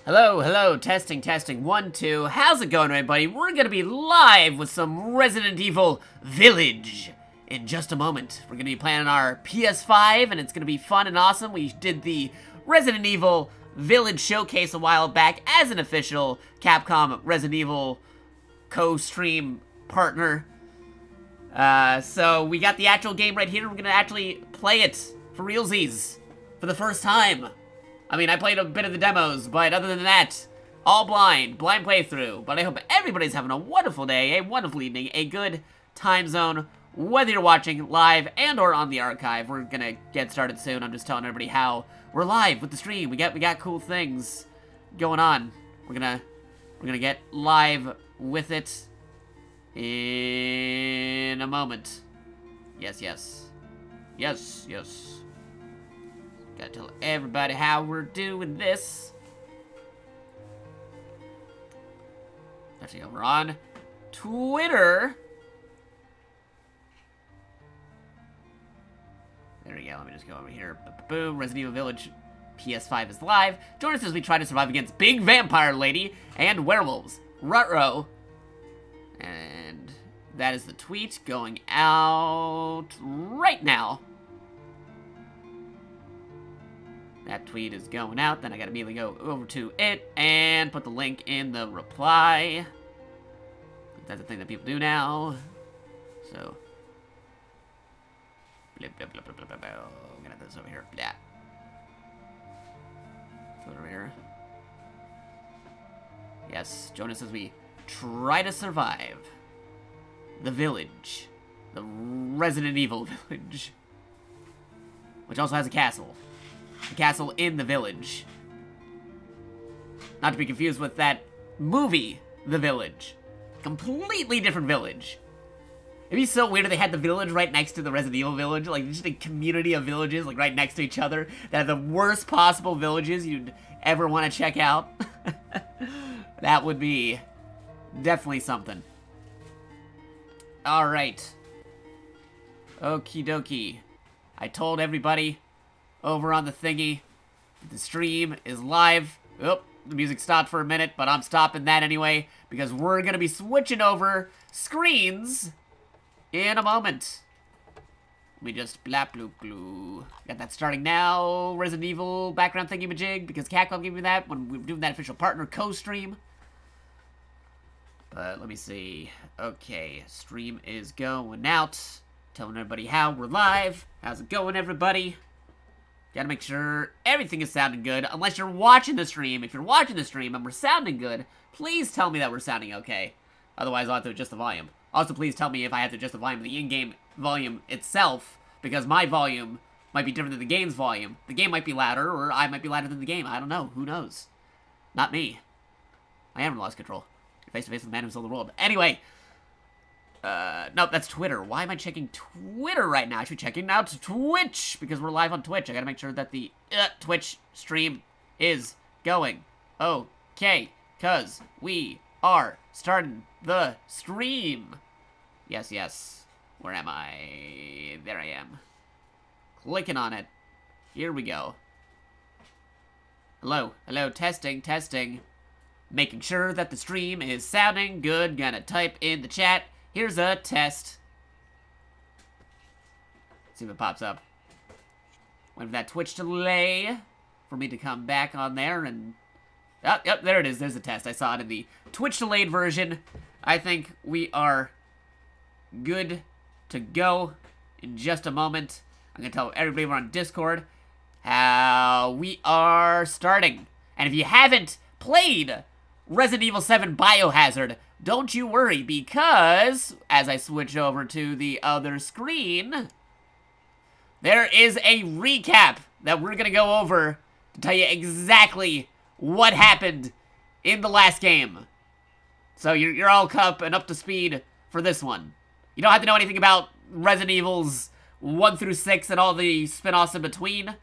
Hello, hello, testing, testing, 1, 2. How's it going, everybody? We're gonna be live with some Resident Evil Village in just a moment. We're gonna be playing on our PS5, and it's gonna be fun and awesome. We did the Resident Evil Village showcase a while back as an official Capcom Resident Evil co-stream partner. So we got the actual game right here. We're gonna actually play it for realsies for the first time. I mean, I played a bit of the demos, but other than that, all blind playthrough. But I hope everybody's having a wonderful day, a wonderful evening, a good time zone, whether you're watching live and or on the archive. We're gonna get started soon. I'm just telling everybody how we're live with the stream. We got cool things going on. We're gonna get live with it in a moment. Yes. Gotta tell everybody how we're doing this. Actually, we're on Twitter. There we go. Let me just go over here. Boom. Resident Evil Village PS5 is live. Join us as we try to survive against Big Vampire Lady and werewolves. Ruh-roh. And that is the tweet going out right now. That tweet is going out, then I gotta immediately go over to it and put the link in the reply. That's a thing that people do now. So, I'm gonna have this over here. Yeah. Put it over here. Yes, Jonas says we try to survive the village. The Resident Evil village. Which also has a castle. The castle in the village. Not to be confused with that movie, The Village. Completely different village. It'd be so weird if they had the village right next to the Resident Evil village. Like, just a community of villages, like, right next to each other. That are the worst possible villages you'd ever want to check out. That would be definitely something. Alright. Okie dokie. I told everybody over on the thingy, the stream is live. Oh, the music stopped for a minute, but I'm stopping that anyway, because we're going to be switching over screens in a moment. Let me just blap bloop glue. Got that starting now. Resident Evil background thingy-majig, because Capcom gave me that when we were doing that official partner co-stream. But let me see. Okay, stream is going out. Telling everybody how we're live. How's it going, everybody? Gotta make sure everything is sounding good, unless you're watching the stream. If you're watching the stream and we're sounding good, please tell me that we're sounding okay. Otherwise, I'll have to adjust the volume. Also, please tell me if I have to adjust the volume of the in-game volume itself, because my volume might be different than the game's volume. The game might be louder, or I might be louder than the game. I don't know. Who knows? Not me. I haven't lost control. You're face-to-face with the man who sold the world. Anyway. No, that's Twitter. Why am I checking Twitter right now? I should be checking now to Twitch, because we're live on Twitch. I gotta make sure that the Twitch stream is going okay, because we are starting the stream. Yes. Where am I? There I am. Clicking on it. Here we go. Hello, testing. Making sure that the stream is sounding good. Gonna type in the chat. Here's a test. See if it pops up. Wait for that Twitch delay for me to come back on there and... Oh, yep, there it is. There's the test. I saw it in the Twitch delayed version. I think we are good to go in just a moment. I'm going to tell everybody we're on Discord how we are starting. And if you haven't played Resident Evil 7 Biohazard, don't you worry, because as I switch over to the other screen, there is a recap that we're going to go over to tell you exactly what happened in the last game. So you're all caught up and up to speed for this one. You don't have to know anything about Resident Evils 1 through 6 and all the spin-offs in between.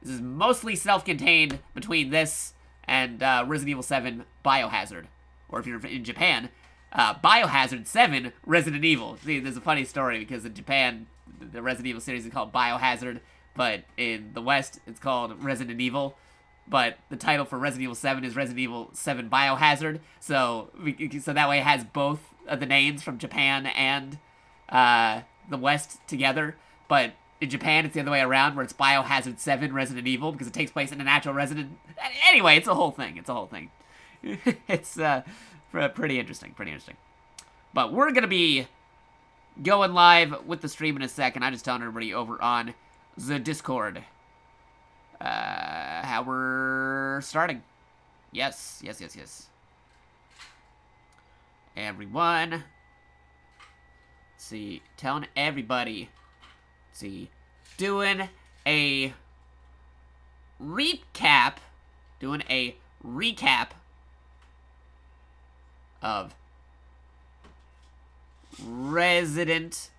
This is mostly self-contained between this and Resident Evil 7 Biohazard. Or if you're in Japan, Biohazard 7 Resident Evil. See, there's a funny story because in Japan, the Resident Evil series is called Biohazard, but in the West, it's called Resident Evil. but the title for Resident Evil 7 is Resident Evil 7 Biohazard, so that way it has both of the names from Japan and the West together, but in Japan it's the other way around, where it's Biohazard 7 Resident Evil, because it takes place in a natural Resident... Anyway, it's a whole thing. It's pretty interesting, But we're gonna be going live with the stream in a second. I'm just telling everybody over on the Discord how we're starting. Yes. Everyone. Let's see, telling everybody. Let's see, doing a recap of Resident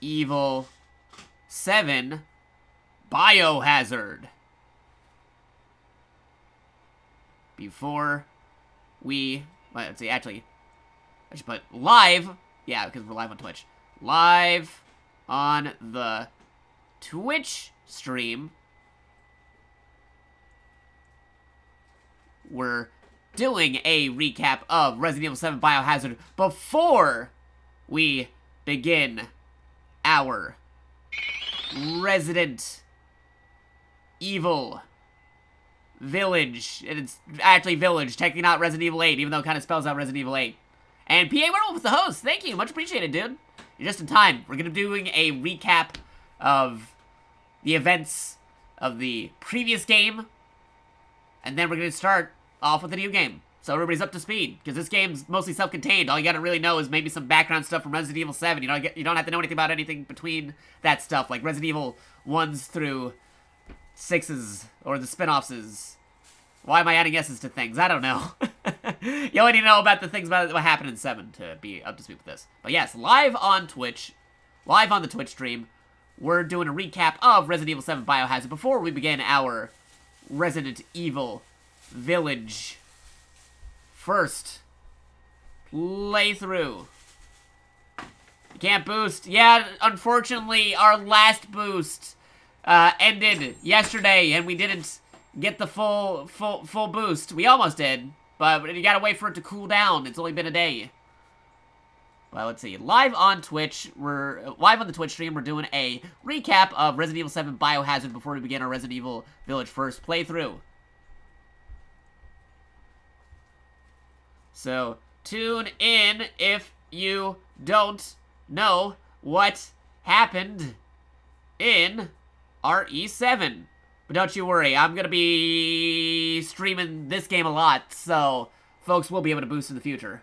Evil 7 Biohazard. Before we... Well, let's see, actually, I should put live. Yeah, because we're live on Twitch. Live on the Twitch stream. We're doing a recap of Resident Evil 7 Biohazard before we begin our Resident Evil Village. It's actually Village, technically not Resident Evil 8, even though it kind of spells out Resident Evil 8. And PA Werewolf with the host, thank you, much appreciated, dude. You're just in time. We're going to be doing a recap of the events of the previous game, and then we're going to start off with the new game, so everybody's up to speed, because this game's mostly self-contained. All you gotta really know is maybe some background stuff from Resident Evil 7. You don't have to know anything about anything between that stuff, like Resident Evil 1s through 6s, or the spin-offs. Why am I adding S's to things? I don't know. You only need to know about the things about what happened in 7 to be up to speed with this. But yes, live on Twitch, live on the Twitch stream, we're doing a recap of Resident Evil 7 Biohazard before we begin our Resident Evil Village first playthrough. You can't boost. Yeah, unfortunately, our last boost ended yesterday, and we didn't get the full boost. We almost did, but you gotta wait for it to cool down. It's only been a day. Well, let's see. Live on Twitch, we're live on the Twitch stream. We're doing a recap of Resident Evil 7 Biohazard before we begin our Resident Evil Village first playthrough. So, tune in if you don't know what happened in RE7. But don't you worry, I'm gonna be streaming this game a lot, so folks will be able to boost in the future.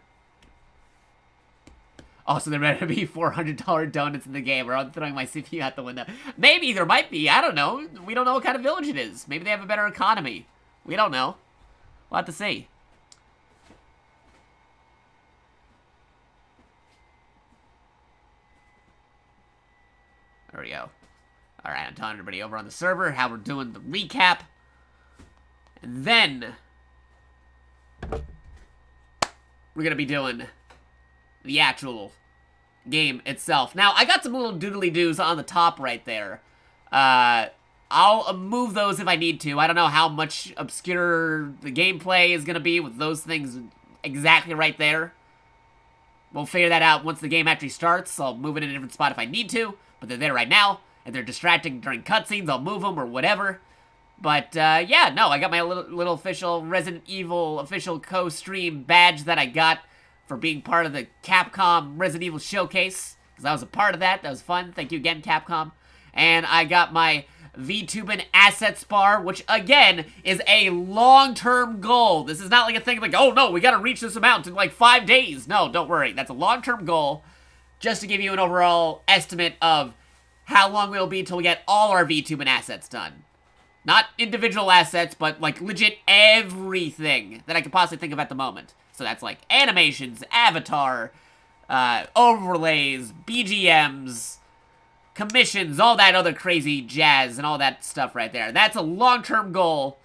Also, there better be $400 donuts in the game, or I'm throwing my CPU out the window. Maybe there might be, I don't know. We don't know what kind of village it is. Maybe they have a better economy. We don't know. We'll have to see. There we go. Alright, I'm telling everybody over on the server how we're doing the recap. And then we're gonna be doing the actual game itself. Now, I got some little doodly-doos on the top right there. I'll move those if I need to. I don't know how much obscure the gameplay is gonna be with those things exactly right there. We'll figure that out once the game actually starts. I'll move it in a different spot if I need to, but they're there right now, and they're distracting during cutscenes. I'll move them or whatever. But, yeah, no, I got my little official Resident Evil official co-stream badge that I got for being part of the Capcom Resident Evil Showcase, because I was a part of that. That was fun. Thank you again, Capcom. And I got my VTuber Assets Bar, which, again, is a long-term goal. This is not like a thing like, oh, no, we gotta reach this amount in, like, 5 days. No, don't worry. That's a long-term goal, just to give you an overall estimate of how long it'll be till we get all our VTuber assets done. Not individual assets, but, like, legit everything that I could possibly think of at the moment. So that's, like, animations, avatar, overlays, BGMs, commissions, all that other crazy jazz and all that stuff right there. That's a long-term goal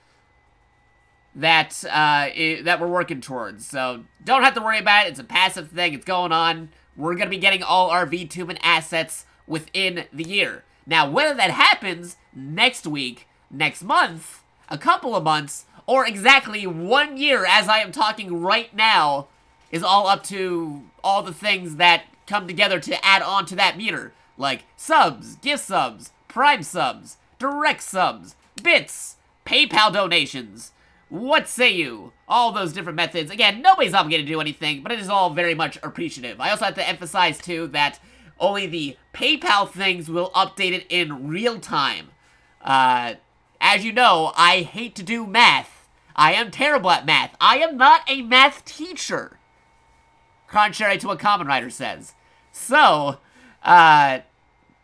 that that we're working towards. So don't have to worry about it. It's a passive thing. It's going on. We're going to be getting all our VTuber assets within the year. Now, whether that happens next week, next month, a couple of months, or exactly 1 year as I am talking right now, is all up to all the things that come together to add on to that meter. Like subs, gift subs, Prime subs, direct subs, bits, PayPal donations. What say you? All those different methods. Again, nobody's obligated to do anything, but it is all very much appreciative. I also have to emphasize, too, that only the PayPal things will update it in real time. As you know, I hate to do math. I am terrible at math. I am not a math teacher, contrary to what Common Writer says. So,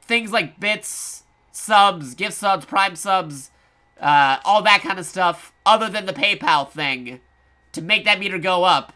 things like bits, subs, gift subs, Prime subs, all that kind of stuff, other than the PayPal thing, to make that meter go up,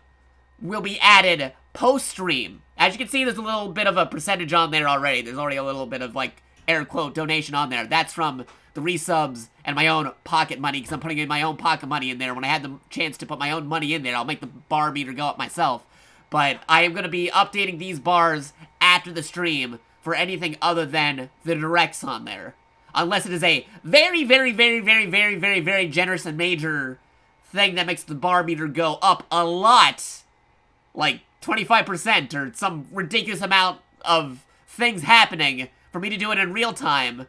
will be added post-stream. As you can see, there's a little bit of a percentage on there already. There's already a little bit of, like, air quote, donation on there. That's from the resubs and my own pocket money, because I'm putting in my own pocket money in there. When I had the chance to put my own money in there, I'll make the bar meter go up myself. But I am going to be updating these bars after the stream for anything other than the directs on there. Unless it is a very, very, very, very, very, very, very generous and major thing that makes the bar meter go up a lot. Like 25% or some ridiculous amount of things happening for me to do it in real time.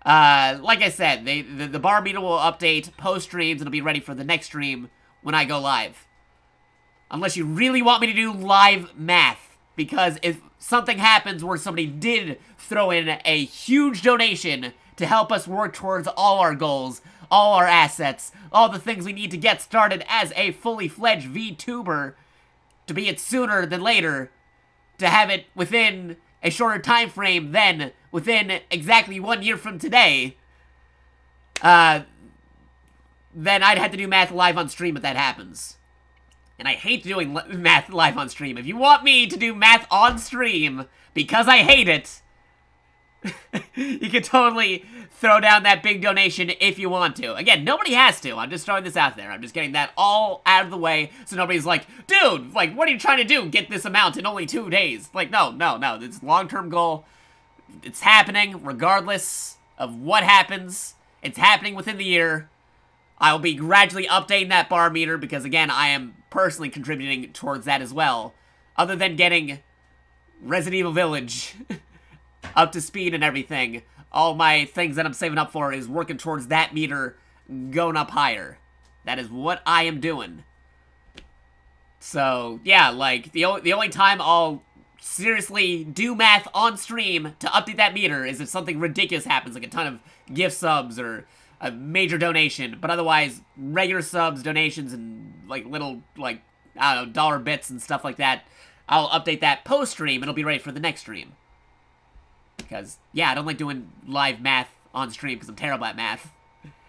Like I said, the bar meter will update post-streams and it'll be ready for the next stream when I go live. Unless you really want me to do live math. Because if something happens where somebody did throw in a huge donation to help us work towards all our goals, all our assets, all the things we need to get started as a fully fledged VTuber, to be it sooner than later, to have it within a shorter time frame than within exactly 1 year from today, then I'd have to do math live on stream if that happens. And I hate doing math live on stream. If you want me to do math on stream because I hate it, you can totally throw down that big donation if you want to. Again, nobody has to. I'm just throwing this out there. I'm just getting that all out of the way so nobody's like, dude, like, what are you trying to do? Get this amount in only 2 days. Like, no. It's a long-term goal. It's happening regardless of what happens. It's happening within the year. I'll be gradually updating that bar meter because, again, I am personally contributing towards that as well. Other than getting Resident Evil Village up to speed and everything, all my things that I'm saving up for is working towards that meter going up higher. That is what I am doing. So, yeah, like, the only time I'll seriously do math on stream to update that meter is if something ridiculous happens, like a ton of gift subs or a major donation. But otherwise, regular subs, donations, and, like, little, like, I don't know, dollar bits and stuff like that, I'll update that post-stream, and it'll be ready for the next stream. Because, yeah, I don't like doing live math on stream because I'm terrible at math.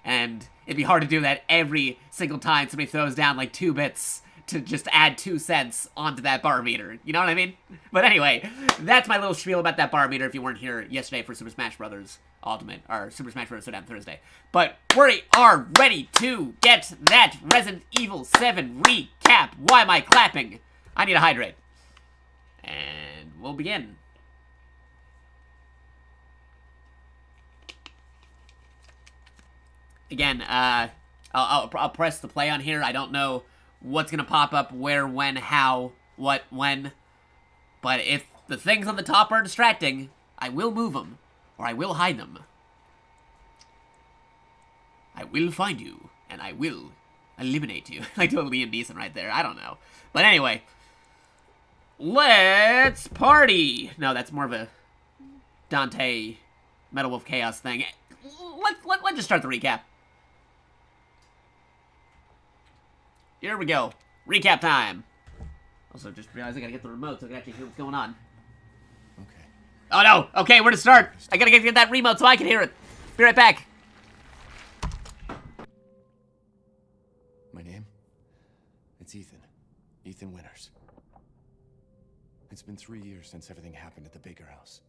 And it'd be hard to do that every single time somebody throws down, like, 2 bits to just add 2 cents onto that bar meter. You know what I mean? But anyway, that's my little spiel about that bar meter if you weren't here yesterday for Super Smash Bros. Ultimate, or Super Smash Bros. Showdown Thursday. But we are ready to get that Resident Evil 7 recap. Why am I clapping? I need to hydrate. And we'll begin. Again, I'll press the play on here. I don't know what's gonna pop up, where, when, how, what, when. But if the things on the top are distracting, I will move them, or I will hide them. I will find you, and I will eliminate you. Like little Liam Neeson right there. I don't know. But anyway, let's party. No, that's more of a Dante Metal Wolf Chaos thing. Let's just start the recap. Here we go. Recap time. Also, just realized I gotta get the remote so I can actually hear what's going on. Okay. Oh no! Okay, where to start? I gotta get that remote so I can hear it. Be right back. My name? It's Ethan. Ethan Winters. It's been 3 years since everything happened at the Baker house.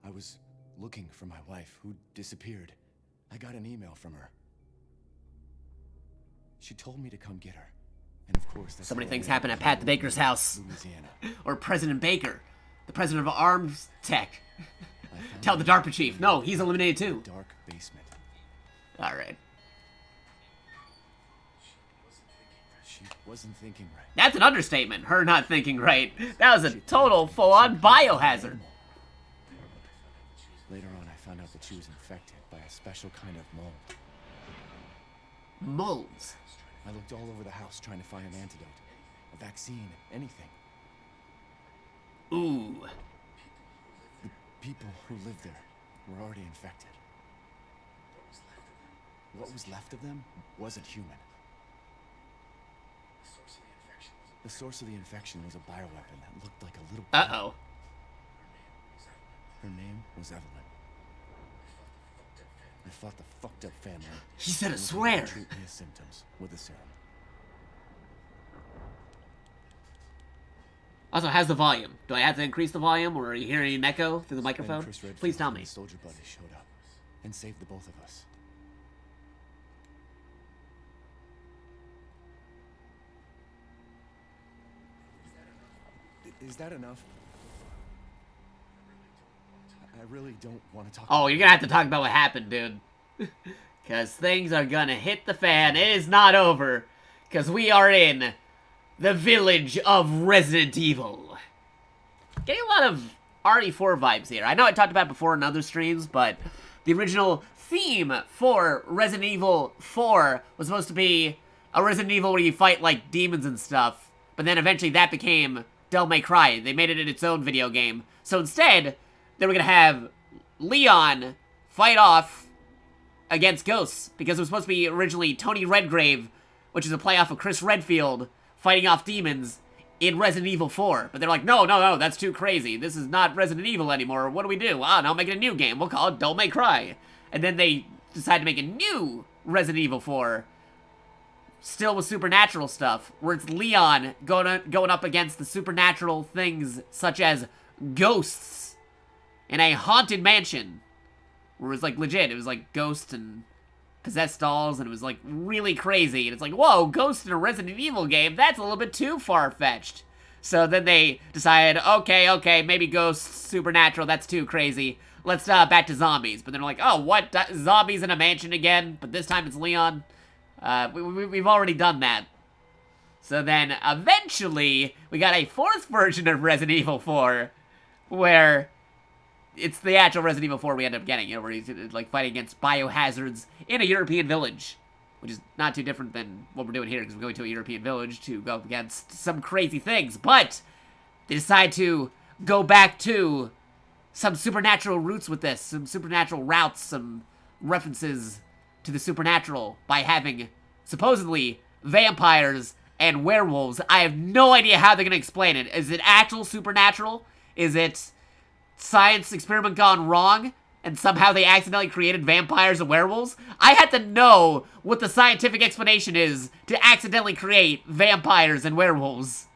I was looking for my wife, who disappeared. I got an email from her. She told me to come get her. And of course, so many things happen at Pat the Baker's house. Louisiana. Or President Baker, the president of Arms Tech. Tell the DARPA chief. No, he's eliminated too. Dark basement. Alright. She wasn't thinking right. That's an understatement, her not thinking right. That was a total full-on biohazard. Later on, I found out that she was infected by a special kind of mold. Molds. I looked all over the house trying to find an antidote, a vaccine, anything. Ooh. The people who lived there were already infected. What was left of them wasn't human. The source of the infection was a bioweapon that looked like a little... Uh-oh. Her name was Evelyn. I fought the fucked up family. He said a swear. Treat Mia's symptoms with a serum. Also, how's the volume? Do I have to increase the volume, or are you hearing an echo through the microphone? Please tell me. The soldier buddy showed up and saved the both of us. Is that enough? I really don't want to talk. Oh, you're gonna have to talk about what happened, dude. Because things are gonna hit the fan. It is not over. Because we are in the village of Resident Evil. Getting a lot of RE4 vibes here. I know I talked about it before in other streams, but the original theme for Resident Evil 4 was supposed to be a Resident Evil where you fight, like, demons and stuff. But then eventually that became Devil May Cry. They made it in its own video game. So instead, they were going to have Leon fight off against ghosts. Because it was supposed to be originally Tony Redgrave, which is a playoff of Chris Redfield, fighting off demons in Resident Evil 4. But they're like, no, that's too crazy. This is not Resident Evil anymore. What do we do? Ah, now make it a new game. We'll call it Devil May Cry. And then they decided to make a new Resident Evil 4. Still with supernatural stuff, where it's Leon going up against the supernatural things such as ghosts in a haunted mansion. Where it was like legit, it was like ghosts and possessed dolls, and it was like really crazy. And it's like, whoa, ghosts in a Resident Evil game? That's a little bit too far-fetched. So then they decided, okay, maybe ghosts, supernatural, that's too crazy. Let's back to zombies. But then they're like, oh, what? Zombies in a mansion again? But this time it's Leon. We've already done that. So then, eventually, we got a fourth version of Resident Evil 4, where it's the actual Resident Evil 4 we end up getting, you know, where he's, like, fighting against biohazards in a European village, which is not too different than what we're doing here, because we're going to a European village to go up against some crazy things, but they decide to go back to some supernatural roots with this, some supernatural routes, some references to the supernatural by having, supposedly, vampires and werewolves. I have no idea how they're going to explain it. Is it actual supernatural? Is it science experiment gone wrong? And somehow they accidentally created vampires and werewolves? I had to know what the scientific explanation is to accidentally create vampires and werewolves.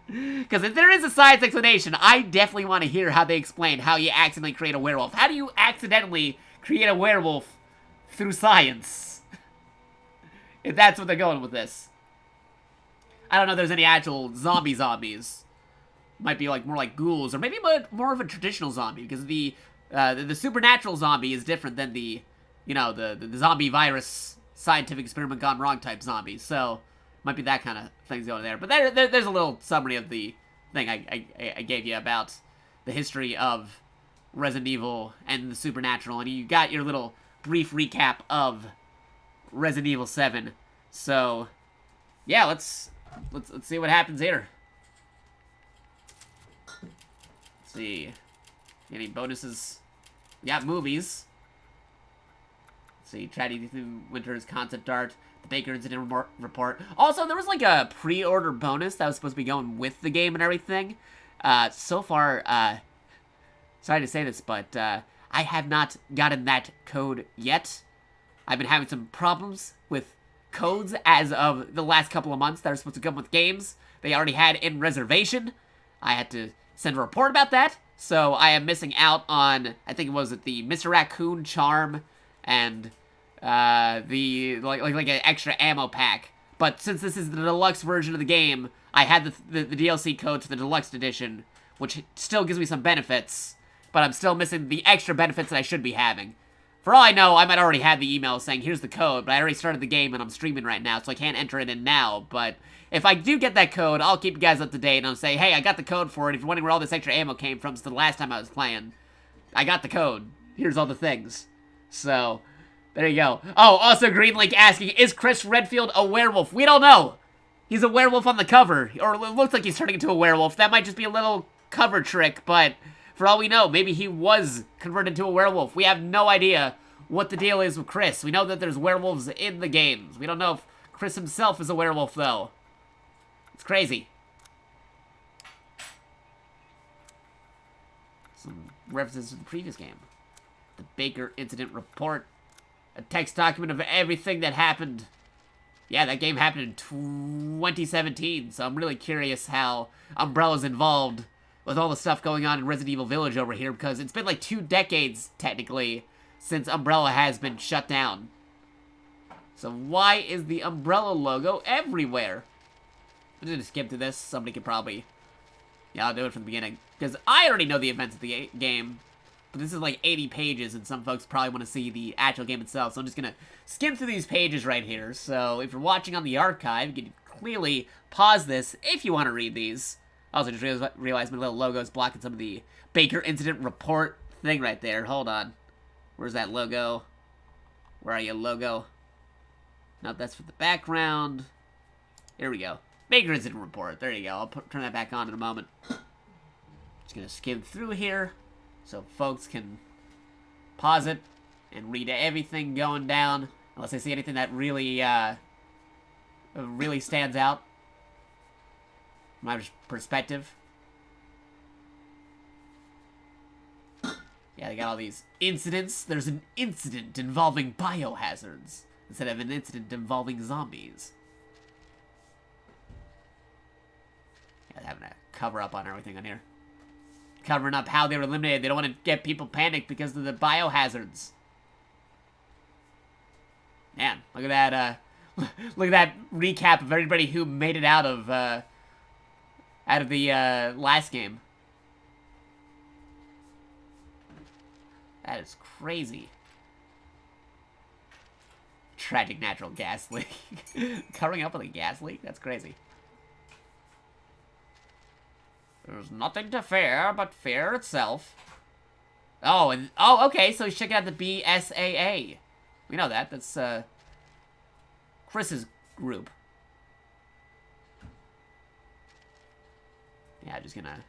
Because if there is a science explanation, I definitely want to hear how they explain how you accidentally create a werewolf. How do you accidentally create a werewolf through science? If that's what they're going with this. I don't know if there's any actual zombies. Might be like more like ghouls, or maybe more of a traditional zombie, because the supernatural zombie is different than the, you know, the zombie virus scientific experiment gone wrong type zombies. So might be that kind of things going there. But there's a little summary of the thing I gave you about the history of Resident Evil and the supernatural, and you got your little brief recap of Resident Evil 7. So yeah, let's see what happens here. Let's see. Any bonuses? We got movies. Let's see. Chatty through Winter's concept art. The Baker Incident Report. Also, there was like a pre-order bonus that was supposed to be going with the game and everything. So far, sorry to say this, but I have not gotten that code yet. I've been having some problems with codes as of the last couple of months that are supposed to come with games they already had in reservation. I had to send a report about that, so I am missing out on, I think it was the Mr. Raccoon charm and the like an extra ammo pack. But since this is the deluxe version of the game, I had the DLC code for the deluxe edition, which still gives me some benefits, but I'm still missing the extra benefits that I should be having. For all I know, I might already have the email saying, here's the code, but I already started the game and I'm streaming right now, so I can't enter it in now. But if I do get that code, I'll keep you guys up to date and I'll say, hey, I got the code for it. If you're wondering where all this extra ammo came from since the last time I was playing, I got the code. Here's all the things. So, there you go. Oh, also Greenlink asking, is Chris Redfield a werewolf? We don't know. He's a werewolf on the cover, or it looks like he's turning into a werewolf. That might just be a little cover trick, but for all we know, maybe he was converted to a werewolf. We have no idea what the deal is with Chris. We know that there's werewolves in the games. We don't know if Chris himself is a werewolf, though. It's crazy. Some references to the previous game. The Baker Incident Report. A text document of everything that happened. Yeah, that game happened in 2017, so I'm really curious how Umbrella's involved with all the stuff going on in Resident Evil Village over here, because it's been like 2 decades, technically, since Umbrella has been shut down. So why is the Umbrella logo everywhere? I'm just gonna skip to this. Somebody could probably... Yeah, I'll do it from the beginning. Because I already know the events of the game. But this is like 80 pages, and some folks probably want to see the actual game itself. So I'm just gonna skim through these pages right here. So if you're watching on the archive, you can clearly pause this if you want to read these. I also just realized my little logo is blocking some of the Baker Incident Report thing right there. Hold on. Where's that logo? Where are you, logo? Nope, that's for the background. Here we go. Baker Incident Report. There you go. I'll turn that back on in a moment. Just gonna skim through here so folks can pause it and read everything going down, unless they see anything that really, really stands out from my perspective. Yeah, they got all these incidents. There's an incident involving biohazards instead of an incident involving zombies. Yeah, having a cover up on everything on here. Covering up how they were eliminated. They don't want to get people panicked because of the biohazards. Man, look at that, look at that recap of everybody who made it out of the, last game. That is crazy. Tragic natural gas leak. Covering up with a gas leak? That's crazy. There's nothing to fear but fear itself. Oh, and okay, so he's checking out the BSAA. We know that. That's Chris's group. Yeah, just gonna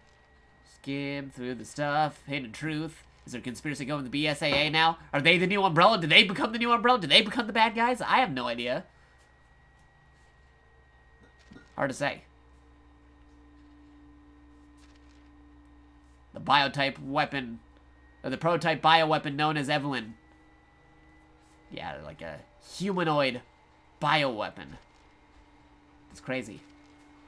skim through the stuff. Hidden truth. Is there a conspiracy going with the BSAA now? Are they the new Umbrella? Did they become the new Umbrella? Did they become the bad guys? I have no idea. Hard to say. The biotype weapon, or the prototype bioweapon known as Evelyn. Yeah, like a humanoid bioweapon. It's crazy.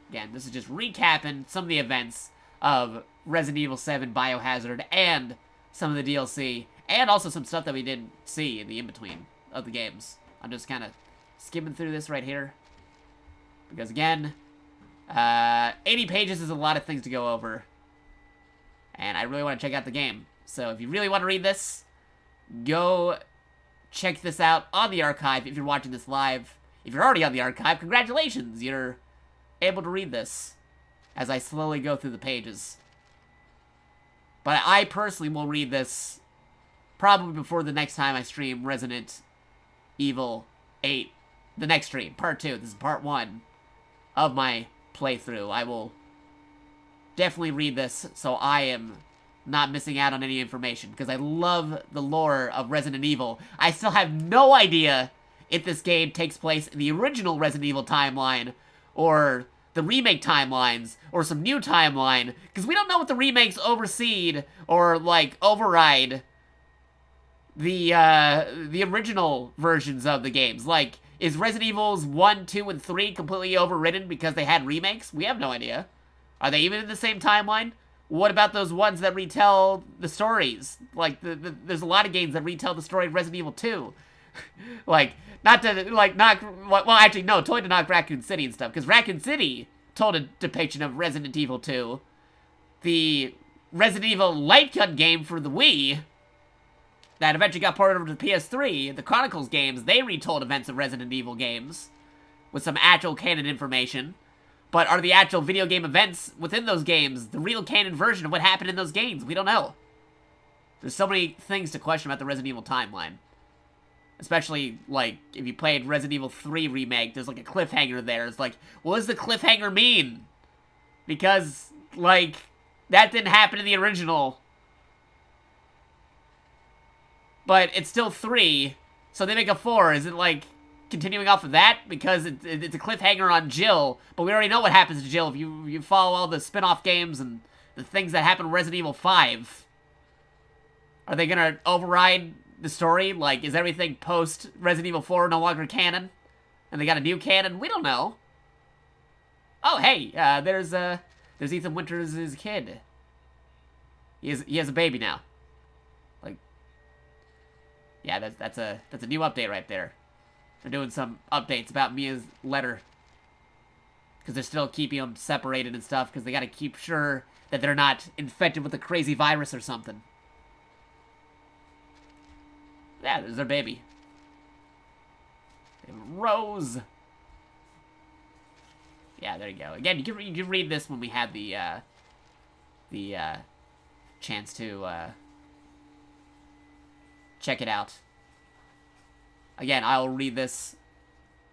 Again, this is just recapping some of the events of Resident Evil 7 Biohazard and some of the DLC, and also some stuff that we didn't see in the in-between of the games. I'm just kind of skimming through this right here. Because again, 80 pages is a lot of things to go over. And I really want to check out the game. So if you really want to read this, go check this out on the archive if you're watching this live. If you're already on the archive, congratulations! You're able to read this as I slowly go through the pages. But I personally will read this probably before the next time I stream Resident Evil 8. The next stream, part 2. This is part 1 of my playthrough. I will definitely read this so I am not missing out on any information, because I love the lore of Resident Evil. I still have no idea if this game takes place in the original Resident Evil timeline, or the remake timelines, or some new timeline, because we don't know what the remakes oversee or, like, override the original versions of the games. Like, is Resident Evils 1, 2, and 3 completely overridden because they had remakes? We have no idea. Are they even in the same timeline? What about those ones that retell the stories? Like, there's a lot of games that retell the story of Resident Evil 2. Like, not to, like, knock... Well, actually, no, totally to knock Raccoon City and stuff, because Raccoon City told a depiction of Resident Evil 2. The Resident Evil light gun game for the Wii that eventually got ported over to the PS3, the Chronicles games, they retold events of Resident Evil games with some actual canon information. But are the actual video game events within those games the real canon version of what happened in those games? We don't know. There's so many things to question about the Resident Evil timeline. Especially, like, if you played Resident Evil 3 Remake, there's, like, a cliffhanger there. It's like, what does the cliffhanger mean? Because, like, that didn't happen in the original. But it's still 3, so they make a 4. Is it, like, continuing off of that? Because it's a cliffhanger on Jill, but we already know what happens to Jill if you follow all the spin-off games and the things that happen in Resident Evil 5. Are they gonna override the story? Like, is everything post Resident Evil 4 no longer canon? And they got a new canon? We don't know. Oh, hey, there's Ethan Winters' kid. He has a baby now. Like, yeah, that's a new update right there. They're doing some updates about Mia's letter. Because they're still keeping them separated and stuff, because they gotta keep sure that they're not infected with a crazy virus or something. Yeah, there's their baby. Rose. Yeah, there you go. Again, you can read this when we had the chance to check it out. Again, I'll read this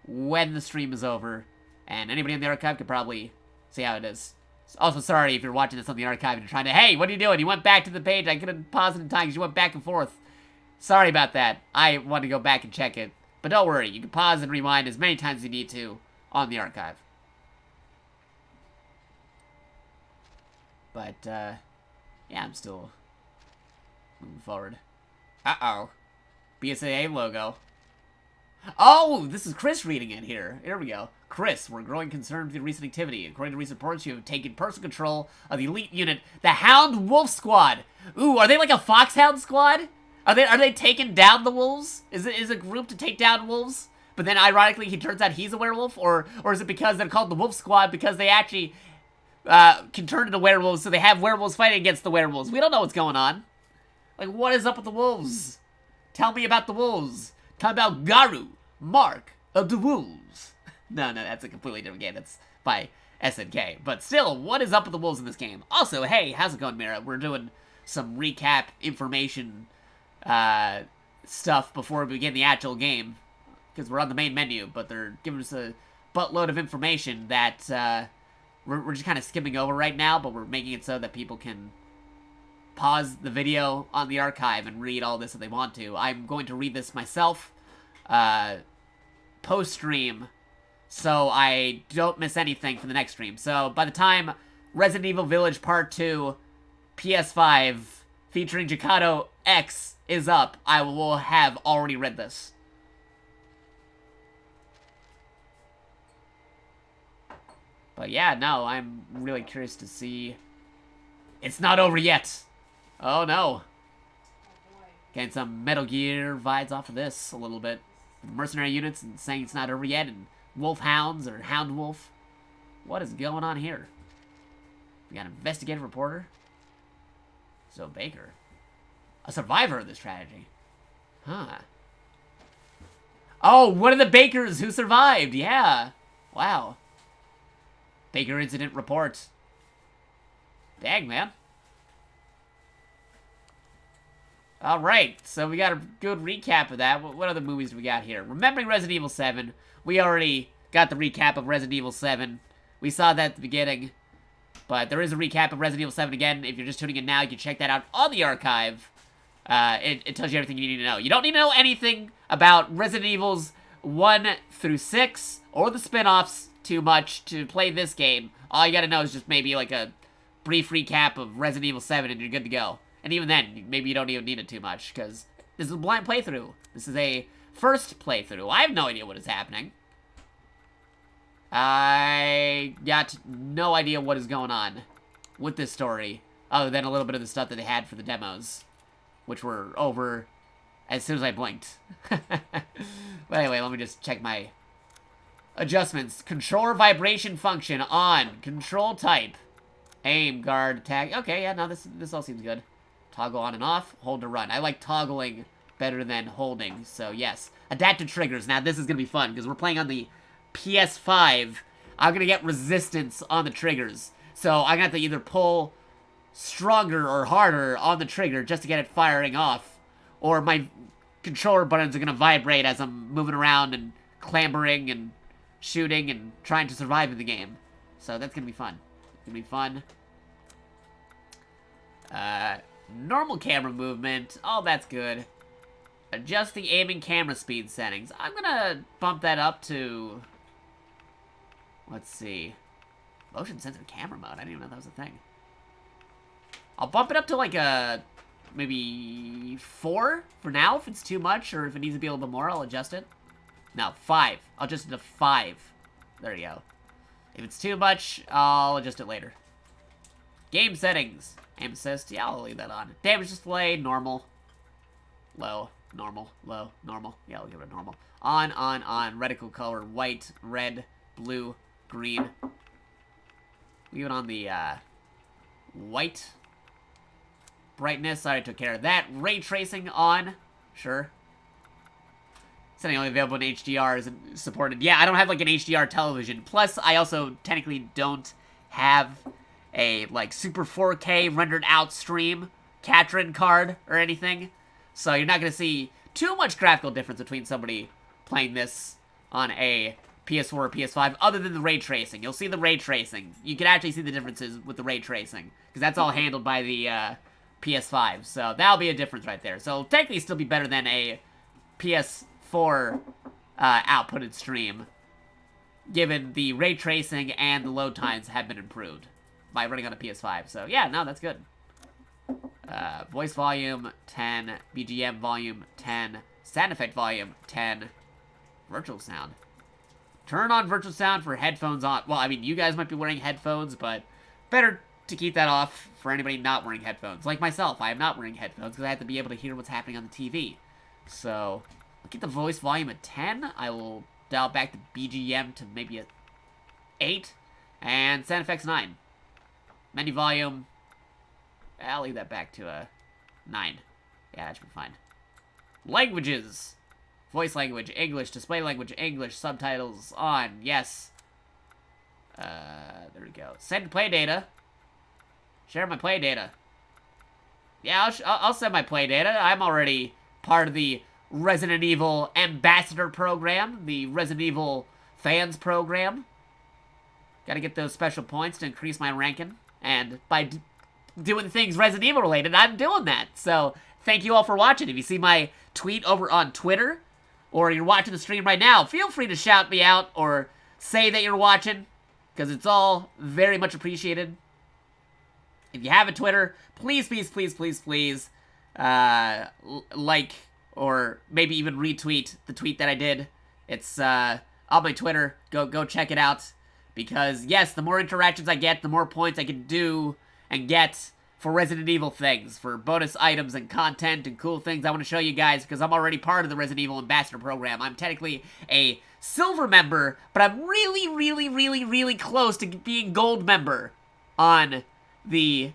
when the stream is over, and anybody in the archive could probably see how it is. Also, sorry if you're watching this on the archive and you're trying to, hey, what are you doing? You went back to the page. I couldn't pause it in time because you went back and forth. Sorry about that. I want to go back and check it. But don't worry, you can pause and rewind as many times as you need to on the archive. But, yeah, I'm still moving forward. Uh-oh. BSAA logo. Oh, this is Chris reading it here. Here we go. Chris, we're growing concerned with your recent activity. According to recent reports, you have taken personal control of the elite unit, the Hound Wolf Squad. Ooh, are they like a Foxhound Squad? Are they taking down the wolves? Is it a group to take down wolves? But then, ironically, he turns out he's a werewolf? Or is it because they're called the Wolf Squad because they actually can turn into werewolves, so they have werewolves fighting against the werewolves? We don't know what's going on. Like, what is up with the wolves? Tell me about the wolves. Tell me about Garu, Mark of the Wolves. No, that's a completely different game. That's by SNK. But still, what is up with the wolves in this game? Also, hey, how's it going, Mira? We're doing some recap information stuff before we begin the actual game, because we're on the main menu, but they're giving us a buttload of information that we're just kind of skimming over right now, but we're making it so that people can pause the video on the archive and read all this if they want to. I'm going to read this myself post-stream, so I don't miss anything for the next stream. So by the time Resident Evil Village Part 2 PS5 featuring JakatoX is up, I will have already read this. But yeah, no, I'm really curious to see. It's not over yet. Oh no. Getting some Metal Gear vibes off of this a little bit. Mercenary units and saying it's not over yet, and Wolfhounds or Hound Wolf. What is going on here? We got an investigative reporter. So Baker. A survivor of this tragedy. Huh. Oh, one of the Bakers who survived. Yeah. Wow. Baker incident report. Dang, man. Alright, so we got a good recap of that. What other movies do we got here? Remembering Resident Evil 7. We already got the recap of Resident Evil 7. We saw that at the beginning. But there is a recap of Resident Evil 7 again. If you're just tuning in now, you can check that out on the archive. It tells you everything you need to know. You don't need to know anything about Resident Evils 1 through 6 or the spin-offs too much to play this game. All you gotta know is just maybe like a brief recap of Resident Evil 7 and you're good to go. And even then, maybe you don't even need it too much, because this is a blind playthrough. This is a first playthrough. I have no idea what is happening. I got no idea what is going on with this story, other than a little bit of the stuff that they had for the demos, which were over as soon as I blinked. But anyway, let me just check my adjustments. Controller vibration function on. Control type. Aim, guard, attack. Okay, yeah, no, this all seems good. Toggle on and off. Hold to run. I like toggling better than holding. So, yes. Adaptive triggers. Now, this is going to be fun, because we're playing on the PS5. I'm going to get resistance on the triggers. So, I'm going to have to either pull stronger or harder on the trigger just to get it firing off. Or my controller buttons are going to vibrate as I'm moving around and clambering and shooting and trying to survive in the game. So, that's going to be fun. It's going to be fun. Normal camera movement. Oh, that's good. Adjust the aiming camera speed settings. I'm gonna bump that up to... Let's see. Motion sensor camera mode. I didn't even know that was a thing. I'll bump it up to like a... maybe 4 for now, if it's too much, or if it needs to be a little bit more, I'll adjust it. No, 5. I'll adjust it to 5. There you go. If it's too much, I'll adjust it later. Game settings. Aim assist, yeah, I'll leave that on. Damage display, normal. Low, normal, low, normal. Yeah, I'll give it a normal. On. Reticle color, white, red, blue, green. Leave it on the, white. Brightness, I already took care of that. Ray tracing on. Sure. Setting only available in HDR isn't supported. Yeah, I don't have, like, an HDR television. Plus, I also technically don't have a, like, super 4K rendered out stream capturing card or anything. So you're not going to see too much graphical difference between somebody playing this on a PS4 or PS5 other than the ray tracing. You'll see the ray tracing. You can actually see the differences with the ray tracing because that's all handled by the PS5. So that'll be a difference right there. So technically still be better than a PS4 outputted stream given the ray tracing and the load times have been improved by running on a PS5. So, yeah, no, that's good. Voice volume, 10. BGM volume, 10. Sound effect volume, 10. Virtual sound. Turn on virtual sound for headphones on. Well, I mean, you guys might be wearing headphones, but better to keep that off for anybody not wearing headphones. Like myself, I am not wearing headphones because I have to be able to hear what's happening on the TV. So, I'll keep the voice volume at 10. I will dial back the BGM to maybe a 8. And sound effects, 9. Menu volume, I'll leave that back to a 9. Yeah, that should be fine. Languages. Voice language, English. Display language, English. Subtitles on, yes. There we go. Send play data. Share my play data. Yeah, I'll send my play data. I'm already part of the Resident Evil Ambassador program. The Resident Evil Fans program. Gotta get those special points to increase my ranking. And by doing things Resident Evil related, I'm doing that. So, thank you all for watching. If you see my tweet over on Twitter, or you're watching the stream right now, feel free to shout me out or say that you're watching, because it's all very much appreciated. If you have a Twitter, please, like, or maybe even retweet the tweet that I did. It's on my Twitter. Go check it out. Because, yes, the more interactions I get, the more points I can do and get for Resident Evil things. For bonus items and content and cool things I want to show you guys. Because I'm already part of the Resident Evil Ambassador program. I'm technically a silver member, but I'm really close to being gold member on the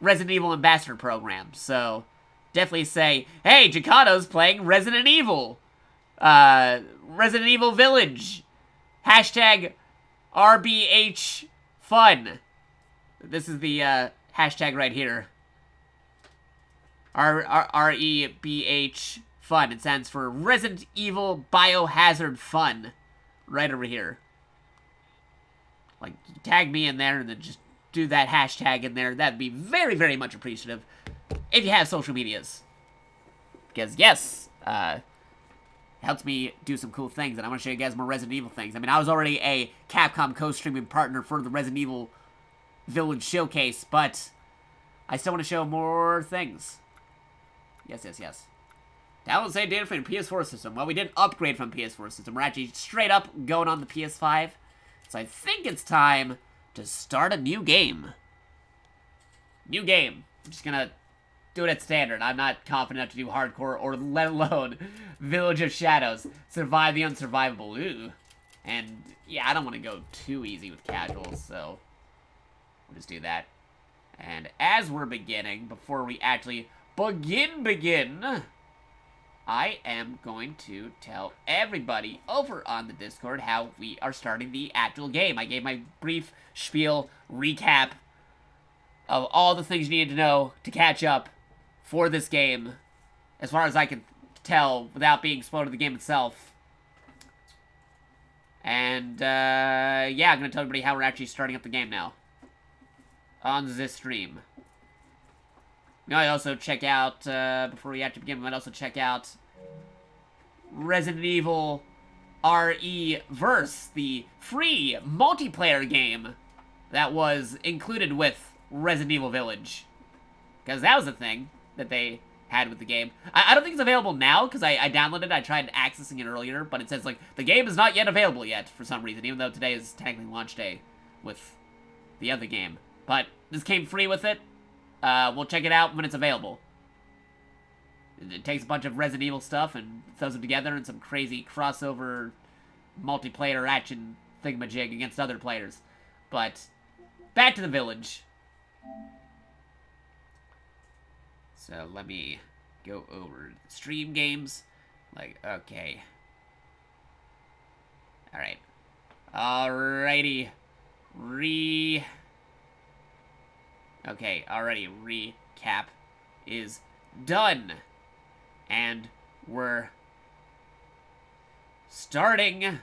Resident Evil Ambassador program. So, definitely say, hey, JakatoX playing Resident Evil. Resident Evil Village. Hashtag RBH Fun. This is the hashtag right here. REBH Fun. It stands for Resident Evil Biohazard Fun. Right over here. Like, tag me in there and then just do that hashtag in there. That'd be very much appreciative if you have social medias. Because, yes, helps me do some cool things, and I want to show you guys more Resident Evil things. I mean, I was already a Capcom co-streaming partner for the Resident Evil Village Showcase, but I still want to show more things. Yes. Download save data from your PS4 system. Well, we didn't upgrade from PS4 system. We're actually straight up going on the PS5. So I think it's time to start a new game. New game. I'm just gonna do it at standard. I'm not confident enough to do hardcore or let alone Village of Shadows. Survive the unsurvivable. Ooh. And yeah, I don't want to go too easy with casuals, so we'll just do that. And as we're beginning, before we actually begin, I am going to tell everybody over on the Discord how we are starting the actual game. I gave my brief spiel recap of all the things you needed to know to catch up for this game, as far as I can tell, without being spoiled of the game itself. And, yeah, I'm gonna tell everybody how we're actually starting up the game now. On this stream. You might also check out, before we actually begin, we might also check out Resident Evil RE Verse, the free multiplayer game that was included with Resident Evil Village. Because that was a thing that they had with the game. I don't think it's available now, because I downloaded it. I tried accessing it earlier, but it says, like, the game is not yet available yet, for some reason, even though today is technically launch day with the other game. But this came free with it. We'll check it out when it's available. It takes a bunch of Resident Evil stuff and throws them together in some crazy crossover multiplayer action thingamajig against other players. But back to the village. So let me go over stream games. Like, okay. Alright. Alrighty. Okay, already recap is done. And we're starting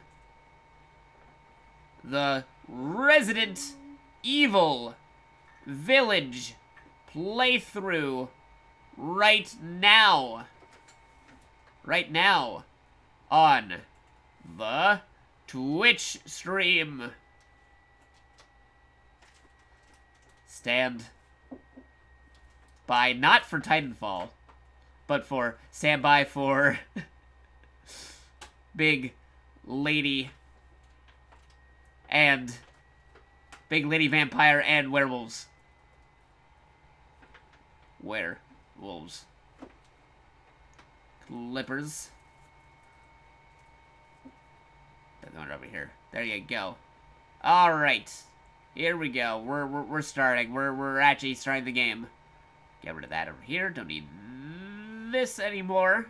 the Resident Evil Village playthrough right now. Right now on the Twitch stream. Stand by, not for Titanfall, but for stand by for Big Lady and Big Lady Vampire and Werewolves. Werewolves. Clippers. That one over here. There you go. All right. Here we go. We're starting. We're actually starting the game. Get rid of that over here. Don't need this anymore.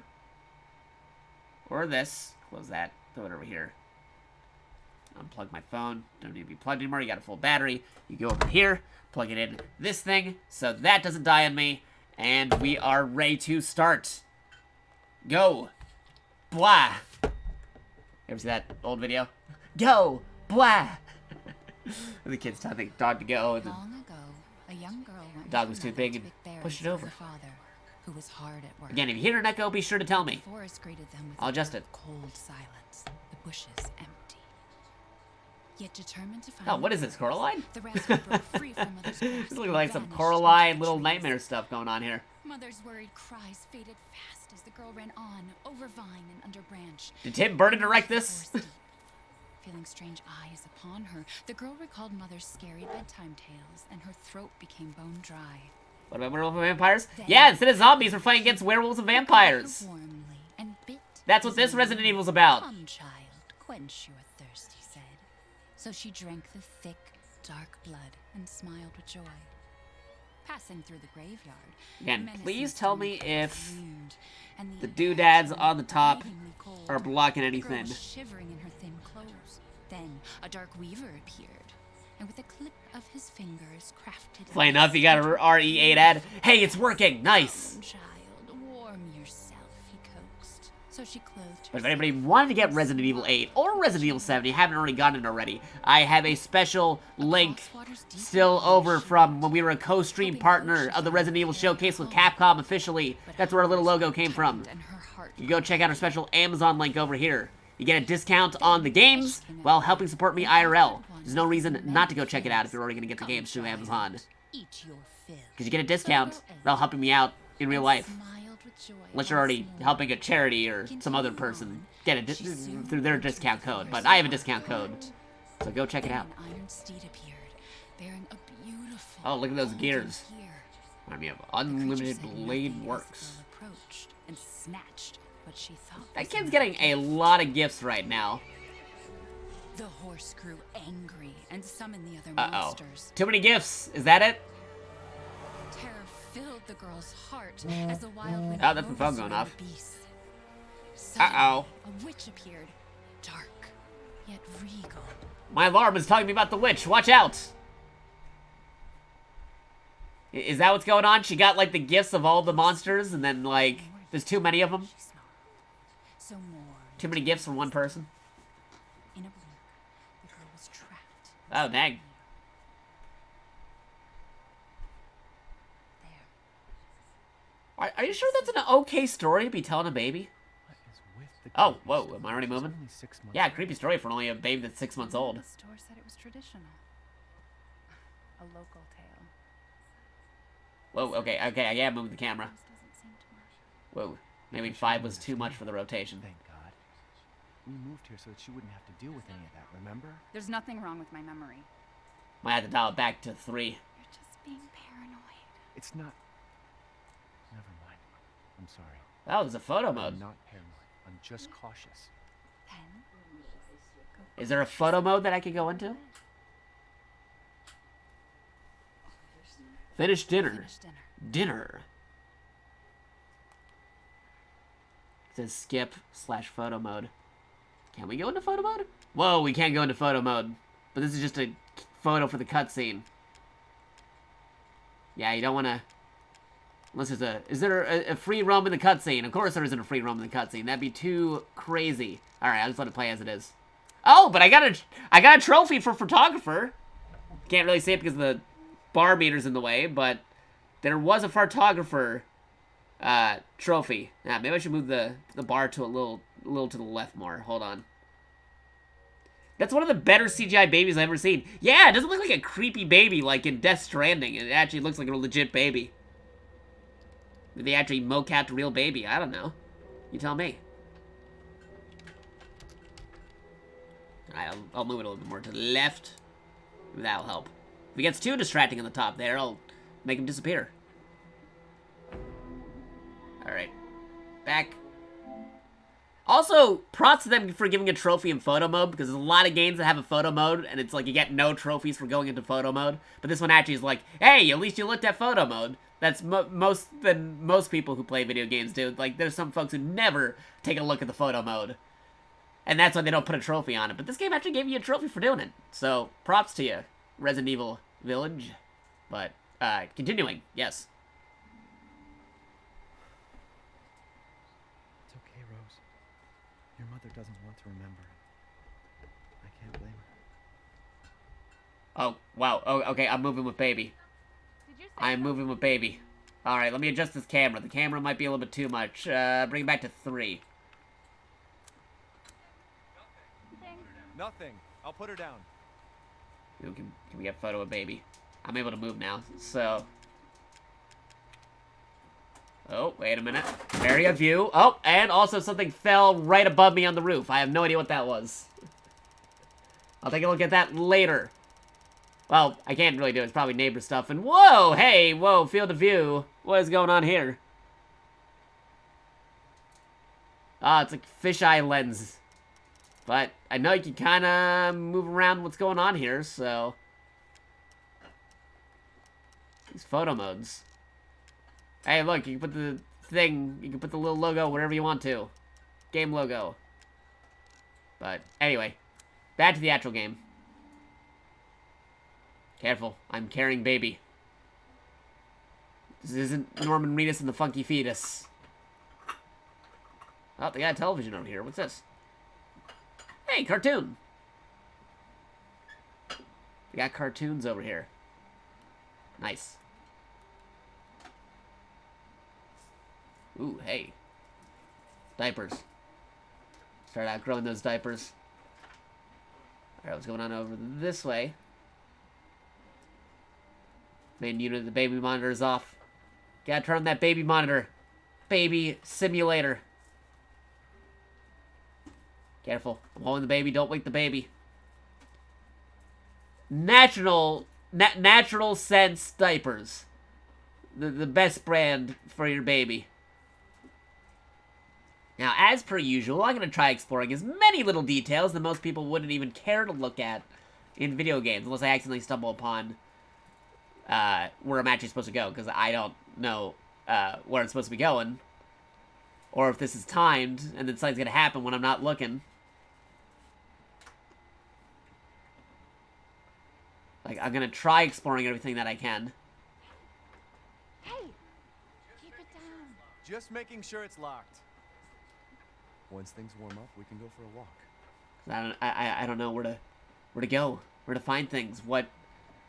Or this. Close that. Throw it over here. Unplug my phone. Don't need to be plugged anymore. You got a full battery. You go over here. Plug it in this thing so that doesn't die on me. And we are ready to start. Go. Blah. Ever see that old video? Go. Blah. The kid's telling the dog to go, and Long ago, a young girl went the dog was too big and pushed it over. her father, who was hard at work. Again, if you hear an echo, be sure to tell me. The forest greeted them with I'll adjust it. cold silence, the bushes empty. Yet determined to find Oh, what is this, Coraline? the rascal broke free from mother's grasp This looks like some vanished Coraline into the little trees. nightmare stuff going on here. Mother's worried cries faded fast as the girl ran on, over vine and under branch. Did Tim Burton direct this? Forest deep. Feeling strange eyes upon her, the girl recalled mother's scary bedtime tales, and her throat became bone dry. What about werewolves and vampires? Then- Yeah, instead of zombies, we're playing against werewolves and vampires. Her warmly and bit That's what this his Resident knee. Evil's about. Come, child, quench your thirst, he said. So she drank the thick, dark blood and smiled with joy. Passing through the graveyard, Again, menacing please tell me stone if loomed, and the air doodads turned on the top bitingly cold. are blocking The girl anything. was shivering in her thin clothes. Then a dark weaver appeared, and with a clip of his fingers crafted. Funny enough, you got a RE8 ad. Hey, it's working! Nice! "Come, child, warm yourself," he coaxed. So she clothed But if herself. anybody wanted to get Resident Evil 8 or Resident Evil 7, you haven't already gotten it already, I have a special link still over from when we were a co-stream partner of the Resident Evil Showcase with Capcom officially. That's where our little logo came from. And her heart You go check out our special Amazon link over here. You get a discount on the games while helping support me IRL. There's no reason not to go check it out if you're already going to get the games through Amazon. eat your fill. Because you get a discount while helping me out in real life. Smiled with joy Unless you're while already smiling. helping a charity or some other person get it through their discount code. But I have a discount code, so go check it out. An iron steed appeared, bearing a beautiful. Oh, look at those golden gears. gear. Remind me of The creature Unlimited said Blade nothing as Works. the girl approached and snatched what she thought That was kid's a getting a lot of gifts right now. The horse grew angry and summoned the other Uh-oh. monsters. Too many gifts. Is that it? Terror filled the girl's heart as the wild wind Oh, that's the phone rose going around off. the beast. Suddenly, Uh-oh. a witch appeared, dark, yet regal. My alarm is telling me about the witch. Watch out. Is that what's going on? She got, like, the gifts of all the monsters, and then, like, there's too many of them? She snarled. So more. Too many gifts from one person? In a blink, the girl was trapped. Oh, dang. There. Are you sure that's an okay story to be telling a baby? What is with the Oh, creepy whoa, story? am I already She's moving? only 6 months Yeah, old. creepy story for only a baby that's 6 months old. The store said it was traditional. A local tale. Whoa, okay, I gotta move the camera. This doesn't seem too much. Whoa, maybe 5 was too much for the rotation. Thank God. We moved here so that she wouldn't have to deal with any of that, remember? There's nothing wrong with my memory. Might have to dial it back to 3. You're just being paranoid. It's not... Never mind. I'm sorry. Oh, there's a photo I'm mode. not paranoid. I'm just cautious. Then, Is there a photo mode that I can go into? Finish dinner. finish dinner. Dinner. It says skip/photo mode. Can we go into photo mode? Whoa, we can't go into photo mode. But this is just a photo for the cutscene. Yeah, you don't want to... Unless there's a... Is there a free roam in the cutscene? Of course there isn't a free roam in the cutscene. That'd be too crazy. Alright, I'll just let it play as it is. Oh, but I got a trophy for photographer. Can't really see it because the bar meter's in the way, but there was a photographer trophy. Yeah, maybe I should move the bar to a little to the left more. Hold on. That's one of the better CGI babies I've ever seen. Yeah, it doesn't look like a creepy baby like in Death Stranding. It actually looks like a legit baby. Maybe they actually mocapped a real baby. I don't know. You tell me. Alright, I'll move it a little bit more to the left. Maybe that'll help. If it gets too distracting on the top there, I'll make him disappear. Alright. Back. Also, props to them for giving a trophy in photo mode, because there's a lot of games that have a photo mode, and it's like you get no trophies for going into photo mode. But this one actually is like, hey, at least you looked at photo mode. That's most people who play video games do. Like, there's some folks who never take a look at the photo mode. And that's why they don't put a trophy on it. But this game actually gave you a trophy for doing it. So, props to you, Resident Evil Village. But, continuing, yes. It's okay, Rose. Your mother doesn't want to remember it. I can't blame her. Oh, wow. Oh, okay, I'm moving with baby. I'm moving with baby. Alright, let me adjust this camera. The camera might be a little bit too much. Bring it back to 3. Nothing. I'll put her down. Can we get a photo of baby? I'm able to move now, so... Oh, wait a minute. Area view. Oh, and also something fell right above me on the roof. I have no idea what that was. I'll take a look at that later. Well, I can't really do it. It's probably neighbor stuff. And whoa, hey, whoa, field of view. What is going on here? Ah, it's like fisheye lens. But I know you can kind of move around what's going on here, so... These photo modes. Hey, look, you can put the thing, you can put the little logo wherever you want to. Game logo. But, anyway. Back to the actual game. Careful, I'm carrying baby. This isn't Norman Reedus and the Funky Fetus. Oh, they got a television over here. What's this? Hey, cartoon! We got cartoons over here. Nice. Ooh, hey. Diapers. Start outgrowing those diapers. Alright, what's going on over this way? Main unit of the baby monitor is off. Gotta turn on that baby monitor. Baby simulator. Careful. I'm holding the baby. Don't wake the baby. Natural Sense diapers. The best brand for your baby. Now, as per usual, I'm going to try exploring as many little details that most people wouldn't even care to look at in video games, unless I accidentally stumble upon where I'm actually supposed to go, because I don't know where I'm supposed to be going. or if this is timed, and then something's gonna happen when I'm not looking. Like, I'm gonna try exploring everything that I can. Hey! Keep it down. Just making sure it's locked. Once things warm up, we can go for a walk. I don't know where to go, where to find things. Where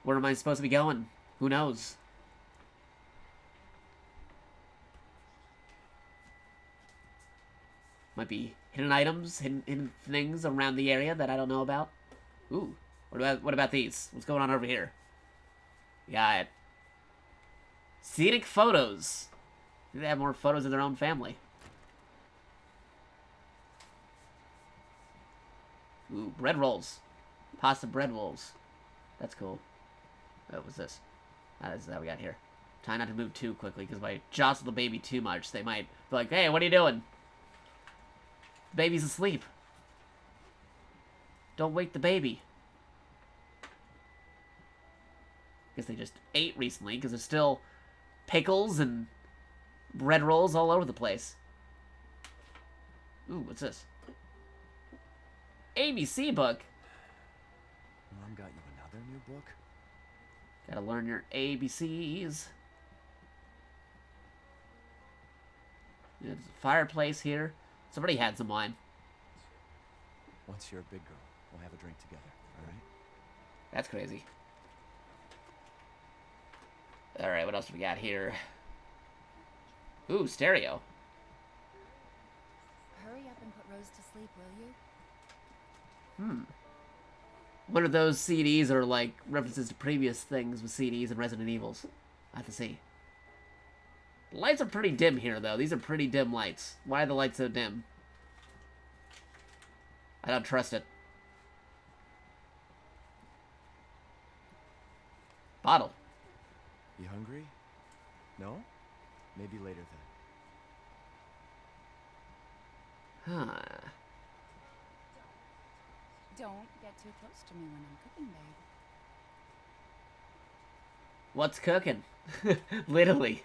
am I supposed to be going? Who knows? Might be hidden items, hidden things around the area that I don't know about. Ooh, what about these? What's going on over here? We got scenic photos. They have more photos of their own family. Ooh, bread rolls. Pasta bread rolls. That's cool. What was this? This is how we got here. Try not to move too quickly, because if I jostle the baby too much, they might be like, hey, what are you doing? The baby's asleep. Don't wake the baby. Guess they just ate recently, because there's still pickles and bread rolls all over the place. Ooh, what's this? ABC book? Mom got you another new book? Gotta learn your ABCs. There's a fireplace here. Somebody had some wine. Once you're a big girl, we'll have a drink together, alright? That's crazy. Alright, what else do we got here? Ooh, stereo. Hurry up and put Rose to sleep, will you? One of those CDs are like references to previous things with CDs and Resident Evils. I have to see. The lights are pretty dim here, though. These are pretty dim lights. Why are the lights so dim? I don't trust it. Bottle. You hungry? No? Maybe later then. Huh. Don't get too close to me when I'm cooking, babe. What's cooking? Literally.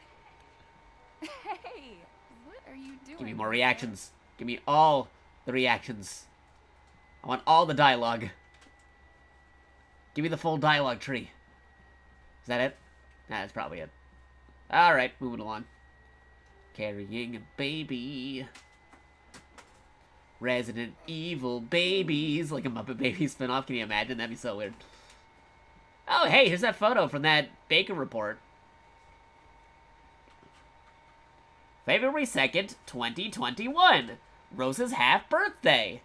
Hey! What are you doing? Give me more reactions. Give me all the reactions. I want all the dialogue. Give me the full dialogue tree. Is that it? Nah, that's probably it. Alright, moving along. Carrying a baby. Resident Evil babies. Like a Muppet Baby spinoff. Can you imagine? That'd be so weird. Oh, hey, here's that photo from that Baker report. February 2nd, 2021. Rose's half birthday.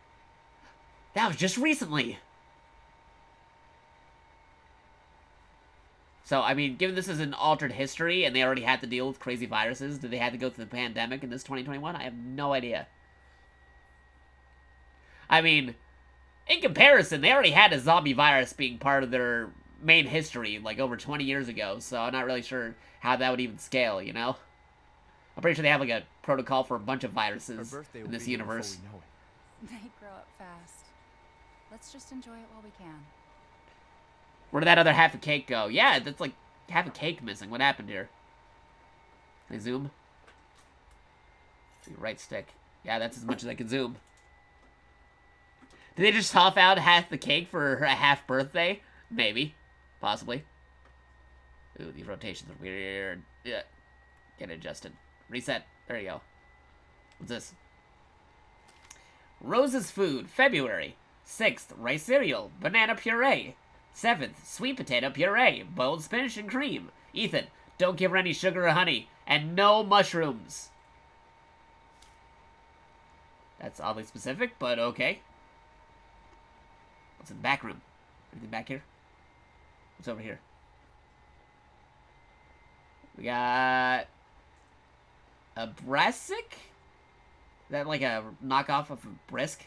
That was just recently. So, I mean, given this is an altered history and they already had to deal with crazy viruses, did they have to go through the pandemic in this 2021? I have no idea. I mean, in comparison, they already had a zombie virus being part of their main history, like, over 20 years ago, so I'm not really sure how that would even scale, you know? I'm pretty sure they have, like, a protocol for a bunch of viruses in this universe. They grow up fast. Let's just enjoy it while we can. Where did that other half a cake go? Yeah, that's, like, half a cake missing. What happened here? Can I zoom? Right stick. Yeah, that's as much as I can zoom. Did they just toss out half the cake for her half birthday? Maybe. Possibly. Ooh, these rotations are weird. Yeah. Get adjusted. Reset. There you go. What's this? Rose's food. February. 6th, rice cereal. Banana puree. 7th, sweet potato puree. Boiled spinach and cream. Ethan, don't give her any sugar or honey. And no mushrooms. That's oddly specific, but okay. What's in the back room? Anything back here? What's over here? We got a Brassic? Is that like a knockoff of a Brisk?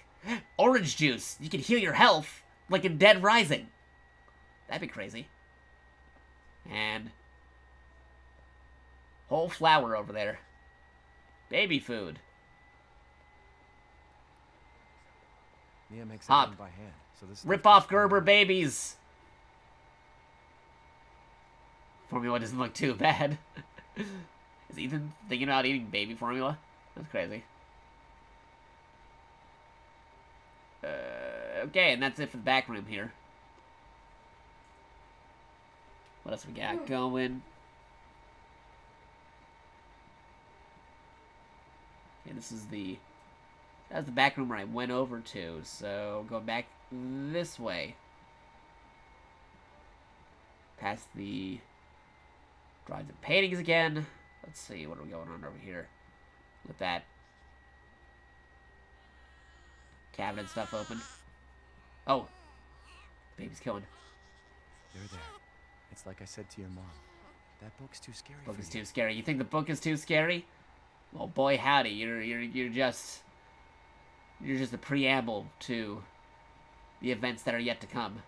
Orange juice! You can heal your health, like in Dead Rising. That'd be crazy. And whole flower over there. Baby food. Mia makes Hop. everything by hand, so this Rip off Gerber babies. Formula doesn't look too bad. Is Ethan thinking about eating baby formula? That's crazy. Okay, and that's it for the back room here. What else we got going? Okay, this is the... That was the back room where I went over to, so go back this way. Past the drawings and paintings again. Let's see, what are we going on over here? With that cabinet stuff open. Oh, the baby's killing. You're there. It's like I said to your mom. That book's too scary. Book for is you. too scary. You think the book is too scary? Well, boy, howdy, you're just a preamble to the events that are yet to come.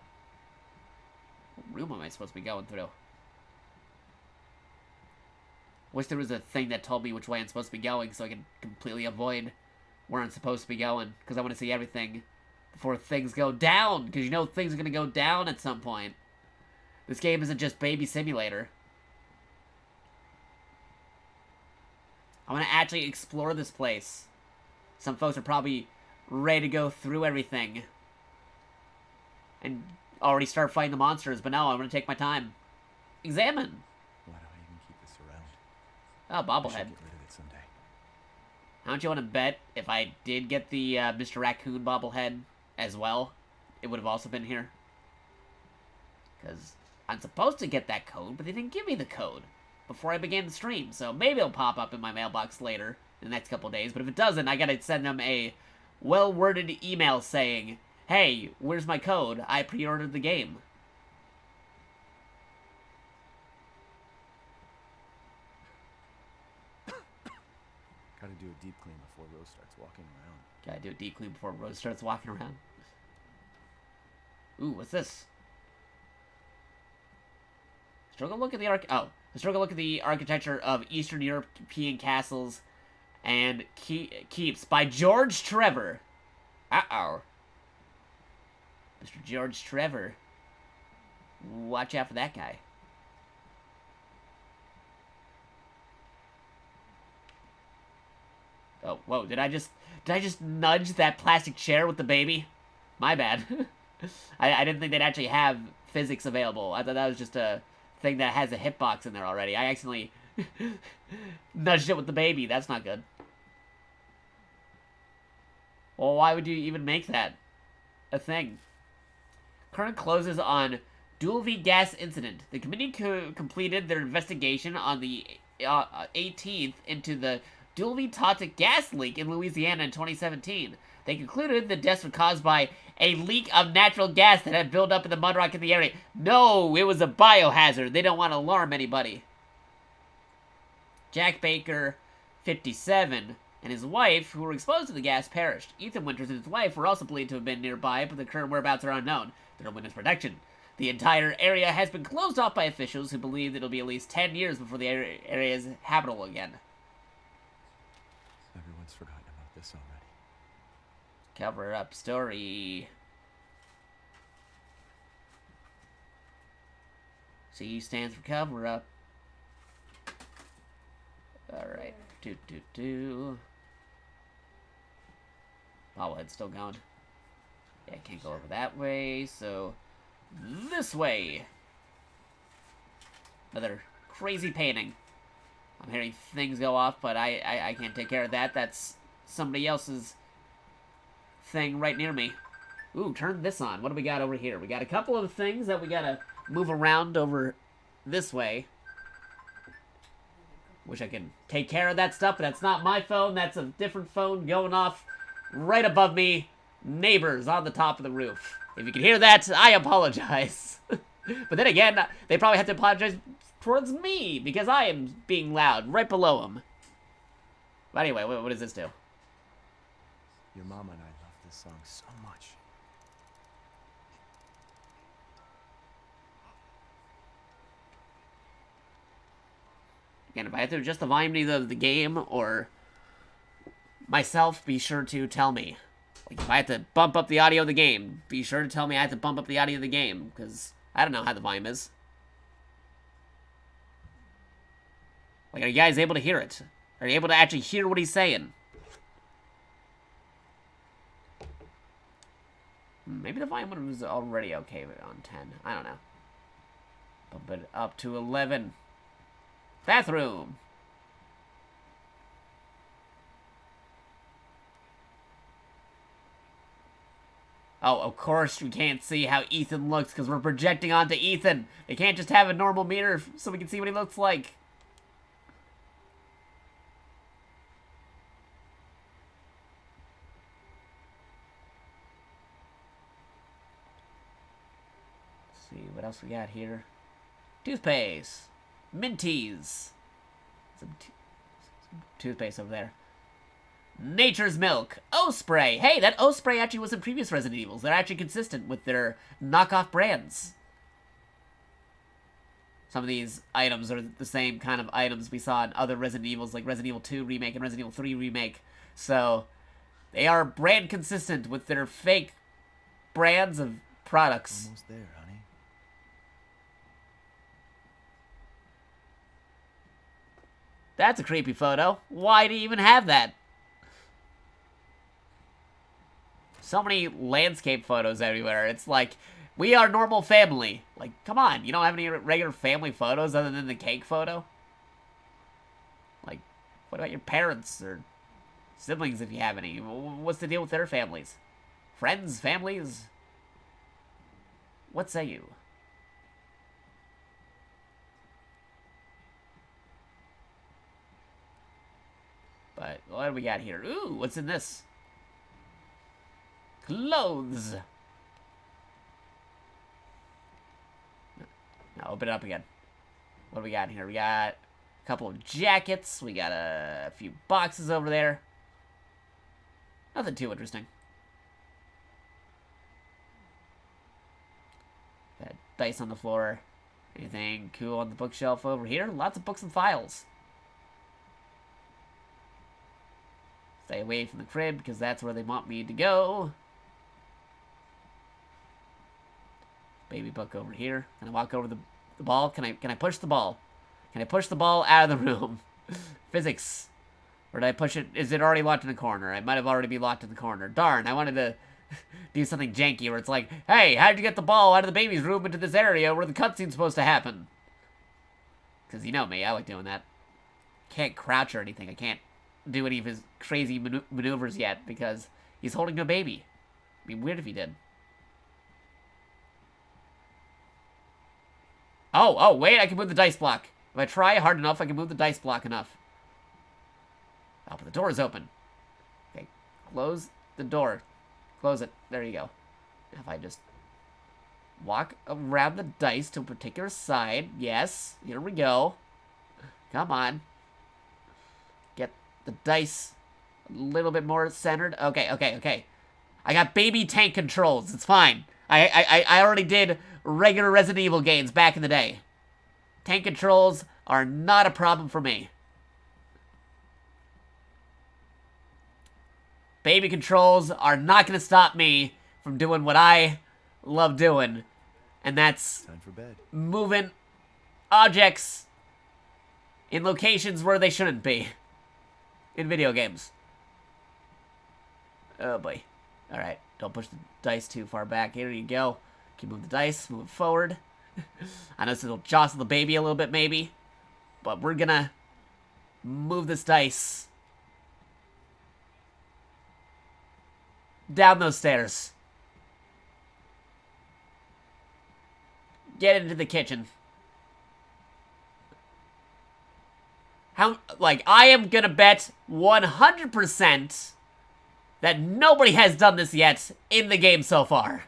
What room am I supposed to be going through? Wish there was a thing that told me which way I'm supposed to be going so I can completely avoid where I'm supposed to be going. Because I want to see everything before things go down. Because you know things are going to go down at some point. This game isn't just Baby Simulator. I want to actually explore this place. Some folks are probably ready to go through everything. And already start fighting the monsters. But no, I'm going to take my time. Examine. Why do I even keep this around? Oh, I should bobblehead. get rid of it someday. How much you want to bet if I did get the Mr. Raccoon bobblehead as well, it would have also been here? Because I'm supposed to get that code, but they didn't give me the code before I began the stream. So maybe it'll pop up in my mailbox later in the next couple of days. But if it doesn't, I gotta send them a well-worded email saying, hey, where's my code? I pre-ordered the game. Gotta do a deep clean before Rose starts walking around. Gotta do a deep clean before Rose starts walking around. Ooh, what's this? Let's look at the architecture of Eastern European castles and keeps by George Trevor. Uh-oh. Mr. George Trevor. Watch out for that guy. Oh, whoa, did I just nudge that plastic chair with the baby? My bad. I didn't think they'd actually have physics available. I thought that was just a thing that has a hitbox in there already. I accidentally nudged it with the baby. That's not good. Well, why would you even make that a thing? Current closes on Dual V gas incident. The committee completed their investigation on the 18th into the Dual V toxic gas leak in Louisiana in 2017. They concluded the deaths were caused by a leak of natural gas that had built up in the mud rock in the area. No, it was a biohazard. They don't want to alarm anybody. Jack Baker, 57, and his wife, who were exposed to the gas, perished. Ethan Winters and his wife were also believed to have been nearby, but the current whereabouts are unknown. There are witness protection. The entire area has been closed off by officials who believe it'll be at least 10 years before the area is habitable again. Everyone's forgotten about this already. Cover up story. C stands for cover up. Alright. Bobblehead's still going. Yeah, can't go over that way, so this way. Another crazy painting. I'm hearing things go off, but I can't take care of that. That's somebody else's thing right near me. Ooh, turn this on. What do we got over here? We got a couple of things that we gotta move around over this way. Wish I could take care of that stuff, but that's not my phone. That's a different phone going off right above me. Neighbors on the top of the roof. If you can hear that, I apologize. But then again, they probably have to apologize towards me because I am being loud right below them. But anyway, what does this do? Your mama and I love this song so much. Again, if I have to adjust the volume either of the game or myself, be sure to tell me. Like, if I have to bump up the audio of the game, be sure to tell me I have to bump up the audio of the game, because I don't know how the volume is. Like, are you guys able to hear it? Are you able to actually hear what he's saying? Maybe the volume was already okay on 10. I don't know. Bump it up to 11. Bathroom. Oh, of course we can't see how Ethan looks because we're projecting onto Ethan. They can't just have a normal mirror so we can see what he looks like. Let's see what else we got here. Toothpaste. Minties. Some toothpaste over there. Nature's Milk. Osprey. Hey, that Osprey actually was in previous Resident Evils. They're actually consistent with their knockoff brands. Some of these items are the same kind of items we saw in other Resident Evils, like Resident Evil 2 Remake and Resident Evil 3 Remake. So, they are brand consistent with their fake brands of products. Almost there, honey. That's a creepy photo. Why do you even have that? So many landscape photos everywhere. It's like, we are normal family. Like, come on, you don't have any regular family photos other than the cake photo? Like, what about your parents or siblings if you have any? What's the deal with their families? Friends, families? What say you? But what do we got here? Ooh, what's in this? Clothes. Now open it up again. What do we got here? We got a couple of jackets. We got a few boxes over there. Nothing too interesting. Got dice on the floor. Anything cool on the bookshelf over here? Lots of books and files. Stay away from the crib because that's where they want me to go. Baby book over here. Can I walk over the ball? Can I push the ball? Can I push the ball out of the room? Physics. Or did I push it? Is it already locked in the corner? I might have already been locked in the corner. Darn, I wanted to do something janky where it's like, hey, how did you get the ball out of the baby's room into this area where the cutscene's supposed to happen? Because you know me, I like doing that. Can't crouch or anything. I can't do any of his crazy maneuvers yet because he's holding a baby. It'd be weird if he did. Oh, wait, I can move the dice block. If I try hard enough, I can move the dice block enough. Oh, but the door is open. Okay, close the door. Close it. There you go. If I just walk around the dice to a particular side. Yes, here we go. Come on. Get the dice a little bit more centered. Okay. I got baby tank controls. It's fine. I already did regular Resident Evil games back in the day. Tank controls are not a problem for me. Baby controls are not going to stop me from doing what I love doing. And that's Time for bed. moving objects in locations where they shouldn't be. In video games. Oh boy. Alright, don't push the dice too far back. Here you go. Keep moving the dice, move it forward. I know this will jostle the baby a little bit maybe. But we're gonna move this dice down those stairs. Get into the kitchen. I am gonna bet 100% that nobody has done this yet in the game so far.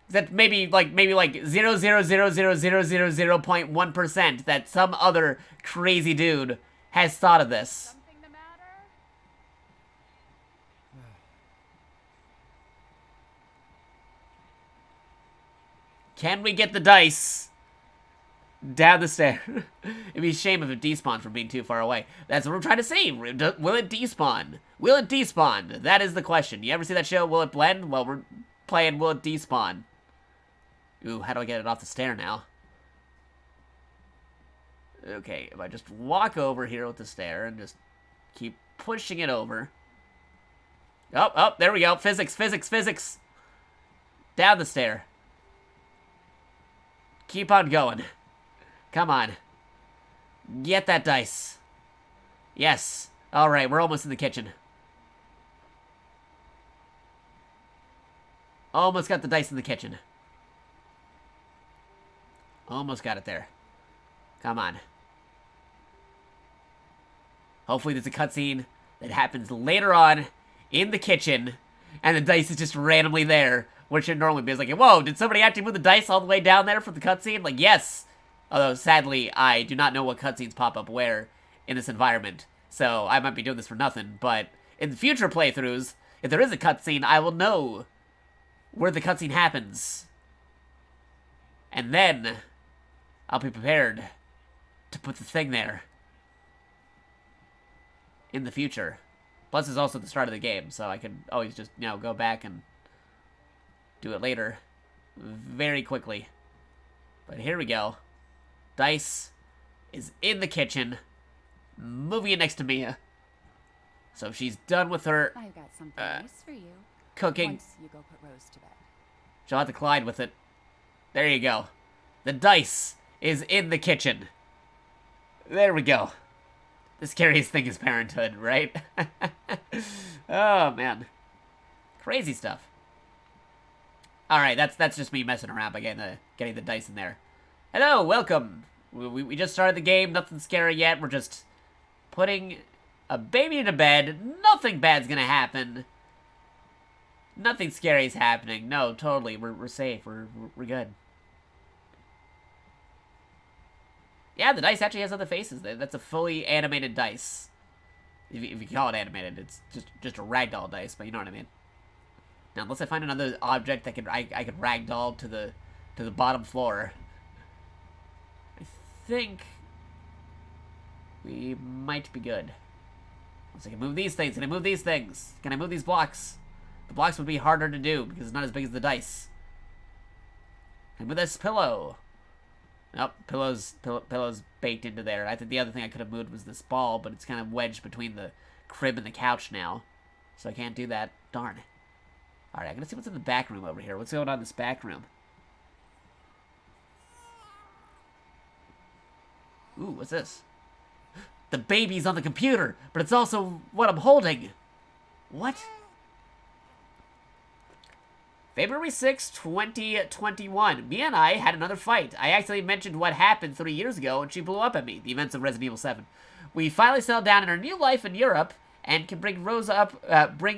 That maybe like 0.1% that some other crazy dude has thought of this. Something the matter? Can we get the dice down the stair? It'd be a shame if it despawned from being too far away. That's what we're trying to see. Will it despawn? Will it despawn? That is the question. You ever see that show, Will It Blend? Well, we're playing Will It Despawn. Ooh, how do I get it off the stair now? Okay, if I just walk over here with the stair and just keep pushing it over. Oh, oh, there we go. Physics, physics, physics. Down the stair. Keep on going. Come on. Get that dice. Yes. Alright, we're almost in the kitchen. Almost got the dice in the kitchen. Almost got it there. Come on. Hopefully there's a cutscene that happens later on in the kitchen, and the dice is just randomly there, which should normally be. It's like, whoa, did somebody actually move the dice all the way down there for the cutscene? Like, yes. Although, sadly, I do not know what cutscenes pop up where in this environment, so I might be doing this for nothing, but in future playthroughs, if there is a cutscene, I will know where the cutscene happens. And then, I'll be prepared to put the thing there in the future. Plus, it's also the start of the game, so I can always just, you know, go back and do it later very quickly. But here we go. Dice is in the kitchen, moving it next to Mia. So she's done with her I've got something nice for you. cooking. Once you go put Rose to bed. She'll have to collide with it. There you go. The dice is in the kitchen. There we go. The scariest thing is parenthood, right? Oh, man. Crazy stuff. Alright, that's just me messing around by getting the dice in there. Hello, welcome. We just started the game. Nothing scary yet. We're just putting a baby into bed. Nothing bad's gonna happen. Nothing scary is happening. No, totally. We're safe. We're good. Yeah, the dice actually has other faces. That's a fully animated dice. If you call it animated, it's just a ragdoll dice, but you know what I mean. Now, unless I find another object that I could ragdoll to the bottom floor, I think we might be good. Once I can move these things, can I move these things? Can I move these blocks? The blocks would be harder to do because it's not as big as the dice. Can I move this pillow? Nope, pillow's baked into there. I think the other thing I could have moved was this ball, but it's kind of wedged between the crib and the couch now. So I can't do that. Darn. Alright, I'm gonna see what's in the back room over here. What's going on in this back room? Ooh, what's this? The baby's on the computer, but it's also what I'm holding. What? February 6, 2021. Mia and I had another fight. I actually mentioned what happened 3 years ago, and she blew up at me. The events of Resident Evil 7. We finally settled down in our new life in Europe, and can bring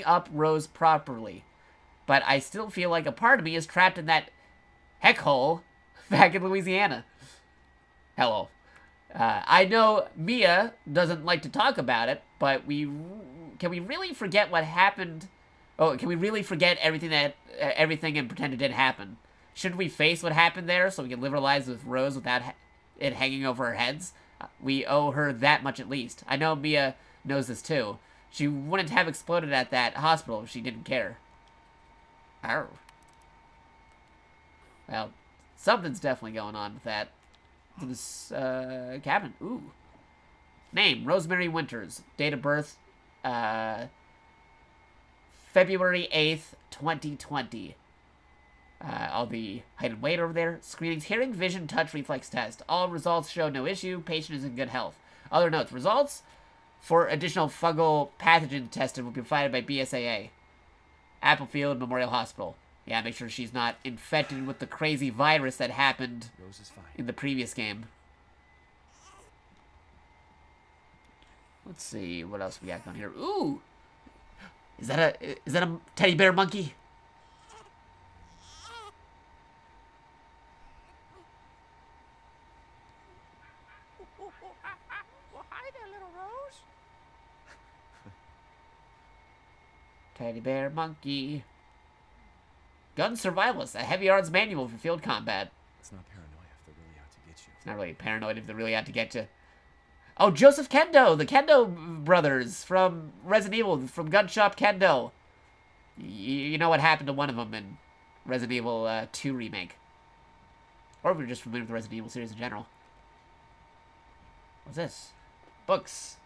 up Rose properly. But I still feel like a part of me is trapped in that heck hole back in Louisiana. Hello. I know Mia doesn't like to talk about it, but can we really forget what happened? Oh, can we really forget everything and pretend it didn't happen? Shouldn't we face what happened there so we can live our lives with Rose without it hanging over our heads? We owe her that much at least. I know Mia knows this too. She wouldn't have exploded at that hospital if she didn't care. Oh. Well, something's definitely going on with that. This cabin. Ooh. Name, Rosemary Winters. Date of birth, February 8th, 2020. All the height and weight over there. Screenings, hearing, vision, touch, reflex test. All results show no issue. Patient is in good health. Other notes. Results for additional fungal pathogen tested will be provided by BSAA. Applefield Memorial Hospital. Yeah, make sure she's not infected with the crazy virus that happened Rose is fine. in the previous game. Let's see what else we got going here. Ooh! Is that a teddy bear monkey? Well, hi there, little Rose. Teddy bear monkey. Gun Survivalist, a heavy arms manual for field combat. It's not paranoia if they're really out to get you. It's not really paranoid if they're really out to get you. Oh, Joseph Kendo, the Kendo brothers from Resident Evil, from Gun Shop Kendo. You know what happened to one of them in Resident Evil 2 Remake. Or if you're just familiar with the Resident Evil series in general. What's this? Books.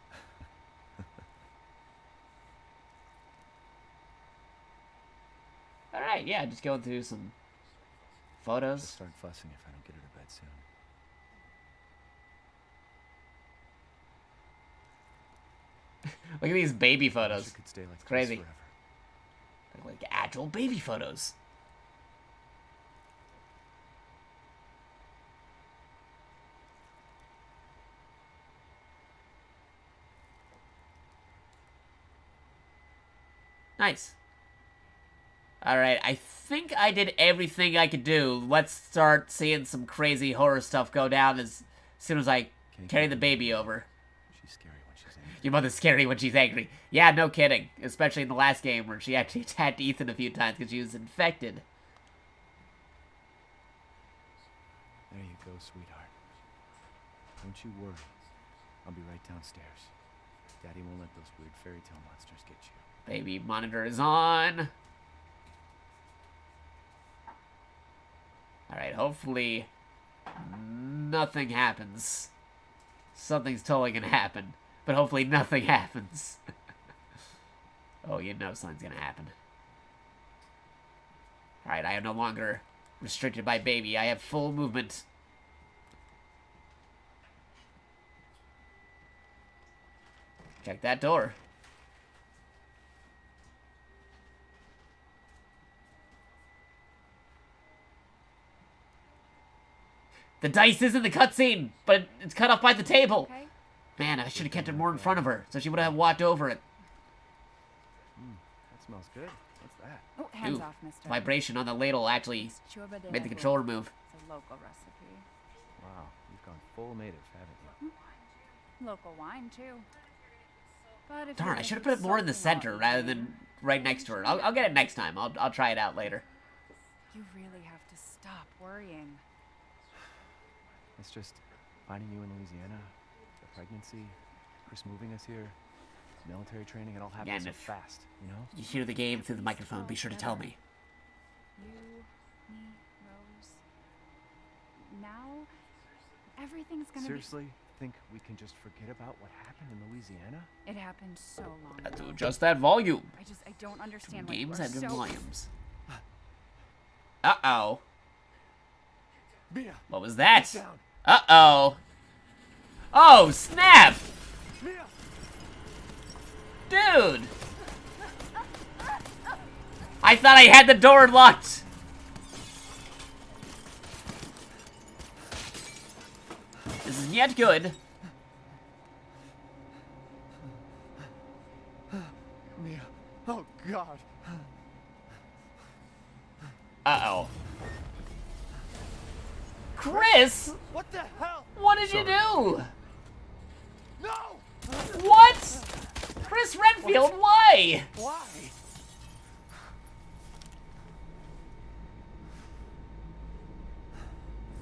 All right, yeah, just going through some She'll photos. start fussing if I don't get her to bed soon. Look at these baby I wish photos. it could stay like It's crazy. this forever. They're like actual baby photos. Nice. Alright, I think I did everything I could do. Let's start seeing some crazy horror stuff go down as soon as I carry the baby over. She's scary when she's angry. Your mother's scary when she's angry. Yeah, no kidding. Especially in the last game where she actually attacked Ethan a few times because she was infected. There you go, sweetheart. Don't you worry. I'll be right downstairs. Daddy won't let those weird fairy tale monsters get you. Baby monitor is on. Alright, hopefully nothing happens. Something's totally gonna happen. But hopefully nothing happens. Oh, you know something's gonna happen. Alright, I am no longer restricted by baby. I have full movement. Check that door. The dice is in the cutscene, but it's cut off by the table. Okay? Man, I should have kept it more in front of her, so she would have walked over it. That smells good. What's that? Oh, hands Ooh, off, mister. vibration on the ladle actually Chuba de made the Levo. controller move. It's a local recipe. Wow, you've gone full native, haven't you? Local wine, too. But if Darn, you're I should have put it more in the something center I'll rather eat, than right next to her. I'll get it next time. I'll try it out later. You really have to stop worrying. It's just finding you in Louisiana, the pregnancy, Chris moving us here, military training, it all happened Again, so if- fast, you know? You hear the game through the microphone, be sure to tell me. You, me, Rose. Now, everything's gonna Seriously, think we can just forget about what happened in Louisiana? be... It happened so long ago. Just that volume. I don't understand why you Games are have so... different volumes. Uh-oh. Mia! What was that? Down! Uh-oh. Oh, snap! Mia! Dude! I thought I had the door locked. This isn't yet good. Mia! Oh, God! Uh-oh. Chris! What the hell? What did you do? No! What? Chris Redfield, why? Why?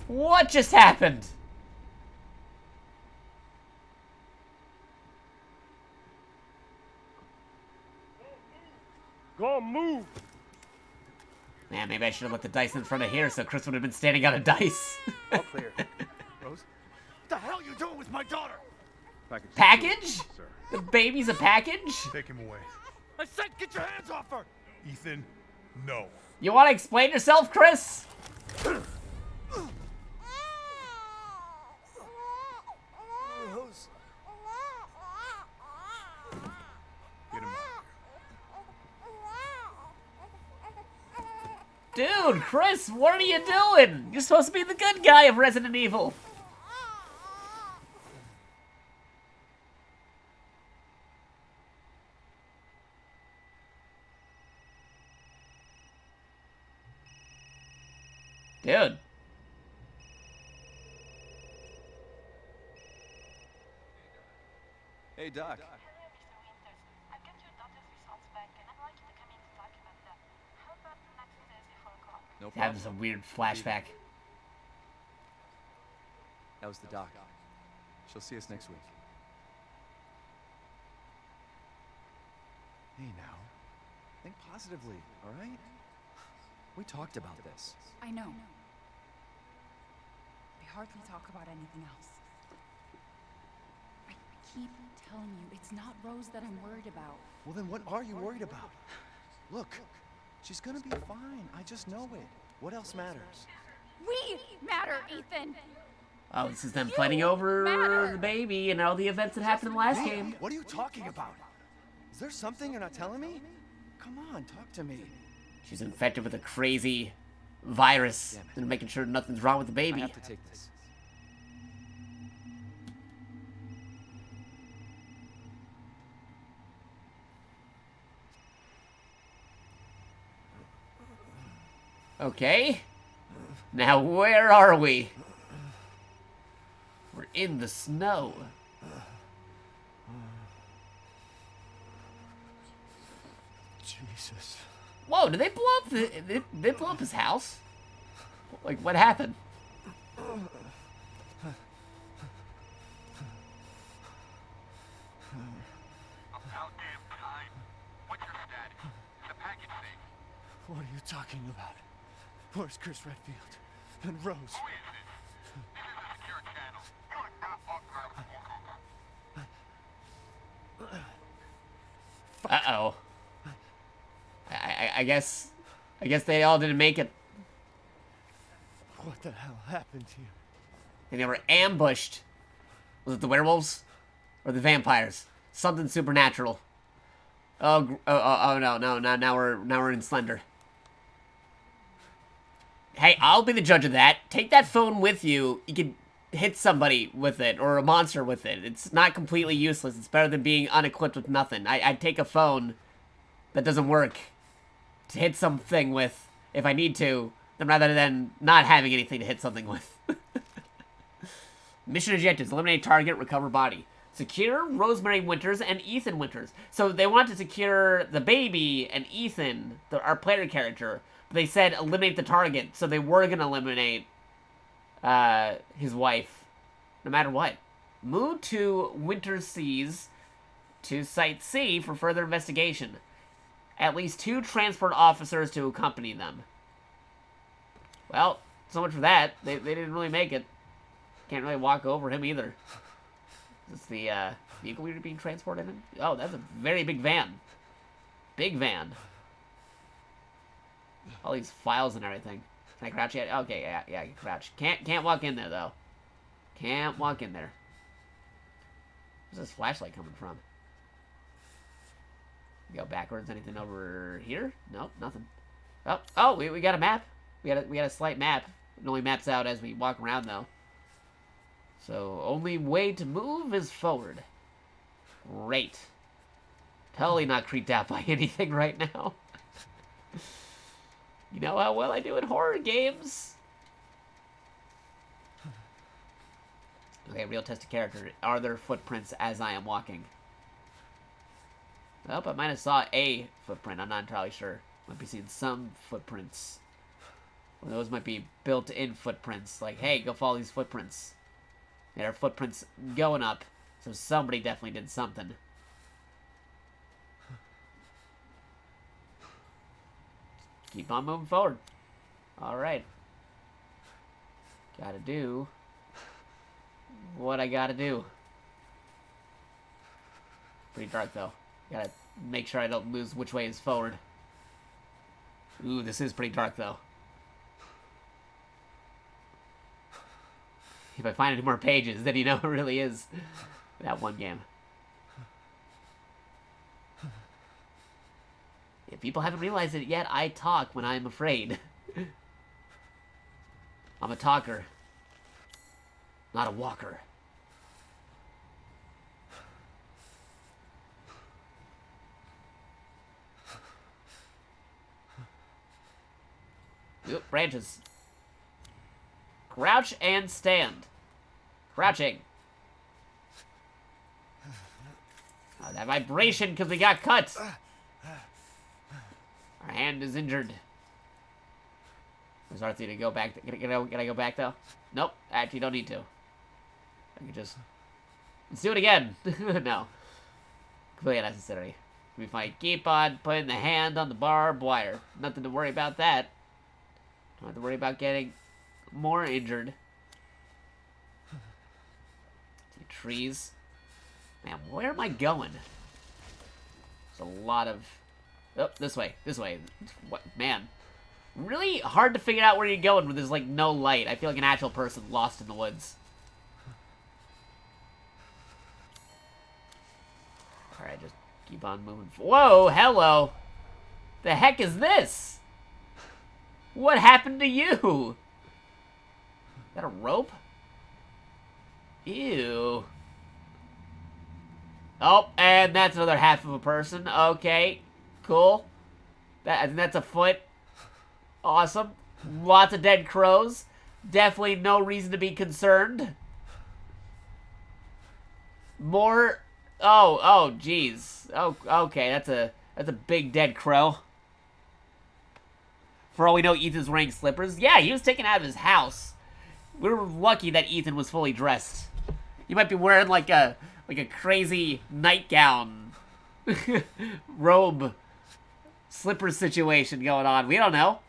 What just happened? Go move. Man, maybe I should have left the dice in front of here so Chris would have been standing on a dice. All clear. Rose? What the hell are you doing with my daughter? Package? Sir, The baby's a package? take him away. I said get your hands off her! Ethan, no. You want to explain yourself, Chris? Rose. Get him out. Dude, Chris, what are you doing? You're supposed to be the good guy of Resident Evil. Dude. Hey, Doc. No problem. Having some weird flashback. That was the doc. She'll see us next week. Hey, now. Think positively, all right? We talked about this. I know. We hardly talk about anything else. I keep telling you, it's not Rose that I'm worried about. Well, then what are you worried about? Look, She's gonna be fine. I just know it. What else matters? We matter, Ethan. Oh, this is them fighting over the baby and all the events that happened in the last game. What are you talking about? Is there something you're not telling me? Come on, talk to me. She's infected with a crazy virus and making sure nothing's wrong with the baby. I have to take this. Okay. Now where are we? We're in the snow. Jesus. Whoa, did they blow up they blow up his house? Like, what happened? About damn time. What's your status? Is the package safe? What are you talking about? Where's Chris Redfield? And Rose? Who is this? This is a secure channel. You are not authorized to walk over. Uh-oh. I guess they all didn't make it. What the hell happened here? And they were ambushed. Was it the werewolves? Or the vampires? Something supernatural. Oh no, now we're in Slender. Hey, I'll be the judge of that. Take that phone with you. You can hit somebody with it, or a monster with it. It's not completely useless. It's better than being unequipped with nothing. I'd take a phone that doesn't work to hit something with, if I need to, rather than not having anything to hit something with. Mission objectives: eliminate target, recover body. Secure Rosemary Winters and Ethan Winters. So they want to secure the baby and Ethan, our player character. But they said eliminate the target, so they were going to eliminate his wife, no matter what. Move to Winters Seas to Site C for further investigation. At least 2 transport officers to accompany them. Well, so much for that. They didn't really make it. Can't really walk over him either. Is this the vehicle we were being transported in? Oh, that's a very big van. Big van. All these files and everything. Can I crouch yet? Okay, yeah, I can crouch. Can't walk in there though. Can't walk in there. Where's this flashlight coming from? Go backwards. Anything over here? Nope, nothing. Oh, we got a map. We got a slight map. It only maps out as we walk around though. So only way to move is forward. Great. Totally not creeped out by anything right now. You know how well I do in horror games. Okay, real test of character. Are there footprints as I am walking? Well, I might have saw a footprint. I'm not entirely sure. Might be seeing some footprints. Or those might be built-in footprints. Like, hey, go follow these footprints. There are footprints going up. So somebody definitely did something. Keep on moving forward. Alright. Gotta do what I gotta do. Pretty dark though. Gotta make sure I don't lose which way is forward. Ooh, this is pretty dark though. If I find any more pages, then you know it really is that one game. If people haven't realized it yet, I talk when I'm afraid. I'm a talker, not a walker. Oop, branches. Crouch and stand. Crouching. Oh, that vibration because we got cut. Our hand is injured. Where's Arthur to go back? Can I go back though? Nope. Actually, don't need to. I can just... Let's do it again. No. Completely unnecessary. We might keep on putting the hand on the barbed wire. Nothing to worry about that. Don't have to worry about getting more injured. See trees. Man, where am I going? There's a lot of Oh, this way. This way. What? Man. Really hard to figure out where you're going when there's, like, no light. I feel like an actual person lost in the woods. Alright, just keep on moving. Whoa, hello. The heck is this? What happened to you? Is that a rope? Ew. Oh, and that's another half of a person. Okay, cool. I think that's a foot. Awesome. Lots of dead crows. Definitely no reason to be concerned. More. Oh, jeez. Oh, okay. That's a big dead crow. For all we know, Ethan's wearing slippers. Yeah, he was taken out of his house. We were lucky that Ethan was fully dressed. He might be wearing like a crazy nightgown, robe, slipper situation going on. We don't know.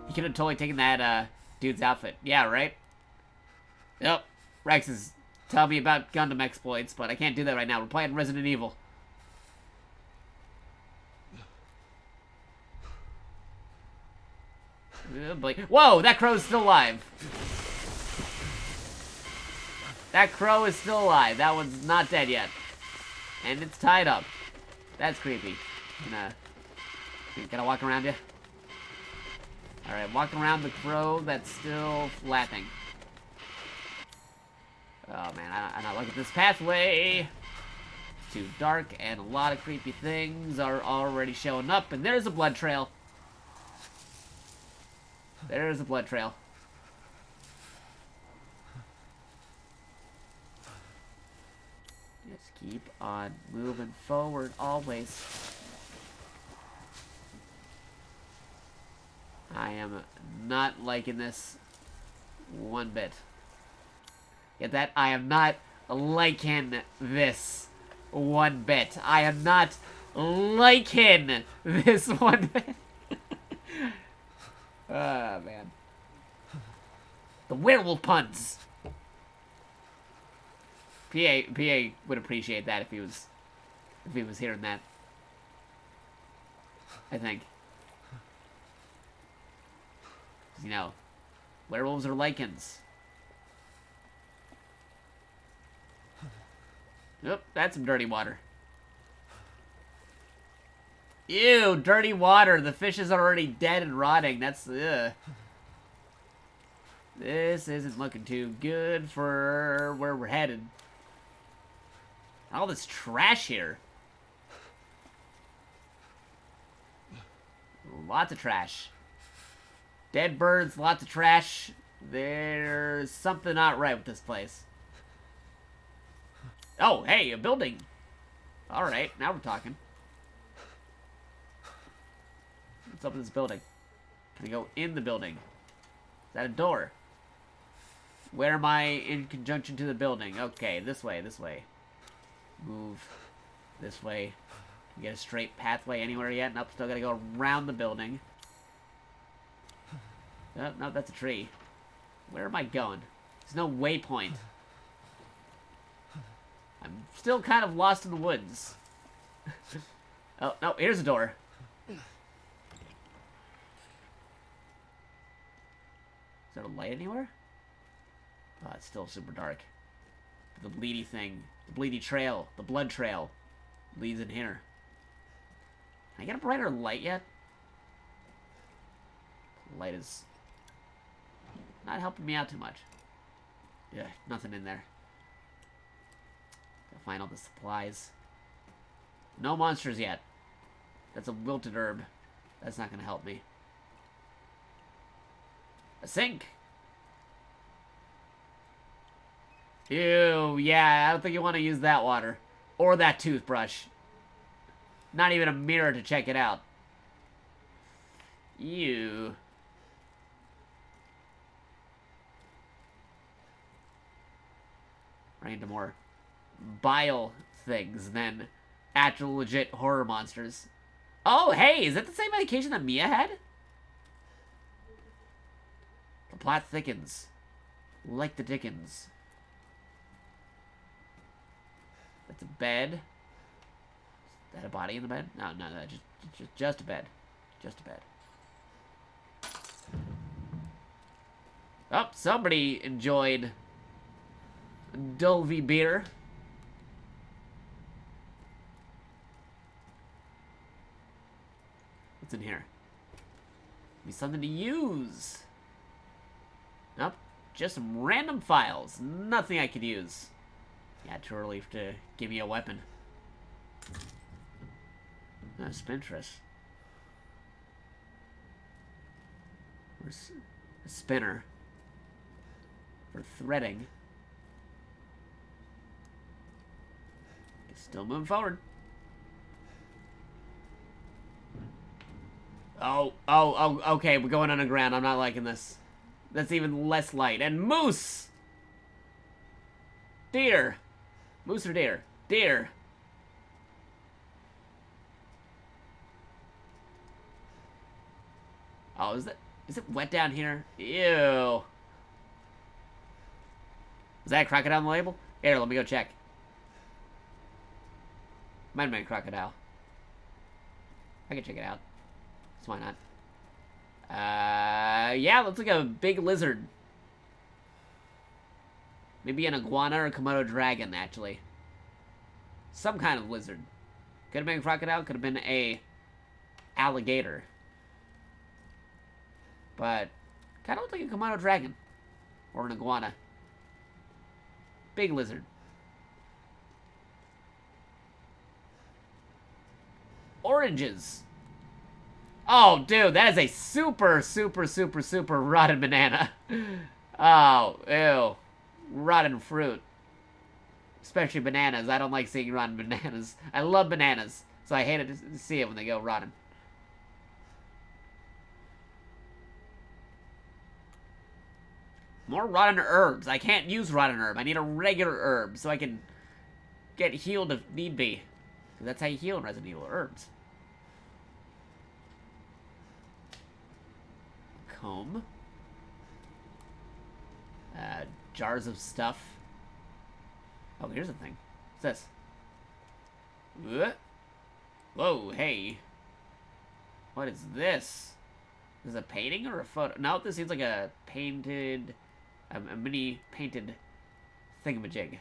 He could have totally taken that dude's outfit. Yeah, right? Yep. Rex is telling me about Gundam exploits, but I can't do that right now. We're playing Resident Evil. Whoa, that crow is still alive. That crow is still alive. That one's not dead yet. And it's tied up. That's creepy. Can I walk around you? Alright, walk around the crow that's still flapping. Oh man, I don't look at this pathway. It's too dark and a lot of creepy things are already showing up. And there's a blood trail. There's a blood trail. Just keep on moving forward always. I am not liking this one bit. Get that? I am not liking this one bit. I am not liking this one bit. Ah, man. The werewolf puns. PA would appreciate that if he was hearing that. I think. You know, werewolves are lichens. Oop, that's some dirty water. Ew, dirty water. The fish is already dead and rotting. That's, ugh. This isn't looking too good for where we're headed. All this trash here. Lots of trash. Dead birds, lots of trash. There's something not right with this place. Oh, hey, a building. Alright, now we're talking. What's up with this building? Can I go in the building? Is that a door? Where am I in conjunction to the building? Okay, this way, this way. Move this way. Can we get a straight pathway anywhere yet? Nope, still gotta go around the building. Oh, no, that's a tree. Where am I going? There's no waypoint. I'm still kind of lost in the woods. Oh, no, here's a door. Is there a light anywhere? Oh, it's still super dark. The bleedy thing. The bleedy trail. The blood trail. Leads in here. Can I get a brighter light yet? The light is not helping me out too much. Yeah, nothing in there. Gotta find all the supplies. No monsters yet. That's a wilted herb. That's not gonna help me. A sink! Ew, yeah, I don't think you want to use that water. Or that toothbrush. Not even a mirror to check it out. Ew. Right into more bile things than actual legit horror monsters. Oh, hey, is that the same medication that Mia had? The plot thickens. Like the Dickens. It's a bed. Is that a body in the bed? No, just a bed. Just a bed. Oh, somebody enjoyed Dulvey beer. What's in here? Be something to use. Nope. Just some random files. Nothing I could use. Yeah, too early to give me a weapon. Spintress. Where's a spinner? For threading. Still moving forward. Oh, okay, we're going underground. I'm not liking this. That's even less light. And moose! Deer. Moose or deer? Deer. Oh, is it wet down here? Ew. Is that a crocodile on the label? Here, let me go check. Might have been a crocodile. I can check it out. So why not? Yeah, looks like a big lizard. Maybe an iguana or a Komodo dragon, actually. Some kind of lizard. Could have been a crocodile, could have been a alligator. But kind of looks like a Komodo dragon. Or an iguana. Big lizard. Oranges. Oh, dude, that is a super, super, super, super rotten banana. Oh, ew. Rotten fruit. Especially bananas. I don't like seeing rotten bananas. I love bananas, so I hate it to see it when they go rotten. More rotten herbs. I can't use rotten herb. I need a regular herb so I can get healed if need be. Because that's how you heal in Resident Evil, herbs. Comb. Jars of stuff. Oh, here's the thing. What's this? Whoa, hey. What is this? Is this a painting or a photo? No, this seems like a painted... a mini painted thingamajig.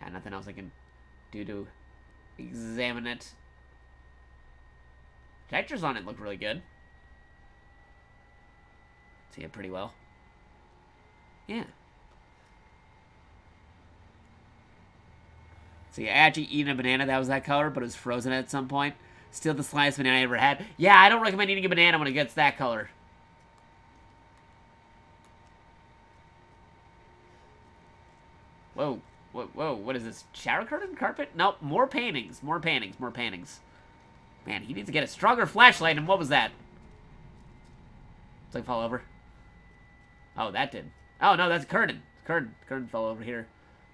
Yeah, nothing else I can do to examine it. Textures on it look really good. See it pretty well. Yeah. See, I actually eaten a banana that was that color, but it was frozen at some point. Still the slightest banana I ever had. Yeah, I don't recommend eating a banana when it gets that color. Whoa. Whoa, what is this? Shower curtain? Carpet? Nope, more paintings. More paintings. More paintings. Man, he needs to get a stronger flashlight, and what was that? It's like fall over. Oh, that did. Oh, no, that's a curtain. Curtain fell over here.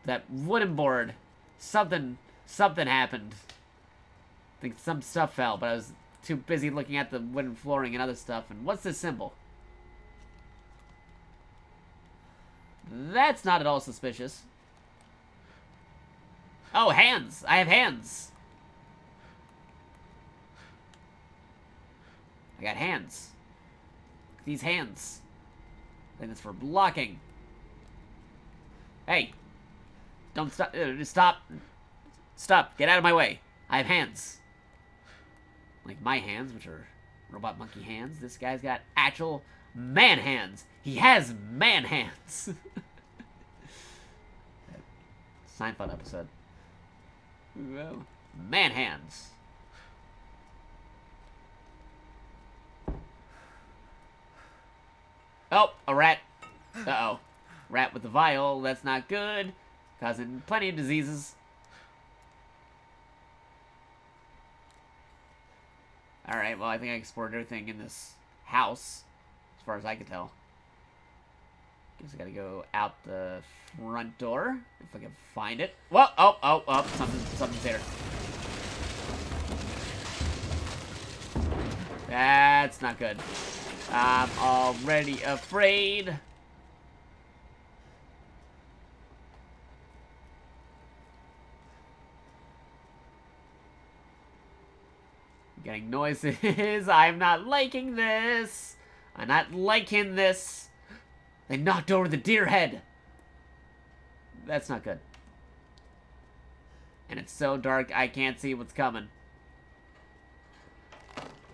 That wooden board. Something happened. I think some stuff fell, but I was too busy looking at the wooden flooring and other stuff. And what's this symbol? That's not at all suspicious. Oh, hands! I have hands! I got hands. Look at these hands. I think that's for blocking. Hey! Don't stop. Stop. Stop. Get out of my way. I have hands. Like my hands, which are robot monkey hands. This guy's got actual man hands. He has man hands. Seinfeld episode. Whoa. Man hands. Oh, a rat. Uh-oh. Rat with the vial. That's not good. Causing plenty of diseases. Alright, well, I think I explored everything in this house, as far as I can tell. Guess I gotta go out the front door, if I can find it. Whoa! Oh, something's there. That's not good. I'm already afraid. Getting noises. I'm not liking this. I'm not liking this. They knocked over the deer head. That's not good. And it's so dark I can't see what's coming.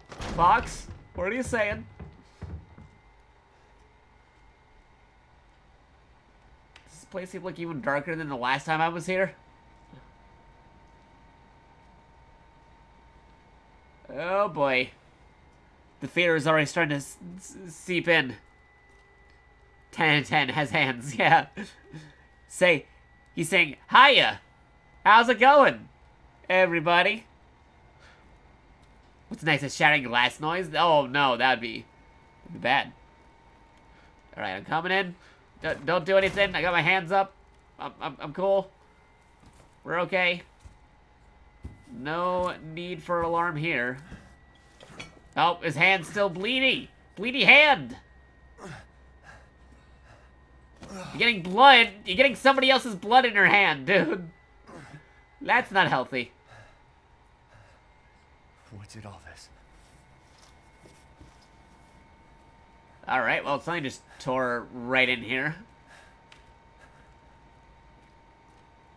Fox, what are you saying? Does this place look even darker than the last time I was here? Oh boy. The fear is already starting to seep in. 10 and 10 has hands, yeah. He's saying, hiya! How's it going, everybody? What's nice, a shattering glass noise? Oh no, that'd be bad. Alright, I'm coming in. Don't do anything. I got my hands up. I'm cool. We're okay. No need for alarm here. Oh, his hand's still bleedy. Bleedy hand. You're getting blood. You're getting somebody else's blood in your hand, dude. That's not healthy. What did all this? Alright, well, something just tore right in here.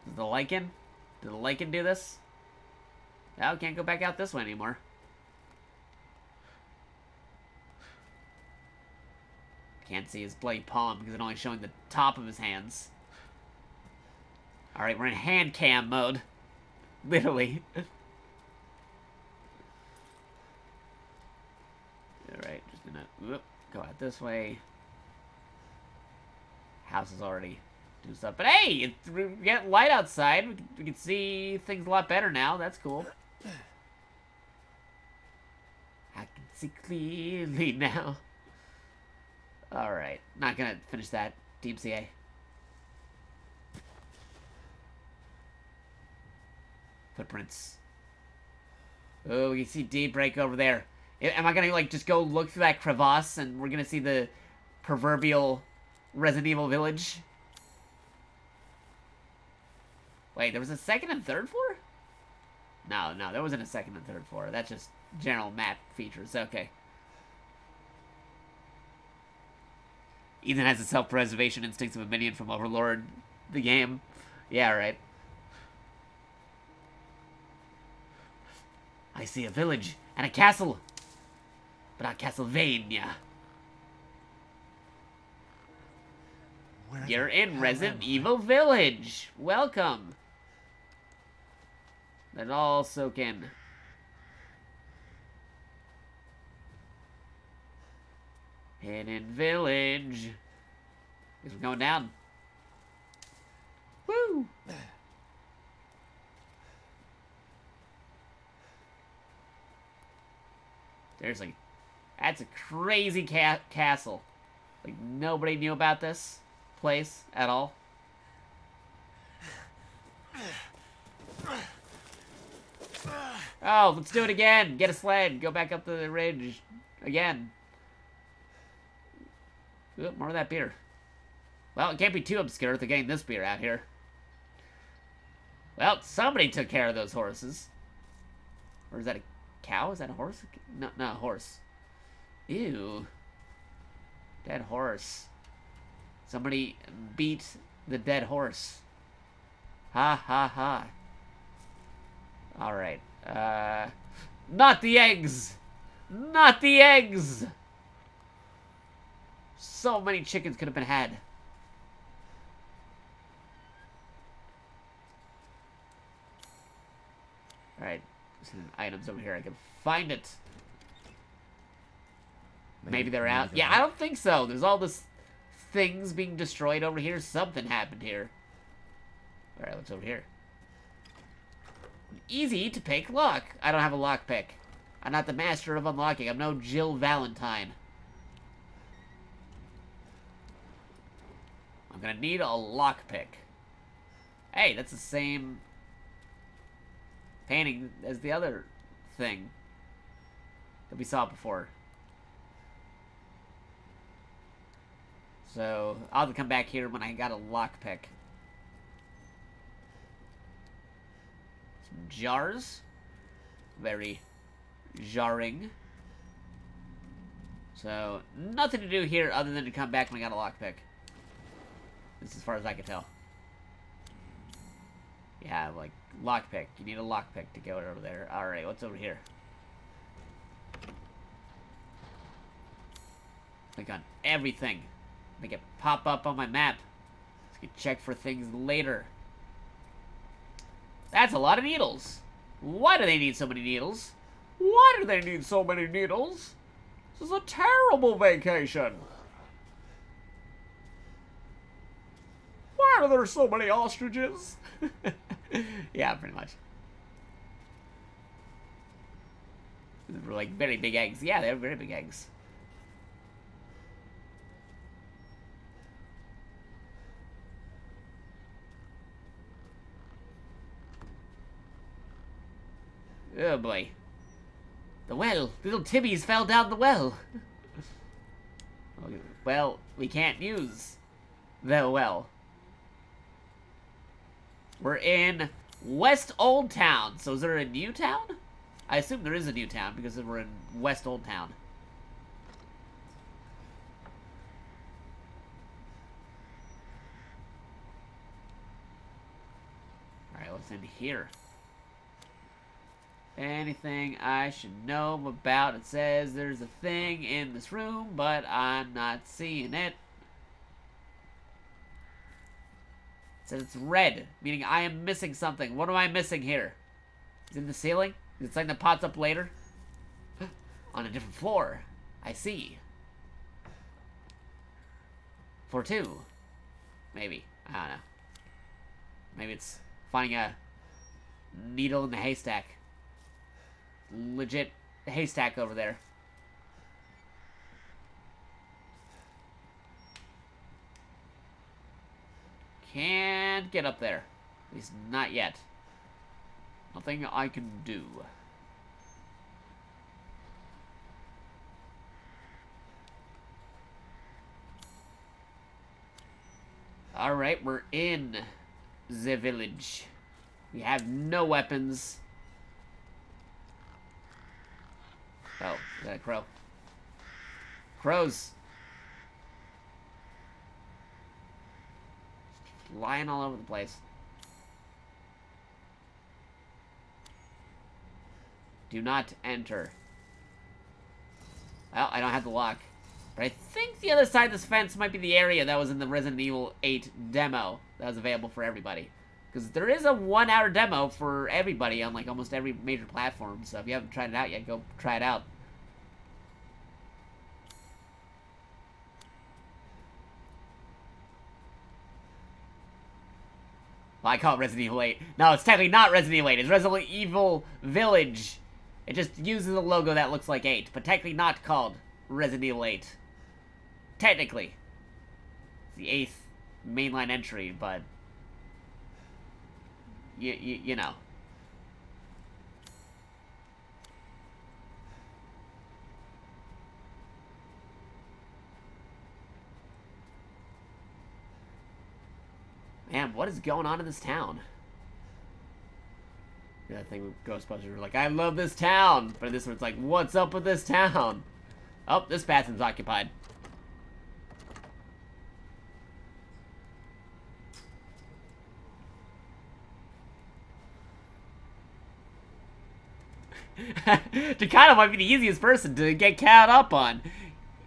Did the lichen? Did the lichen do this? Oh, can't go back out this way anymore. Can't see his bloody palm because it's only showing the top of his hands. Alright, we're in hand cam mode. Literally. Alright, just gonna go out this way. House is already doing stuff. But hey, we get light outside. We can see things a lot better now. That's cool. I can see clearly now. Alright, not gonna finish that. Deep CA. Footprints. Oh, we can see daybreak over there. Am I gonna, like, just go look through that crevasse and we're gonna see the proverbial Resident Evil village? Wait, there was a second and third floor? No, there wasn't a second and third floor. That's just general map features. Okay. Ethan has the self-preservation instincts of a minion from Overlord, the game. Yeah, right. I see a village and a castle. But not Castlevania. You're in Resident Evil Village. Welcome. Let it all soak in. Hidden Village. Guess we're going down. Woo! Seriously. That's a crazy castle. Like, nobody knew about this place at all. Oh, let's do it again. Get a sled. Go back up the ridge. Again. Ooh, more of that beer. Well, it can't be too obscure if they're getting this beer out here. Well, somebody took care of those horses. Or is that a cow? Is that a horse? No, a horse. Ew. Dead horse. Somebody beat the dead horse. Ha ha ha. Alright. Not the eggs! Not the eggs! So many chickens could have been had. Alright. There's items over here. I can find it. Maybe they're out. Yeah, I don't think so. There's all this things being destroyed over here. Something happened here. Alright, what's over here? Easy to pick lock. I don't have a lock pick. I'm not the master of unlocking. I'm no Jill Valentine. I'm gonna need a lock pick. Hey, that's the same painting as the other thing that we saw before. So, I'll have to come back here when I got a lockpick. Some jars. Very jarring. So, nothing to do here other than to come back when I got a lockpick. This is as far as I can tell. Yeah, like, lockpick. You need a lockpick to go over there. Alright, what's over here? Click on everything. Make it pop up on my map. So I can check for things later. That's a lot of needles. Why do they need so many needles? Why do they need so many needles? This is a terrible vacation. Why are there so many ostriches? Yeah, pretty much. They're like very big eggs. Yeah, they're very big eggs. Oh boy. The well. Little Timmy's fell down the well. Well, we can't use the well. We're in West Old Town. So is there a new town? I assume there is a new town because we're in West Old Town. Alright, what's in here? Anything I should know about? It says there's a thing in this room, but I'm not seeing it. It says it's red, meaning I am missing something. What am I missing here? Is it in the ceiling? Is it something that pops up later? On a different floor. I see. Floor 2. Maybe. I don't know. Maybe it's finding a needle in the haystack. Legit haystack over there. Can't get up there. At least not yet. Nothing I can do. Alright, we're in the village. We have no weapons. Oh, is that a crow? Crows. Lying all over the place. Do not enter. Well, I don't have the lock. But I think the other side of this fence might be the area that was in the Resident Evil 8 demo that was available for everybody. Because there is a 1-hour demo for everybody on like almost every major platform. So if you haven't tried it out yet, go try it out. Well, I call it Resident Evil 8. No, it's technically not Resident Evil 8. It's Resident Evil Village. It just uses a logo that looks like 8. But technically not called Resident Evil 8. Technically. It's the 8th mainline entry, but... You know. Man, what is going on in this town? That thing with Ghostbusters, like, I love this town! But in this one, it's like, what's up with this town? Oh, this bathroom's occupied. Jakato might be the easiest person to get caught up on.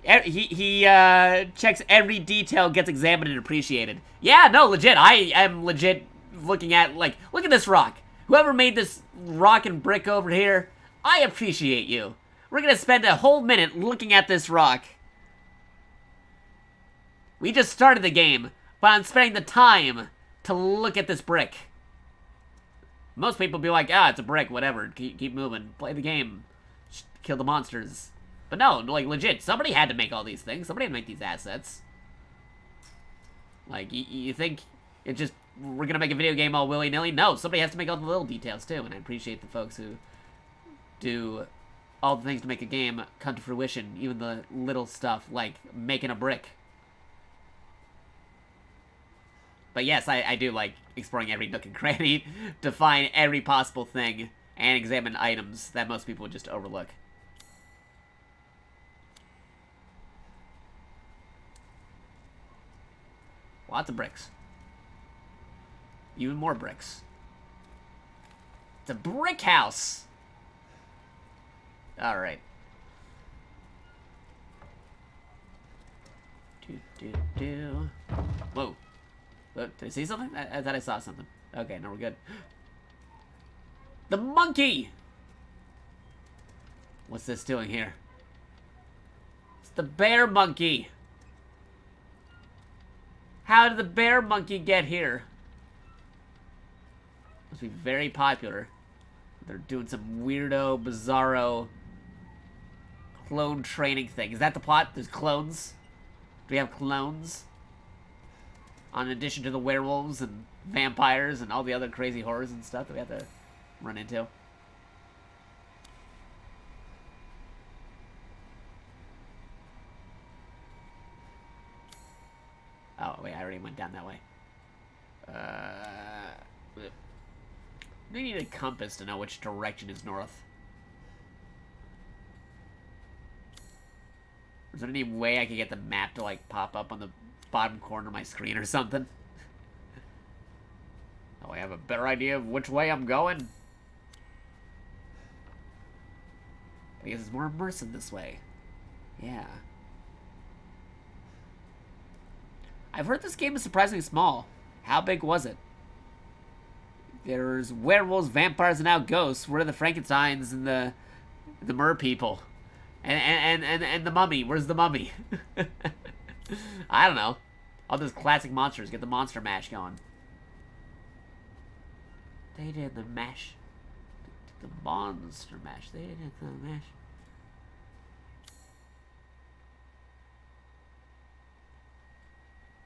He checks every detail, gets examined and appreciated. Yeah, no, legit. I am legit looking at, like, look at this rock. Whoever made this rock and brick over here, I appreciate you. We're gonna spend a whole minute looking at this rock. We just started the game, but I'm spending the time to look at this brick. Most people be like, ah, it's a brick, whatever. Keep moving. Play the game. Kill the monsters. But no, like, legit, somebody had to make all these things. Somebody had to make these assets. Like, you think it just, we're gonna make a video game all willy-nilly? No, somebody has to make all the little details, too. And I appreciate the folks who do all the things to make a game come to fruition. Even the little stuff, like making a brick. But yes, I do like exploring every nook and cranny to find every possible thing and examine items that most people just overlook. Lots of bricks. Even more bricks. It's a brick house! Alright. Whoa. Did I see something? I thought I saw something. Okay, no, we're good. The monkey! What's this doing here? It's the bear monkey! How did the bear monkey get here? Must be very popular. They're doing some weirdo, bizarro clone training thing. Is that the plot? There's clones? Do we have clones? In addition to the werewolves and vampires and all the other crazy horrors and stuff that we have to run into. Oh, wait, I already went down that way. We need a compass to know which direction is north. Is there any way I could get the map to, like, pop up on the bottom corner of my screen or something? Oh, I have a better idea of which way I'm going. I guess it's more immersive this way. Yeah. I've heard this game is surprisingly small. How big was it? There's werewolves, vampires, and now ghosts. Where are the Frankensteins and the mer people? And the mummy. Where's the mummy? I don't know. All those classic monsters. Get the monster mash going. They did the mash. The monster mash. They did the mash.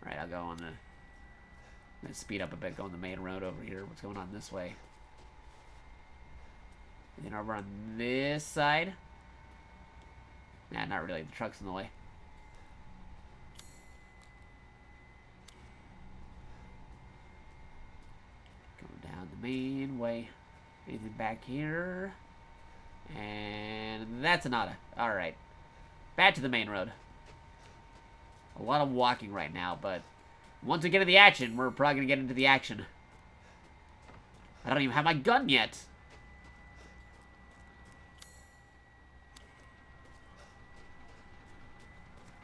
Alright, I'll go on the... Let's speed up a bit, go on the main road over here. What's going on this way? And then over on this side. Nah, not really. The truck's in the way. Going down the main way. Anything back here? And that's a nada. Alright. Back to the main road. A lot of walking right now, but once we get into the action, we're probably going to get into the action. I don't even have my gun yet.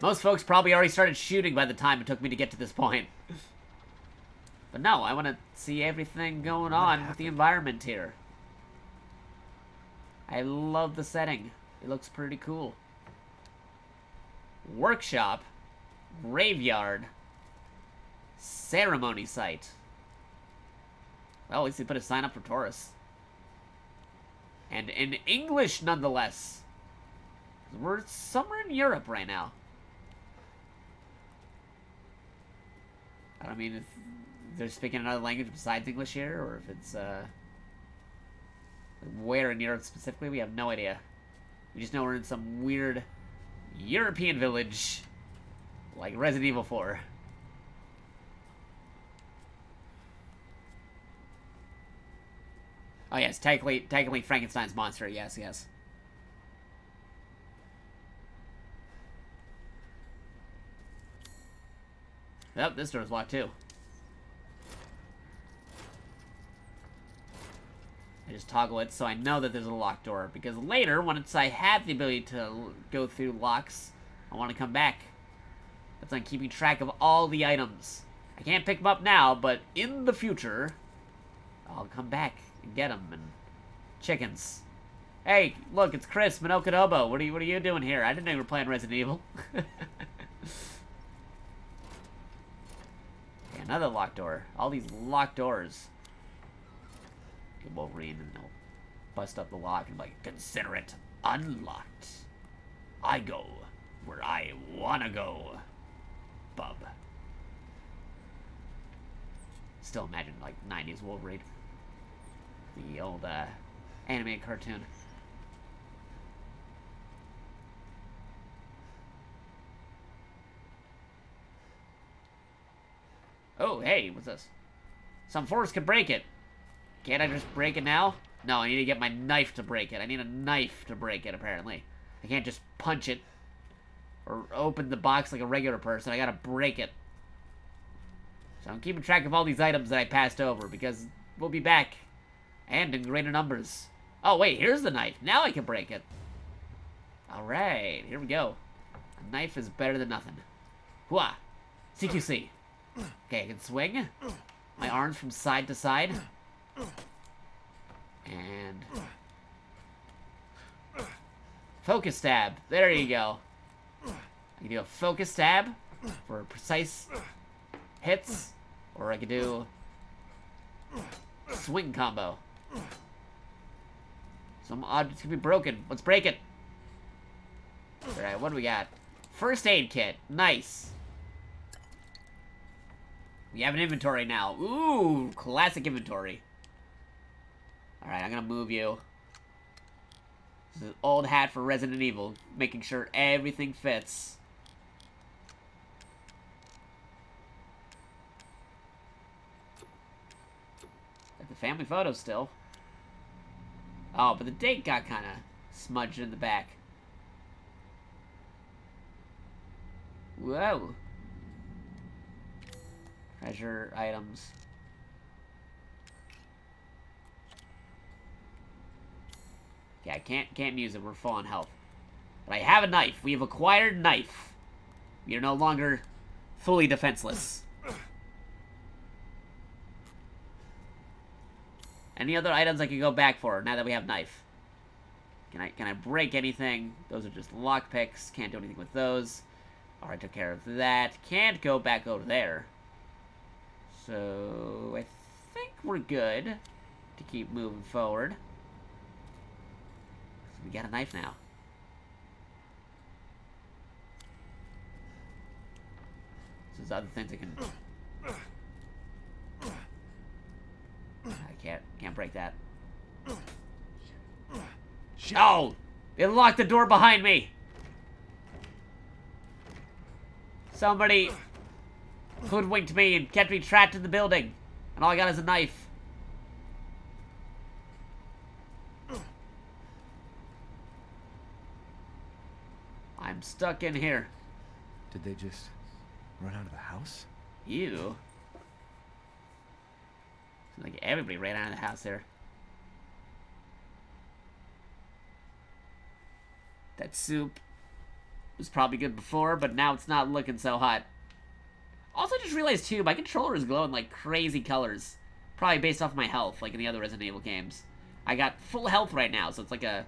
Most folks probably already started shooting by the time it took me to get to this point. But no, I want to see everything going on with the environment here. I love the setting. It looks pretty cool. Workshop. Graveyard. Ceremony site. Well, at least they put a sign up for tourists. And in English, nonetheless. We're somewhere in Europe right now. I don't mean if they're speaking another language besides English here, or if it's, where in Europe specifically, we have no idea. We just know we're in some weird European village, like Resident Evil 4. Oh yes, technically Frankenstein's monster, yes, yes. Yep, this door's locked too. I just toggle it so I know that there's a locked door, because later, once I have the ability to go through locks, I want to come back. That's on keeping track of all the items. I can't pick them up now, but in the future, I'll come back and get them. And chickens. Hey, look, it's Chris, Minokadobo. What are you doing here? I didn't know you were playing Resident Evil. Okay, another locked door. All these locked doors. Wolverine, and they'll bust up the lock and be like, consider it unlocked. I go where I wanna go, bub. Still imagine, like, 90s Wolverine. The old, animated cartoon. Oh, hey, what's this? Some force could break it. Can't I just break it now? No, I need to get my knife to break it. I need a knife to break it, apparently. I can't just punch it. Or open the box like a regular person. I gotta break it. So I'm keeping track of all these items that I passed over, because we'll be back. And in greater numbers. Oh, wait, here's the knife. Now I can break it. Alright, here we go. A knife is better than nothing. Hooah! CQC. Okay, I can swing. My arms from side to side. And... focus stab. There you go. I can do a focus stab for precise hits. Or I could do... swing combo. Some objects can be broken. Let's break it. Alright, what do we got? First aid kit. Nice. We have an inventory now. Ooh, classic inventory. Alright, I'm gonna move you. This is an old hat for Resident Evil, making sure everything fits. Got the family photo still. Oh, but the date got kind of smudged in the back. Whoa. Treasure items. Yeah, I can't use it. We're full on health. But I have a knife. We have acquired knife. We are no longer fully defenseless. Any other items I can go back for now that we have knife? Can I break anything? Those are just lockpicks. Can't do anything with those. Alright, took care of that. Can't go back over there. So, I think we're good to keep moving forward. So we got a knife now. So there's other things I can... I can't break that. Oh! It locked the door behind me! Somebody hoodwinked me and kept me trapped in the building. And all I got is a knife. I'm stuck in here. Did they just run out of the house? You? Seems like everybody ran out of the house there. That soup was probably good before, but now it's not looking so hot. Also, I just realized, too, my controller is glowing like crazy colors. Probably based off my health, like in the other Resident Evil games. I got full health right now, so it's like a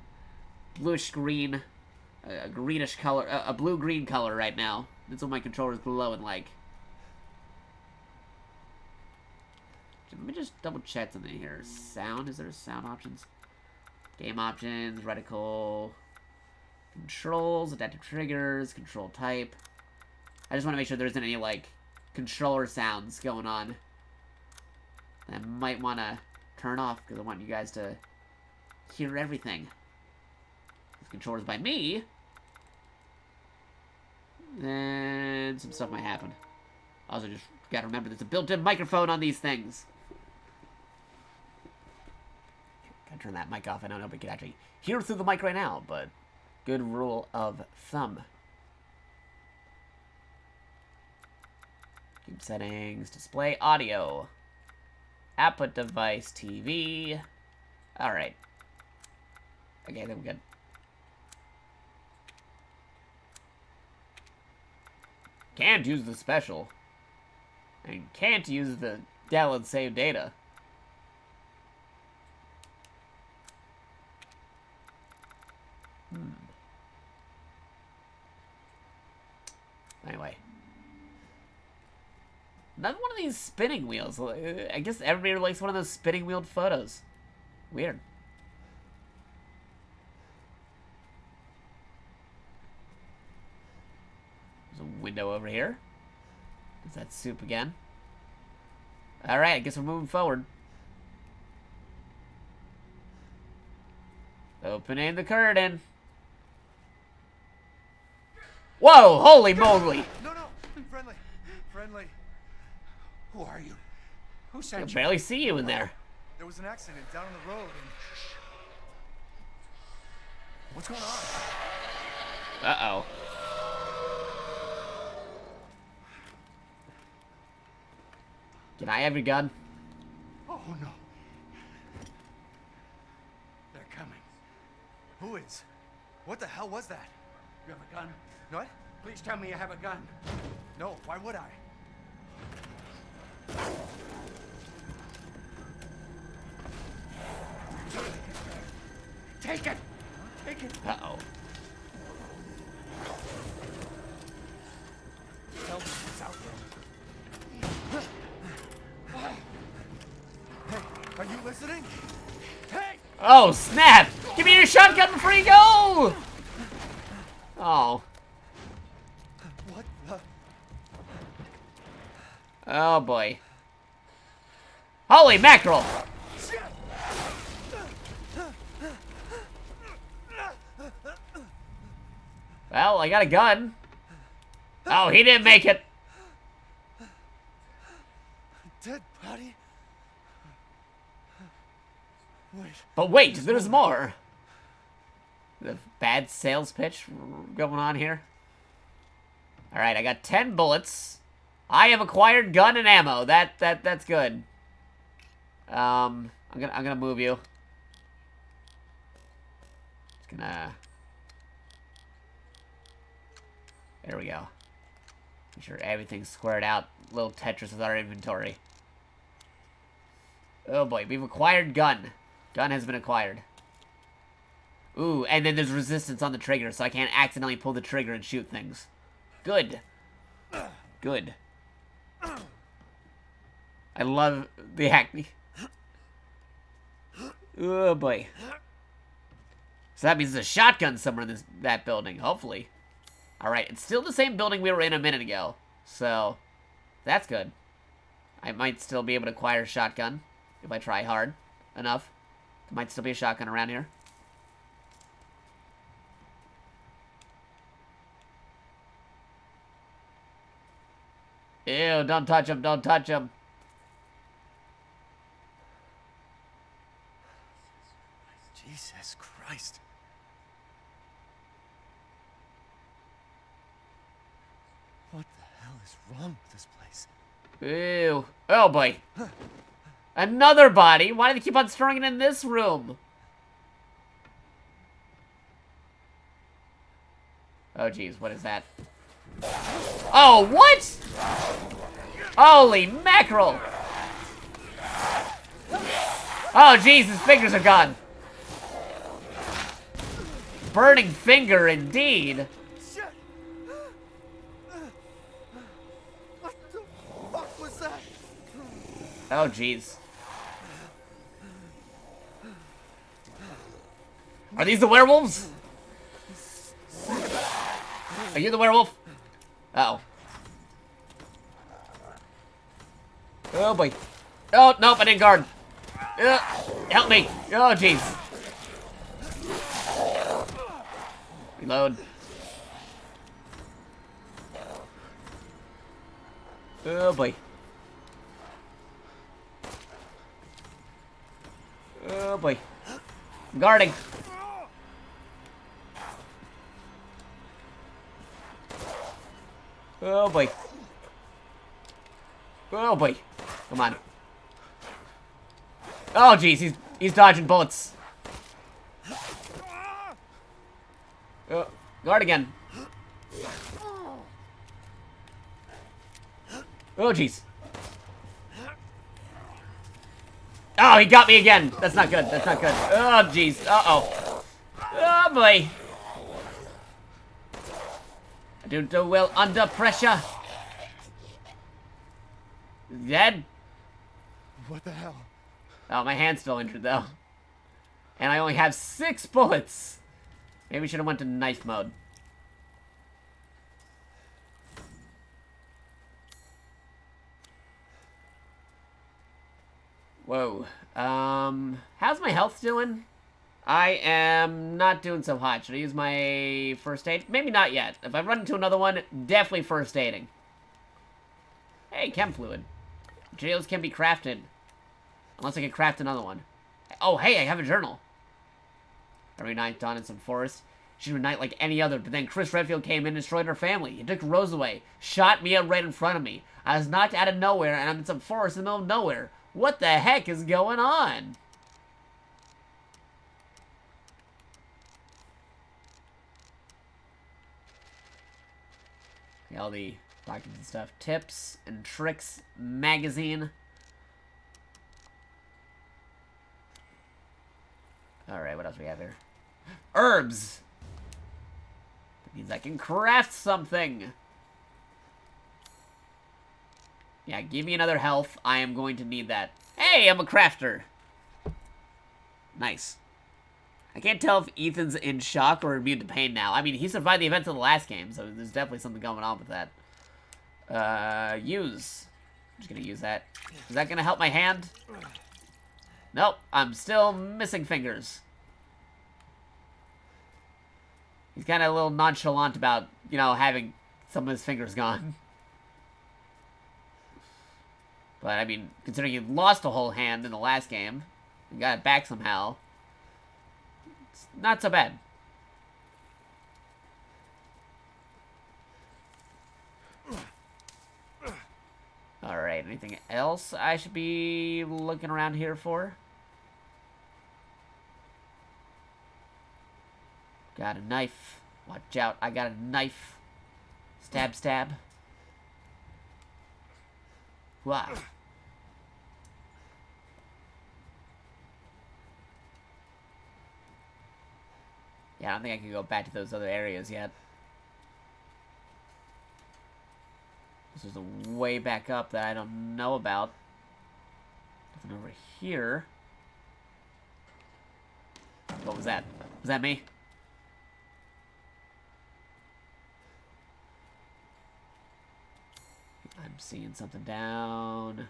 bluish-green, a greenish color, a blue-green color right now. That's what my controller's glowing like. Let me just double-check something here. Sound? Is there sound options? Game options, reticle... Controls, adaptive triggers, control type. I just want to make sure there isn't any, like, controller sounds going on. I might want to turn off because I want you guys to hear everything. If the controller's by me, then some stuff might happen. Also, just gotta remember there's a built-in microphone on these things. Gotta turn that mic off. I don't know if we can actually hear through the mic right now, but... good rule of thumb. Keep settings, display, audio. Output device, TV. Alright. Okay, then we're good. Can't use the special. And can't use the download save data. Anyway. Another one of these spinning wheels. I guess everybody likes one of those spinning wheeled photos. Weird. There's a window over here. Is that soup again? Alright, I guess we're moving forward. Opening the curtain. Whoa, holy moly! No, friendly. Who are you? Who I sent you? barely see you in there. There was an accident down the road and... What's going on? Uh-oh. Can I have your gun? Oh, no. They're coming. Who is? What the hell was that? You have a gun? What? Please tell me you have a gun. No, why would I? Take it! Take it! Uh-oh. Tell me what's out there. Hey, are you listening? Hey! Oh, snap! Give me your shotgun before you go! Oh. What the? Oh, boy. Holy mackerel! Well, I got a gun. Oh, he didn't make it. Dead body? Wait. But wait, there's more. The bad sales pitch going on here. Alright, I got 10 bullets. I have acquired gun and ammo. That's good. I'm gonna move you. Just gonna... There we go. Make sure everything's squared out. Little Tetris with our inventory. Oh boy, we've acquired gun. Gun has been acquired. Ooh, and then there's resistance on the trigger, so I can't accidentally pull the trigger and shoot things. Good. Good. I love the acne. Oh boy. So that means there's a shotgun somewhere in that building, hopefully. Alright, it's still the same building we were in a minute ago. So, that's good. I might still be able to acquire a shotgun if I try hard enough. There might still be a shotgun around here. Ew, don't touch him, don't touch him. Jesus Christ. What the hell is wrong with this place? Ew. Oh boy. Another body? Why do they keep on storing it in this room? Oh jeez, what is that? Oh, what? Holy mackerel! Oh jeez, his fingers are gone. Burning finger indeed. Shit! What the fuck was that? Oh jeez. Are these the werewolves? Are you the werewolf? Uh-oh. Oh boy. Oh, nope, I didn't guard. Help me. Oh jeez. Reload. Oh boy. Oh boy. I'm guarding. Oh boy. Oh boy. Come on. Oh jeez, he's dodging bullets. Oh, guard again. Oh jeez. Oh, he got me again. That's not good. That's not good. Oh jeez. Uh-oh. Oh boy. I don't do well under pressure. Dead? What the hell? Oh, my hand's still injured though. And I only have 6 bullets. Maybe we should have went to knife mode. Whoa. How's my health doing? I am not doing so hot. Should I use my first aid? Maybe not yet. If I run into another one, definitely first aiding. Hey, chem fluid. Materials can be crafted. Unless I can craft another one. Oh, hey, I have a journal. Every night, dawn in some forest. She was a night like any other, but then Chris Redfield came in and destroyed her family. He took Rose away. Shot Mia right in front of me. I was knocked out of nowhere, and I'm in some forest in the middle of nowhere. What the heck is going on? Okay, all the documents and stuff. Tips and Tricks magazine. Alright, what else we have here? Herbs! That means I can craft something! Yeah, give me another health. I am going to need that. Hey, I'm a crafter! Nice. I can't tell if Ethan's in shock or immune to pain now. I mean, he survived the events of the last game, so there's definitely something going on with that. Use. I'm just gonna use that. Is that gonna help my hand? Nope, I'm still missing fingers. He's kind of a little nonchalant about, you know, having some of his fingers gone. But, I mean, considering you lost a whole hand in the last game, and got it back somehow, it's not so bad. Alright, anything else I should be looking around here for? Got a knife. Watch out, I got a knife. Stab, stab. Wow. Yeah, I don't think I can go back to those other areas yet. This is a way back up that I don't know about. Nothing over here. What was that? Was that me? I'm seeing something down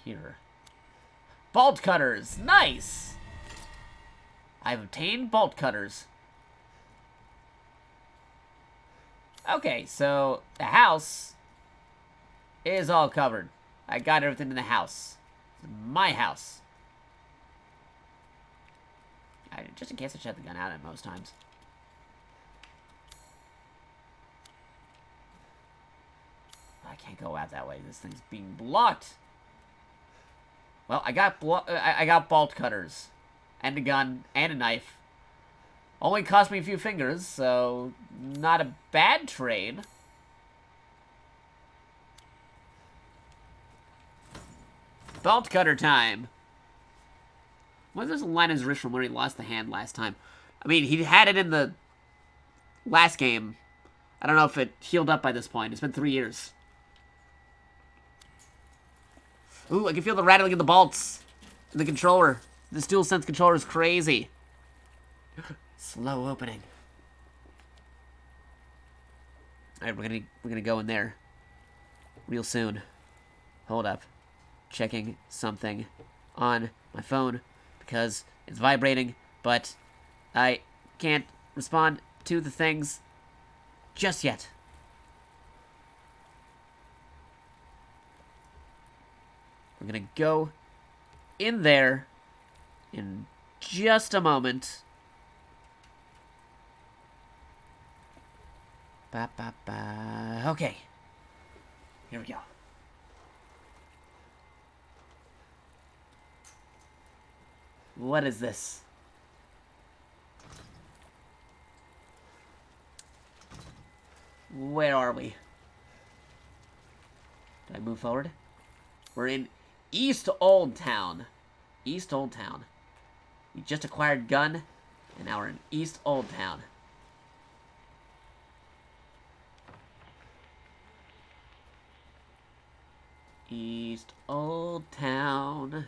here. Bolt cutters! Nice! I've obtained bolt cutters. Okay, so the house is all covered. I got everything in the house. It's my house. Just in case I shut the gun out at most times. I can't go out that way. This thing's being blocked. Well, I got bolt cutters. And a gun. And a knife. Only cost me a few fingers, so not a bad trade. Bolt cutter time. What is this line in his wrist from when he lost the hand last time? I mean, he had it in the last game. I don't know if it healed up by this point. It's been 3 years. Ooh, I can feel the rattling of the bolts in the controller. This DualSense controller is crazy. Slow opening. Alright, we're gonna go in there real soon. Hold up. Checking something on my phone because it's vibrating, but I can't respond to the things just yet. We're gonna go in there in just a moment. Ba, ba, ba. Okay. Here we go. What is this? Where are we? Did I move forward? We're in East Old Town. East Old Town. We just acquired gun, and now we're in East Old Town. East Old Town.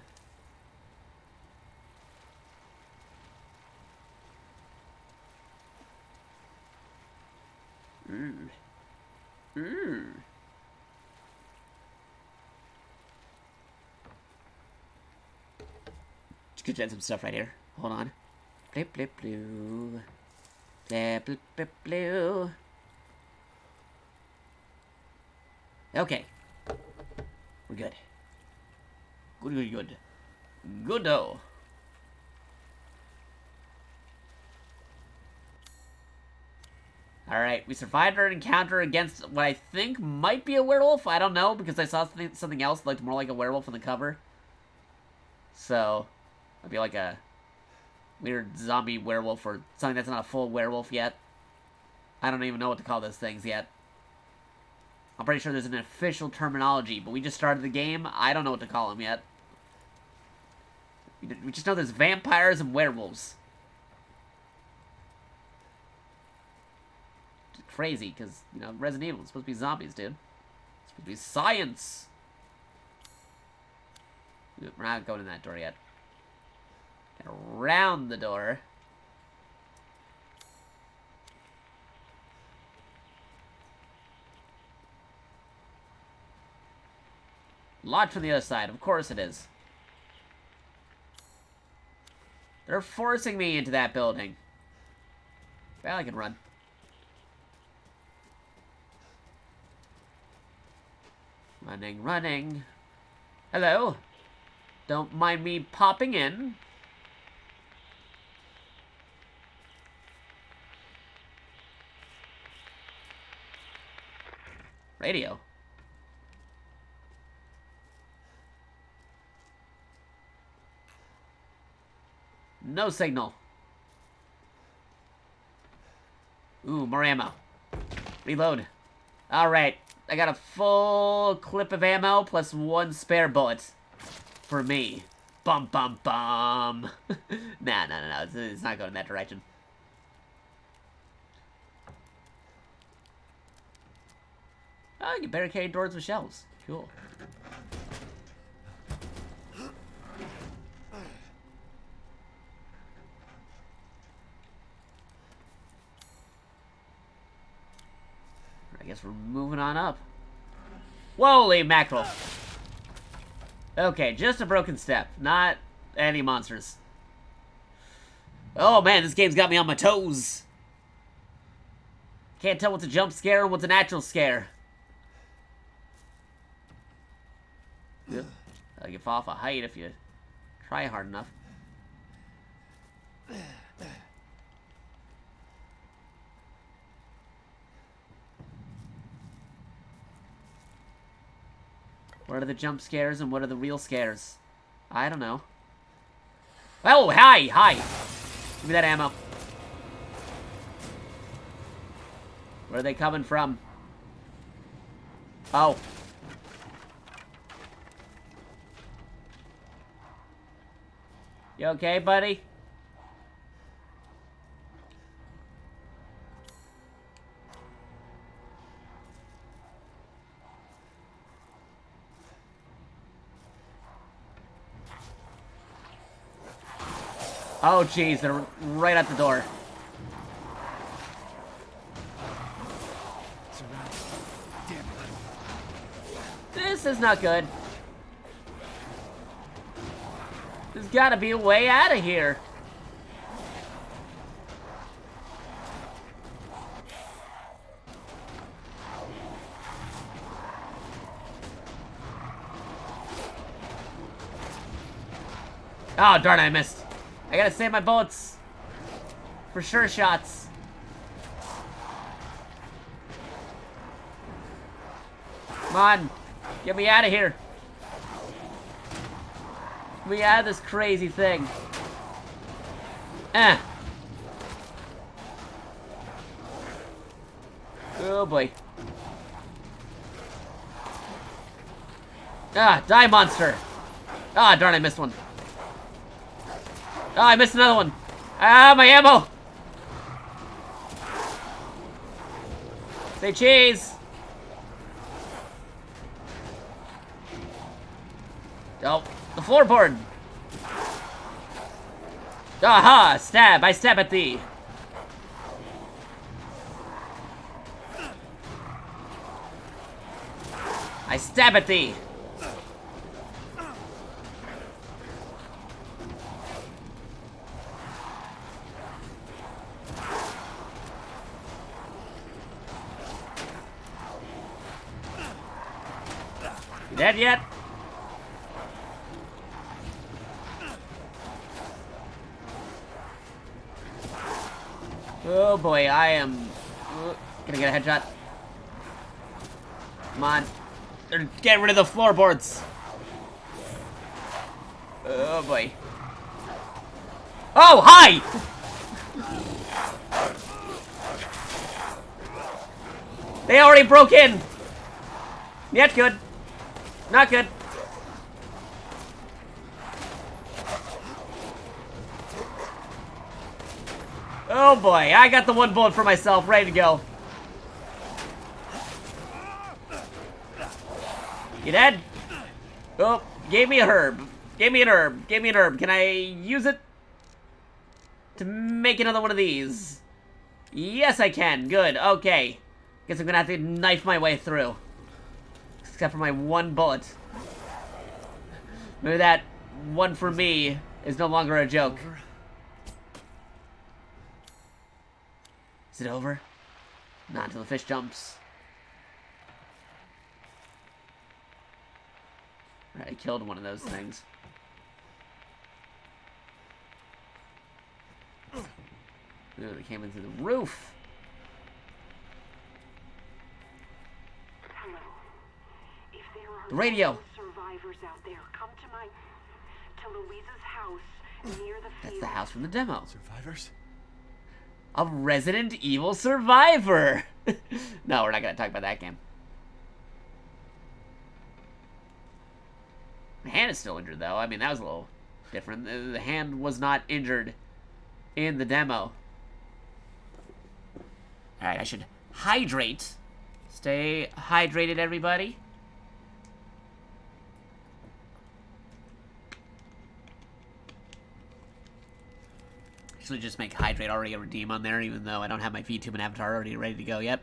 Just gonna get some stuff right here. Hold on. Blip, blip, blue. Blip, blip, blip, blue. Okay. We're We're good. Good. Good-o. Alright, we survived our encounter against what I think might be a werewolf. I don't know, because I saw something else that looked more like a werewolf on the cover. So, might be like a weird zombie werewolf or something that's not a full werewolf yet. I don't even know what to call those things yet. I'm pretty sure there's an official terminology, but we just started the game. I don't know what to call them yet. We just know there's vampires and werewolves. Crazy, because, you know, Resident Evil is supposed to be zombies, dude. It's supposed to be science. We're not going in that door yet. Get around the door. Locked from the other side. Of course it is. They're forcing me into that building. Well, I can run. Running. Hello? Don't mind me popping in. Radio. No signal. Ooh, more ammo. Reload. Alright. I got a full clip of ammo plus 1 spare bullet. For me. Bum. Nah. It's not going in that direction. Oh, you can barricade doors with shelves. Cool. I guess we're moving on up. Holy mackerel. Okay, just a broken step. Not any monsters. Oh man, this game's got me on my toes. Can't tell what's a jump scare and what's a natural scare. Yep. You can fall off a height if you try hard enough. What are the jump scares and what are the real scares? I don't know. Oh, hi! Give me that ammo. Where are they coming from? Oh. You okay, buddy? Oh, jeez, they're right at the door. This is not good. There's gotta be a way out of here. Oh, darn, I missed. I gotta save my bullets. For sure shots. Come on. Get me out of here. Get me out of this crazy thing. Oh boy. Ah, die monster. Ah, darn, I missed one. Oh, I missed another one. Ah, my ammo. Say cheese. Oh, the floorboard. Aha, stab. I stab at thee. I stab at thee. You dead yet? Oh boy, I am... Gonna get a headshot. Come on. Get rid of the floorboards. Oh boy. Oh, hi! They already broke in! Yet good. Not good. Oh boy, I got the one bullet for myself, ready to go. You dead? Oh, gave me a herb. Gave me an herb. Gave me an herb. Can I use it to make another one of these? Yes, I can. Good. Okay. Guess I'm gonna have to knife my way through. Except for my one bullet. Maybe that one for me is no longer a joke. Is it over? Not until the fish jumps. Right, I killed one of those things. Ooh, they came in through the roof. Hello. If there are The radio. survivors out there, come to Louisa's house near the That's field. the house from the demo. Survivors? A Resident Evil survivor. No, we're not gonna talk about that game. The hand is still injured, though. I mean, that was a little different. The hand was not injured in the demo. Alright, I should hydrate. Stay hydrated, everybody. Actually, just make hydrate already a redeem on there, even though I don't have my VTuber avatar already ready to go yet.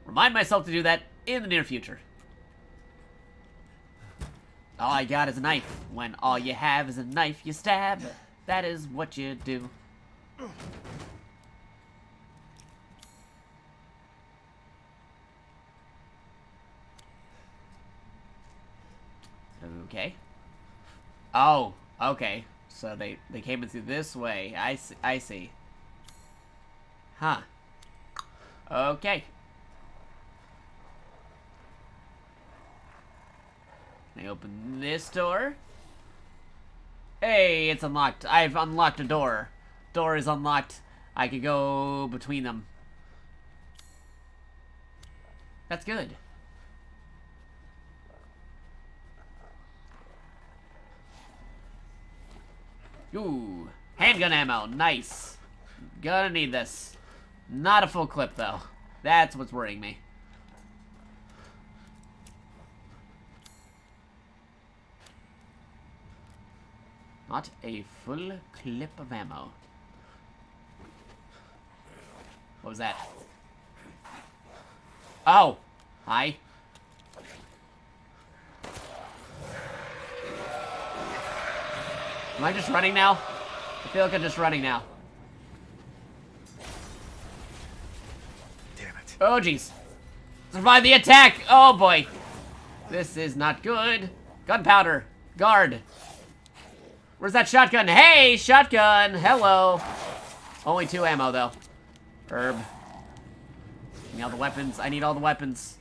Remind myself to do that in the near future. All I got is a knife. When all you have is a knife, you stab. That is what you do. Okay. Oh, okay. So they came in through this way. I see. Huh. Okay. Can I open this door? Hey, it's unlocked. I've unlocked a door. Door is unlocked. I could go between them. That's good. Ooh, handgun ammo, nice. Gonna need this. Not a full clip, though. That's what's worrying me. Not a full clip of ammo. What was that? Oh! Hi. Am I just running now? I feel like I'm just running now. Damn it. Oh, jeez. Survive the attack! Oh, boy. This is not good. Gunpowder. Guard. Where's that shotgun? Hey, shotgun! Hello. Only 2 ammo, though. Herb. Give me all the weapons. I need all the weapons.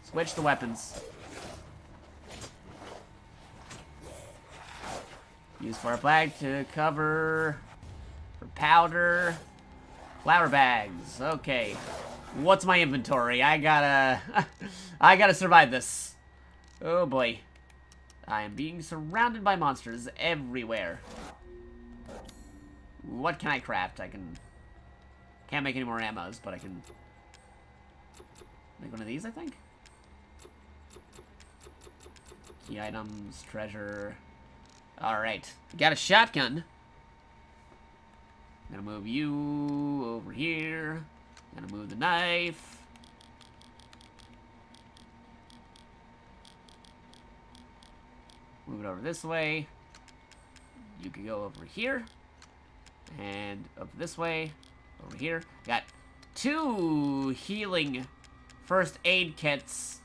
Switch the weapons. Use for a bag to cover for powder. Flour bags. Okay. What's my inventory? I gotta I gotta survive this. Oh boy. I am being surrounded by monsters everywhere. What can I craft? Can't make any more ammos, but I can make one of these, I think. Key items, treasure. Alright, got a shotgun. I'm gonna move you over here. Gonna move the knife. Move it over this way. You can go over here. And up this way. Over here. Got 2 healing first aid kits.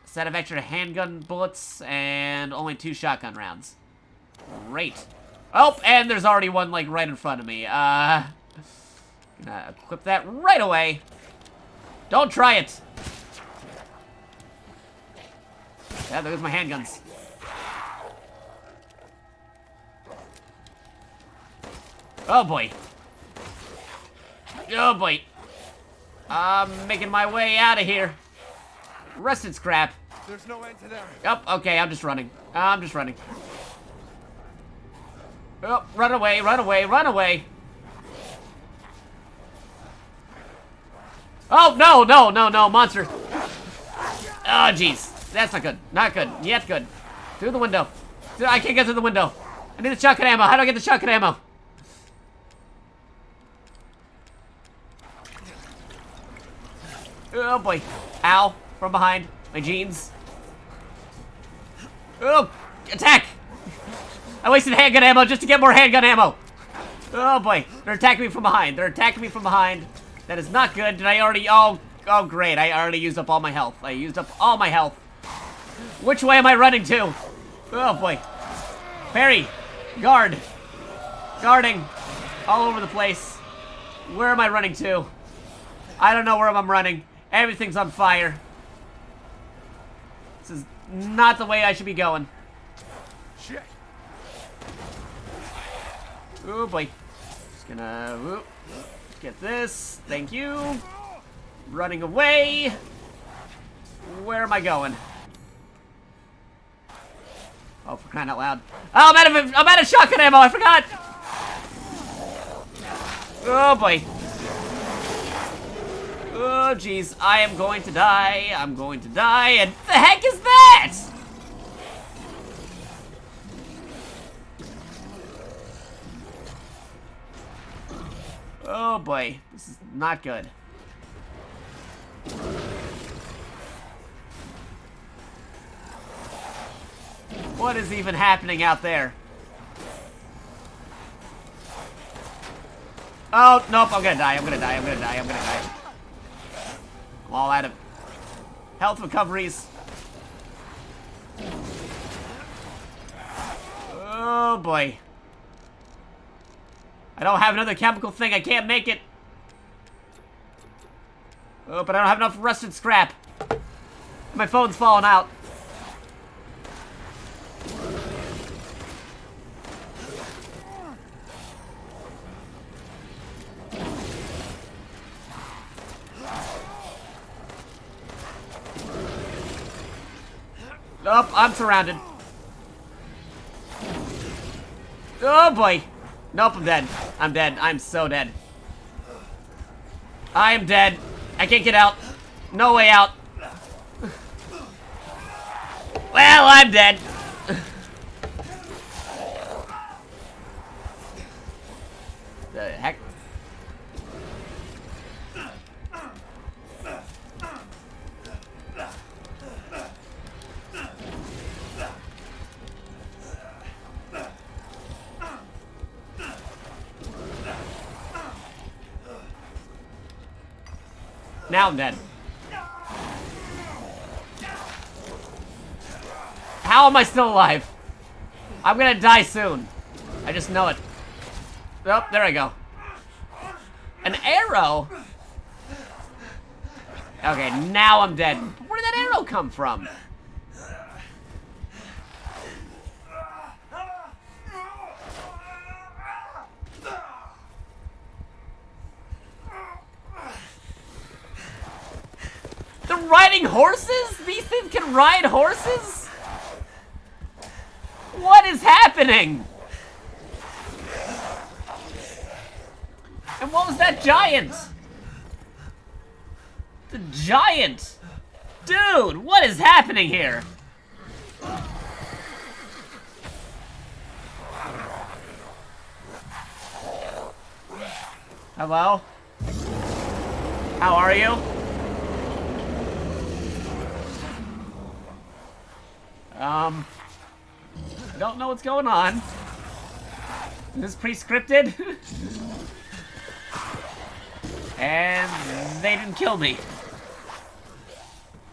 Set of extra handgun bullets and only 2 shotgun rounds. Great. Oh, and there's already one, like, right in front of me. Gonna equip that right away. Don't try it. Yeah, there's my handguns. Oh, boy. Oh, boy. I'm making my way out of here. Rusted scrap. There's no end to there. Yep, okay, I'm just running. I'm just running. Oh, run away, run away, run away. Oh, no, no, no, no, monster. Oh, jeez. That's not good. Not good. Yet good. Through the window. I can't get through the window. I need the shotgun ammo. How do I get the shotgun ammo? Oh, boy. Ow. From behind. My jeans. Oh, attack! I wasted handgun ammo just to get more handgun ammo. Oh, boy. They're attacking me from behind. They're attacking me from behind. That is not good. Did I already... Oh, great. I already used up all my health. I used up all my health. Which way am I running to? Oh, boy. Parry. Guard. Guarding. All over the place. Where am I running to? I don't know where I'm running. Everything's on fire. This is not the way I should be going. Shit. Oh, boy. Just gonna... get this. Thank you. Running away. Where am I going? Oh, for crying out loud. Oh, I'm out of shotgun ammo. I forgot. Oh, boy. Oh, jeez. I am going to die. I'm going to die. And the heck is that? Oh, boy. This is not good. What is even happening out there? Oh, nope, I'm gonna die, I'm gonna die, I'm gonna die, I'm gonna die. I'm all out of health recoveries. Oh, boy. I don't have another chemical thing, I can't make it. Oh, but I don't have enough rusted scrap. My phone's falling out. Nope, I'm surrounded. Oh, boy. Nope, I'm dead. I'm dead. I'm so dead. I am dead. I can't get out. No way out. Well, I'm dead. The heck? Now I'm dead. How am I still alive? I'm gonna die soon. I just know it. Oh, there I go. An arrow? Okay, now I'm dead. Where did that arrow come from? They're riding horses? These things can ride horses? What is happening? And what was that giant? The giant! Dude, what is happening here? Hello? How are you? I don't know what's going on. Is this pre-scripted? And they didn't kill me.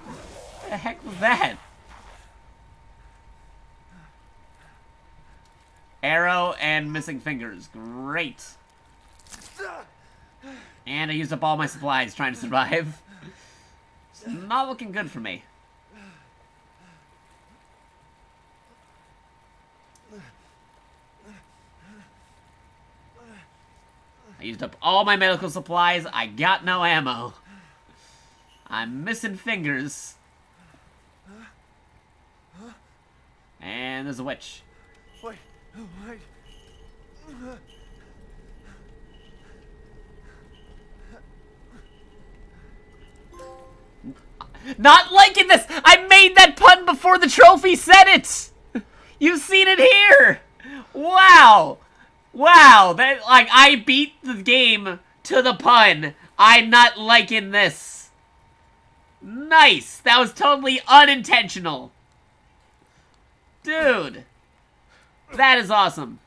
What the heck was that? Arrow and missing fingers. Great. And I used up all my supplies trying to survive. It's not looking good for me. I used up all my medical supplies. I got no ammo. I'm missing fingers. And there's a witch. Wait. Not liking this! I made that pun before the trophy said it! You've seen it here! Wow! Wow, that, like, I beat the game to the pun. I'm not liking this. Nice! That was totally unintentional. Dude. That is awesome.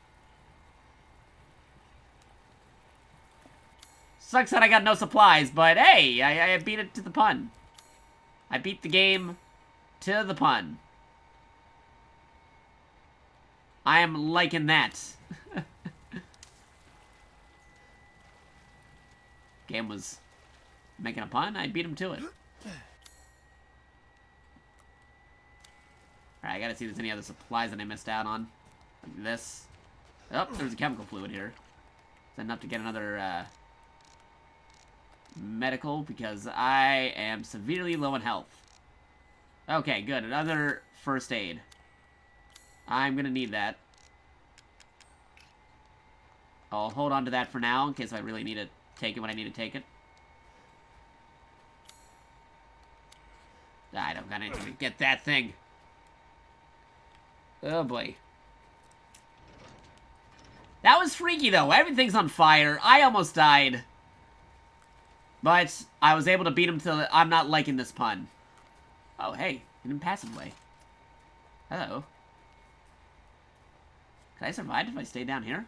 Sucks that I got no supplies, but hey, I beat it to the pun. I beat the game to the pun. I am liking that. Game was making a pun, I beat him to it. Alright, I gotta see if there's any other supplies that I missed out on. Like this. Oh, there's a chemical fluid here. Is that enough to get another, medical? Because I am severely low in health. Okay, good. Another first aid. I'm gonna need that. I'll hold on to that for now, in case I really need to take it when I need to take it. I don't got anything to get that thing. Oh boy. That was freaky though. Everything's on fire. I almost died. But I was able to beat him to I'm not liking this pun. Oh hey, an impassive way. Hello. Could I survive if I stayed down here?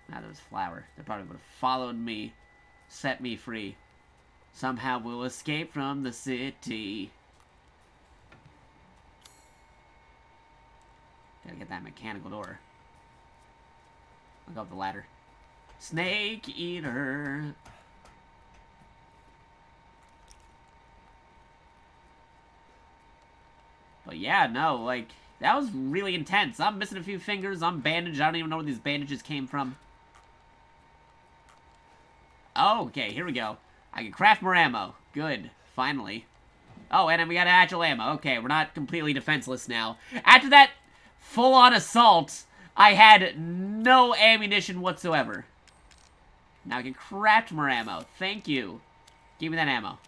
Nah, there was flour. They probably would have followed me, set me free. Somehow we'll escape from the city. Gotta get that mechanical door. I'll go up the ladder. Snake eater. But yeah, no, like, that was really intense. I'm missing a few fingers. I'm bandaged. I don't even know where these bandages came from. Oh, okay, here we go. I can craft more ammo. Good. Finally. Oh, and then we got actual ammo. Okay, we're not completely defenseless now. After that full-on assault, I had no ammunition whatsoever. Now I can craft more ammo. Thank you. Give me that ammo.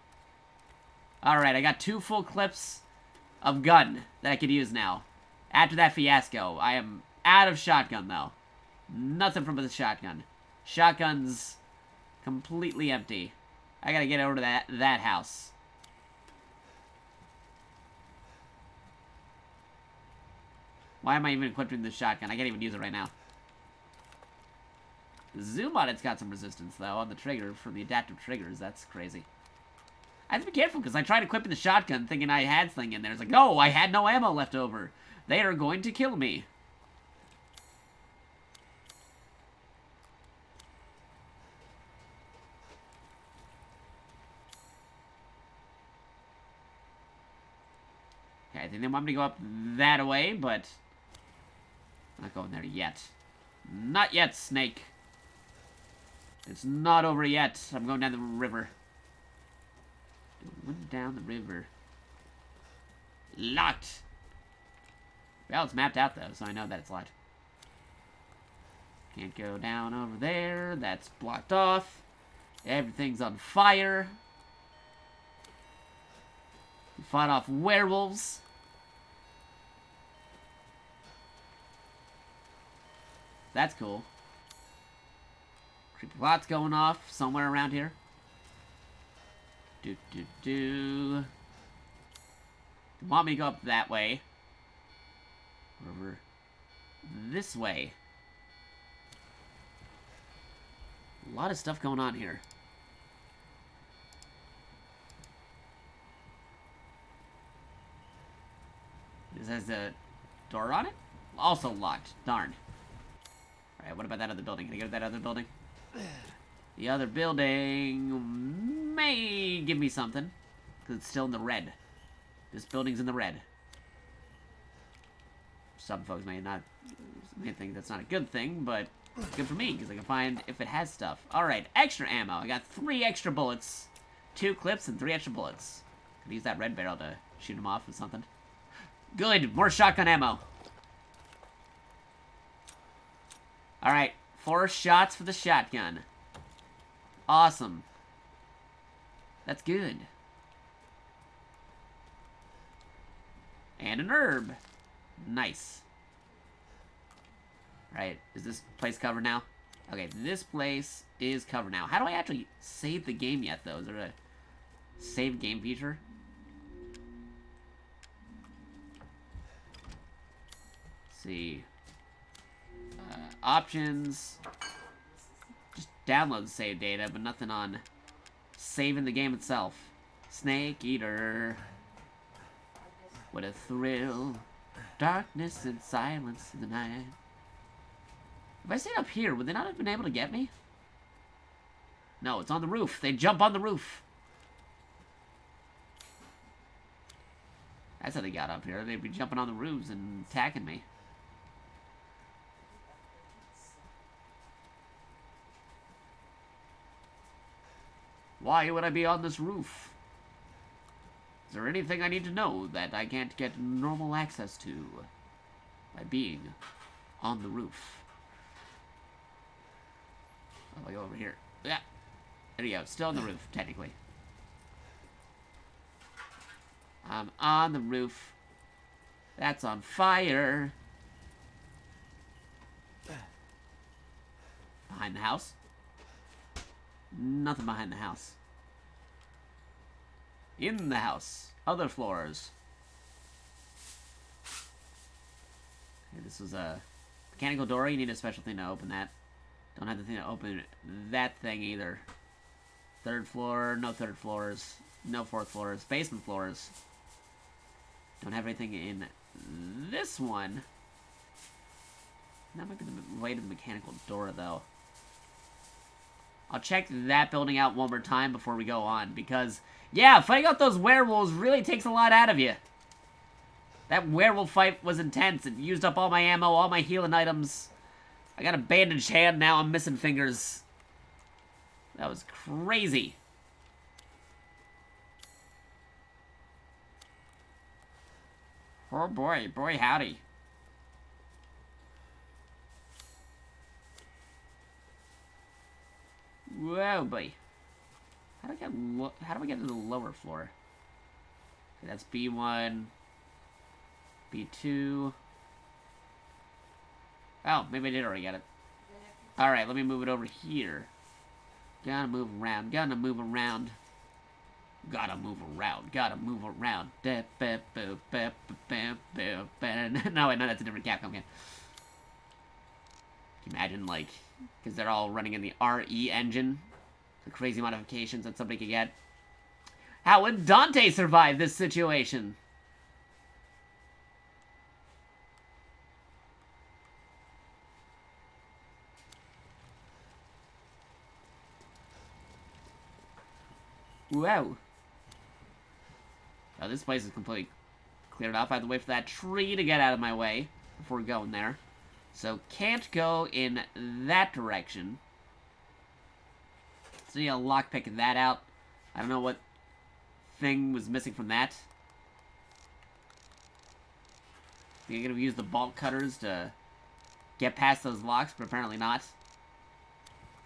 Alright, I got 2 full clips of gun that I could use now. After that fiasco, I am out of shotgun, though. Nothing from the shotgun. Shotgun's completely empty. I gotta get over to that house. Why am I even equipping this shotgun? I can't even use it right now. The zoom on it's got some resistance, though, on the trigger for the adaptive triggers. That's crazy. I have to be careful, because I tried equipping the shotgun thinking I had something in there. It's like, no, I had no ammo left over. They are going to kill me. Okay, I think they want me to go up that way, but I'm not going there yet. Not yet, Snake. It's not over yet. I'm going down the river. Going down the river. Locked. Well, it's mapped out, though, so I know that it's locked. Can't go down over there. That's blocked off. Everything's on fire. We fought off werewolves. That's cool. Creepy plot's going off somewhere around here. Do. They want me to go up that way. Over this way. A lot of stuff going on here. This has a door on it? Also locked. Darn. Alright, what about that other building? Can I go to that other building? The other building may give me something. Because it's still in the red. This building's in the red. Some folks may think that's not a good thing, but it's good for me, because I can find if it has stuff. Alright, extra ammo. I got 3 extra bullets. 2 clips and 3 extra bullets. Could use that red barrel to shoot him off with something. Good! More shotgun ammo. Alright, 4 shots for the shotgun. Awesome. That's good. And an herb. Nice. Right, is this place covered now? Okay, this place is covered now. How do I actually save the game yet, though? Is there a save game feature? Let's see. Options. Just download save data, but nothing on saving the game itself. Snake Eater. What a thrill. Darkness and silence in the night. If I stayed up here, would they not have been able to get me? No, it's on the roof. They jump on the roof. That's how they got up here. They'd be jumping on the roofs and attacking me. Why would I be on this roof? Is there anything I need to know that I can't get normal access to by being on the roof? Oh, I go over here. Yeah. There you go. Still on the roof, technically. I'm on the roof. That's on fire. Behind the house? Nothing behind the house. In the house. Other floors. Okay, this was a mechanical door. You need a special thing to open that. Don't have the thing to open that thing either. 3rd floor. No 3rd floors. No 4th floors. Basement floors. Don't have anything in this one. That might be the way to the mechanical door, though. I'll check that building out one more time before we go on, because, yeah, fighting out those werewolves really takes a lot out of you. That werewolf fight was intense. It used up all my ammo, all my healing items. I got a bandaged hand now. I'm missing fingers. That was crazy. Oh boy, boy howdy. Whoa, boy. How do I get to the lower floor? Okay, that's B1. B2. Oh, maybe I did already get it. Alright, let me move it over here. Gotta move around. Gotta move around. Gotta move around. Gotta move around. No, wait, no, that's a different Capcom game. Can you imagine, like, because they're all running in the RE engine, the crazy modifications that somebody could get. How would Dante survive this situation? Whoa. Oh, this place is completely cleared off. I have to wait for that tree to get out of my way before going there. So, can't go in that direction. So, yeah, lockpick that out. I don't know what thing was missing from that. I think I could have used the bolt cutters to get past those locks, but apparently not.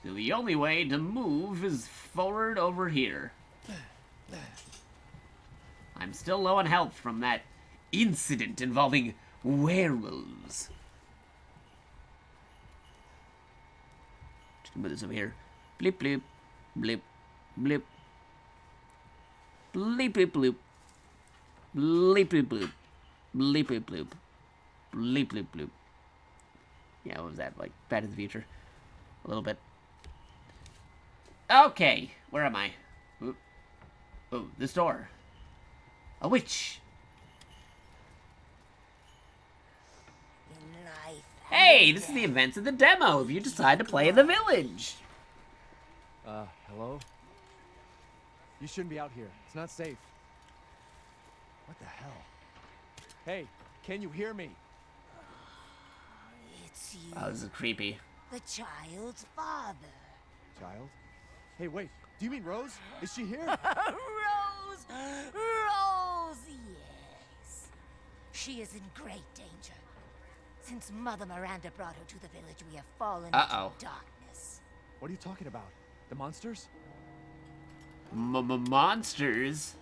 So, the only way to move is forward over here. I'm still low on health from that incident involving werewolves. Just gonna put this over here. Blip, blip, blip, blip. Bleep, bleep, bloop. Bleep, bleep, bloop. Bleep, bleep, bloop. Bleep, bleep, bloop. Yeah, what was that? Like, Back to the Future? A little bit. Okay, where am I? Ooh. Oh, this door. A witch. Hey, this is the events of the demo if you decide to play in the village. Hello? You shouldn't be out here. It's not safe. What the hell? Hey, can you hear me? It's you, Oh, this is creepy. the child's father. Child? Hey, wait. Do you mean Rose? Is she here? Rose! Rose, yes. She is in great danger. Since Mother Miranda brought her to the village, we have fallen Uh-oh. into darkness. What are you talking about? The monsters? Monsters?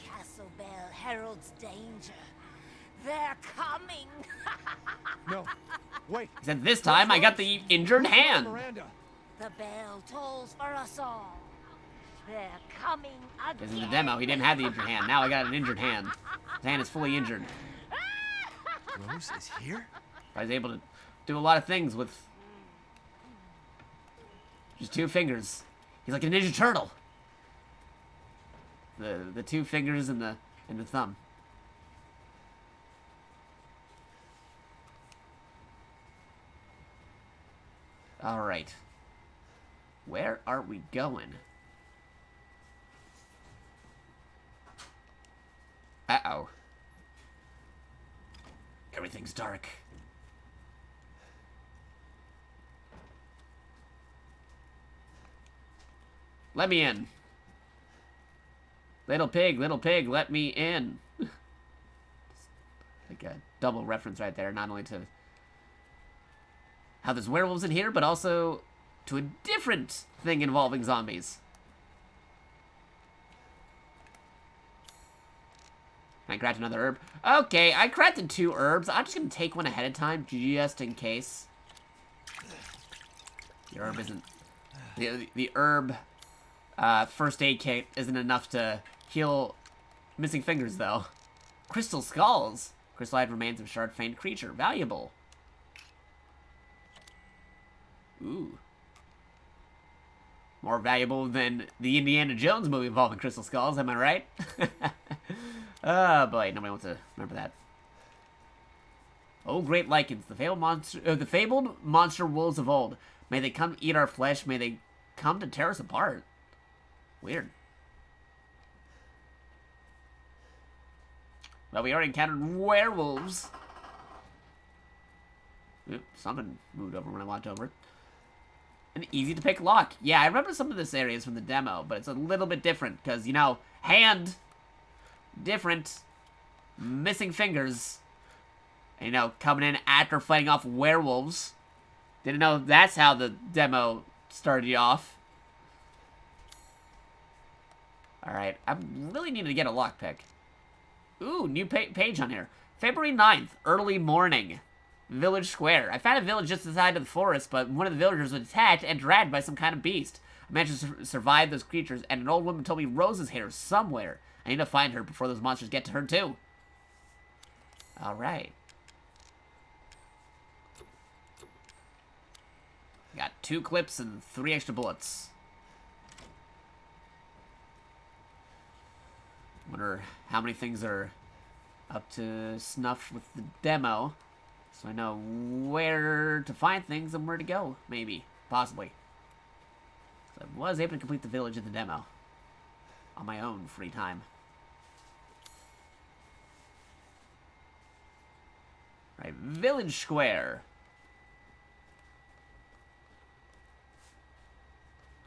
Castle Bell heralds danger. They're coming. No. Wait. Except this time I got the injured hand. Miranda. The bell tolls for us all. They're coming again. Because in the demo, he didn't have the injured hand. Now I got an injured hand. His hand is fully injured. Rose is here? I was able to do a lot of things with just 2 fingers. He's like a Ninja Turtle. The 2 fingers and the thumb. All right. Where are we going? Uh-oh. Everything's dark. Let me in. Little pig, let me in. Like a double reference right there, not only to how there's werewolves in here, but also to a different thing involving zombies. Can I craft another herb? Okay, I crafted 2 herbs. I'm just gonna take one ahead of time, just in case. The herb isn't... The herb first aid kit isn't enough to heal missing fingers, though. Crystal skulls. Crystallized remains of shard faint creature. Valuable. Ooh. More valuable than the Indiana Jones movie involving crystal skulls, am I right? Oh boy, nobody wants to remember that. Oh, great lichens, the fabled monster wolves of old. May they come eat our flesh, may they come to tear us apart. Weird. Well, we already encountered werewolves. Oop, something moved over when I walked over. An easy to pick lock. Yeah, I remember some of this area is from the demo, but it's a little bit different because, you know, hand... different, missing fingers, and, you know, coming in after fighting off werewolves. Didn't know that's how the demo started you off. Alright, I really need to get a lockpick. Ooh, new page on here. February 9th, early morning. Village Square. I found a village just inside of the forest, but one of the villagers was attacked and dragged by some kind of beast. I managed to survive those creatures, and an old woman told me Rose is here somewhere. I need to find her before those monsters get to her, too. Alright. Got 2 clips and 3 extra bullets. Wonder how many things are up to snuff with the demo. So I know where to find things and where to go, maybe. Possibly. So I was able to complete the village in the demo. On my own free time. Right, Village Square.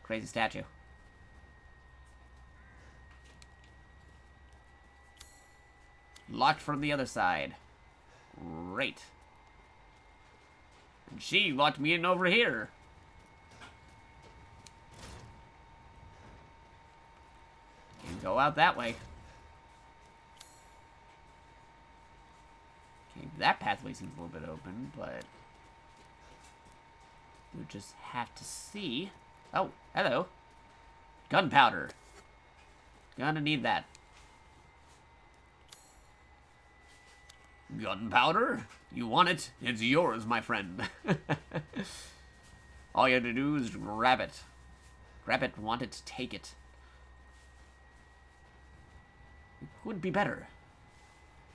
Crazy statue. Locked from the other side. Great. And she locked me in over here. Can't go out that way. Okay, that pathway seems a little bit open, but we'll just have to see. Oh, hello. Gunpowder. Gonna need that. Gunpowder? You want it? It's yours, my friend. All you have to do is grab it. Grab it, want it, take it. It would be better.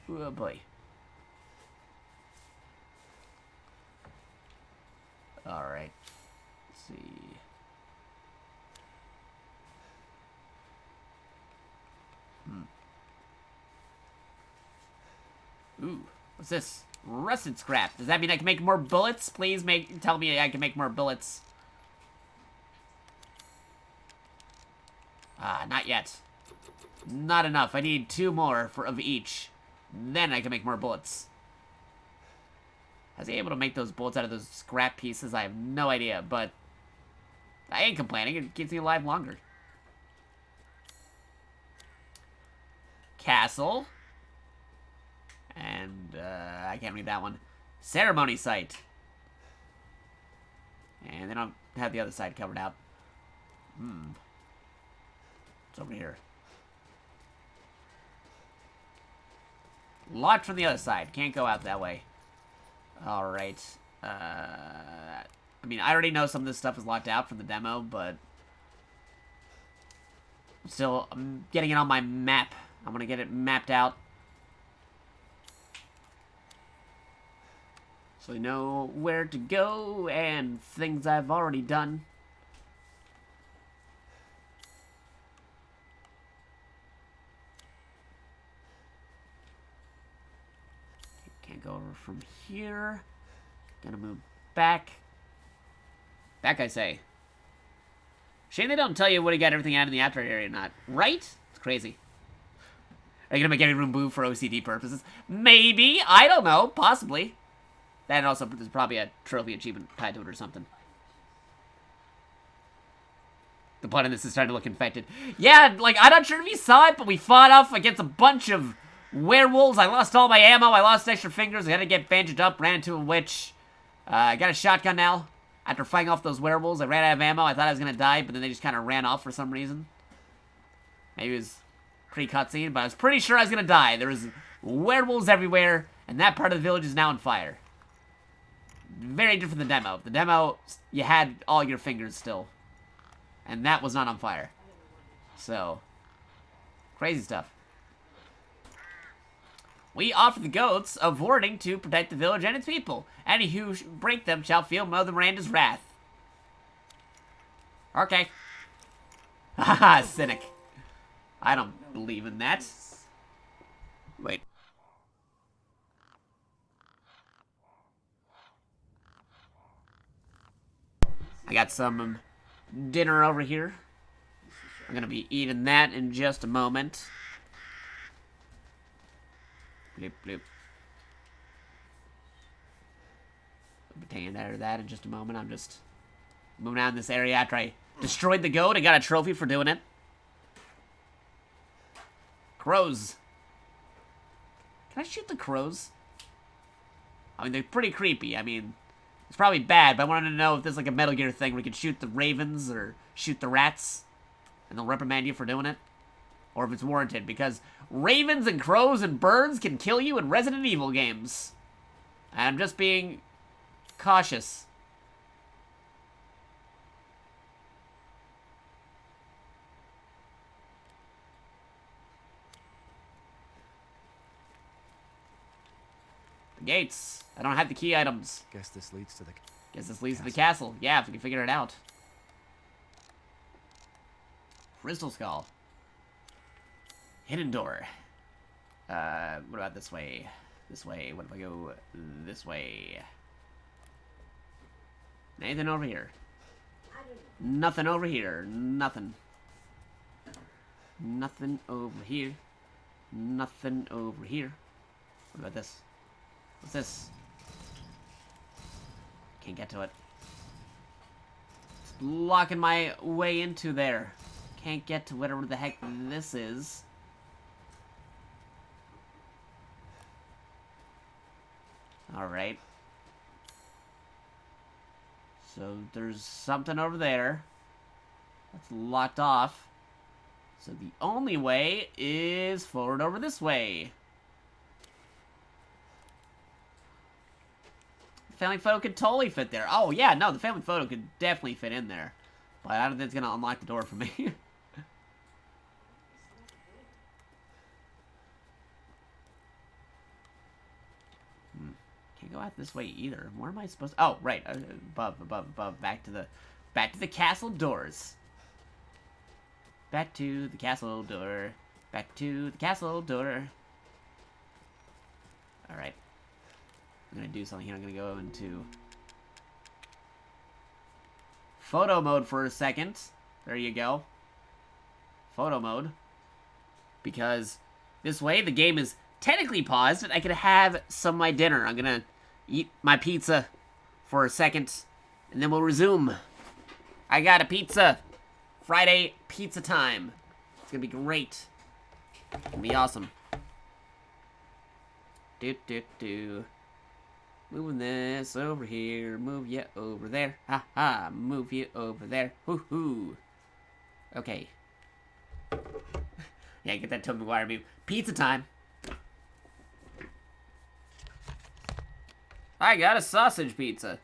Oh boy. Alright. Let's see. Ooh, what's this? Rusted scrap. Does that mean I can make more bullets? Please tell me I can make more bullets. Ah, not yet. Not enough. I need 2 more of each. Then I can make more bullets. How's he able to make those bullets out of those scrap pieces? I have no idea, but I ain't complaining. It keeps me alive longer. Castle. And, I can't read that one. Ceremony site. And they don't have the other side covered out. It's over here. Locked from the other side. Can't go out that way. Alright. I mean, I already know some of this stuff is locked out from the demo, but still, I'm getting it on my map. I want to get it mapped out. So I know where to go and things I've already done. Can't go over from here. Gonna move back. Back, I say. Shame they don't tell you when you got everything out in the after area or not. Right? It's crazy. Are you gonna make every room blue for OCD purposes? Maybe. I don't know. Possibly. And also, there's probably a trophy achievement tied to it or something. The blood in this is starting to look infected. Yeah, like, I'm not sure if you saw it, but we fought off against a bunch of werewolves. I lost all my ammo. I lost extra fingers. I had to get bandaged up. Ran into a witch. I got a shotgun now. After fighting off those werewolves, I ran out of ammo. I thought I was going to die, but then they just kind of ran off for some reason. Maybe it was pre-cutscene, but I was pretty sure I was going to die. There was werewolves everywhere, and that part of the village is now on fire. Very different than the demo. The demo, you had all your fingers still. And that was not on fire. So, crazy stuff. We offer the goats a warning to protect the village and its people. Any who break them shall feel Mother Miranda's wrath. Okay. Haha, cynic. I don't believe in that. Wait. I got some dinner over here. I'm gonna be eating that in just a moment. Bloop, bloop. I'll be taking out of that in just a moment. I'm just moving out in this area after I destroyed the goat. I got a trophy for doing it. Crows. Can I shoot the crows? I mean, they're pretty creepy. I mean, it's probably bad, but I wanted to know if there's like a Metal Gear thing where you can shoot the ravens or shoot the rats and they'll reprimand you for doing it. Or if it's warranted, because ravens and crows and birds can kill you in Resident Evil games. And I'm just being cautious. The gates. I don't have the key items. Guess this leads to the castle. Yeah, if we can figure it out. Crystal Skull. Hidden door. What about this way? This way. What if I go this way? Anything over here? Nothing over here. Nothing. Nothing over here. Nothing over here. What about this? What's this? Can't get to it. It's blocking my way into there. Can't get to whatever the heck this is. Alright. So there's something over there that's locked off. So the only way is forward over this way. The family photo could totally fit there. Oh yeah, no, the family photo could definitely fit in there. But I don't think it's gonna unlock the door for me. Can't go out this way either. Where am I supposed to... Oh, right. Above. Back to the castle doors. Back to the castle door. Back to the castle door. Alright. I'm gonna do something here. I'm gonna go into photo mode for a second. There you go. Photo mode. Because this way the game is technically paused and I can have some of my dinner. I'm gonna eat my pizza for a second and then we'll resume. I got a pizza. Friday pizza time. It's gonna be great. It's gonna be awesome. Moving this over here. Move you over there. Ha ha. Move you over there. Hoo hoo. Okay. Yeah, get that Tobey Maguire move. Pizza time. I got a sausage pizza.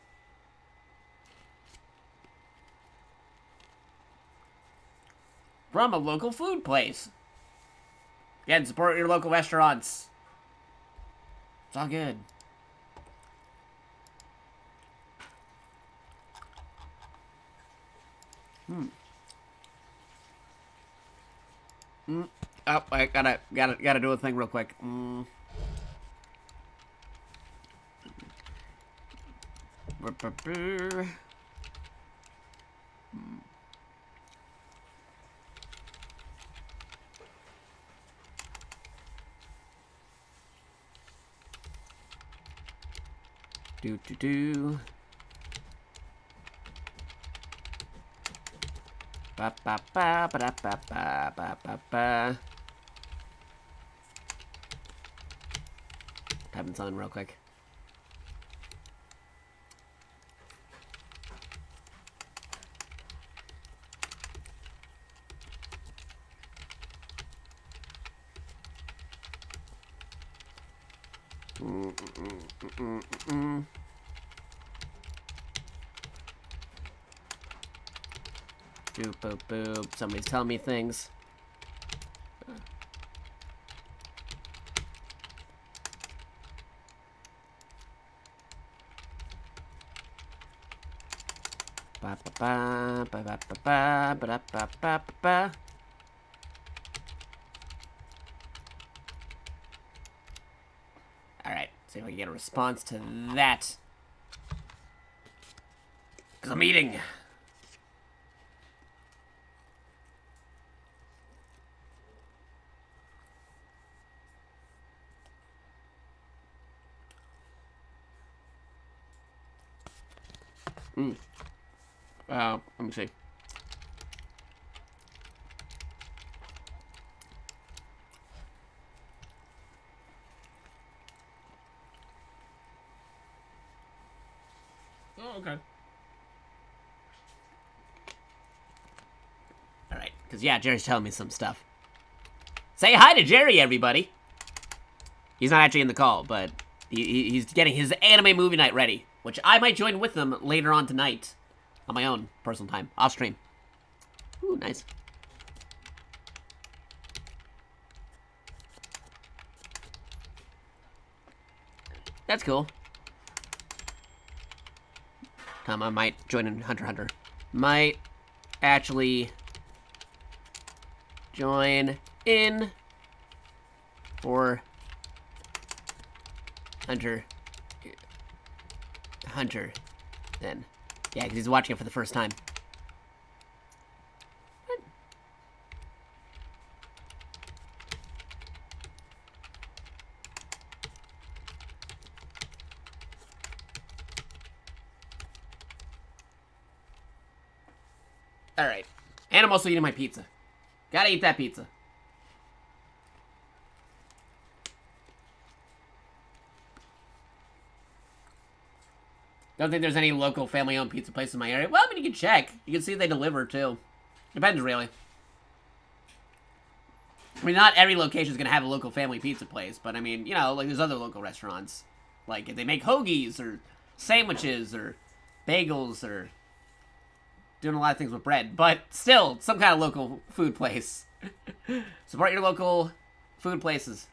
From a local food place. Again, support your local restaurants. It's all good. Oh, I gotta do a thing real quick. Do. Ba ba ba ba da ba ba ba ba ba. Typing something real quick. Boop, boop, boop. Somebody's telling me things. Ba ba ba ba ba ba ba ba ba ba ba. All right, see if I can get a response to that. Cause I'm eating. Let me see. Oh, okay. Alright, because yeah, Jerry's telling me some stuff. Say hi to Jerry, everybody! He's not actually in the call, but he's getting his anime movie night ready, which I might join with them later on tonight. On my own personal time, off stream. Ooh, nice. That's cool. I might join in Hunter x Hunter. Might actually join in for Hunter then. Yeah, because he's watching it for the first time. What? Alright. And I'm also eating my pizza. Gotta eat that pizza. Don't think there's any local family-owned pizza places in my area. Well, I mean, you can check. You can see if they deliver, too. Depends, really. I mean, not every location is going to have a local family pizza place, but, I mean, you know, like, there's other local restaurants. Like, if they make hoagies, or sandwiches, or bagels, or doing a lot of things with bread. But, still, some kind of local food place. Support your local food places.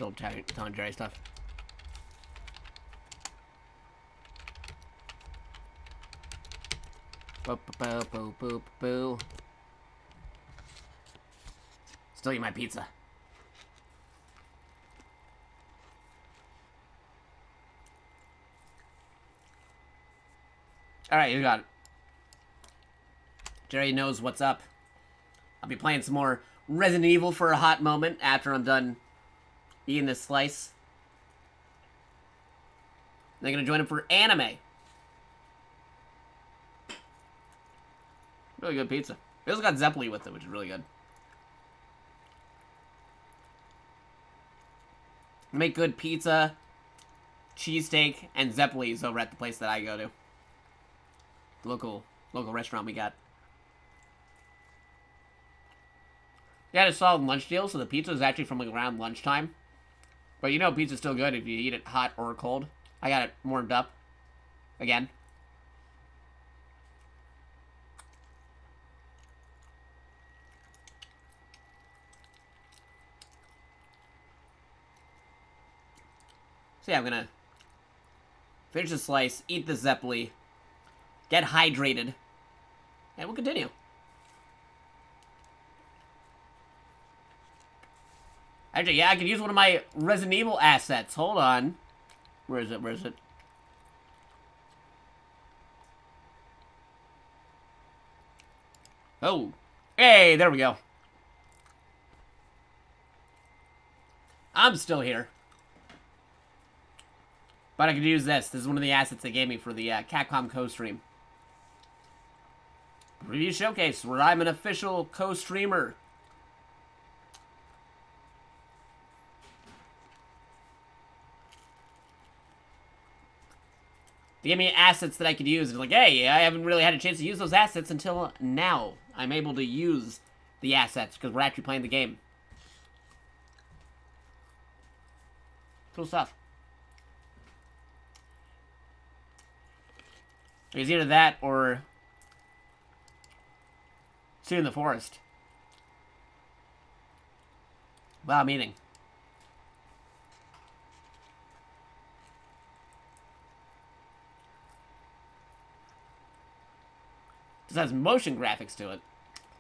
Old Tom and Jerry stuff. Boo, boo, boo, boo, boo. Still eat my pizza. Alright, you got it. Jerry knows what's up. I'll be playing some more Resident Evil for a hot moment after I'm done eating this slice. They're gonna join him for anime. Really good pizza. It also got Zeppeli with it, which is really good. They make good pizza, cheesesteak, and Zeppelis over at the place that I go to. The local restaurant we got. They had a solid lunch deal, so the pizza is actually from like around lunchtime. But you know pizza's still good if you eat it hot or cold. I got it warmed up. Again. So yeah, I'm gonna finish the slice, eat the Zeppeli, get hydrated, and we'll continue. Actually, yeah, I can use one of my Resident Evil assets. Hold on. Where is it? Where is it? Oh. Hey, there we go. I'm still here. But I could use this. This is one of the assets they gave me for the Capcom co-stream. Review Showcase, where I'm an official co-streamer. They gave me assets that I could use. It's like, hey, I haven't really had a chance to use those assets until now. I'm able to use the assets because we're actually playing the game. Cool stuff. It's either that or See you in the forest. Wow, meeting. This has motion graphics to it.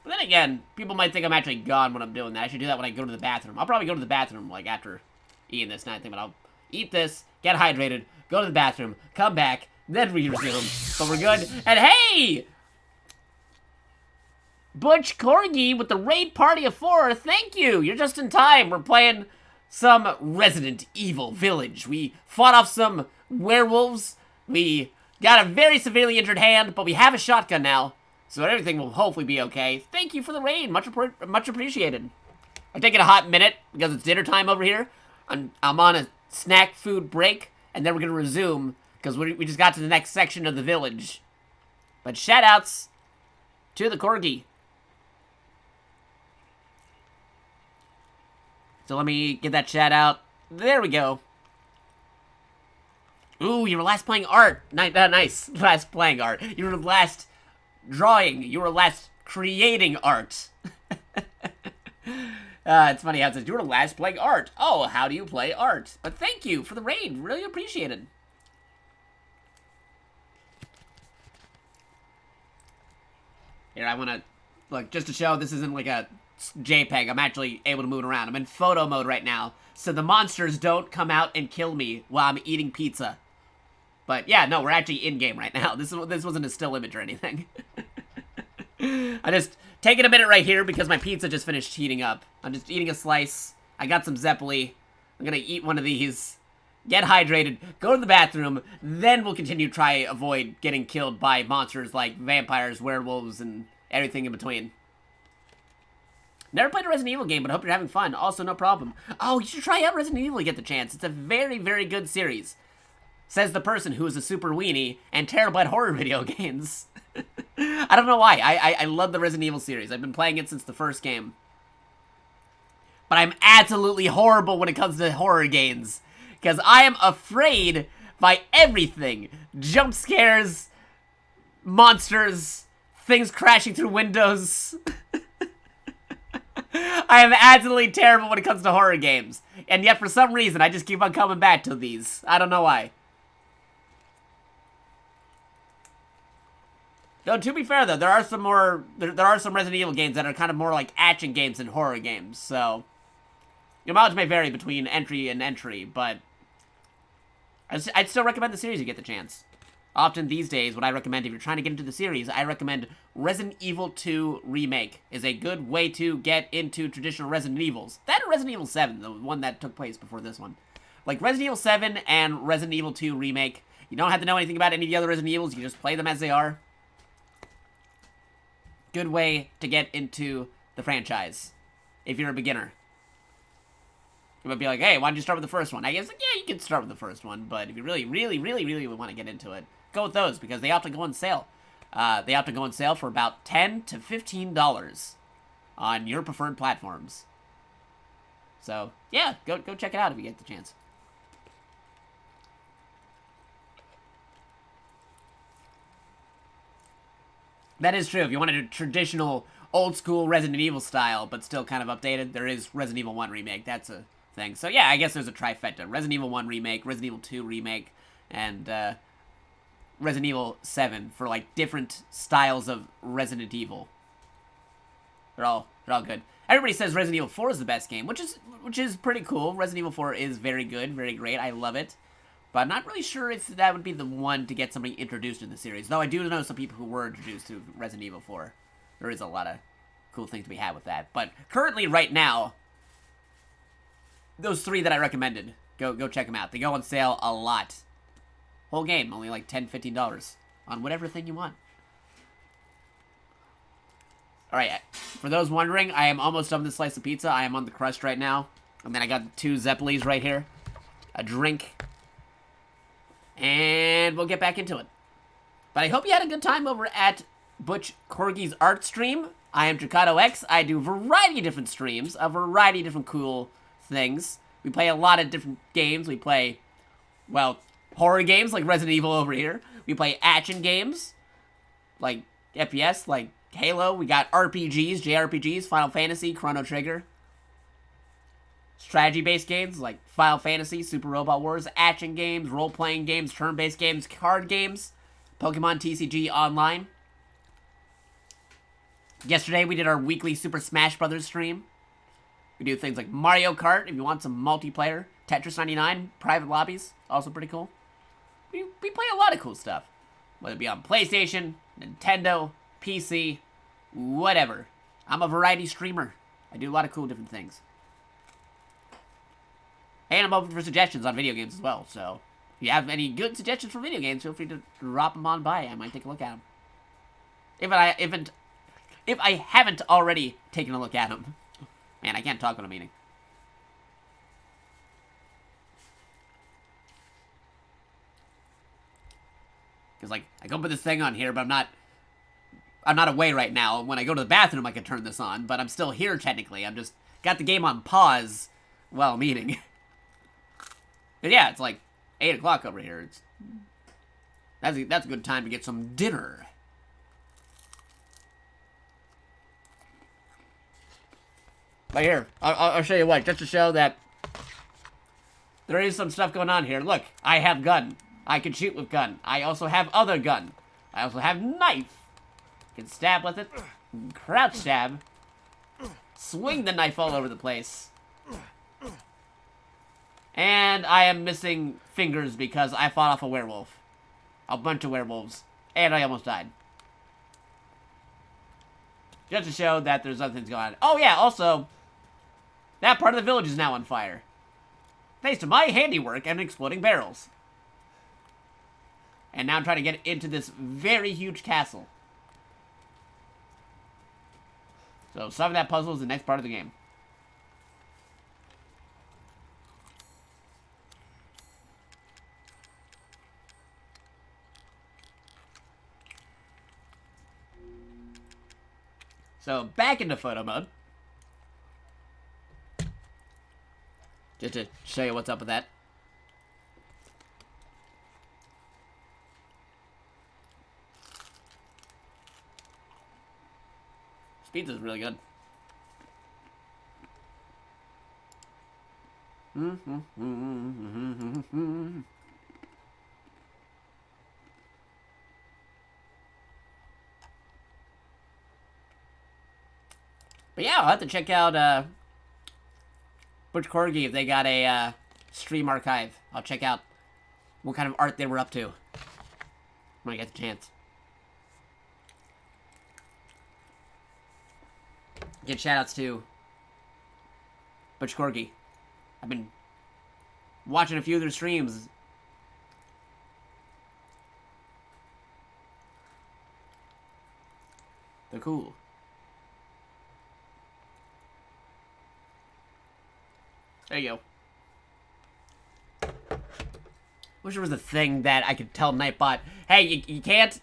But then again, people might think I'm actually gone when I'm doing that. I should do that when I go to the bathroom. I'll probably go to the bathroom, like, after eating this night thing, but I'll eat this, get hydrated, go to the bathroom, come back, then resume. But we're good. And hey! Butch Corgi with the raid party of 4, thank you! You're just in time. We're playing some Resident Evil Village. We fought off some werewolves. We got a very severely injured hand, but we have a shotgun now. So everything will hopefully be okay. Thank you for the raid. Much appreciated. I'm taking a hot minute because it's dinner time over here. I'm on a snack food break, and then we're going to resume because we just got to the next section of the village. But shoutouts to the Corgi. So let me get that shout out. There we go. Ooh, you were last playing art. Nice. Last playing art. You were last drawing. You were last creating art. It's funny how it says, you were last playing art. Oh, how do you play art? But thank you for the raid. Really appreciated. Here, I want to, look, just to show this isn't like a JPEG. I'm actually able to move around. I'm in photo mode right now. So the monsters don't come out and kill me while I'm eating pizza. But yeah, no, we're actually in-game right now. This wasn't a still image or anything. I just taking a minute right here because my pizza just finished heating up. I'm just eating a slice. I got some Zeppeli. I'm gonna eat one of these, get hydrated, go to the bathroom, then we'll continue to try avoid getting killed by monsters like vampires, werewolves, and everything in between. Never played a Resident Evil game, but I hope you're having fun. Also, no problem. Oh, you should try out Resident Evil to get the chance. It's a very, very good series. Says the person who is a super weenie and terrible at horror video games. I don't know why. I love the Resident Evil series. I've been playing it since the first game. But I'm absolutely horrible when it comes to horror games. Because I am afraid by everything. Jump scares, monsters, things crashing through windows. I am absolutely terrible when it comes to horror games. And yet, for some reason, I just keep on coming back to these. I don't know why. Though, to be fair, though, there are some Resident Evil games that are kind of more like action games than horror games, so your mileage may vary between entry and entry, but I'd still recommend the series if you get the chance. Often these days, what I recommend if you're trying to get into the series, I recommend Resident Evil 2 Remake is a good way to get into traditional Resident Evils. That and Resident Evil 7, the one that took place before this one. Like Resident Evil 7 and Resident Evil 2 Remake. You don't have to know anything about any of the other Resident Evils, you just play them as they are. Good way to get into the franchise if you're a beginner. You might be like, hey, why don't you start with the first one? I guess, like, yeah, you can start with the first one, but if you really want to get into it, go with those, because they often go on sale. They often go on sale for about $10 to $15 on your preferred platforms. So, yeah, go check it out if you get the chance. That is true. If you wanted a traditional, old-school Resident Evil style, but still kind of updated, there is Resident Evil 1 Remake. That's a thing. So, yeah, I guess there's a trifecta. Resident Evil 1 Remake, Resident Evil 2 Remake, and Resident Evil 7 for, like, different styles of Resident Evil. They're all good. Everybody says Resident Evil 4 is the best game, which is pretty cool. Resident Evil 4 is very good, very great. I love it. But I'm not really sure if that would be the one to get somebody introduced in the series. Though I do know some people who were introduced to Resident Evil 4. There is a lot of cool things to be had with that. But currently, right now, those three that I recommended, go check them out. They go on sale a lot. Whole game, only like $10, $15 on whatever thing you want. Alright, for those wondering, I am almost done with this slice of pizza. I am on the crust right now. And then I got 2 Zeppelis right here. A drink. And we'll get back into it. But I hope you had a good time over at Butch Corgi's art stream. I am JakatoX. I do a variety of different streams, a variety of different cool things. We play a lot of different games. We play, well, horror games like Resident Evil over here. We play action games like FPS, like Halo. We got RPGs, JRPGs, Final Fantasy, Chrono Trigger. Strategy-based games like Final Fantasy, Super Robot Wars, action games, role-playing games, turn-based games, card games, Pokemon TCG Online. Yesterday, we did our weekly Super Smash Bros. Stream. We do things like Mario Kart, if you want some multiplayer. Tetris 99, private lobbies, also pretty cool. We play a lot of cool stuff. Whether it be on PlayStation, Nintendo, PC, whatever. I'm a variety streamer. I do a lot of cool different things. And I'm open for suggestions on video games as well, so if you have any good suggestions for video games, feel free to drop them on by. I might take a look at them. If I haven't already taken a look at them. Man, I can't talk when I'm eating. Because, like, I can put this thing on here, but I'm not away right now. When I go to the bathroom, I can turn this on, but I'm still here, technically. I'm just got the game on pause while I'm eating. But yeah, it's like 8 o'clock over here. That's a good time to get some dinner. But here, I'll show you what, just to show that there is some stuff going on here. Look, I have gun. I can shoot with gun. I also have other gun. I also have knife. Can stab with it. Crouch stab. Swing the knife all over the place. And I am missing fingers because I fought off a werewolf. A bunch of werewolves. And I almost died. Just to show that there's other things going on. Oh yeah, also, that part of the village is now on fire. Thanks to my handiwork and exploding barrels. And now I'm trying to get into this very huge castle. So solving that puzzle is the next part of the game. So, back into photo mode. Just to show you what's up with that. This pizza's really good. But yeah, I'll have to check out Butch Corgi if they got a stream archive. I'll check out what kind of art they were up to when I get the chance. Give shoutouts to Butch Corgi. I've been watching a few of their streams. They're cool. There you go. Wish there was a thing that I could tell Nightbot, hey, you can't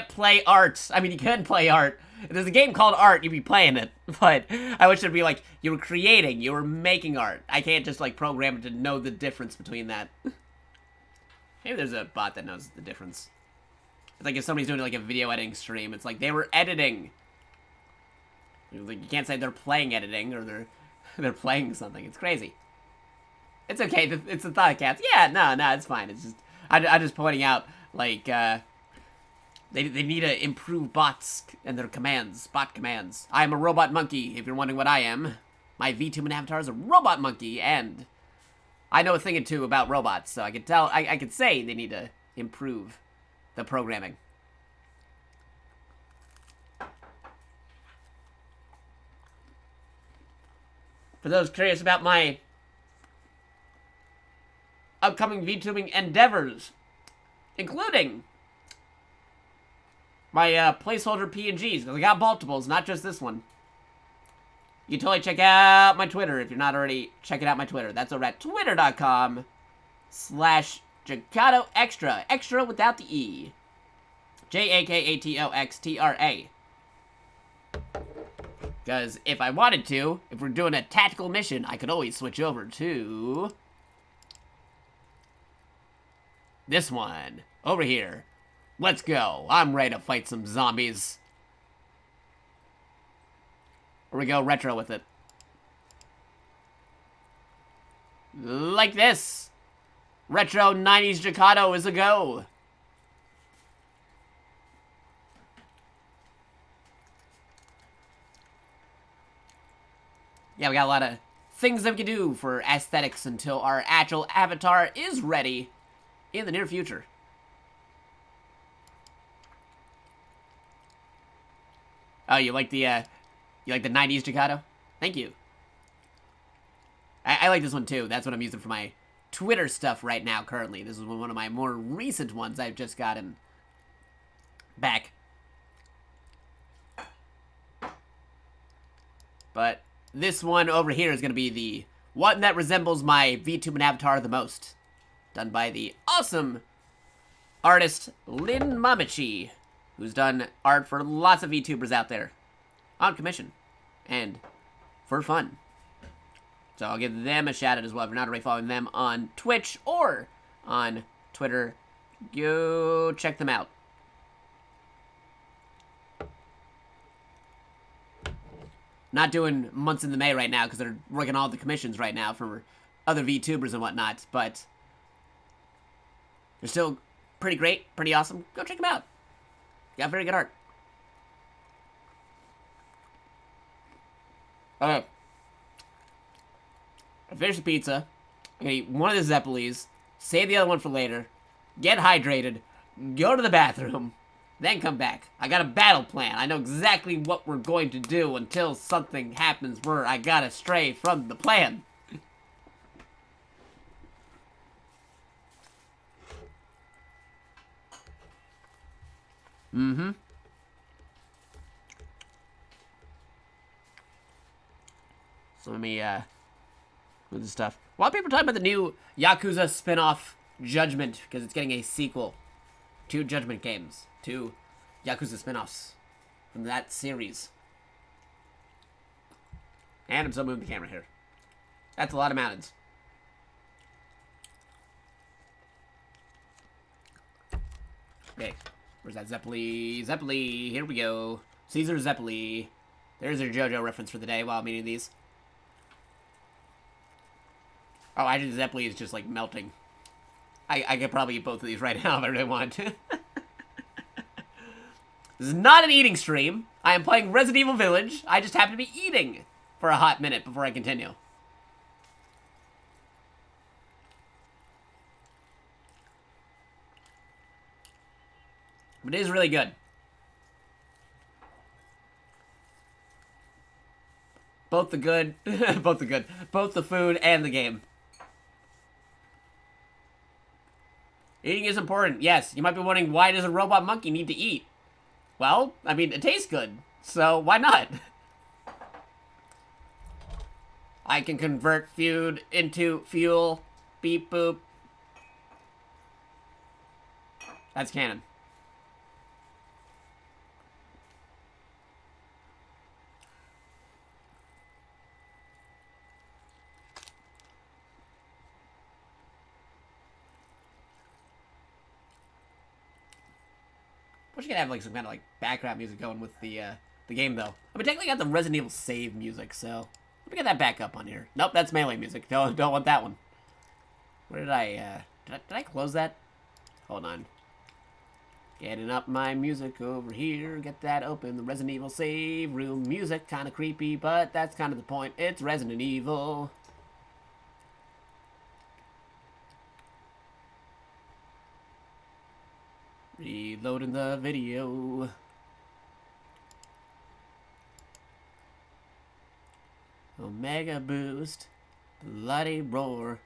play art. I mean, you can play art. If there's a game called Art, you'd be playing it. But I wish it'd be like, you were creating, you were making art. I can't just, like, program it to know the difference between that. Maybe there's a bot that knows the difference. It's like if somebody's doing, like, a video editing stream, it's like, they were editing. Like, you can't say they're playing editing, or they're playing something. It's crazy. It's okay, it's the thought counts. Yeah, no, it's fine. It's just, I'm just pointing out, like, they need to improve bots and their commands, bot commands. I am a robot monkey, if you're wondering what I am. My VTuber avatar is a robot monkey, and I know a thing or two about robots, so I could tell, I could say they need to improve the programming. For those curious about my upcoming VTubing endeavors, including my placeholder PNGs, because I got multiples, not just this one. You totally check out my Twitter if you're not already checking out my Twitter. That's over at twitter.com/JakatoXtra. Extra without the E. JakatoXtra. Because if I wanted to, if we're doing a tactical mission, I could always switch over to this one. Over here. Let's go. I'm ready to fight some zombies. Or we go retro with it. Like this. Retro 90s Jakato is a go. Yeah, we got a lot of things that we can do for aesthetics until our actual avatar is ready in the near future. Oh, you like the 90s Jakato? Thank you. I like this one too. That's what I'm using for my Twitter stuff right now, currently. This is one of my more recent ones I've just gotten back. But this one over here is going to be the one that resembles my VTuber avatar the most. Done by the awesome artist Lin Mamachi, who's done art for lots of VTubers out there. On commission. And for fun. So I'll give them a shout out as well. If you're not already following them on Twitch or on Twitter, go check them out. Not doing months in the May right now because they're working all the commissions right now for other VTubers and whatnot, but they're still pretty great, pretty awesome. Go check them out. Got very good art. Okay. I finished the pizza. I'm gonna eat one of the Zeppelis, save the other one for later, get hydrated, go to the bathroom, then come back. I got a battle plan. I know exactly what we're going to do until something happens where I gotta stray from the plan. Mm-hmm. So let me, with the stuff. A lot of people are talking about the new Yakuza spin-off Judgment, because it's getting a sequel to Judgment games, to Yakuza spin-offs from that series. And I'm still moving the camera here. That's a lot of mountains. Okay, where's that Zeppeli? Zeppeli, here we go. Caesar Zeppeli. There's your JoJo reference for the day while I'm eating these. Oh, actually, Zeppeli is just, like, melting. I could probably eat both of these right now if I really wanted to. This is not an eating stream. I am playing Resident Evil Village. I just happen to be eating for a hot minute before I continue. But it is really good. Both the good, both the food and the game. Eating is important. Yes, you might be wondering, why does a robot monkey need to eat? Well, I mean, it tastes good, so why not? I can convert food into fuel. Beep boop. That's canon. I wish you could have like some kind of like background music going with the game though. I mean, technically got the Resident Evil save music, so let me get that back up on here. Nope, that's melee music. Don't want that one. Where did did I close that? Hold on. Getting up my music over here. Get that open. The Resident Evil save room music, kind of creepy, but that's kind of the point. It's Resident Evil. Reloading the video. Omega Boost. Bloody Roar.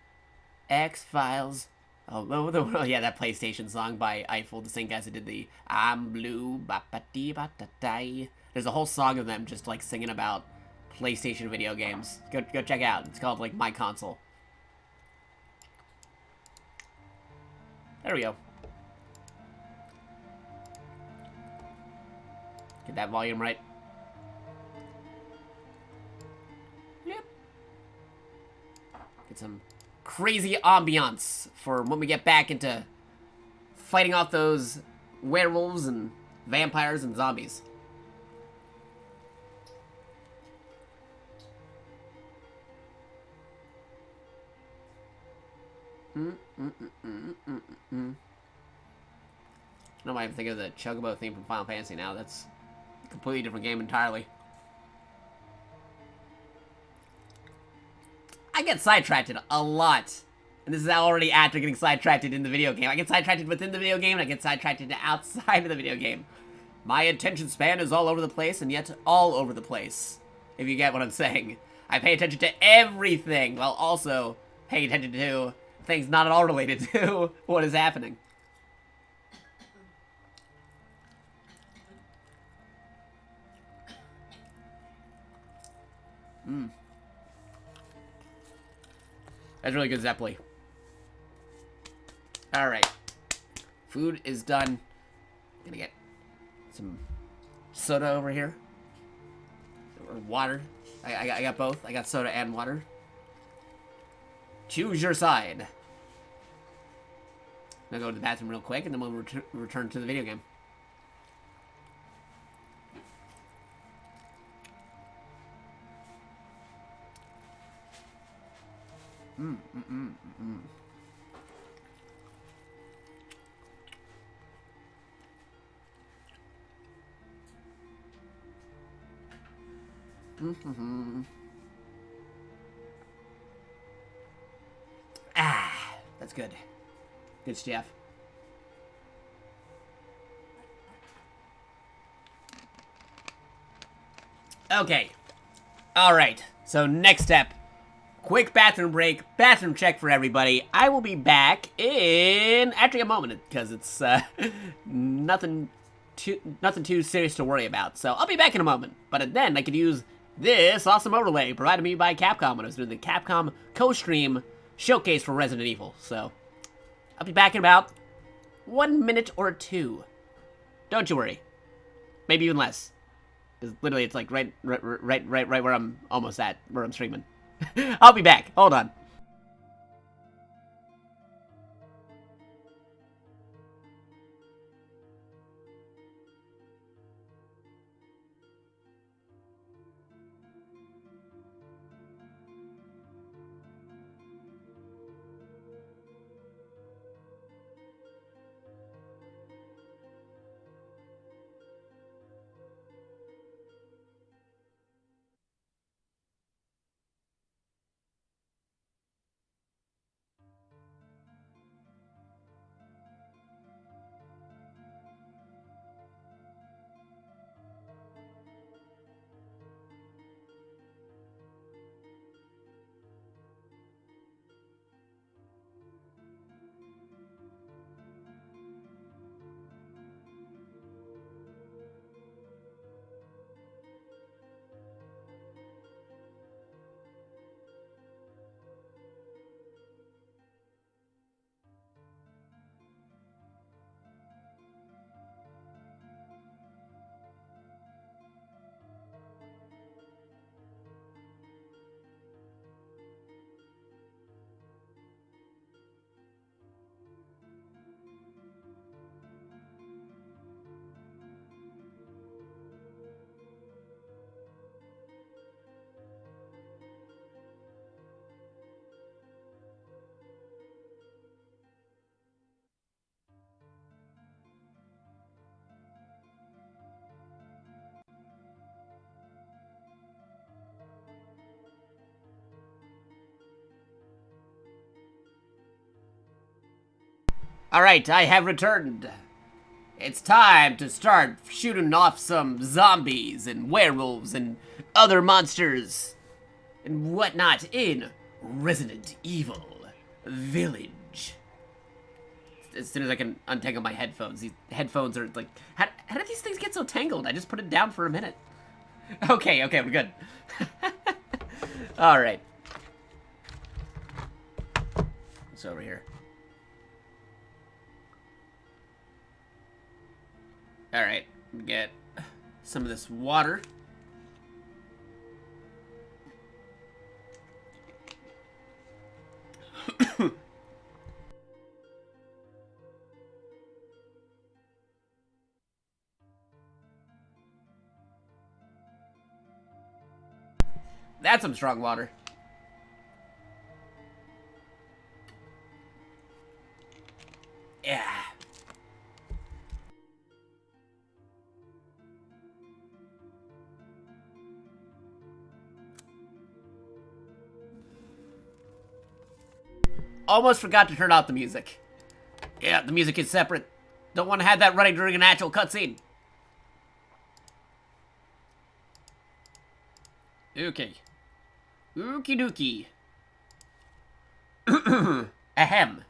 X-Files. Oh, yeah, that PlayStation song by Eiffel, the same guys that did the I'm Blue, ba-ba-dee-ba-da-dee. There's a whole song of them just, like, singing about PlayStation video games. Go check it out. It's called, like, My Console. There we go. Get that volume right. Yep. Get some crazy ambiance for when we get back into fighting off those werewolves and vampires and zombies. I don't know why I'm thinking of the Chocobo theme from Final Fantasy now. That's a completely different game entirely. I get sidetracked a lot. And this is already after getting sidetracked in the video game. I get sidetracked within the video game, and I get sidetracked outside of the video game. My attention span is all over the place, and yet all over the place. If you get what I'm saying. I pay attention to everything, while also paying attention to things not at all related to what is happening. That's really good Zeppeli. Alright. Food is done. Gonna get some soda over here. Or water. I got both. I got soda and water. Choose your side. I'm gonna go to the bathroom real quick and then we'll return to the video game. Ah, that's good. Good stuff. Okay. Alright. So next step. Quick bathroom break. Bathroom check for everybody. I will be back in actually a moment because it's nothing too serious to worry about. So I'll be back in a moment. But then I could use this awesome overlay provided me by Capcom when I was doing the Capcom co-stream showcase for Resident Evil. So I'll be back in about 1 minute or two. Don't you worry. Maybe even less. Because literally it's like right where I'm almost at, where I'm streaming. I'll be back. Hold on. Alright, I have returned. It's time to start shooting off some zombies and werewolves and other monsters and whatnot in Resident Evil Village. As soon as I can untangle my headphones, these headphones are like, how did these things get so tangled? I just put it down for a minute. Okay, we're good. Alright. What's over here? Alright, get some of this water. That's some strong water. Yeah. Almost forgot to turn off the music. Yeah, the music is separate. Don't want to have that running during an actual cutscene. Okay. Okie dokie. Ahem.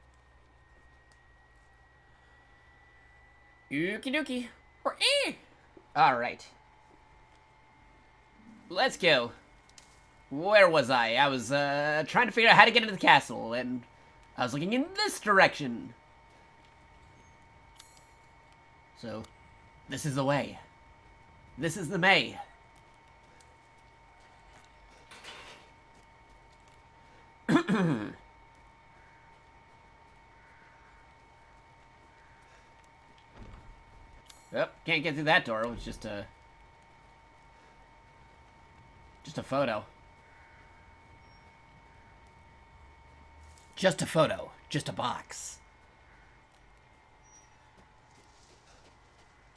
Okie dokie. Alright. Let's go. Where was I? I was, trying to figure out how to get into the castle, and I was looking in this direction. So, this is the way. This is the May. Yep, can't get through that door. It was just a photo. Just a photo. Just a box.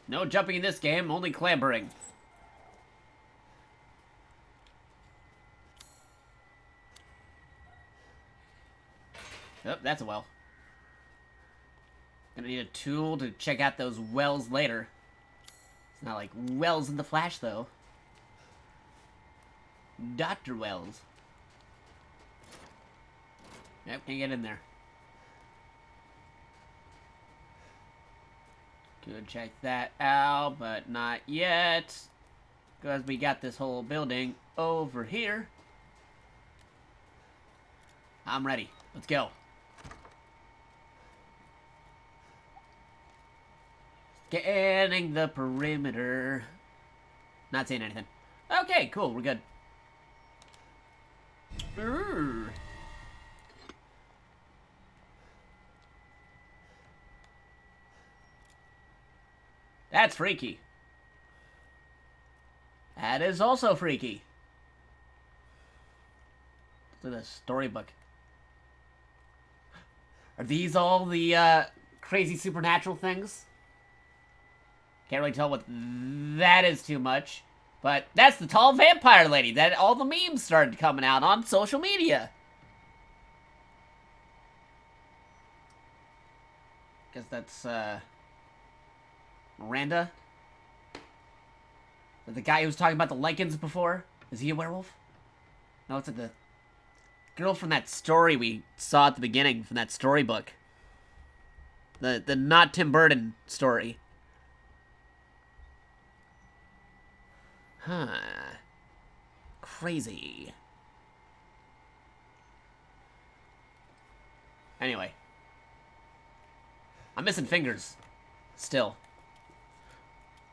No jumping in this game, only clambering. Oh, that's a well. Gonna need a tool to check out those wells later. It's not like Wells in the Flash, though. Dr. Wells. Yep, can't get in there. Could check that out, but not yet. Because we got this whole building over here. I'm ready. Let's go. Scanning the perimeter. Not saying anything. Okay, cool. We're good. Urgh. That's freaky. That is also freaky. Look at the storybook. Are these all the crazy supernatural things? Can't really tell what that is too much. But that's the tall vampire lady that all the memes started coming out on social media. Guess that's, Miranda? The guy who was talking about the lichens before? Is he a werewolf? No, it's like the girl from that story we saw at the beginning, from that storybook. The not Tim Burton story. Huh. Crazy. Anyway. I'm missing fingers. Still.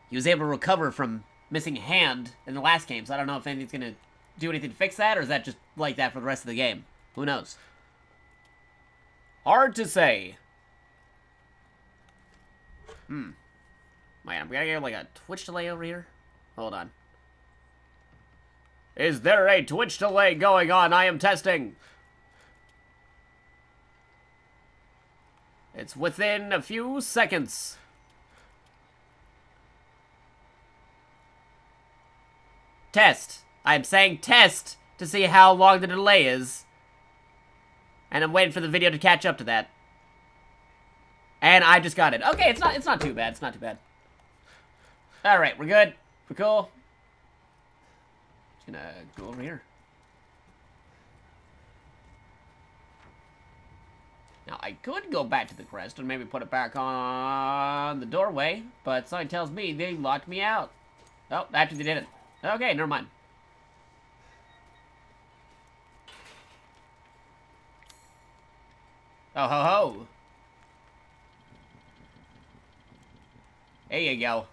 He was able to recover from missing a hand in the last game, so I don't know if anything's gonna do anything to fix that, or is that just like that for the rest of the game? Who knows? Hard to say. Wait, I'm gonna get like a Twitch delay over here? Hold on. Is there a Twitch delay going on? I am testing. It's within a few seconds. Test. I'm saying test to see how long the delay is. And I'm waiting for the video to catch up to that. And I just got it. Okay, it's not too bad. It's not too bad. Alright, we're good. We're cool. Just gonna go over here. Now, I could go back to the crest and maybe put it back on the doorway, but something tells me they locked me out. Oh, actually they didn't. Okay, never mind. Oh, ho, ho. There you go.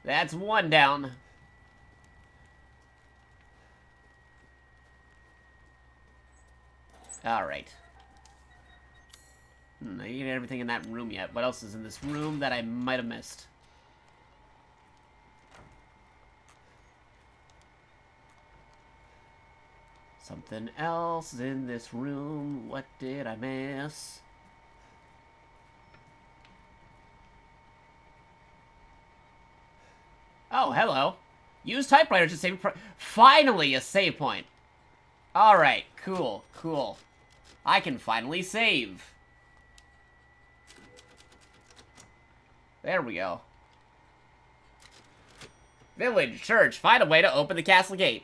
That's one down. Alright. I didn't get everything in that room yet. What else is in this room that I might have missed? Something else in this room. What did I miss? Oh, hello. Use typewriter to save... Finally, a save point. Alright, cool, cool. I can finally save. There we go. Village, church, find a way to open the castle gate.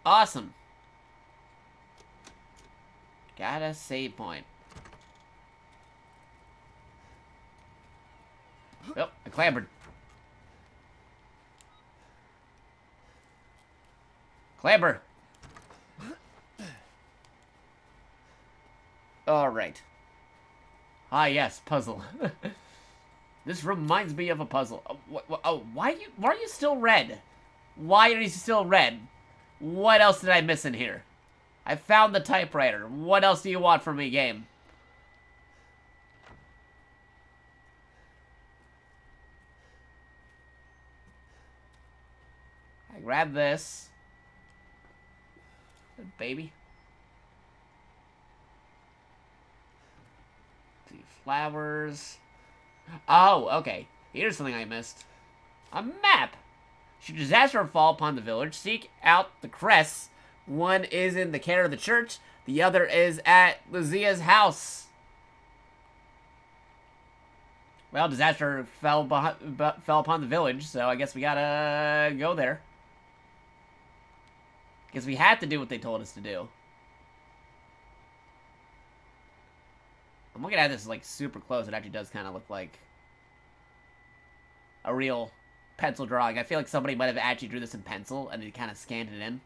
Awesome. Got a save point. Oh, I clambered. Clamber. Alright. Ah, yes, puzzle. This reminds me of a puzzle. Why are you still red? Why are you still red? What else did I miss in here? I found the typewriter. What else do you want from me, game? I grab this. Baby. See, flowers. Oh, okay. Here's something I missed. A map! Should disaster fall upon the village, seek out the crests. One is in the care of the church, the other is at Luzia's house. Well, disaster fell upon the village, so I guess we gotta go there. Because we had to do what they told us to do. I'm looking at this like super close. It actually does kind of look like a real pencil drawing. I feel like somebody might have actually drew this in pencil and they kind of scanned it in.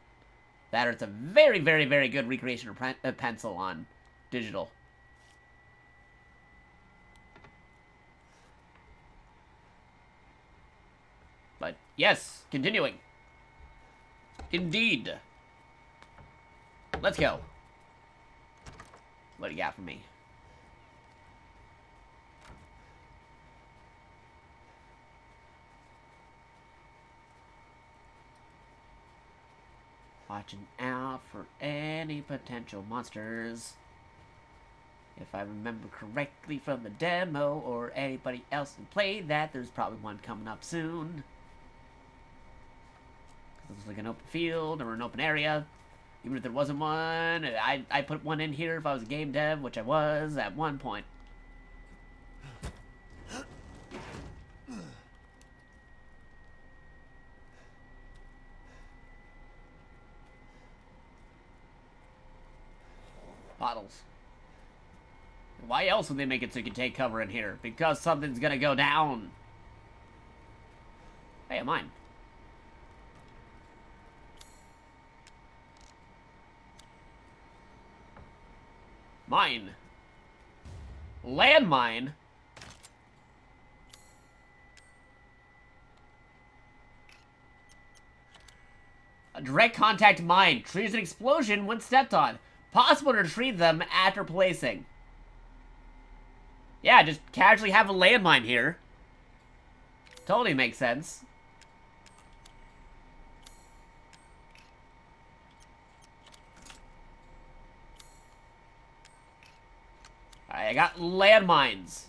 That or it's a very, very, very good recreation of pencil on digital. But yes, continuing. Indeed. Let's go. What do you got for me? Watching out for any potential monsters. If I remember correctly from the demo, or anybody else who played that, there's probably one coming up soon. It looks like an open field or an open area. Even if there wasn't one, I put one in here if I was a game dev, which I was at one point. Bottles. Why else would they make it so you can take cover in here? Because something's gonna go down. Hey, mine. Mine. Landmine. A direct contact mine. Triggers an explosion when stepped on. Possible to retrieve them after placing. Yeah, just casually have a landmine here. Totally makes sense. Alright, I got landmines.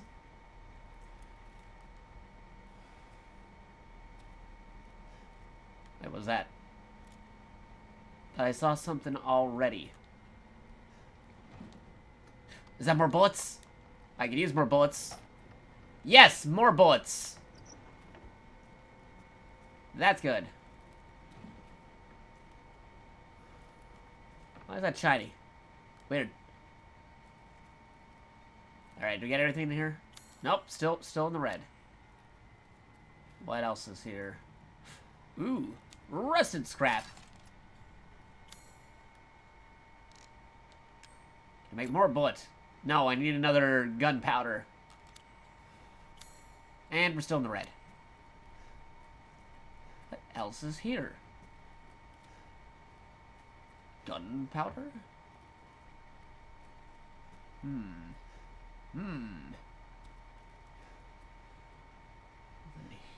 What was that? I saw something already. Is that more bullets? I could use more bullets. Yes, more bullets. That's good. Why is that shiny? Weird. Alright, do we get everything in here? Nope, still in the red. What else is here? Ooh, rusted scrap. Can make more bullets. No, I need another gunpowder. And we're still in the red. What else is here? Gunpowder? Nothing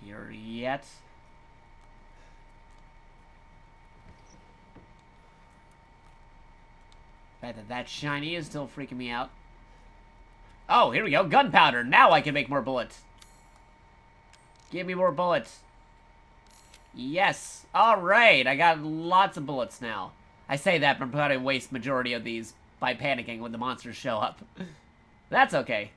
here yet. The fact that that's shiny is still freaking me out. Oh, here we go. Gunpowder. Now I can make more bullets. Give me more bullets. Yes. Alright. I got lots of bullets now. I say that, but I'm probably waste majority of these by panicking when the monsters show up. That's okay.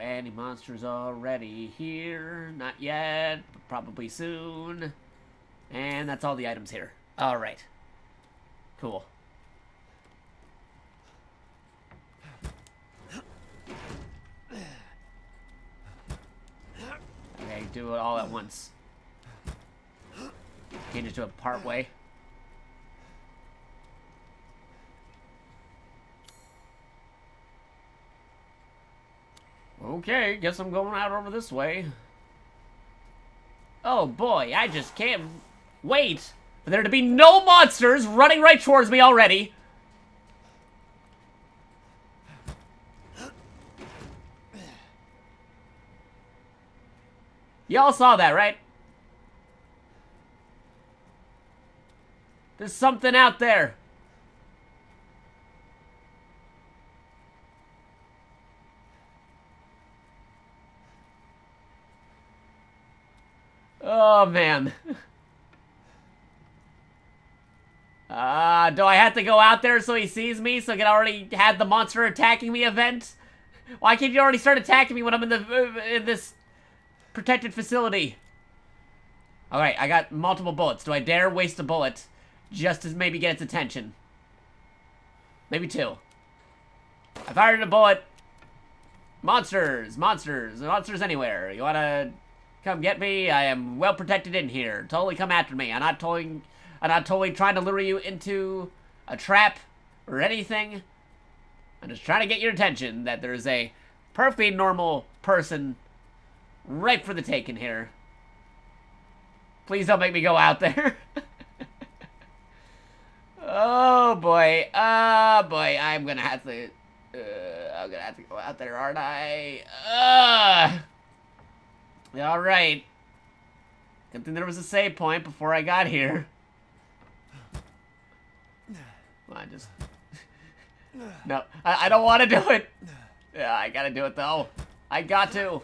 Any monsters already here? Not yet, but probably soon. And that's all the items here. Alright. Cool. Okay, do it all at once. Can't just do it part way. Okay, guess I'm going out over this way. Oh boy, I just can't wait for there to be no monsters running right towards me already. Y'all saw that, right? There's something out there. Oh, man. Do I have to go out there so he sees me so I can already have the monster attacking me event? Why can't you already start attacking me when I'm in this protected facility? Alright, I got multiple bullets. Do I dare waste a bullet just to maybe get its attention? Maybe two. I fired a bullet. Monsters, monsters, monsters anywhere. You wanna come get me? I am well protected in here. Totally come after me. I'm not totally trying to lure you into a trap or anything. I'm just trying to get your attention that there's a perfectly normal person right for the taking here. Please don't make me go out there. Oh boy. Oh boy. I'm gonna have to go out there, aren't I? Alright. Good thing there was a save point before I got here. Come on, just... No, I don't want to do it. Yeah, I gotta do it though. I got to.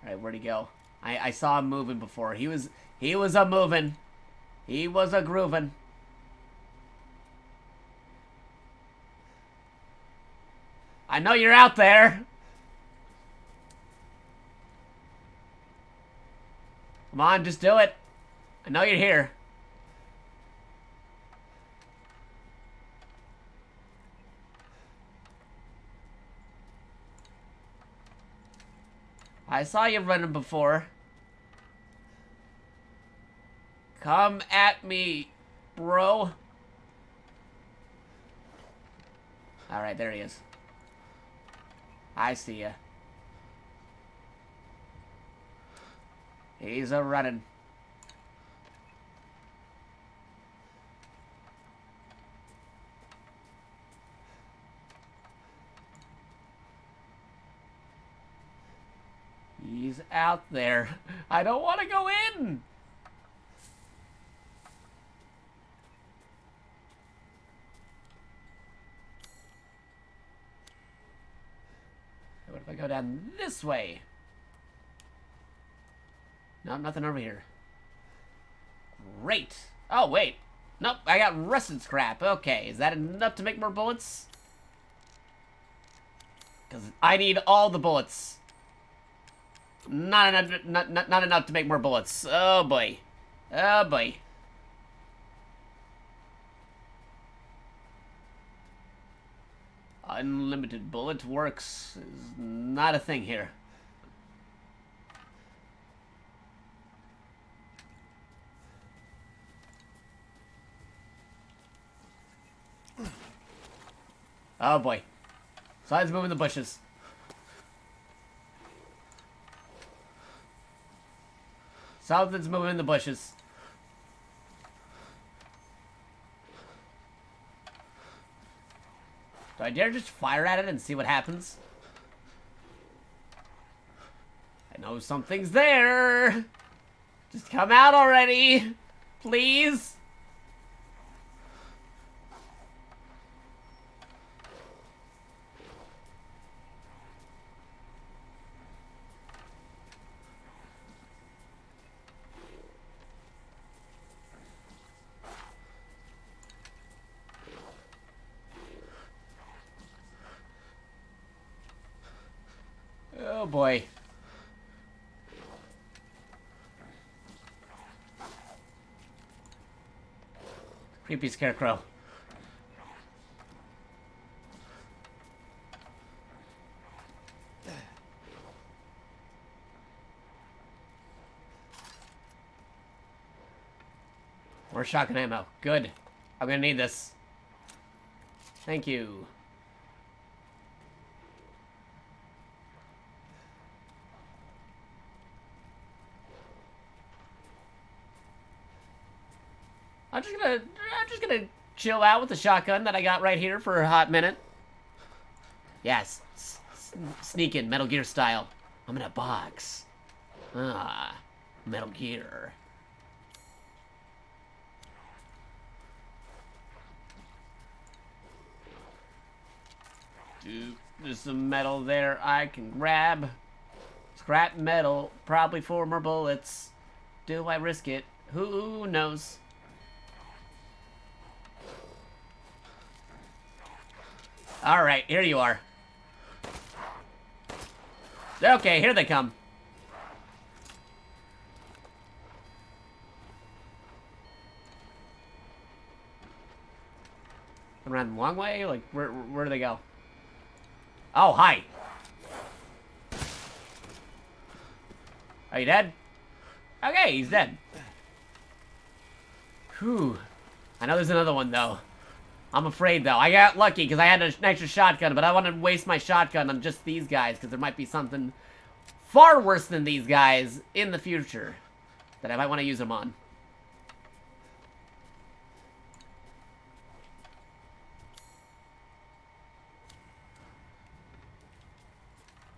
Alright, where'd he go? I saw him moving before. He was a moving. He was a grooving. I know you're out there. Come on, just do it. I know you're here. I saw you running before. Come at me, bro. Alright, there he is. I see ya. He's a running. She's out there. I don't want to go in. What if I go down this way? No, nothing over here. Great. Oh, wait. Nope, I got rusted scrap. Okay, is that enough to make more bullets? Because I need all the bullets. Not enough, not enough to make more bullets. Oh, boy. Oh, boy. Unlimited bullet works is not a thing here. Oh boy. Side's moving the bushes. Something's moving in the bushes. Do I dare just fire at it and see what happens? I know something's there. Just come out already. Please. Oh boy. Creepy scarecrow. More shotgun ammo. Good. I'm gonna need this. Thank you. I'm just gonna chill out with the shotgun that I got right here for a hot minute. Yes, sneak in, Metal Gear style. I'm in a box. Ah, Metal Gear. Dude, there's some metal there I can grab. Scrap metal, probably 4 more bullets. Do I risk it? Who knows? Alright, here you are. Okay, here they come. Around the long way? Like, where do they go? Oh, hi. Are you dead? Okay, he's dead. Whew. I know there's another one, though. I'm afraid, though. I got lucky because I had an extra shotgun, but I want to waste my shotgun on just these guys because there might be something far worse than these guys in the future that I might want to use them on.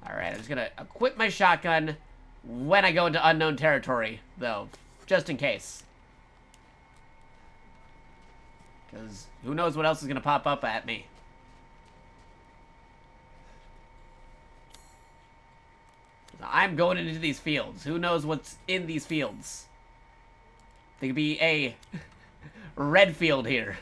Alright, I'm just going to equip my shotgun when I go into unknown territory, though, just in case. Because who knows what else is going to pop up at me. I'm going into these fields. Who knows what's in these fields? There could be a red field here.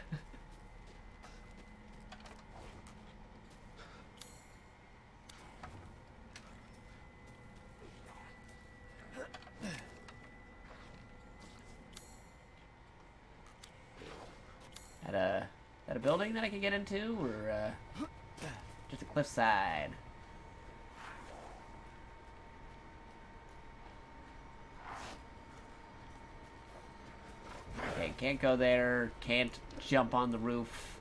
At a building that I can get into, or just a cliffside? Okay, can't go there. Can't jump on the roof.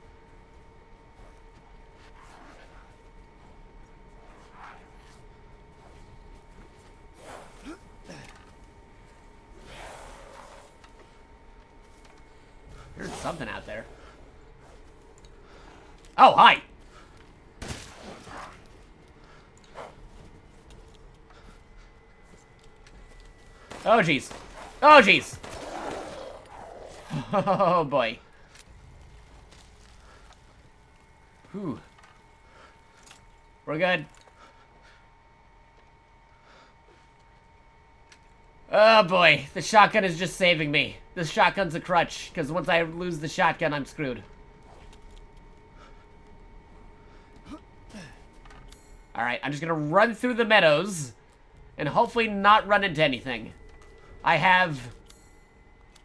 There's something out there. Oh, hi! Oh, jeez. Oh, jeez. Oh, boy. Whew. We're good. Oh, boy. The shotgun is just saving me. This shotgun's a crutch, because once I lose the shotgun, I'm screwed. Alright, I'm just gonna run through the meadows and hopefully not run into anything. I have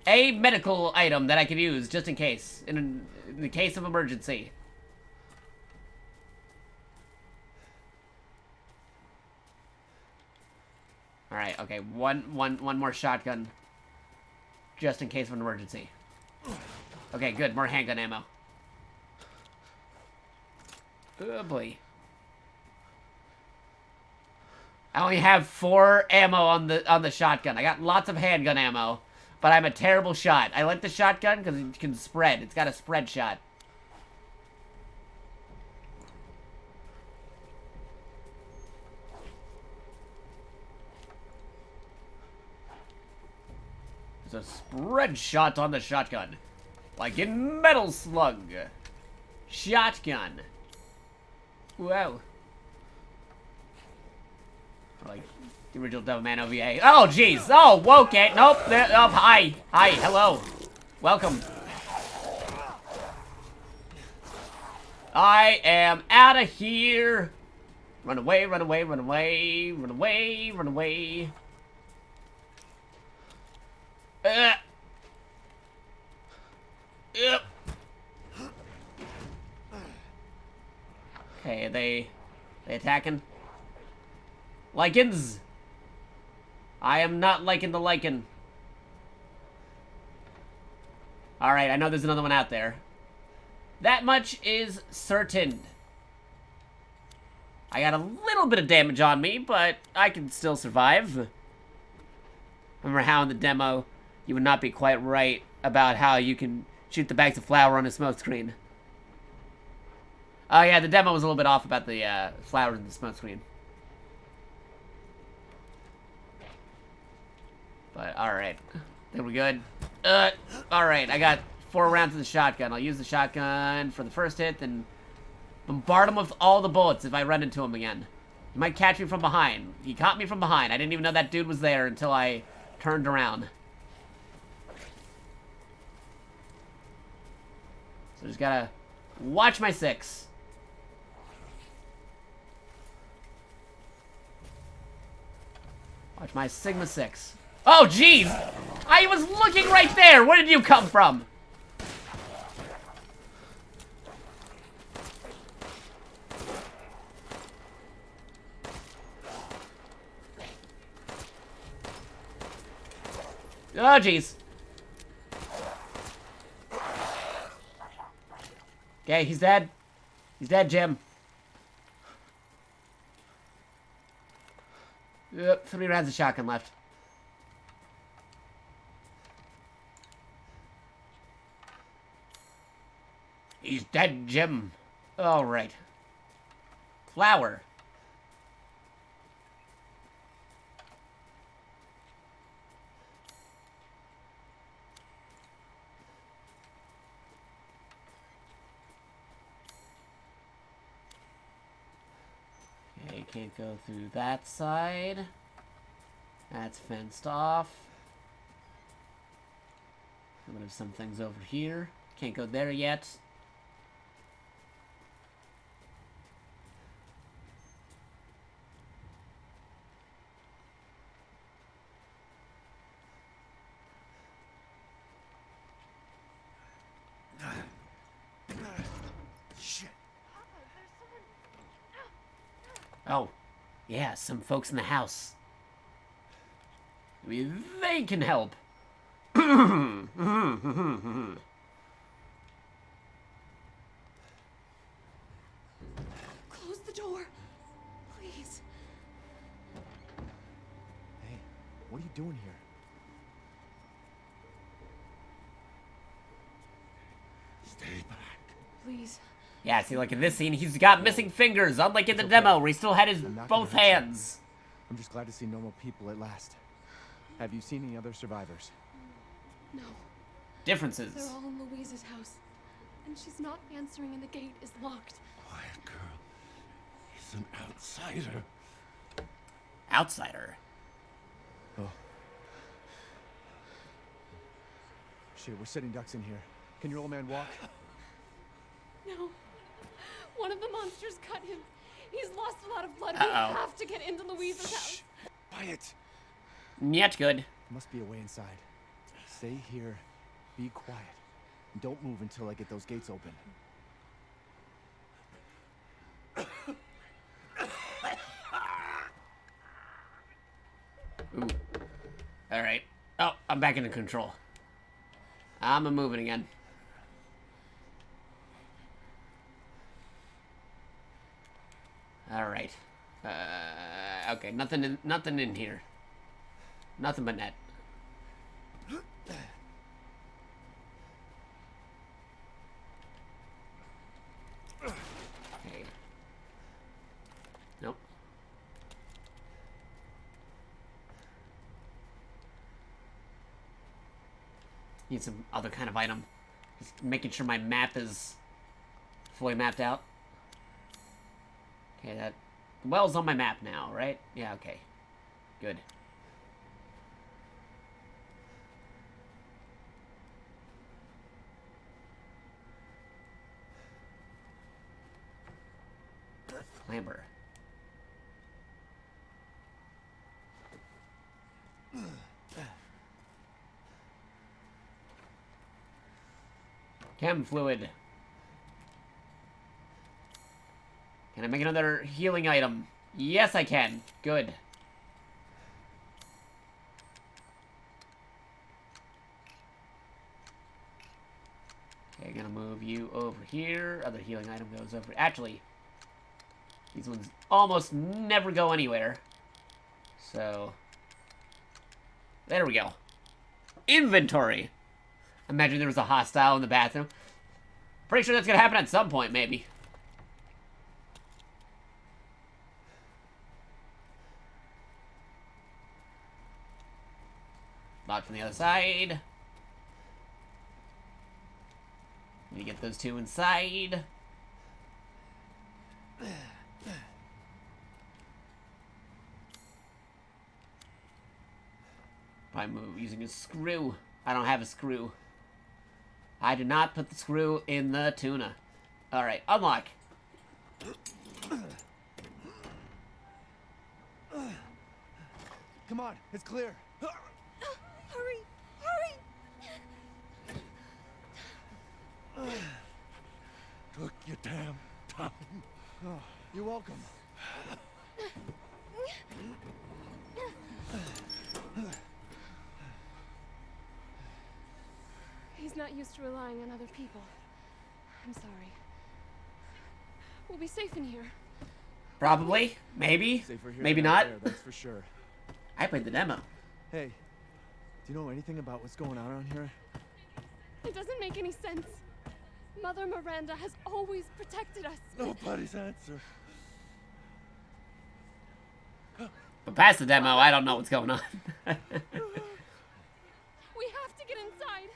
a medical item that I can use just in case, in the case of emergency. Alright, okay, one more shotgun just in case of an emergency. Okay, good, more handgun ammo. Oh boy. I only have 4 ammo on the shotgun. I got lots of handgun ammo, but I'm a terrible shot. I like the shotgun because it can spread. It's got a spread shot. There's a spread shot on the shotgun, like in Metal Slug. Shotgun. Whoa. Like the original Devilman OVA. Oh, jeez. Oh, okay. Nope. Oh, hi. Hi. Hello. Welcome. I am out of here. Run away, run away, run away, run away, run away. Yep. Okay, they attacking? Lycans! I am not liking the lichen. Alright, I know there's another one out there. That much is certain. I got a little bit of damage on me, but I can still survive. Remember how in the demo, you would not be quite right about how you can shoot the bags of flour on a smoke screen. Oh yeah, the demo was a little bit off about the flowers in the smoke screen. But, alright. There we good. Alright, I got 4 rounds of the shotgun. I'll use the shotgun for the first hit, then bombard him with all the bullets if I run into him again. He might catch me from behind. He caught me from behind. I didn't even know that dude was there until I turned around. So just gotta watch my 6. Watch my Sigma 6. Oh, jeez! I was looking right there! Where did you come from? Oh, jeez. Okay, he's dead. He's dead, Jim. Yep, 3 rounds of shotgun left. He's dead, Jim. All right. Flower. Okay, can't go through that side. That's fenced off. I'm gonna have some things over here. Can't go there yet. Oh, yeah, some folks in the house. Maybe they can help. Close the door, please. Hey, what are you doing here? Stay back. Please. Yeah, see, like in this scene, he's got missing fingers, unlike in the demo where he still had his both hands. I'm just glad to see normal people at last. Have you seen any other survivors? No, Differences. they're all in Louise's house. And she's not answering and the gate is locked. Quiet girl. He's an outsider. Outsider. Oh. Shit, we're sitting ducks in here. Can your old man walk? No. One of the monsters cut him. He's lost a lot of blood. Uh-oh. We have to get into Louise's house. Quiet. Not good. Must be a way inside. Stay here. Be quiet. And don't move until I get those gates open. Ooh. Alright. Oh, I'm back into control. I'm moving again. Alright. Okay, nothing in here. Nothing but net. Okay. Nope. Need some other kind of item. Just making sure my map is fully mapped out. Okay, that... The well's on my map now, right? Yeah, okay. Good. Clamber. Chem fluid. Can I make another healing item? Yes, I can. Good. Okay, gonna move you over here. Other healing item goes over. Actually, these ones almost never go anywhere. So, there we go. Inventory. Imagine there was a hostile in the bathroom. Pretty sure that's gonna happen at some point, maybe. Locked from the other side. Need to get those two inside. Probably move using a screw. I don't have a screw. I did not put the screw in the tuna. Alright, unlock. Come on, it's clear. Hurry! Hurry! Took your damn time. Oh, you're welcome. He's not used to relying on other people. I'm sorry. We'll be safe in here. Probably. Maybe. Safer here Maybe than out not. there, that's for sure. I played the demo. Hey, do you know anything about what's going on around here? It doesn't make any sense. Mother Miranda has always protected us. Nobody's answer. But past the demo, I don't know what's going on. We have to get inside.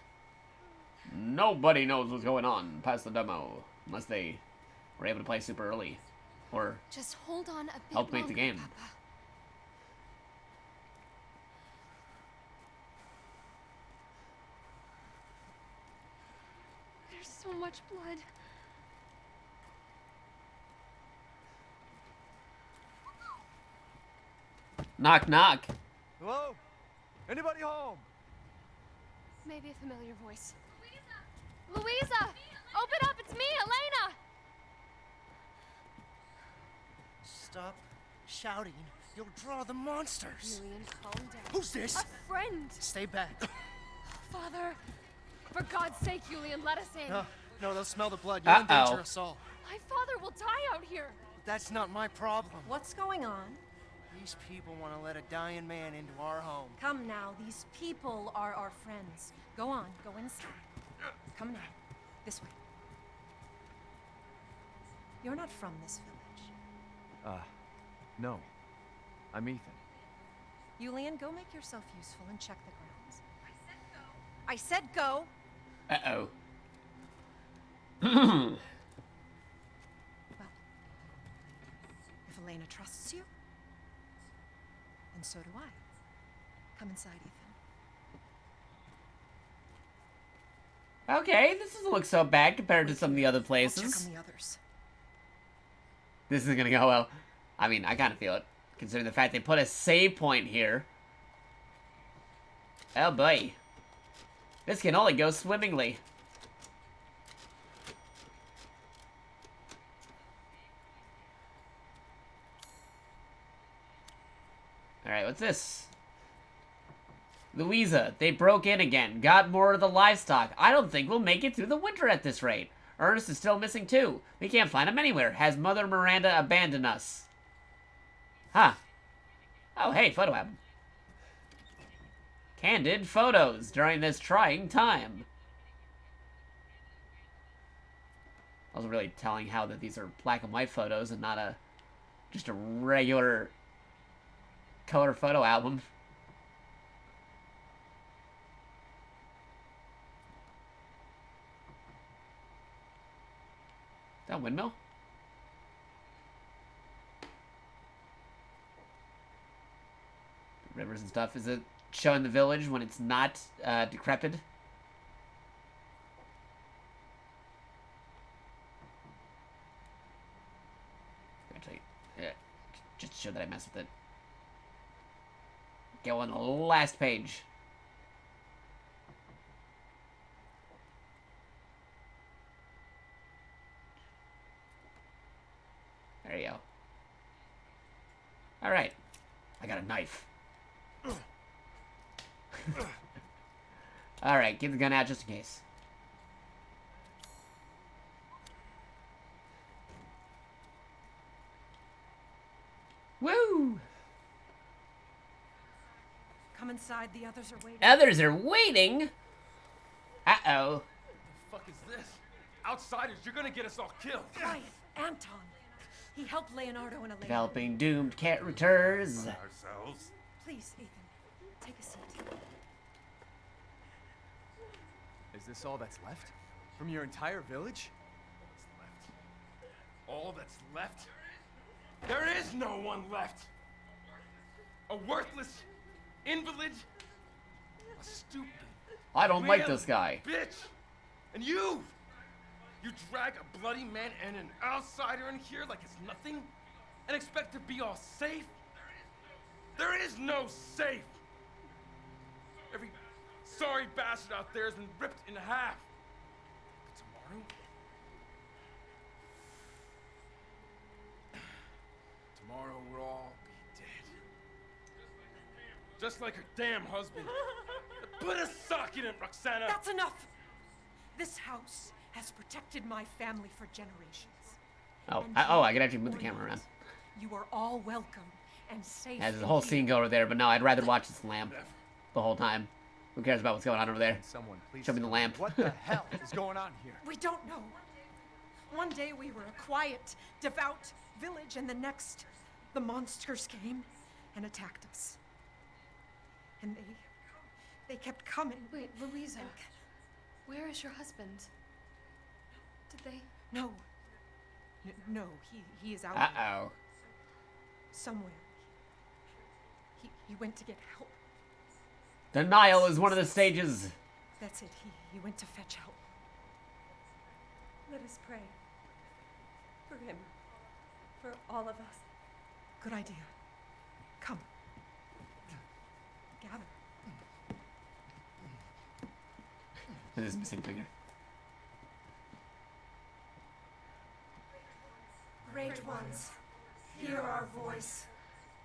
Nobody knows what's going on past the demo. Unless they were able to play super early. Or Just hold on a bit help make the longer, game. Papa. There's so much blood. Knock, knock. Hello? Anybody home? Maybe a familiar voice. Louisa! Open up! It's me, Elena! Stop shouting. You'll draw the monsters. Julian, calm down. Who's this? A friend! Stay back. Father! For God's sake, Julian, let us in. No, they'll smell the blood. You'll endanger Uh-oh. us all. My father will die out here. That's not my problem. What's going on? These people want to let a dying man into our home. Come now, these people are our friends. Go on, go inside. Come now, this way. You're not from this village. No. I'm Ethan. Yulian, go make yourself useful and check the grounds. I said go. Uh-oh. Well, if Elena trusts you, and so do I. Come inside, Ethan. Okay, this doesn't look so bad compared to some of the other We'll places. check on the others. This isn't gonna go well. I mean, I kind of feel it, considering the fact they put a save point here. Oh boy. This can only go swimmingly. Alright, what's this? Louisa, they broke in again. Got more of the livestock. I don't think we'll make it through the winter at this rate. Ernest is still missing too. We can't find him anywhere. Has Mother Miranda abandoned us? Huh. Oh, hey, photo album. Candid photos during this trying time. Also really telling how that these are black and white photos and not just a regular color photo album. Is that a windmill? Rivers and stuff. Is it showing the village when it's not decrepit? Actually, yeah, just to show that I messed with it. Go on the last page. There you go. Alright. I got a knife. Alright, get the gun out just in case. Woo! Come inside, the others are waiting. Others are waiting? Uh-oh. The fuck is this? Outsiders, you're gonna get us all killed. Quiet, Anton. He helped Leonardo and Elena. Developing doomed characters. Ourselves. Please, Ethan, take a seat. Is this all that's left? From your entire village? What's left? All that's left? There is no one left! A worthless invalid? A stupid... I don't like wailing this guy. Bitch! And you! You drag a bloody man and an outsider in here like it's nothing? And expect to be all safe? There is no safe! Every sorry bastard out there has been ripped in half. But tomorrow? Tomorrow we'll all be dead. Just like her damn husband. Put a sock in it, Roxana! That's enough! This house has protected my family for generations. Oh, And I can actually move the camera around. You are all welcome and safe. Yeah, there's a whole scene go over there, but no, I'd rather watch this lamp the whole time. Who cares about what's going on over there? Someone, please. Show me the lamp. What the hell is going on here? We don't know. One day we were a quiet, devout village, and the next, the monsters came and attacked us. And they kept coming. Wait, Louisa. Where is your husband? Did they? No. No, he is out Uh-oh. somewhere. He went to get help. Denial is one of the stages. That's it. He went to fetch help. Let us pray. For him. For all of us. Good idea. Come. Gather. This is missing finger. Great ones, hear our voice.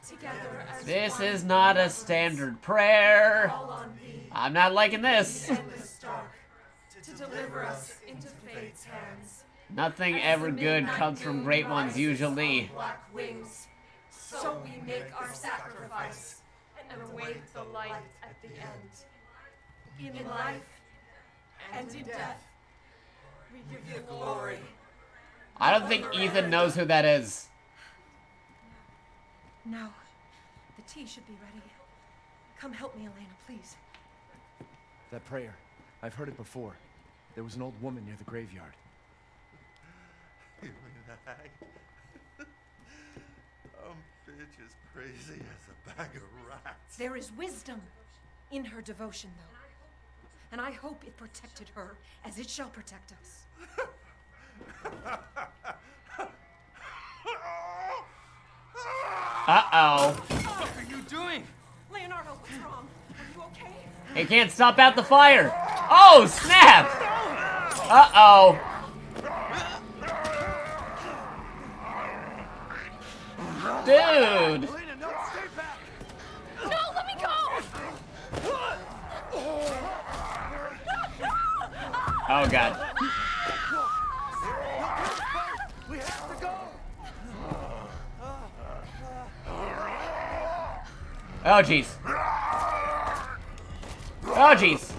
Together as This one is not a deliverance. standard prayer. Call on thee, I'm not liking this. endless dark, to deliver us into fate's hands. Nothing As ever the good midnight comes from moon great ones rises usually. on black wings, so we make our sacrifice and await the light at the end. In life and in death, we give you glory. I don't think Ethan knows who that is. Now, the tea should be ready. Come help me, Elena, please. That prayer. I've heard it before. There was an old woman near the graveyard. Bitch is crazy as a bag of rats. There is wisdom in her devotion, though. And I hope it protected her as it shall protect us. Uh-oh. What are you doing? Leonardo, what's wrong? Are you okay? He can't stop out the fire. Oh, snap! Uh-oh. Dude. Elena, no, stay back! No, let me go! Oh, God. We have to go! Oh, jeez. Oh, jeez.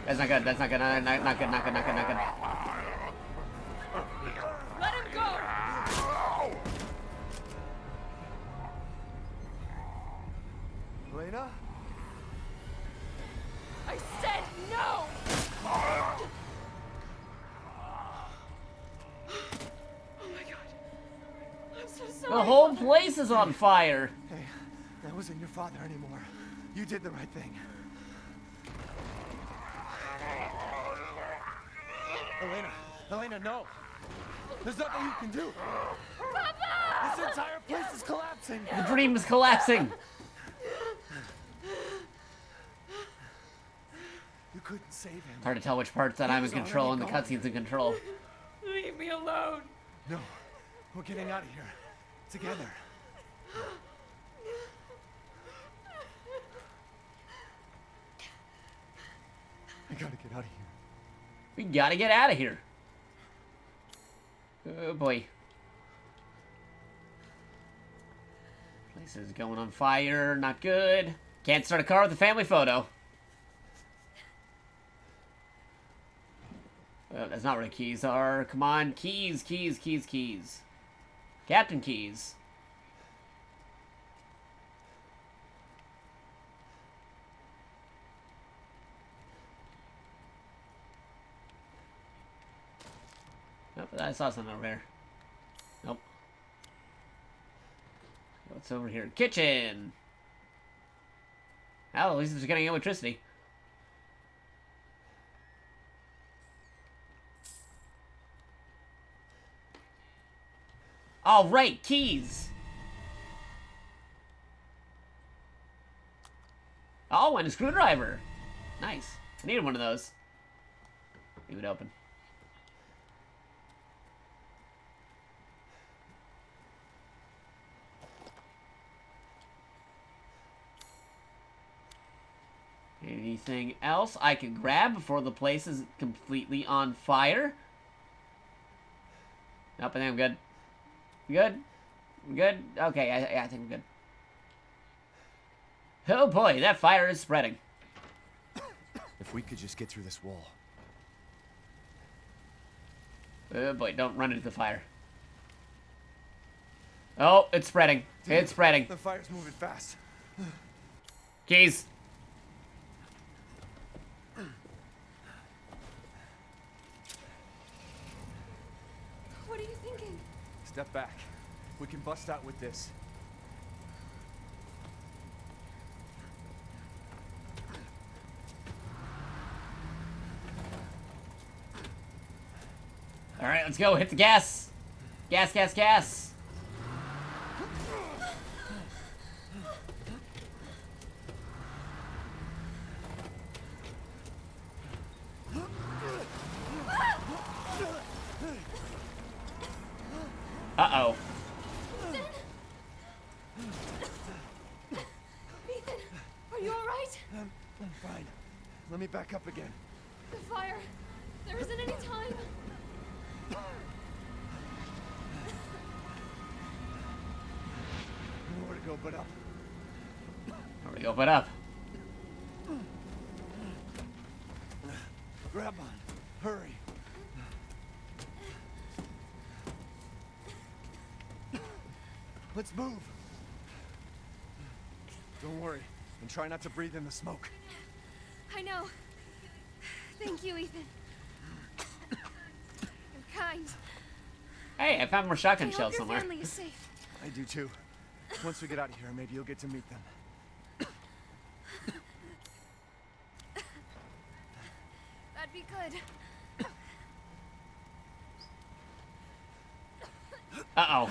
That's not good. That's not good. Not good. Not good. Not good. Not good. Let him go! Elena? I said no! Oh my god. I'm so sorry. The whole place is on fire. Hey, that wasn't your father anymore. You did the right thing. Elena, no! There's nothing you can do! Papa! This entire place is collapsing! The dream is collapsing. You couldn't save him. It's hard to tell which parts that I'm in control and the cutscene's in control. Leave me alone. No, we're getting out of here. Together. I gotta get out of here. We gotta get out of here. Oh boy. Place is going on fire. Not good. Can't start a car with a family photo. That's not where the keys are. Come on. Keys, keys, keys, keys. Captain Keys. Nope, I saw something over there. Nope. What's over here? Kitchen! Oh, at least it's getting electricity. All right, keys. Oh, and a screwdriver. Nice. I needed one of those. Leave it open. Anything else I can grab before the place is completely on fire? Nope, I think I'm good. We good? We good? Okay, I think we're good. Oh boy, that fire is spreading. If we could just get through this wall. Oh boy, don't run into the fire. Oh, it's spreading. It's spreading. The fire's moving fast. Keys. What are you thinking? Step back. We can bust out with this. Alright, let's go. Hit the gas. Gas, gas, gas. Uh-oh. Ethan, are you alright? I'm fine. Let me back up again. The fire. There isn't any time. Nowhere to go but up. Nowhere to go but up. Grab on. Hurry. Let's move. Don't worry, and try not to breathe in the smoke. I know. Thank you, Ethan. You're kind. Hey, I found more shotgun I hope shells your somewhere. family is safe. I do too. Once we get out of here, maybe you'll get to meet them. That'd be good. Uh-oh.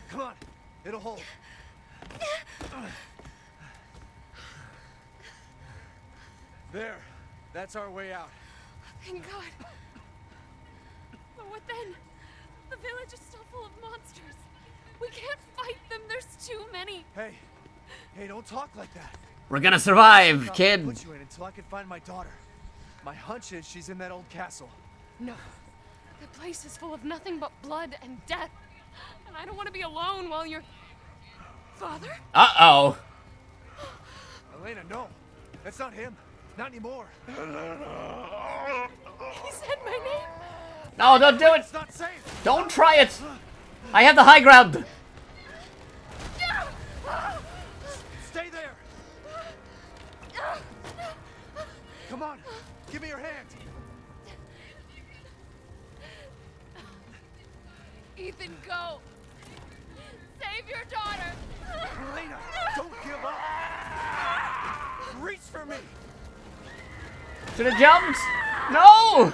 Come on, it'll hold. There, that's our way out. Thank God. But what then? The village is still full of monsters. We can't fight them. There's too many. Hey, don't talk like that. We're gonna survive, I'll kid. put you in until I can find my daughter. My hunch is she's in that old castle. No. The place is full of nothing but blood and death. And I don't want to be alone while you're... Father? Uh-oh. Elena, no. That's not him. Not anymore. He said my name. No, don't do it. It's not safe. Don't try it. I have the high ground. Stay there. Come on. Give me your hand. Ethan, go. Save your daughter. Elena, don't give up. Reach for me. Should have jumped. No.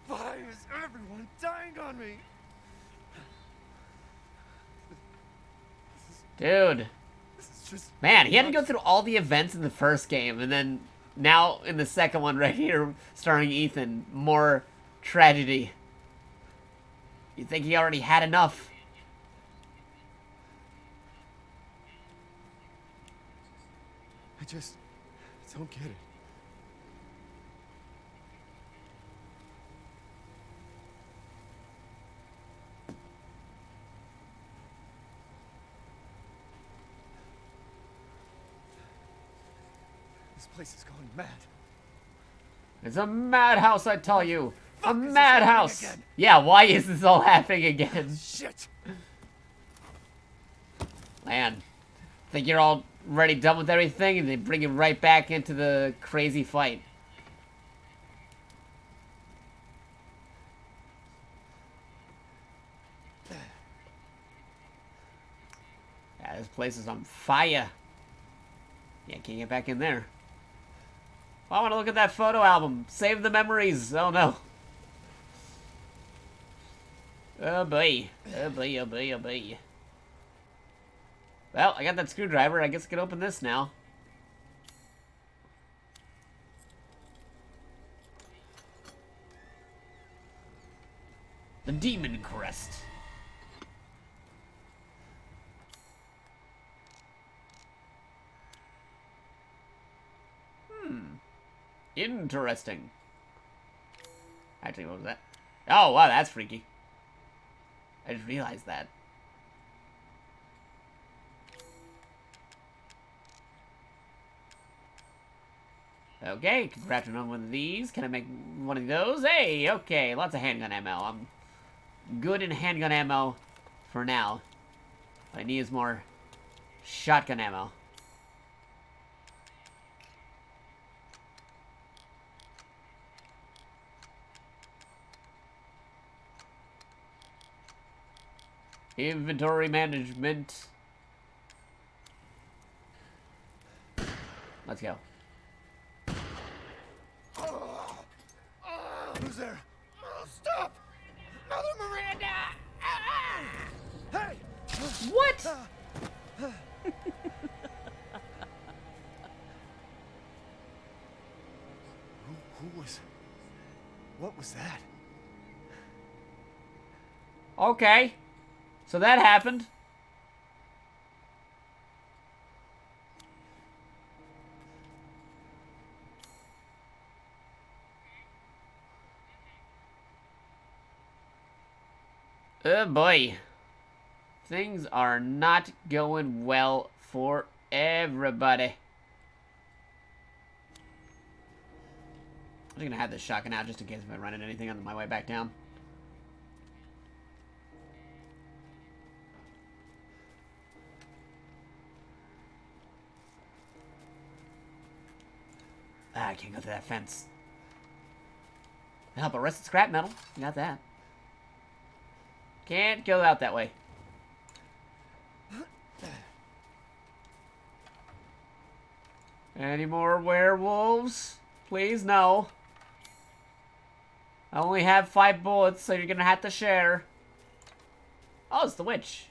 Why is everyone dying on me? Dude. This is just... Man, he had to go through all the events in the first game, and then now in the second one right here, starring Ethan, more tragedy. You'd think he already had enough. I just don't get it. This place is going mad. It's a madhouse, I tell you. A Fuck, is this madhouse. happening again? Yeah, why is this all happening again? Shit. Man, think you're all ready, done with everything, and they bring you right back into the crazy fight. Yeah, this place is on fire. Yeah, can't get back in there. I want to look at that photo album. Save the memories. Oh no. Oh boy. Oh boy, oh boy, oh boy. Well, I got that screwdriver. I guess I can open this now. The Demon Crest. Interesting. Actually, what was that? Oh, wow, that's freaky. I just realized that. Okay, can craft another one of these. Can I make one of those? Hey, okay, lots of handgun ammo. I'm good in handgun ammo for now. What I need is more shotgun ammo. Inventory management. Let's go. Who's there? Stop! Mother Miranda! Hey! What? Who was... What was that? Okay. So that happened. Oh boy. Things are not going well for everybody. I'm just gonna have this shotgun out just in case if I run into anything on my way back down. Ah, I can't go through that fence. No, but rusted scrap metal. You got that. Can't go out that way. Any more werewolves? Please, no. I only have 5 bullets, so you're gonna have to share. Oh, it's the witch.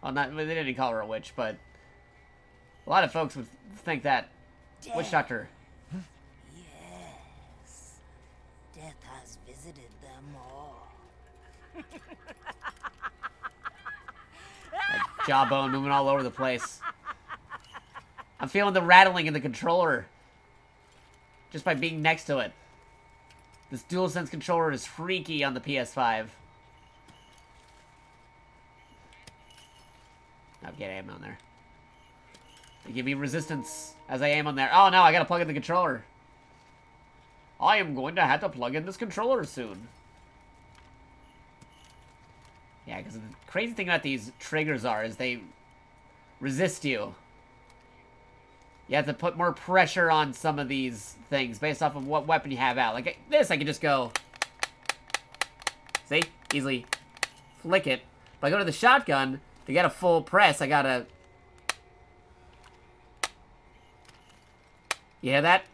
Well, not they didn't call her a witch, but a lot of folks would think that. Death. Witch doctor. Yes. Death has visited them all. That jawbone moving all over the place. I'm feeling the rattling in the controller. Just by being next to it. This DualSense controller is freaky on the PS5. I'll get aim on there. They give me resistance as I aim on there. Oh no, I gotta plug in the controller. I am going to have to plug in this controller soon. Yeah, because the crazy thing about these triggers is they resist you. You have to put more pressure on some of these things based off of what weapon you have out. Like this, I can just go... See? Easily flick it. If I go to the shotgun, to get a full press, I gotta... You hear that?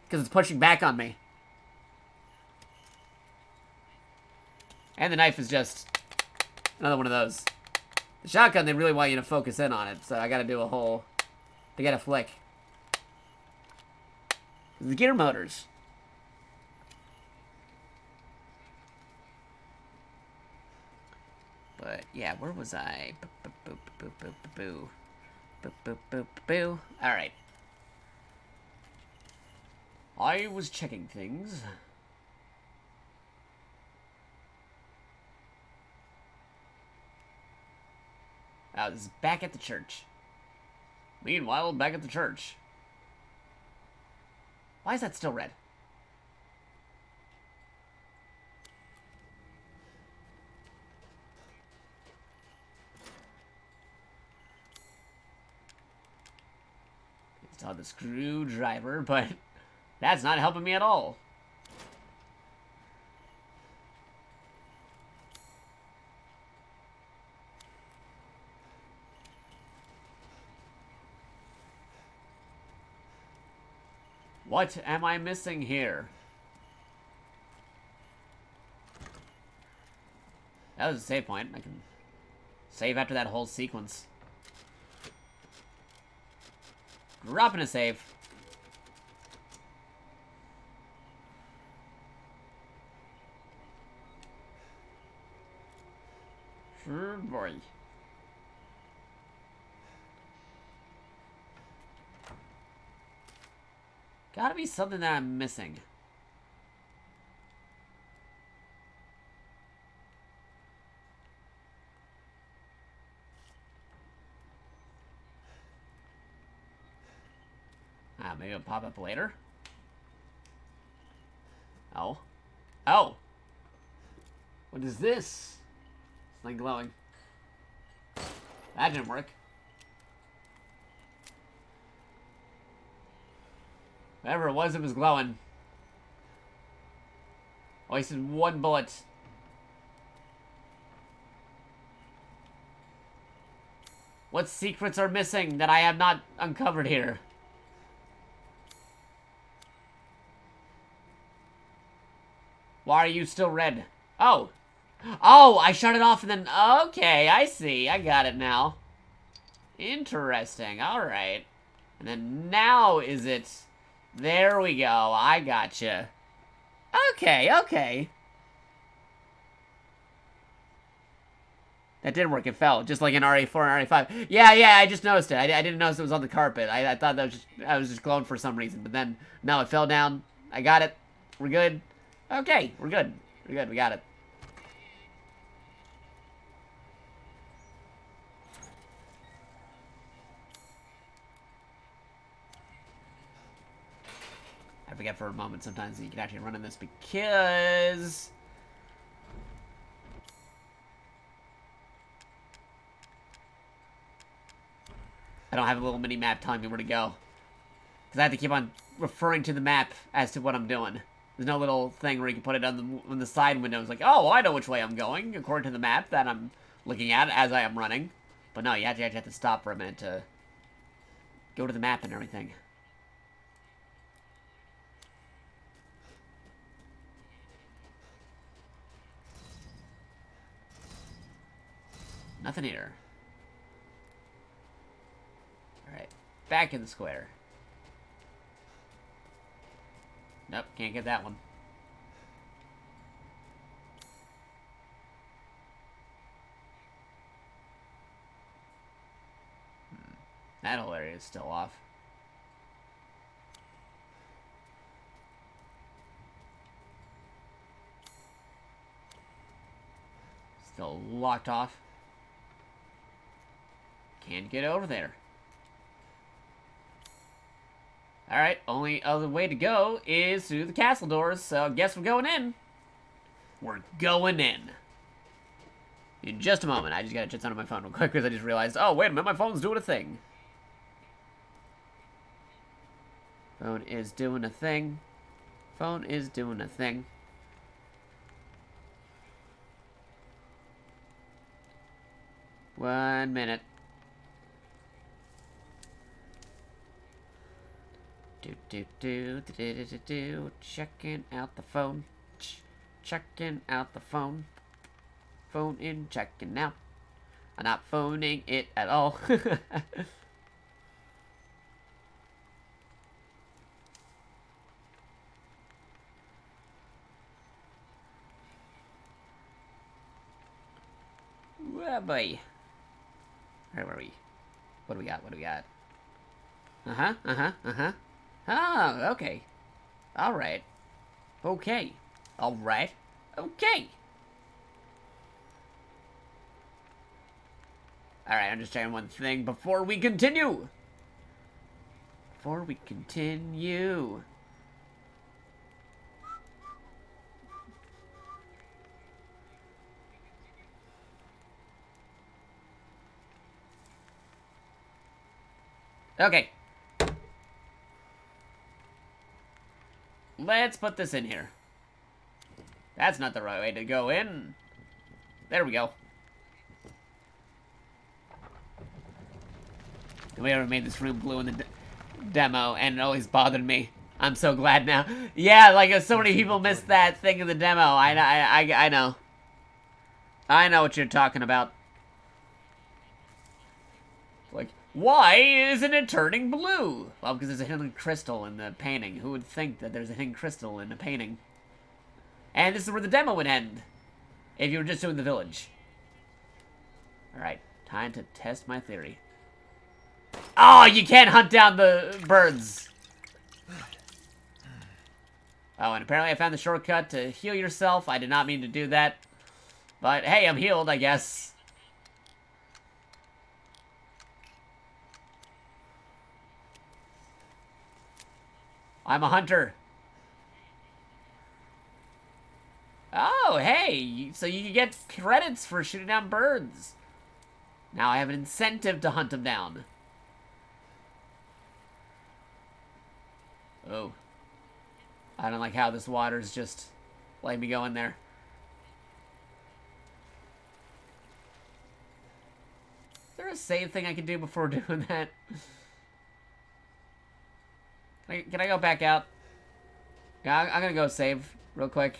Because it's pushing back on me. And the knife is just another one of those. The shotgun, they really want you to focus in on it, so I gotta do a whole... to get a flick. The gear motors. But, yeah, where was I? Boo. Alright. I was checking things. Oh, this is back at the church. Meanwhile, back at the church. Why is that still red? It's on the screwdriver, but that's not helping me at all. What am I missing here? That was a save point. I can save after that whole sequence. Dropping a save. Sure, boy. Gotta be something that I'm missing. Maybe it'll pop up later. Oh. Oh! What is this? It's like glowing. That didn't work. Whatever it was glowing. Wasted 1 bullet. What secrets are missing that I have not uncovered here? Why are you still red? Oh. Oh, I shut it off and then... Okay, I see. I got it now. Interesting. Alright. And then now is it... There we go. I gotcha. Okay, okay. That did work. It fell. Just like in RE4 and RE5. Yeah, I just noticed it. I didn't notice it was on the carpet. I thought that was just... I was just glowing for some reason. But then, no, it fell down. I got it. We're good. Okay, we're good. We're good. We got it. I forget for a moment sometimes that you can actually run in this because... I don't have a little mini-map telling me where to go. Because I have to keep on referring to the map as to what I'm doing. There's no little thing where you can put it on the side window. It's like, oh, I know which way I'm going, according to the map that I'm looking at as I am running. But no, you actually have to stop for a minute to go to the map and everything. Nothing here. Alright, back in the square. Nope, can't get that one. That whole area is still off. Still locked off. Can't get over there. Alright, only other way to go is through the castle doors, so I guess we're going in. We're going in. In just a moment. I just gotta check on my phone real quick because I just realized, oh, wait a minute, my phone's doing a thing. Phone is doing a thing. Phone is doing a thing. One minute. Checking out the phone. Checking out the phone. Phone in, checking out. I'm not phoning it at all. Oh boy. Where were we? What do we got? What do we got? Oh, okay. Alright. Okay. Alright. Okay. Alright, I'm just checking one thing before we continue. Before we continue. Okay. Let's put this in here. That's not the right way to go in. There we go. We already made this room blue in the demo, and it always bothered me. I'm so glad now. Yeah, like so many people missed that thing in the demo. I know. I know what you're talking about. Like, why isn't it turning blue? Well, because there's a hidden crystal in the painting. Who would think that there's a hidden crystal in the painting? And this is where the demo would end. If you were just doing the village. Alright, time to test my theory. Oh, you can't hunt down the birds. Oh, and apparently I found the shortcut to heal yourself. I did not mean to do that. But, hey, I'm healed, I guess. I'm a hunter. Oh, hey, so you can get credits for shooting down birds. Now I have an incentive to hunt them down. Oh. I don't like how this water's just letting me go in there. Is there a save thing I can do before doing that? Can I go back out? Yeah, I'm gonna go save real quick.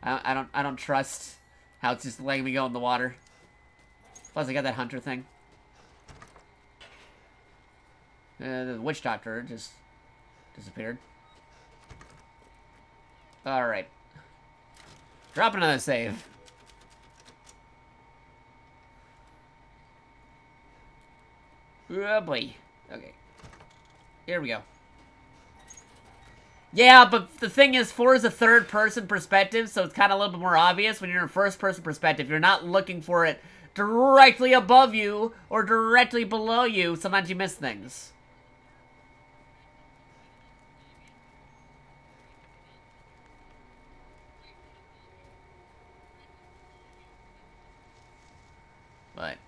I don't trust how it's just letting me go in the water. Plus I got that hunter thing. The witch doctor just disappeared. Alright. Drop another save. Oh boy. Okay. Here we go. Yeah, but the thing is, 4 is a third-person perspective, so it's kind of a little bit more obvious. When you're in a first-person perspective, you're not looking for it directly above you or directly below you. Sometimes you miss things.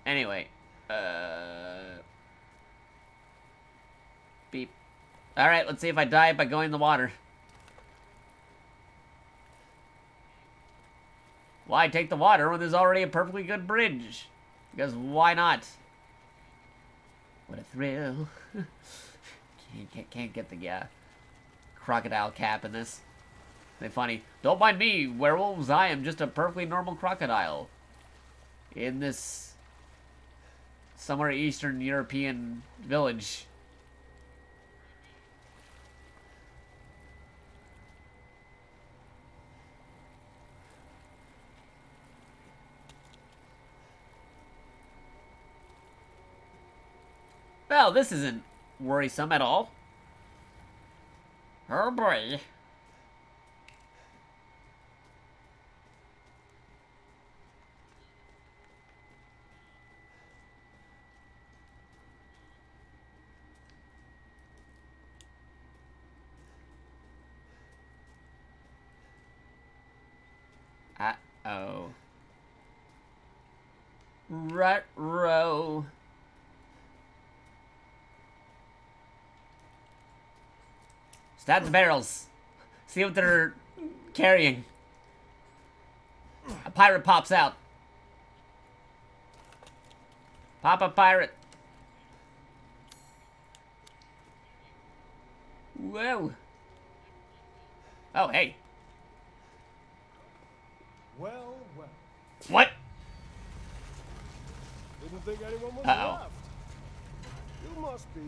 Anyway. Beep. Alright, let's see if I die by going in the water. Why take the water when there's already a perfectly good bridge? Because why not? What a thrill. Can't get the crocodile cap in this. They funny. Don't mind me, werewolves. I am just a perfectly normal crocodile. In this somewhere Eastern European village. Well, this isn't worrisome at all. Oh boy. Uh-oh. Rut-row. Stab the barrels. See what they're carrying. A pirate pops out. Pop a pirate. Whoa. Oh, hey. Well, well. What? Didn't think anyone was Uh-oh. left. You must be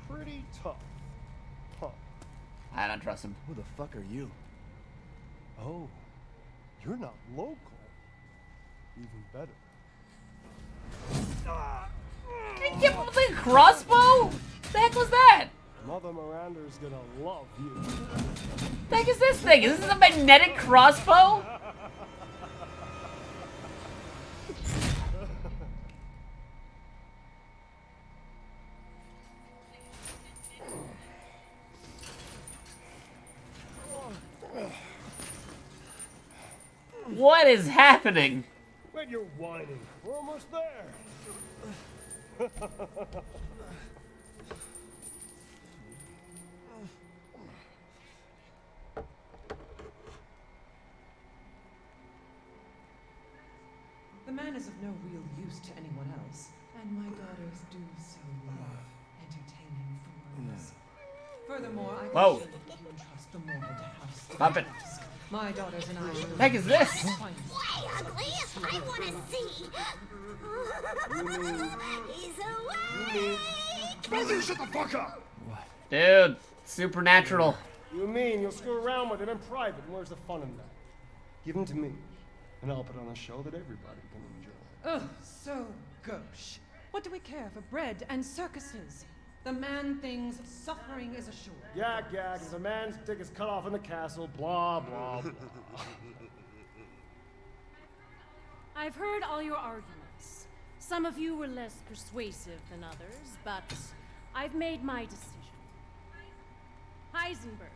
pretty tough. Huh. I don't trust him. Who the fuck are you? Oh, you're not local. Even better. Did you give him the crossbow? The heck was that? Mother Miranda's gonna love you. The heck is this thing? Is this a magnetic crossbow? What is happening? When you're whining, we're almost there. The man is of no real use to anyone else, and my daughters do so love entertaining foreigners. Furthermore, I can Whoa. assure you that you entrust the mortal to house. Stop it. My daughters and I. The heck is this? Why, ugly? I want to see. He's away. Brother, shut the fuck up! Dude, supernatural. You mean you'll screw around with it in private, and where's the fun in that? Give them to me, and I'll put on a show that everybody can enjoy. Oh, so gauche. What do we care for bread and circuses? The man thinks suffering is assured. Yak, as a man's dick is cut off in the castle, blah, blah, blah. I've heard all your arguments. Some of you were less persuasive than others, but I've made my decision. Heisenberg,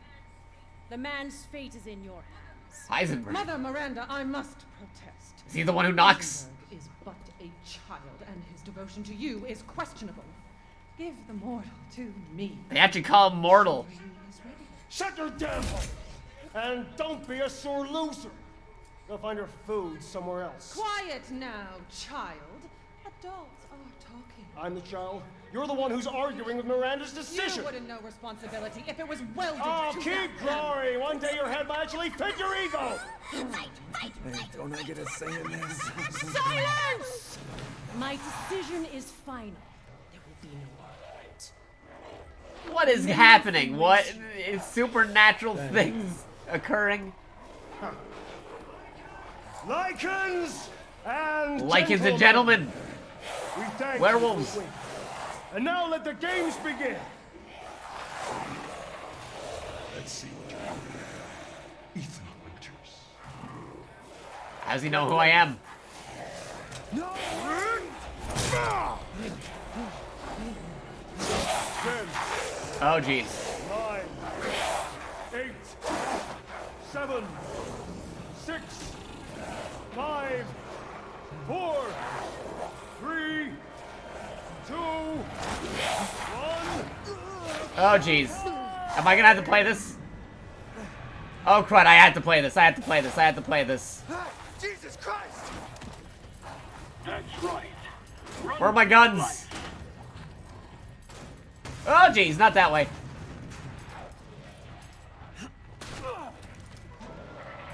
the man's fate is in your hands. Heisenberg. Mother Miranda, I must protest. Is he the one who knocks? Heisenberg is but a child, and his devotion to you is questionable. Give the mortal to me. They actually call him mortal. Shut your damn hole! And don't be a sore loser. Go find your food somewhere else. Quiet now, child. Adults are talking. I'm the child. You're the one who's arguing with Miranda's decision. You wouldn't know responsibility if it was welded Oh, to keep glory. One day your head will actually fit your ego. Fight. Hey, don't I get a say in this? Silence! My decision is final. There will be no argument. What is happening? What is supernatural things occurring? Lycans and Lycans and gentlemen. We thank Werewolves. you for waiting. And now let the games begin. Let's see what you're doing. Ethan Winters. How does he know who I am? No! 10, Oh, jeez. 9, 8, 7, 6, 5, 4, 3, 2, 1. Oh, jeez. Am I gonna have to play this? Oh, crud, I had to play this. I had to play this. I had to play this. Jesus Christ! That's right. Where are my guns? Oh, jeez, not that way.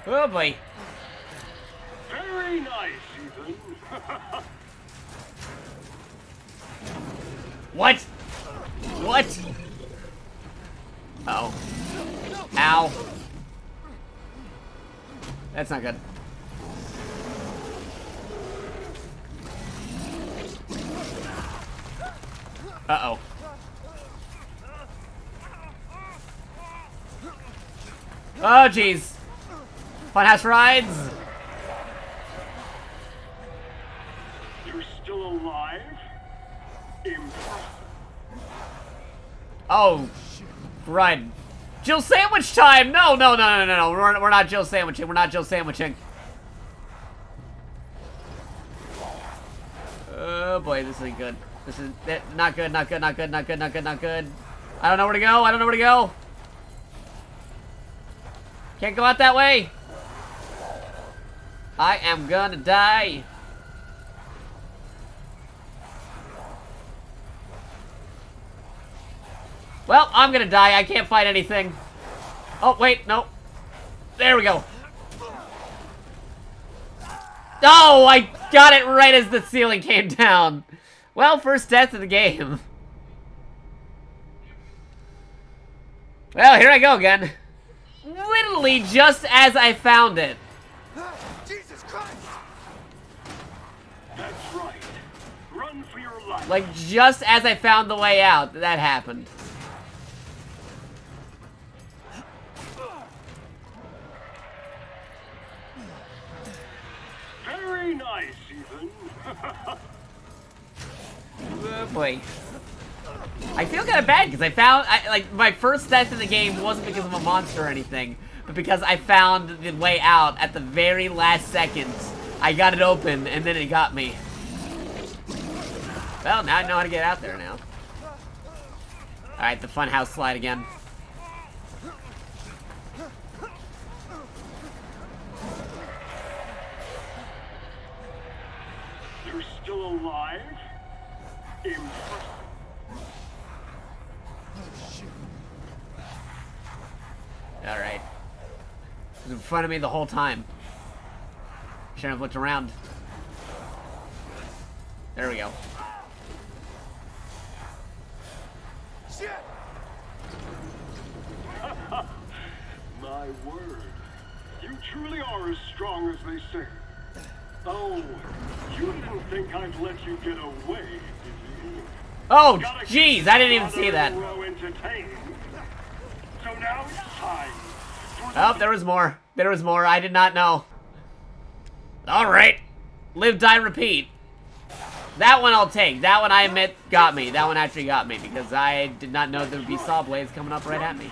Oh, boy. Very nice, Ethan. What? What? Uh oh. Ow. That's not good. Uh-oh. Oh, jeez. Funhouse rides. You're still alive? Impressive. Oh, right. Jill sandwich time! No, no, no, no, no, no. We're not Jill sandwiching. We're not Jill sandwiching. Oh boy, this ain't good. This is not good, not good, not good, not good, not good, not good. I don't know where to go. I don't know where to go. Can't go out that way. I am gonna die. Well, I'm gonna die. I can't fight anything. Oh, wait, no. There we go. Oh, I got it right as the ceiling came down. Well, first death of the game. Well, here I go again. Literally just as I found it. Jesus Christ! That's right. Run for your life. Like, just as I found the way out, that happened. Very nice, Ethan. Oh boy. I feel kind of bad because I found, like, my first death in the game wasn't because of a monster or anything, but because I found the way out at the very last second. I got it open and then it got me. Well, now I know how to get out there now. Alright, the funhouse slide again. You're still alive? Impressive. Alright. It was in front of me the whole time. Shouldn't have looked around. There we go. Shit! My word. You truly are as strong as they say. Oh, you didn't think I'd let you get away, did you? Oh, jeez, I didn't even see that. So now it's time. Oh, there was more. There was more. I did not know. Alright. Live, die, repeat. That one I'll take. That one, I admit, got me. That one actually got me because I did not know there would be saw blades coming up right at me.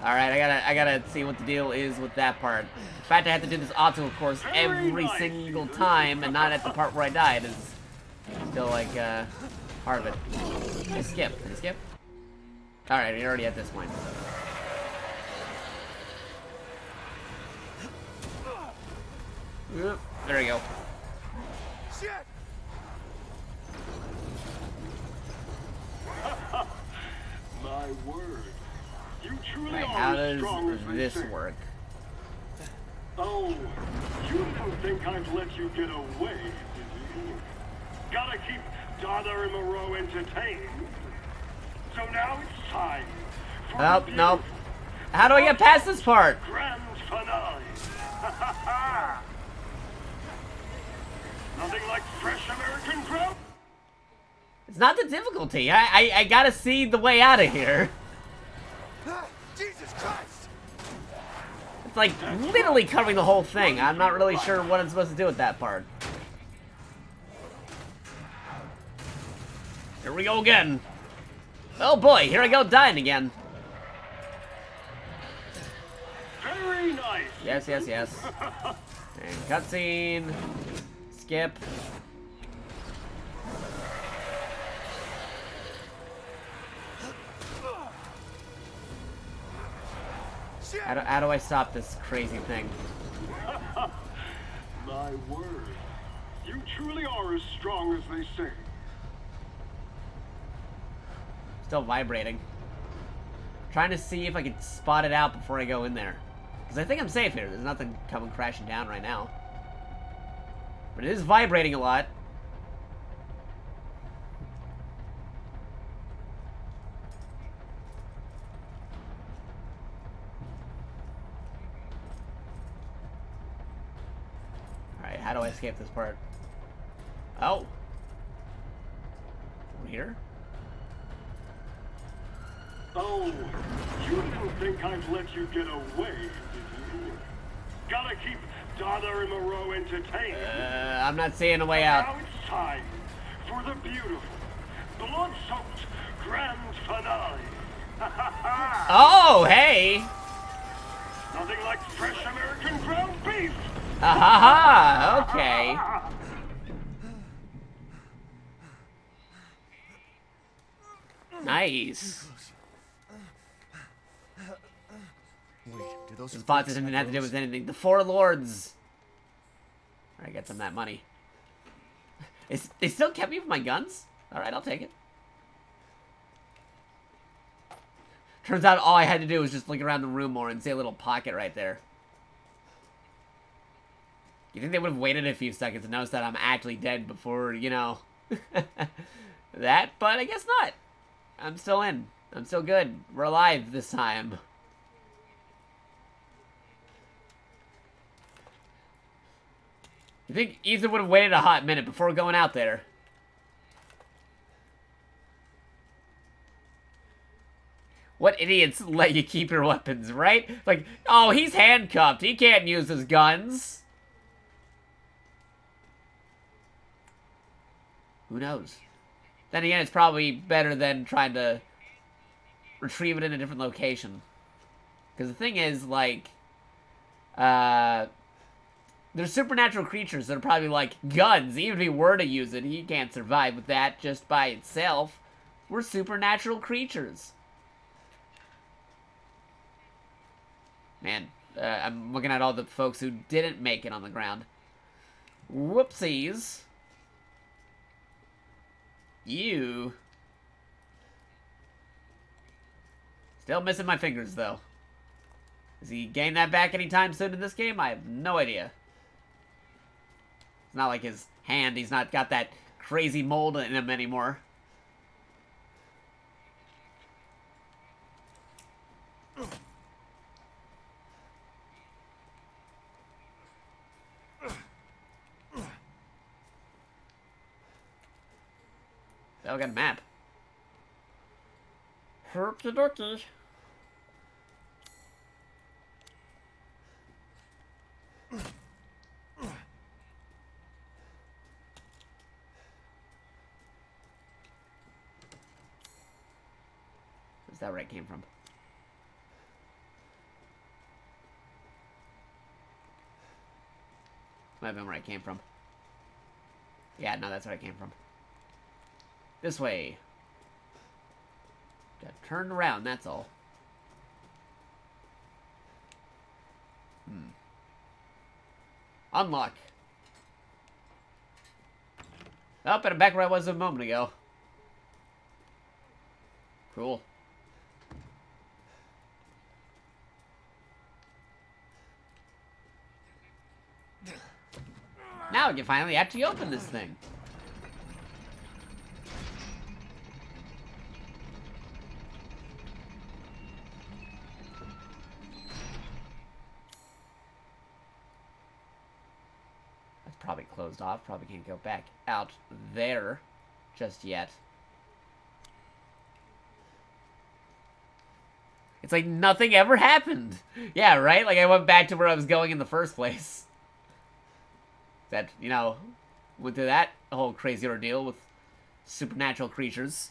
Alright, I gotta see what the deal is with that part. The fact I have to do this obstacle course every single time and not at the part where I died is still, like, part of it. Can I skip? Can I skip? Alright, you're already at this point. Oop, there we go. Shit! My word. You truly Right, are how as strong as does they this say. work? Oh, you didn't think I'd let you get away, did you? Gotta keep Donna and Moreau entertained. So now it's time for Nope, nope. How do I get past this part? grand finale. Nothing like fresh American grub. It's not the difficulty. I gotta see the way out of here. Jesus Christ! It's like literally covering the whole thing. I'm not really sure what I'm supposed to do with that part. Here we go again. Oh boy, here I go dying again. Very nice. Yes, yes, yes. And cutscene. Skip. How do I stop this crazy thing? My word. You truly are as strong as they say. Still vibrating. Trying to see if I can spot it out before I go in there. Because I think I'm safe here. There's nothing coming crashing down right now. But it is vibrating a lot. Alright, how do I escape this part? Oh! Over here? Oh, you didn't think I'd let you get away, did you? Gotta keep Donna and Moreau entertained. I'm not seeing a way out. Now it's time for the beautiful, blood-soaked grand finale. Oh, hey! Nothing like fresh American ground beef. Ha okay. Nice. Wait, do those This bot didn't have to do with anything. The Four Lords. Alright, get some of that money. They still kept me with my guns? Alright, I'll take it. Turns out all I had to do was just look around the room more and see a little pocket right there. You think they would have waited a few seconds and noticed that I'm actually dead before, you know, that? But I guess not. I'm still in. I'm still good. We're alive this time. You think Ethan would have waited a hot minute before going out there? What idiots let you keep your weapons, right? Like, oh, he's handcuffed. He can't use his guns. Who knows? Then again, it's probably better than trying to retrieve it in a different location. Because the thing is, like, there's supernatural creatures that are probably like guns. Even if he were to use it, he can't survive with that just by itself. We're supernatural creatures. Man, I'm looking at all the folks who didn't make it on the ground. Whoopsies. You. Still missing my fingers, though. Does he gain that back anytime soon in this game? I have no idea. It's not like his hand, he's not got that crazy mold in him anymore. Oh, I got a map. Herky dorky. Is that where it came from? Might have been where I came from. Yeah, no, that's where I came from. This way. Got turned around, that's all. Unlock. Oh, and I'm back where I was a moment ago. Cool. Now we can finally actually open this thing. That's probably closed off. Probably can't go back out there just yet. It's like nothing ever happened. Yeah, right? Like I went back to where I was going in the first place. That, you know, went through that whole crazy ordeal with supernatural creatures.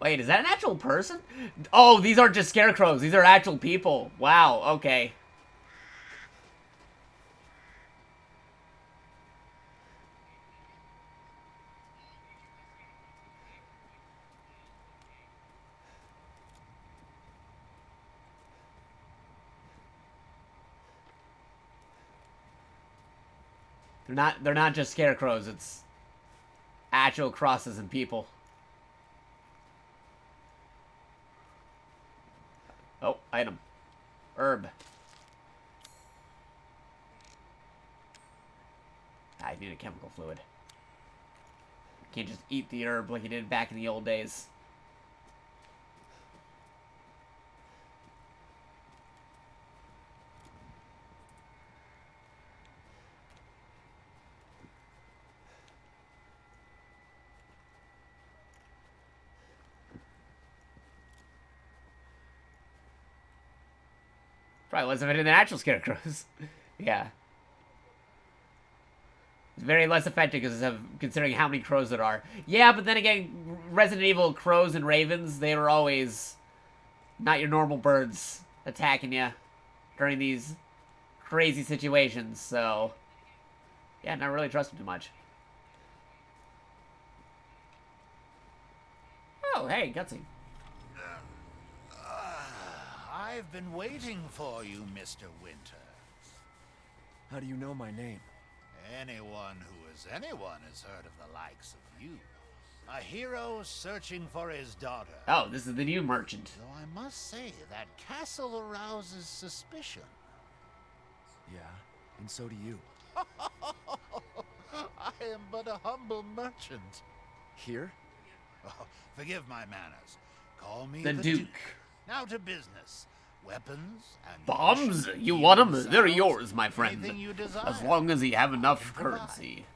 Wait, is that an actual person? Oh, these aren't just scarecrows. These are actual people. Wow, okay. They're not just scarecrows, it's actual crosses and people. Oh, item. Herb. I need a chemical fluid. Can't just eat the herb like you did back in the old days. Probably less of it in the natural scarecrows. Yeah. It's very less effective because of considering how many crows there are. Yeah, but then again, Resident Evil crows and ravens, they were always not your normal birds attacking you during these crazy situations, so yeah, not really trust them too much. Oh, hey, Gutsy. I've been waiting for you, Mr. Winter. How do you know my name? Anyone who is anyone has heard of the likes of you. A hero searching for his daughter. Oh, this is the new merchant. Though I must say, that castle arouses suspicion. Yeah, and so do you. I am but a humble merchant. Here? Oh, forgive my manners. Call me The Duke. Now to business. Weapons and Bombs? You want them? They're yours, my friend. As long as you have enough currency.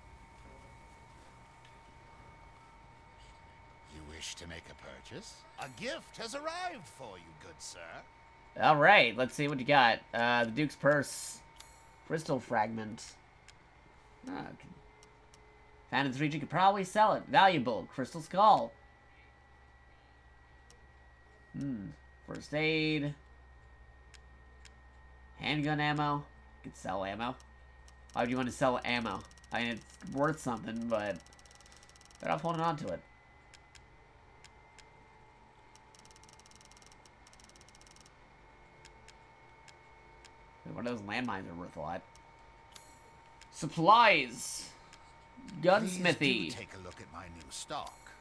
You wish to make a purchase? A gift has arrived for you, good sir. Alright, let's see what you got. The Duke's Purse. Crystal Fragment. Oh, okay. Found in this region, could probably sell it. Valuable. Crystal Skull. First aid. Handgun ammo. You could sell ammo. Why would you want to sell ammo? I mean, it's worth something, but better off holding on to it. One of those landmines are worth a lot. Supplies. Gunsmithy. Please do take a look at my new stock.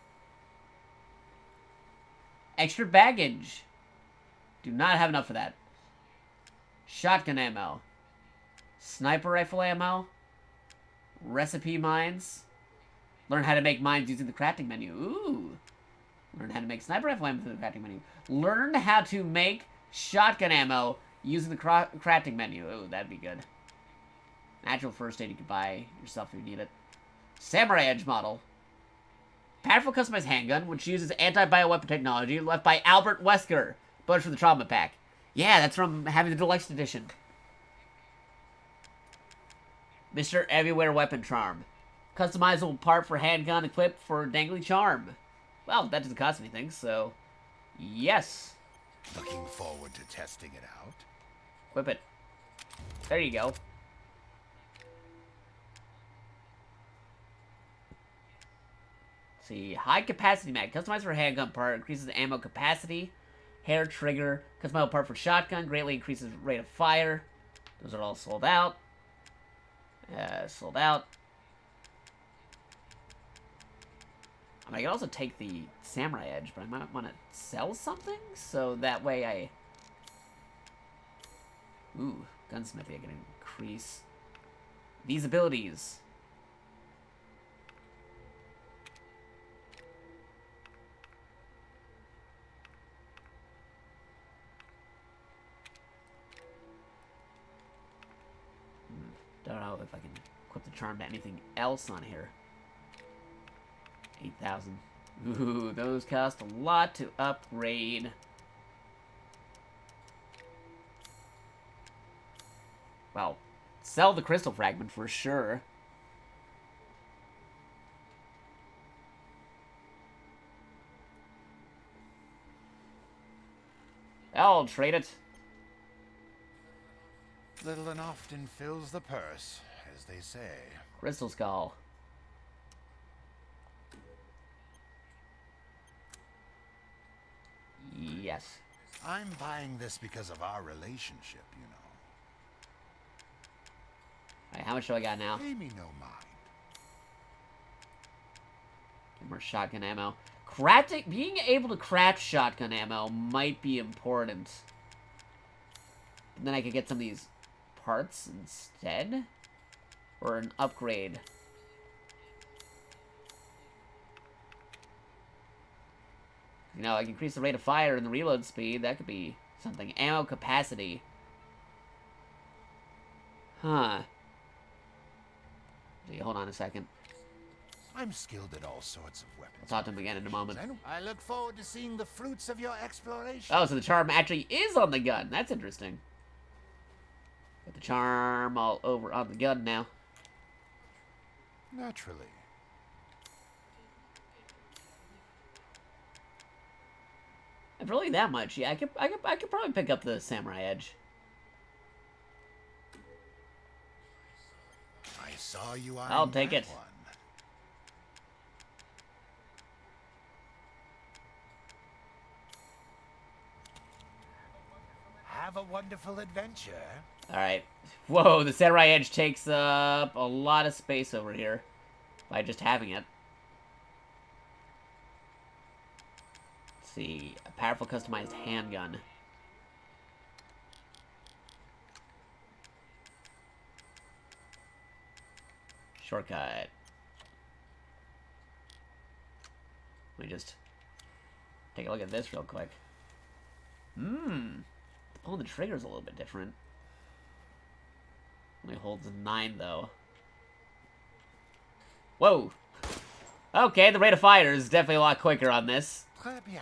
Extra baggage. Do not have enough of that. Shotgun ammo. Sniper rifle ammo. Recipe mines. Learn how to make mines using the crafting menu. Ooh. Learn how to make sniper rifle ammo through the crafting menu. Learn how to make shotgun ammo using the crafting menu. Ooh, that'd be good. Natural first aid you can buy yourself if you need it. Samurai Edge model. Powerful customized handgun, which uses anti-bioweapon technology, left by Albert Wesker. Bonus for the trauma pack. Yeah, that's from having the deluxe edition. Mr. Everywhere Weapon Charm. Customizable part for handgun equipped for dangly charm. Well, that doesn't cost anything, so yes. Looking forward to testing it out. Equip it. There you go. See, high capacity mag, customized for handgun part, increases ammo capacity, hair trigger, customizable part for shotgun, greatly increases rate of fire. Those are all sold out. Sold out. I mean, I can also take the Samurai Edge, but I might want to sell something, so that way I... Ooh, gunsmithy, I can increase these abilities. Don't know if I can equip the charm to anything else on here. 8,000. Ooh, those cost a lot to upgrade. Well, sell the crystal fragment for sure. I'll trade it. Little and often fills the purse, as they say. Crystal Skull. Yes. I'm buying this because of our relationship, you know. Alright, how much do I got now? Pay me no mind. Get more shotgun ammo. Being able to craft shotgun ammo might be important. And then I could get some of these parts instead. Or an upgrade. You know, I can increase the rate of fire and the reload speed. That could be something. Ammo capacity. Huh. Gee, hold on a second. I'm skilled at all sorts of weapons. I'll talk to him again in a moment. I look forward to seeing the fruits of your exploration. Oh, so the charm actually is on the gun. That's interesting. Got the charm all over on the gun now. Naturally. If really that much, yeah, I could probably pick up the Samurai Edge. I saw you on I'll take it. One. Have a wonderful adventure. Alright. Whoa, the Samurai Edge takes up a lot of space over here by just having it. Let's see. A powerful customized handgun. Shortcut. Let me just take a look at this real quick. Pulling the trigger is a little bit different. Only holds 9 though. Whoa! Okay, the rate of fire is definitely a lot quicker on this. Très bien.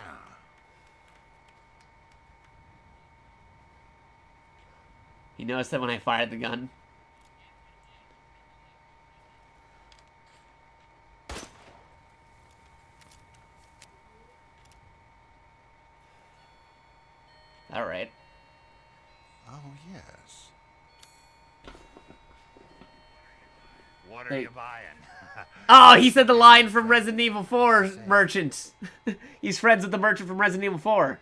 You noticed that when I fired the gun? Alright. Oh, yes. What are Hey. you buying? Oh, he said the line from Resident Evil 4 merchant. He's friends with the merchant from Resident Evil 4.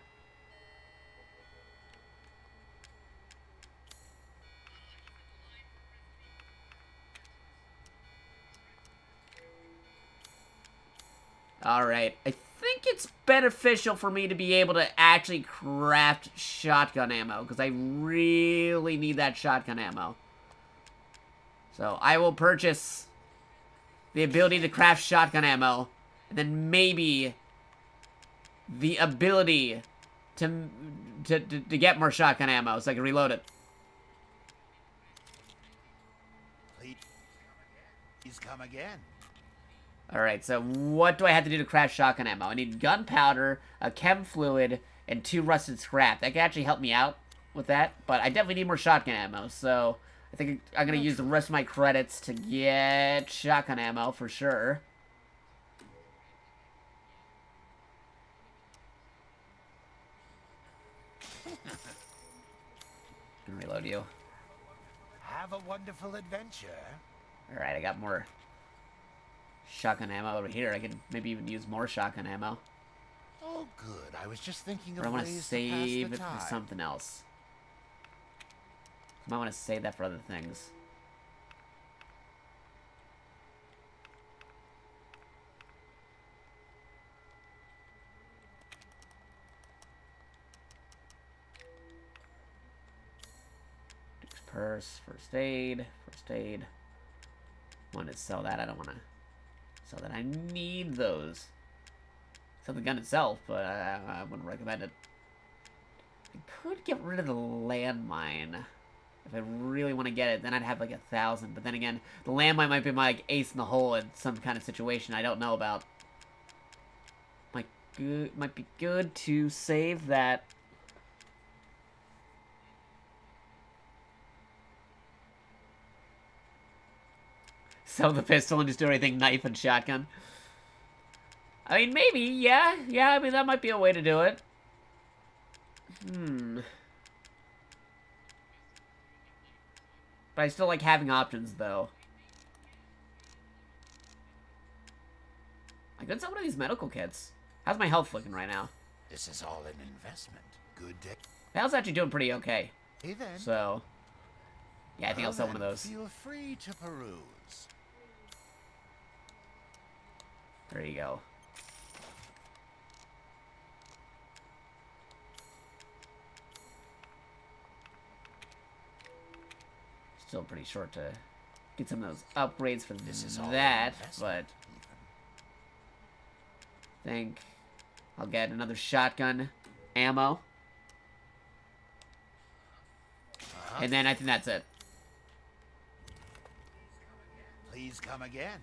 Alright, I think it's beneficial for me to be able to actually craft shotgun ammo, because I really need that shotgun ammo. So, I will purchase the ability to craft shotgun ammo, and then maybe the ability to get more shotgun ammo, so I can reload it. Please come again. Alright, so what do I have to do to craft shotgun ammo? I need gunpowder, a chem fluid, and 2 rusted scrap. That could actually help me out with that, but I definitely need more shotgun ammo, so I think I'm going to use the rest of my credits to get shotgun ammo for sure. Gonna reload you. Have a wonderful adventure. Alright, I got more shotgun ammo over here. I could maybe even use more shotgun ammo. Oh, good. I was just thinking Or of I want to ways save to it pass the for time. something else. I might want to save that for other things. Duke's purse, first aid. Want to sell that? I don't want to sell that. I need those. Sell the gun itself, but I wouldn't recommend it. I could get rid of the landmine. If I really want to get it, then I'd have like 1,000. But then again, the landmine might be my like, ace in the hole in some kind of situation I don't know about. Might be good to save that. Sell the pistol and just do everything knife and shotgun. I mean, maybe, yeah. Yeah, I mean, that might be a way to do it. But I still like having options, though. I could sell one of these medical kits. How's my health looking right now? This is all an investment. Good day. My health's actually doing pretty okay. Hey then. So, yeah, I think I'll sell one of those. Feel free to peruse. There you go. Still pretty short to get some of those upgrades for that, but I think I'll get another shotgun ammo. And then I think that's it. Please come again.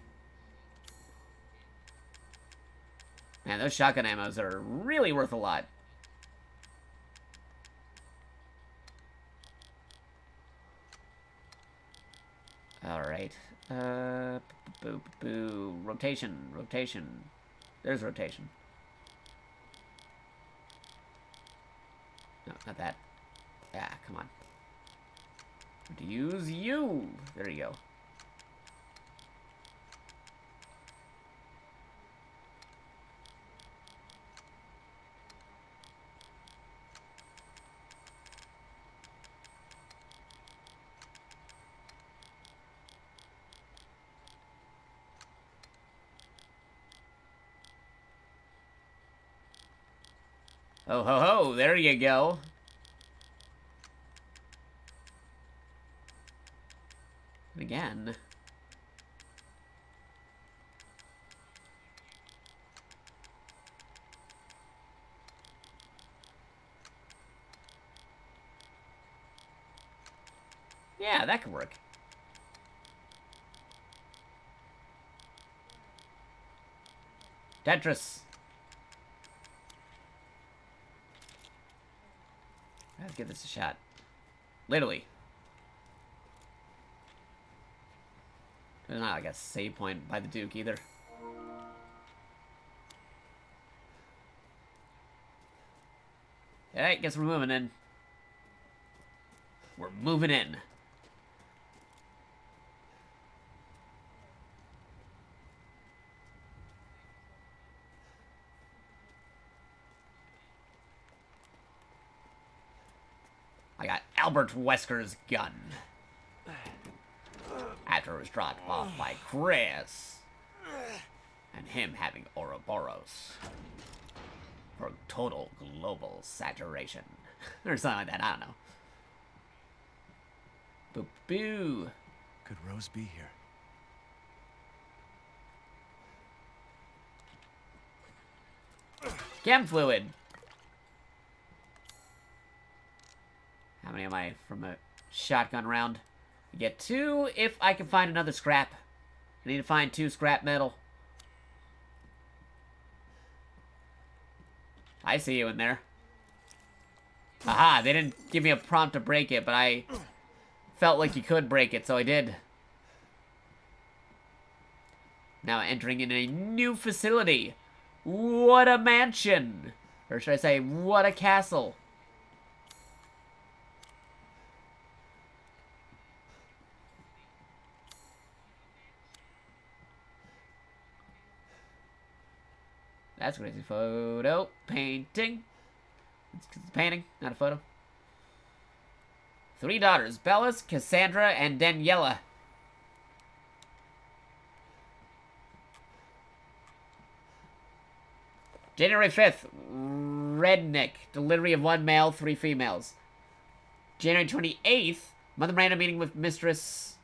Man, those shotgun ammos are really worth a lot. Alright. Boo. Rotation. There's rotation. No, not that. Ah, come on. To use you. There you go. Oh, ho, ho, there you go. And again. Yeah, that could work. Tetris. Let's give this a shot. Literally. There's not like a save point by the Duke either. Alright, guess we're moving in. We're moving in. I got Albert Wesker's gun. After it was dropped off by Chris. And him having Ouroboros. For total global saturation. Or something like that, I don't know. Boo boo. Could Rose be here? Chem fluid. How many am I from a shotgun round? I get 2 if I can find another scrap. I need to find 2 scrap metal. I see you in there. Aha, they didn't give me a prompt to break it, but I felt like you could break it, so I did. Now entering in a new facility. What a mansion! Or should I say, what a castle. That's a crazy photo. Painting. It's painting, not a photo. 3 daughters, Bellis, Cassandra, and Daniela. January 5th, Redneck. Delivery of 1 male, 3 females. January 28th, Mother Miranda meeting with Mistress.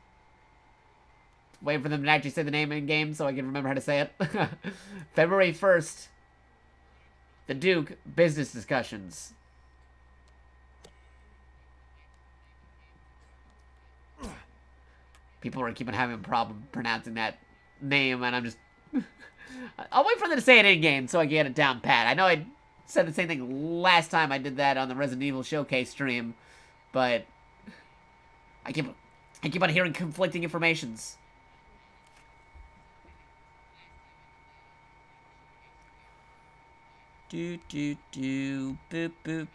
Wait for them to actually say the name in game so I can remember how to say it. February 1st, the Duke, business discussions. People are keeping having a problem pronouncing that name, and I'm just... I'll wait for them to say it in-game so I can get it down pat. I know I said the same thing last time I did that on the Resident Evil Showcase stream, but... I keep on hearing conflicting informations. Boop, boop, boop, boop,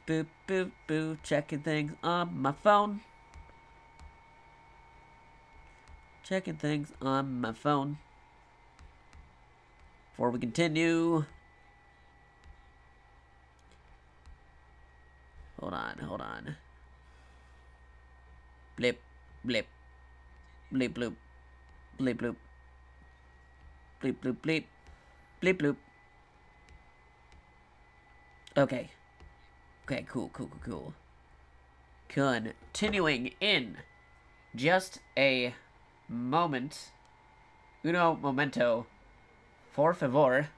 boop, boop, boop, checking things on my phone. Checking things on my phone. Before we continue. Hold on. Blip, blip. Bleep bloop. Bleep bloop. Bleep bloop bleep. Bleep bloop. Okay. Okay, cool. Continuing in just a moment. Uno momento. Por favor.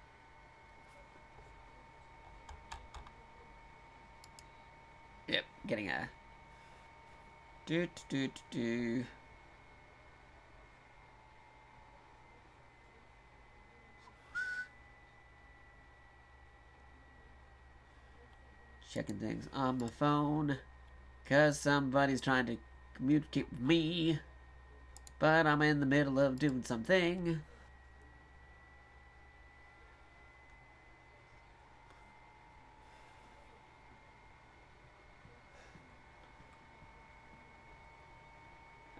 Yep, getting a... Checking things on my phone. Cause somebody's trying to communicate with me. But I'm in the middle of doing something.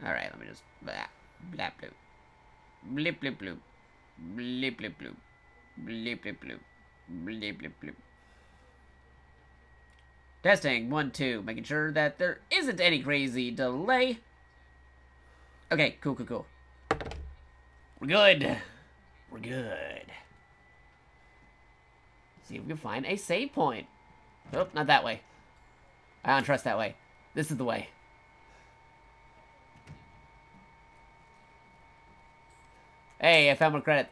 Alright, let me just... Blah, blah, bloop. Blip, blip, bloop. Blip, blip, bloop. Blip, blip, bloop. Blip, blip, bloop. Testing, 1, 2. Making sure that there isn't any crazy delay. Okay, cool. We're good. See if we can find a save point. Oh, not that way. I don't trust that way. This is the way. Hey, I found my credit.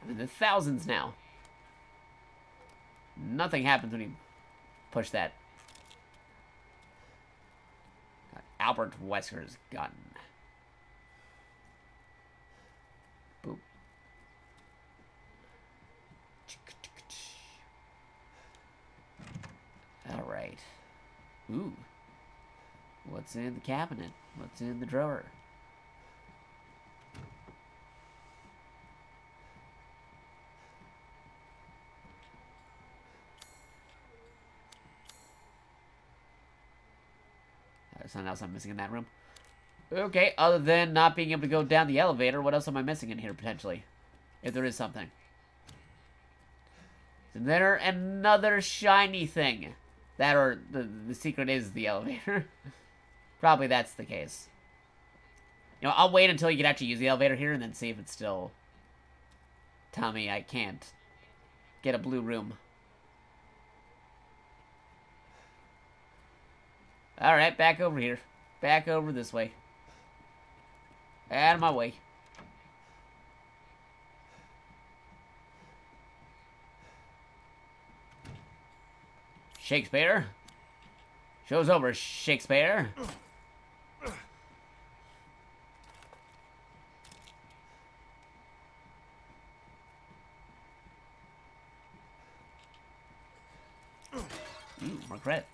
I'm in the thousands now. Nothing happens when you push that. Albert Wesker's gun. Boop. Alright. Ooh. What's in the cabinet? What's in the drawer? There's something else I'm missing in that room. Okay, other than not being able to go down the elevator, what else am I missing in here, potentially? If there is something. Is there another shiny thing? That or the secret is the elevator. Probably that's the case. You know, I'll wait until you can actually use the elevator here and then see if it's still... Tell me I can't get a blue room. Alright, back over here. Back over this way. Out of my way. Shakespeare. Show's over, Shakespeare. Ooh, more credit.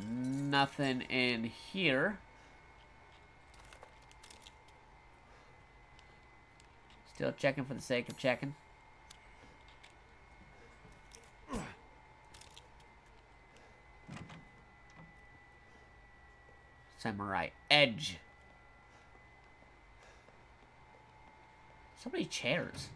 Nothing in here. Still checking for the sake of checking. Samurai Edge. So many chairs.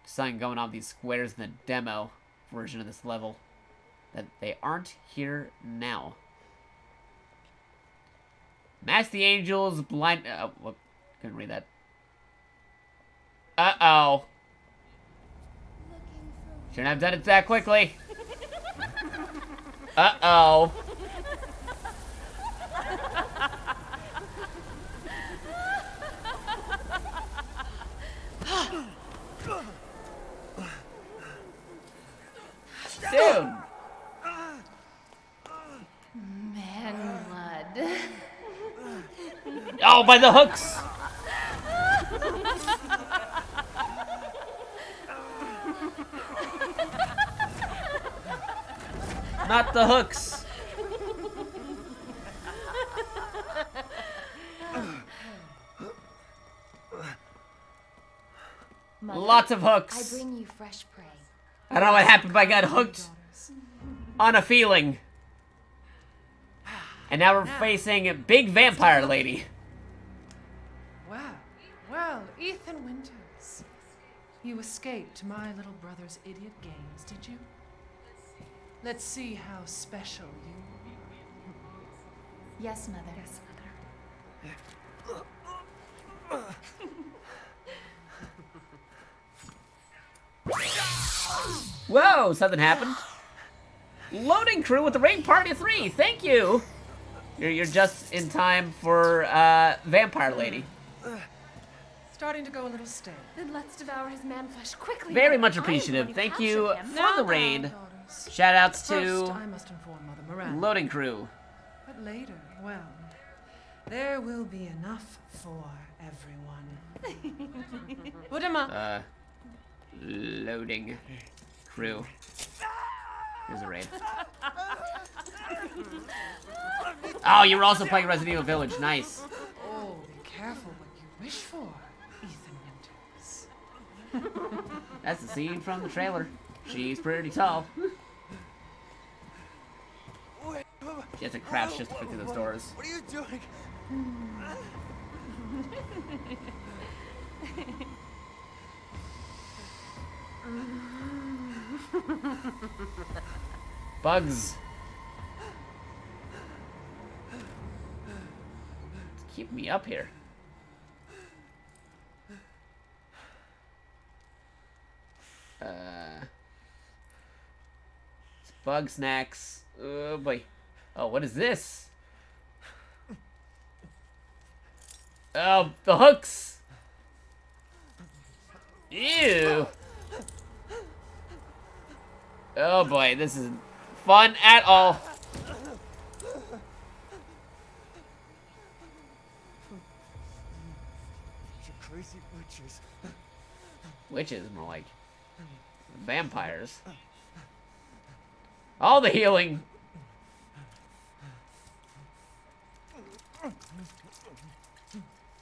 Something going on with these squares in the demo version of this level. That they aren't here now. Mask the Angels, blind... whoop, couldn't read that. Uh-oh. Shouldn't have done it that quickly. Uh-oh. Dude. Man blood. Oh, by the hooks. Not the hooks. Mother, Lots of hooks. I bring you fresh prey. I don't know what happened, but I got hooked on a feeling. And now we're facing a big vampire lady. Well, Ethan Winters. You escaped my little brother's idiot games, did you? Let's see how special you are. Yes, Mother. Yes, Whoa, something happened. Loading crew with the raid party 3. Thank you. You're just in time for vampire lady. Starting to go a little stale. Then let's devour his man flesh quickly. Very much appreciative. Thank you for the raid. Shoutouts First, to I must inform Mother Miranda. loading crew. But later, well, there will be enough for everyone. Put him up. Loading crew. Here's a raid. Oh, you were also playing Resident Evil Village. Nice. Oh, be careful what you wish for, Ethan Winters. That's the scene from the trailer. She's pretty tall. She has to crouch just to fit through those doors. What are you doing? Bugs. Keep me up here. It's bug snacks. Oh boy. Oh, what is this? Oh, the hooks. Ew. Oh boy, this isn't fun at all. Crazy witches. Witches, more like vampires. All the healing.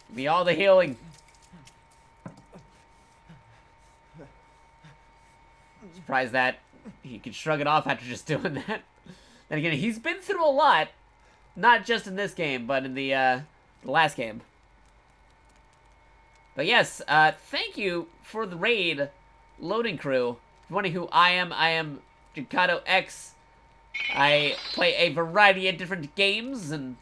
Me all the healing. Surprised that he could shrug it off after just doing that. Then again, he's been through a lot. Not just in this game, but in the last game. But yes, thank you for the raid, loading crew. If you're wondering who I am JakatoX. I play a variety of different games and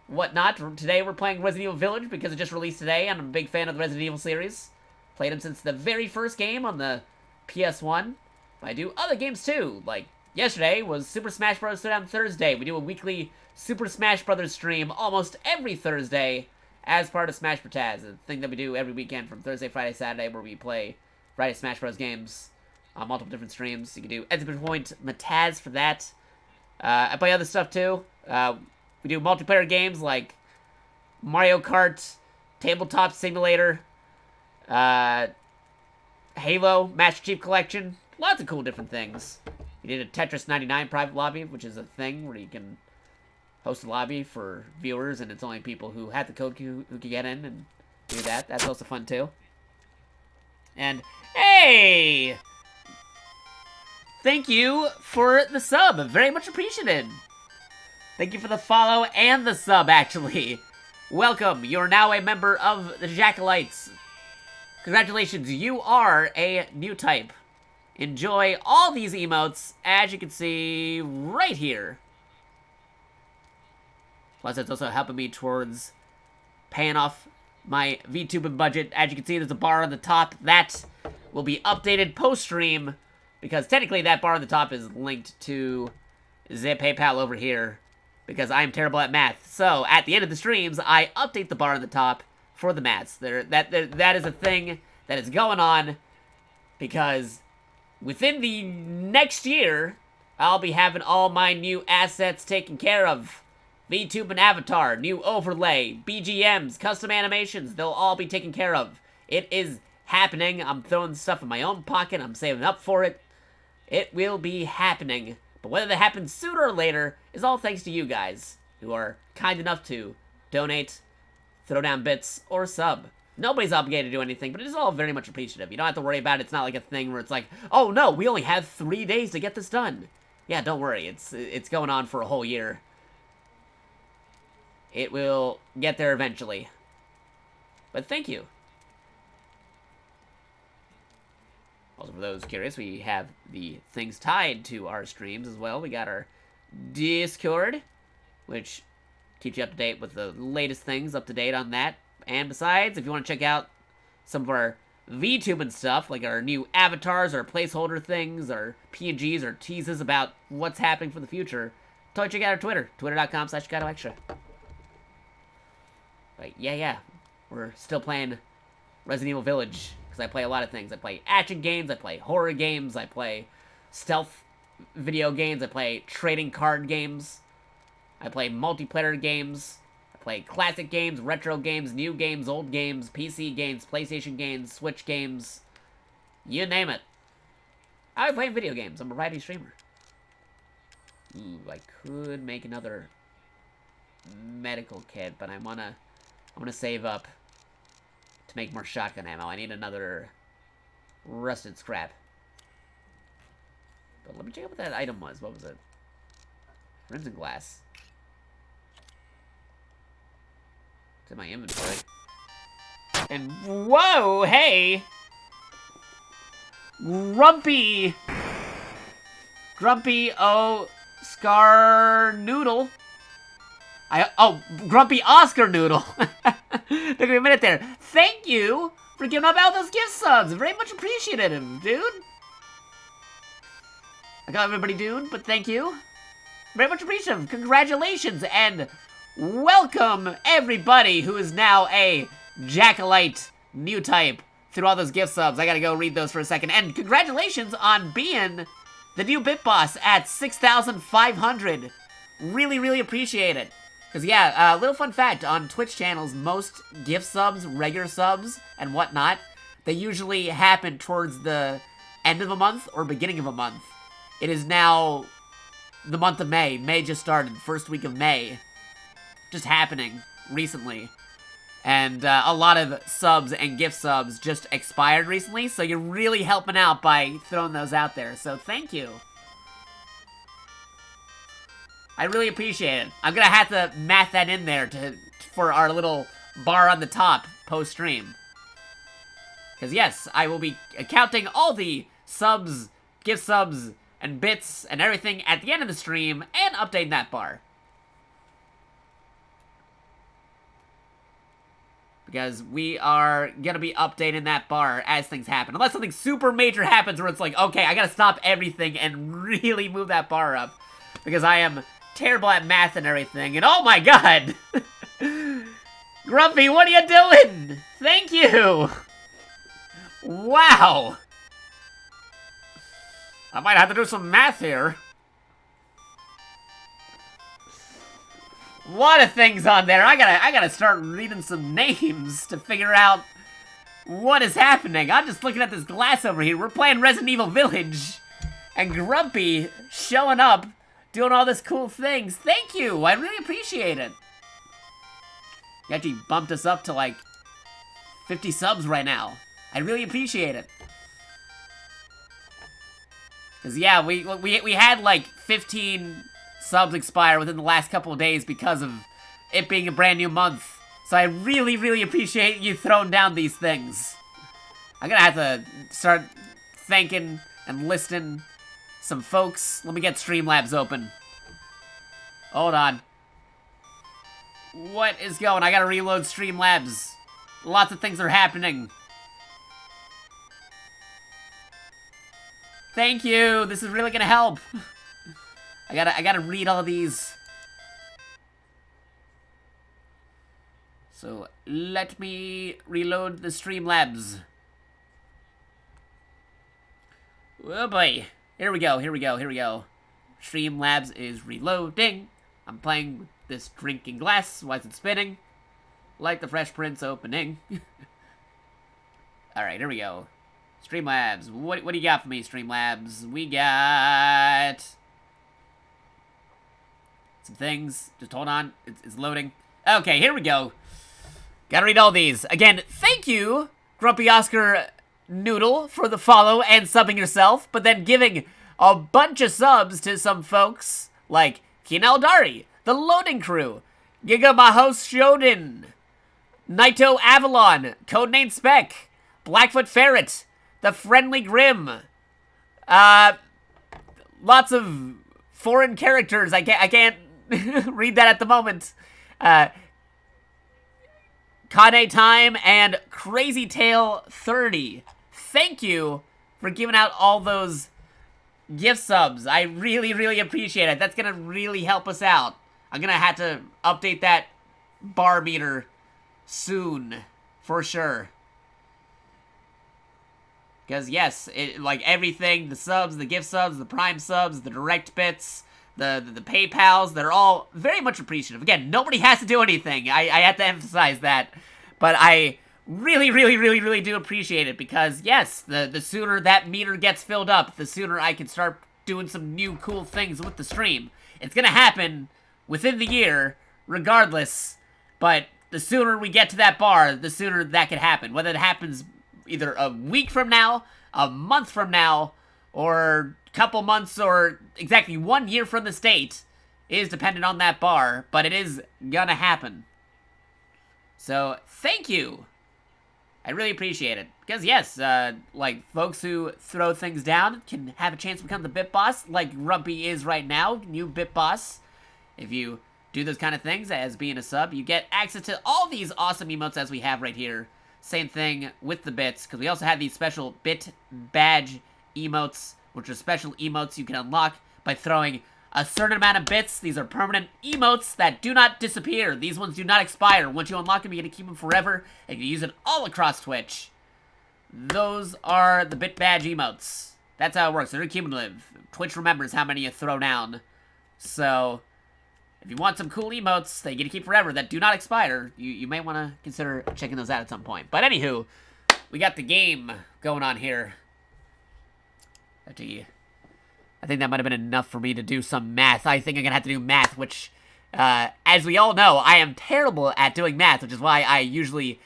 whatnot. Today we're playing Resident Evil Village because it just released today, and I'm a big fan of the Resident Evil series. Played them since the very first game on the PS1. But I do other games too, like yesterday was Super Smash Bros. Showdown Thursday. We do a weekly Super Smash Bros. Stream almost every Thursday as part of Smash Bros. A thing that we do every weekend from Thursday, Friday, Saturday, where we play Friday Smash Bros. Games on multiple different streams. You can do Exclamation Point Mataz for that. I play other stuff too. We do multiplayer games like Mario Kart, Tabletop Simulator, Halo, Master Chief Collection. Lots of cool different things. We did a Tetris 99 private lobby, which is a thing where you can host a lobby for viewers, and it's only people who have the code who can get in and do that. That's also fun too. And hey! Thank you for the sub. Very much appreciated. Thank you for the follow and the sub, actually. Welcome. You're now a member of the JakatoX. Congratulations. You are a new type. Enjoy all these emotes, as you can see right here. Plus, it's also helping me towards paying off my VTuber budget. As you can see, there's a bar on the top. That will be updated post-stream, because technically that bar on the top is linked to the PayPal over here, because I'm terrible at math. So, at the end of the streams, I update the bar on the top for the maths. That is a thing that is going on, because within the next year, I'll be having all my new assets taken care of. VTuber and Avatar, new overlay, BGMs, custom animations, they'll all be taken care of. It is happening. I'm throwing stuff in my own pocket. I'm saving up for it. It will be happening. But whether that happens sooner or later is all thanks to you guys, who are kind enough to donate, throw down bits, or sub. Nobody's obligated to do anything, but it is all very much appreciative. You don't have to worry about it. It's not like a thing where it's like, oh no, we only have 3 days to get this done. Yeah, don't worry. It's going on for a whole year. It will get there eventually. But thank you. Also, for those curious, we have the things tied to our streams as well. We got our Discord, which keeps you up to date with the latest things, up to date on that. And besides, if you want to check out some of our VTubing stuff, like our new avatars, our placeholder things, our PNGs, our teases about what's happening for the future, totally check out our Twitter, twitter.com/JakatoXtra. But yeah, we're still playing Resident Evil Village, because I play a lot of things. I play action games, I play horror games, I play stealth video games, I play trading card games, I play multiplayer games, I play classic games, retro games, new games, old games, PC games, PlayStation games, Switch games, you name it. I play video games. I'm a variety streamer. Ooh, I could make another medical kit, but I wanna save up to make more shotgun ammo. I need another rusted scrap. But let me check out what that item was. What was it? Crimson glass. It's in my inventory. And whoa, hey! Grumpy O Scar Noodle. Grumpy Oscar Noodle. Took me a minute there. Thank you for giving up all those gift subs. Very much appreciated, dude. I got everybody, dude, but thank you. Very much appreciative. Congratulations and welcome everybody who is now a Jacolite new type through all those gift subs. I gotta go read those for a second. And congratulations on being the new Bit Boss at 6,500. Really, really appreciate it. Because, yeah, little fun fact, on Twitch channels, most gift subs, regular subs, and whatnot, they usually happen towards the end of a month or beginning of a month. It is now the month of May. May just started, first week of May. Just happening recently. And a lot of subs and gift subs just expired recently, so you're really helping out by throwing those out there. So thank you. I really appreciate it. I'm gonna have to math that in there for our little bar on the top post-stream. Because yes, I will be counting all the subs, gift subs, and bits, and everything at the end of the stream, and updating that bar. Because we are gonna be updating that bar as things happen. Unless something super major happens where it's like, okay, I gotta stop everything and really move that bar up. Because I am terrible at math and everything, and oh my god! Grumpy, what are you doing? Thank you! Wow! I might have to do some math here. What a thing's on there. I gotta start reading some names to figure out what is happening. I'm just looking at this glass over here. We're playing Resident Evil Village, and Grumpy showing up, doing all this cool things. Thank you! I really appreciate it. You actually bumped us up to like 50 subs right now. I really appreciate it. Cause yeah, we had like 15 subs expire within the last couple of days because of it being a brand new month. So I really, really appreciate you throwing down these things. I'm gonna have to start thanking and listing some folks. Let me get Streamlabs open. Hold on. What is going? I gotta reload Streamlabs. Lots of things are happening. Thank you. This is really gonna help. I gotta read all of these. So let me reload the Streamlabs. Oh boy. Here we go. Streamlabs is reloading. I'm playing with this drinking glass. Why is it spinning? Like the Fresh Prince opening. Alright, here we go. Streamlabs. What do you got for me, Streamlabs? We got some things. Just hold on. It's loading. Okay, here we go. Gotta read all these. Again, thank you, Grumpy Oscar Noodle, for the follow and subbing yourself, but then giving a bunch of subs to some folks like Kinaldari, The Loading Crew, Giga Mahos Shoden, Naito Avalon, Codename Spec, Blackfoot Ferret, The Friendly Grim, lots of foreign characters. I can't read that at the moment. Kane Time and Crazy Tail 30. Thank you for giving out all those gift subs. I really, really appreciate it. That's gonna really help us out. I'm gonna have to update that bar meter soon, for sure. Because yes, like everything, the subs, the gift subs, the prime subs, the direct bits, the PayPals, they're all very much appreciative. Again, nobody has to do anything. I have to emphasize that. But I really, really, really, really do appreciate it because, yes, the sooner that meter gets filled up, the sooner I can start doing some new cool things with the stream. It's gonna happen within the year, regardless, but the sooner we get to that bar, the sooner that can happen. Whether it happens either a week from now, a month from now, or a couple months, or exactly 1 year from this date, is dependent on that bar, but it is gonna happen. So, thank you! I really appreciate it. Because yes, like, folks who throw things down can have a chance to become the Bit Boss, like Rumpy is right now, new Bit Boss. If you do those kind of things as being a sub, you get access to all these awesome emotes as we have right here. Same thing with the bits, because we also have these special bit badge emotes, which are special emotes you can unlock by throwing a certain amount of bits. These are permanent emotes that do not disappear. These ones do not expire. Once you unlock them, you get to keep them forever, and you use it all across Twitch. Those are the bit badge emotes. That's how it works. They're cumulative. Twitch remembers how many you throw down. So, if you want some cool emotes that you get to keep forever that do not expire, you may want to consider checking those out at some point. But anywho, we got the game going on here. I think that might have been enough for me to do some math. I think I'm going to have to do math, which, as we all know, I am terrible at doing math, which is why I usually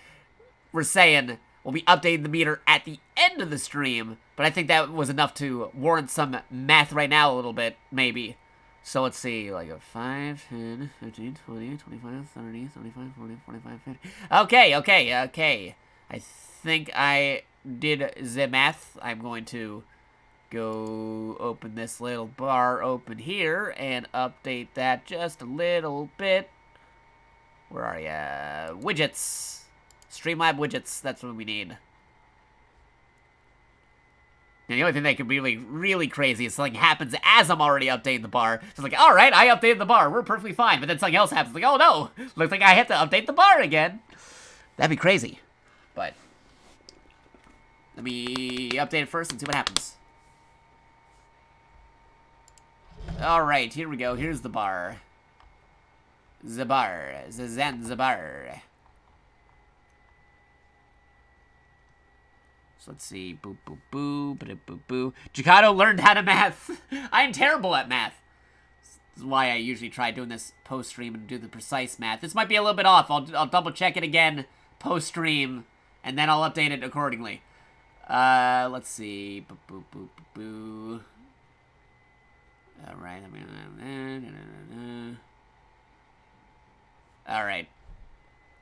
were saying we'll be updating the meter at the end of the stream. But I think that was enough to warrant some math right now a little bit, maybe. So let's see, like a 5, 10, 15, 20, 25, 30, 35, 40, 45, 50. Okay. I think I did the math. I'm going to go open this little bar open here and update that just a little bit. Where are ya? Widgets. Streamlab widgets. That's what we need. And the only thing that could be really, really crazy is something happens as I'm already updating the bar. It's like, alright, I updated the bar. We're perfectly fine. But then something else happens. Like, oh no. Looks like I have to update the bar again. That'd be crazy. But let me update it first and see what happens. Alright, here we go. Here's the bar. The bar. The Zanzibar. So let's see. Boop, boop, boop. Boop, boop, boop. Jakato learned how to math. I'm terrible at math. This is why I usually try doing this post-stream and do the precise math. This might be a little bit off. I'll double-check it again post-stream, and then I'll update it accordingly. Let's see. Boop, boop, boop, boop, boop. Alright. Alright.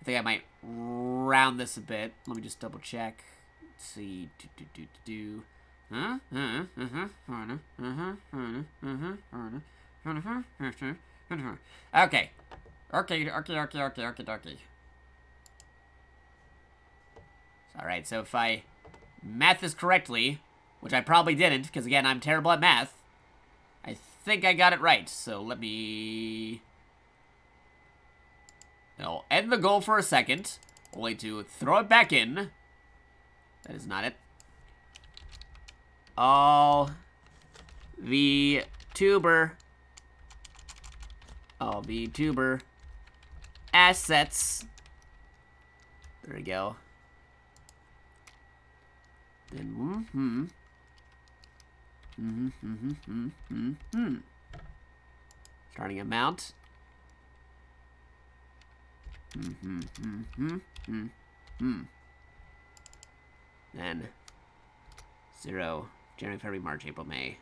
I think I might round this a bit. Let me just double check. Let's see. Okay. Okay. Alright, so if I math this correctly, which I probably didn't, because again, I'm terrible at math, I think I got it right, so let me... I'll end the goal for a second, only to throw it back in. That is not it. All VTuber assets. There we go. Then, starting amount. Then 0, January, February, March, April, May.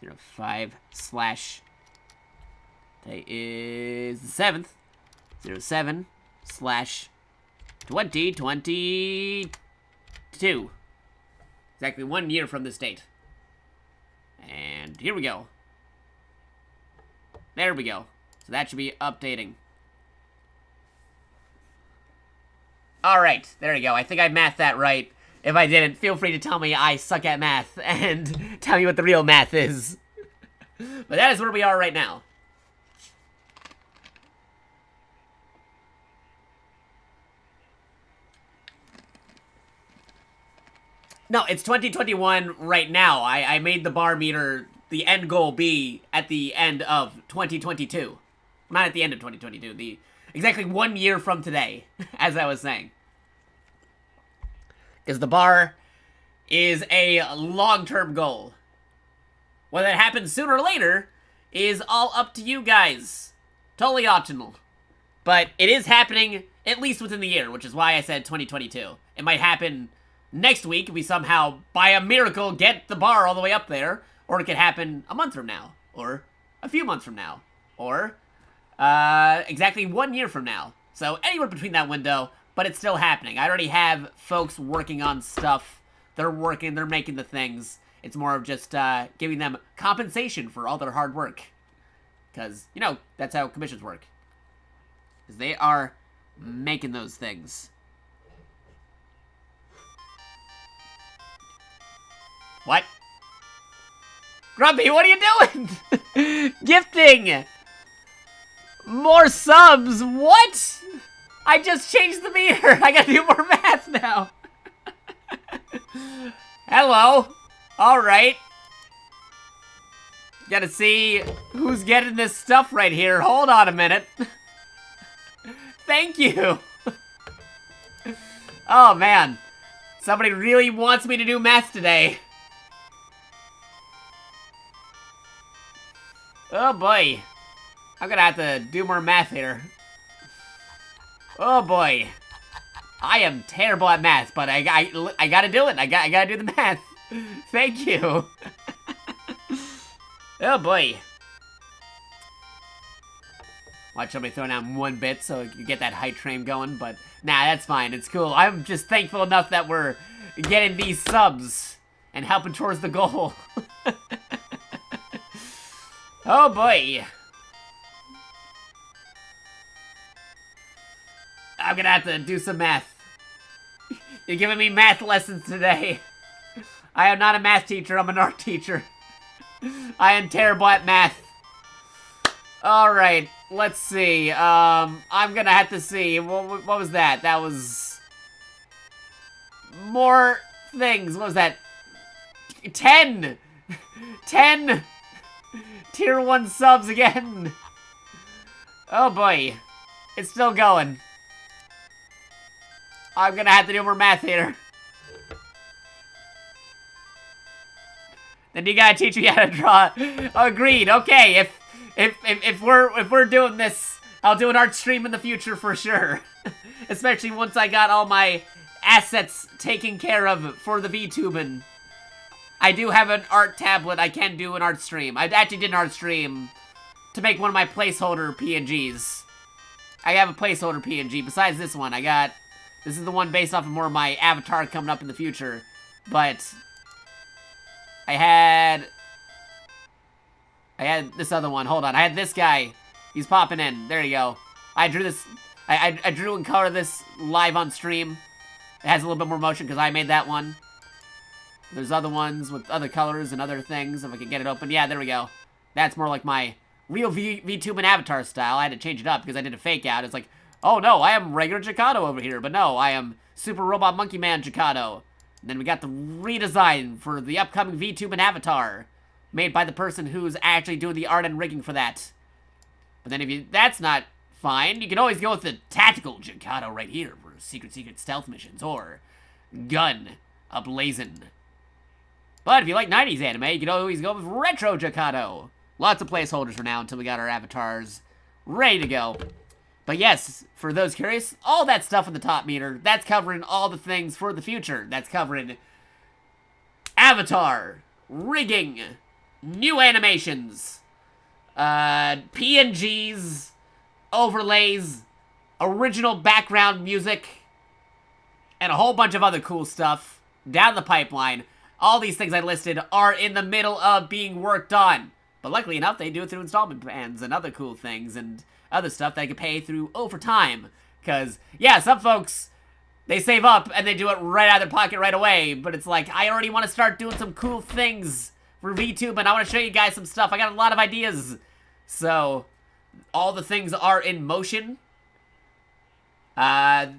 05 slash. Today is the 7th. 07 slash 2022. Exactly 1 year from this date. And here we go. There we go. So that should be updating. Alright, there we go. I think I mathed that right. If I didn't, feel free to tell me I suck at math and tell me what the real math is. But that is where we are right now. No, it's 2021 right now. I made the bar meter, the end goal be at the end of 2022. Not at the end of 2022, exactly 1 year from today, as I was saying. Because the bar is a long-term goal. Whether it happens sooner or later is all up to you guys. Totally optional. But it is happening at least within the year, which is why I said 2022. It might happen next week if we somehow, by a miracle, get the bar all the way up there. Or it could happen a month from now. Or a few months from now. Or exactly 1 year from now. So anywhere between that window, but it's still happening. I already have folks working on stuff. They're working, they're making the things. It's more of just giving them compensation for all their hard work. Because, you know, that's how commissions work. Because they are making those things. What? Grumpy, what are you doing? Gifting! More subs? What? I just changed the meter. I gotta do more math now. Hello. Alright. Gotta see who's getting this stuff right here. Hold on a minute. Thank you. Oh, man. Somebody really wants me to do math today. Oh, boy. I'm gonna have to do more math here. Oh, boy. I am terrible at math, but I gotta do it. I gotta do the math. Thank you. Oh, boy. Watch somebody throw down 1 bit so you get that hype train going, but nah, that's fine. It's cool. I'm just thankful enough that we're getting these subs and helping towards the goal. Oh, boy. I'm gonna have to do some math. You're giving me math lessons today. I am not a math teacher, I'm an art teacher. I am terrible at math. Alright, let's see. I'm gonna have to see. What was that? That was... more things. What was that? 10! 10! Tier 1 subs again. Oh boy. It's still going. I'm gonna have to do more math here. Then you gotta teach me how to draw. Agreed. Okay, if we're doing this, I'll do an art stream in the future for sure. Especially once I got all my assets taken care of for the VTubing. I do have an art tablet. I can do an art stream. I actually did an art stream to make one of my placeholder PNGs. I have a placeholder PNG. Besides this one, I got... This is the one based off of more of my avatar coming up in the future. But... I had this other one. Hold on. I had this guy. He's popping in. There you go. I drew this... I drew and colored this live on stream. It has a little bit more motion because I made that one. There's other ones with other colors and other things. If I can get it open. Yeah, there we go. That's more like my real VTubing avatar style. I had to change it up because I did a fake out. It's like, oh no, I am regular Jakato over here. But no, I am Super Robot Monkey Man Jakato. And then we got the redesign for the upcoming VTubing avatar. Made by the person who's actually doing the art and rigging for that. But then if that's not fine, you can always go with the tactical Jakato right here for secret stealth missions. Or gun ablazing. But if you like 90s anime, you can always go with retro Jakato. Lots of placeholders for now until we got our avatars ready to go. But yes, for those curious, all that stuff on the top meter, that's covering all the things for the future. That's covering avatar, rigging, new animations, PNGs, overlays, original background music, and a whole bunch of other cool stuff down the pipeline. All these things I listed are in the middle of being worked on. But luckily enough, they do it through installment plans and other cool things and other stuff that I can pay through over time. Because, yeah, some folks, they save up and they do it right out of their pocket right away. But it's like, I already want to start doing some cool things for VTube, and I want to show you guys some stuff. I got a lot of ideas. So, all the things are in motion. The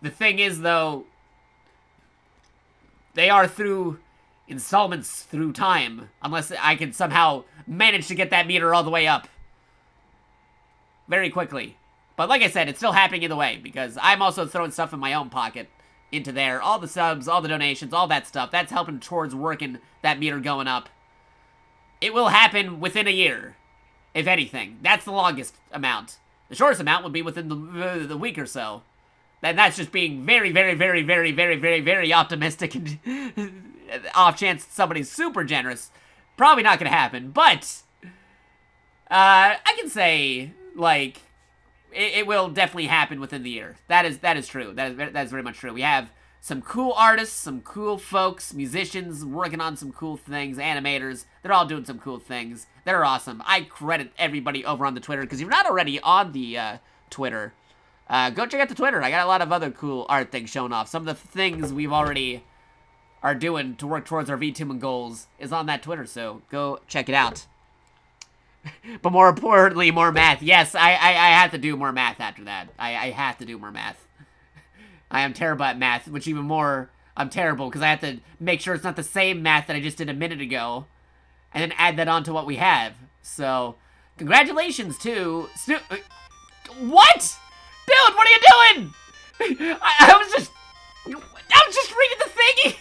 thing is, though, they are through installments through time, unless I can somehow manage to get that meter all the way up very quickly. But like I said, it's still happening either way, because I'm also throwing stuff in my own pocket into there. All the subs, all the donations, all that stuff, that's helping towards working that meter going up. It will happen within a year, if anything. That's the longest amount. The shortest amount would be within the week or so. And that's just being very, very, very, very, very, very, very optimistic and off chance somebody's super generous. Probably not going to happen, but I can say, like, it will definitely happen within the year. That is true. That is very much true. We have some cool artists, some cool folks, musicians working on some cool things, animators. They're all doing some cool things. They're awesome. I credit everybody over on the Twitter, because if you're not already on the Twitter, go check out the Twitter. I got a lot of other cool art things showing off. Some of the things we've already are doing to work towards our VTuber goals is on that Twitter, so go check it out. But more importantly, more math. Yes, I have to do more math after that. I have to do more math. I am terrible at math, which even more, I'm terrible, because I have to make sure it's not the same math that I just did a minute ago, and then add that on to what we have. So, congratulations to what? Dude, what are you doing? I was just reading the thingy.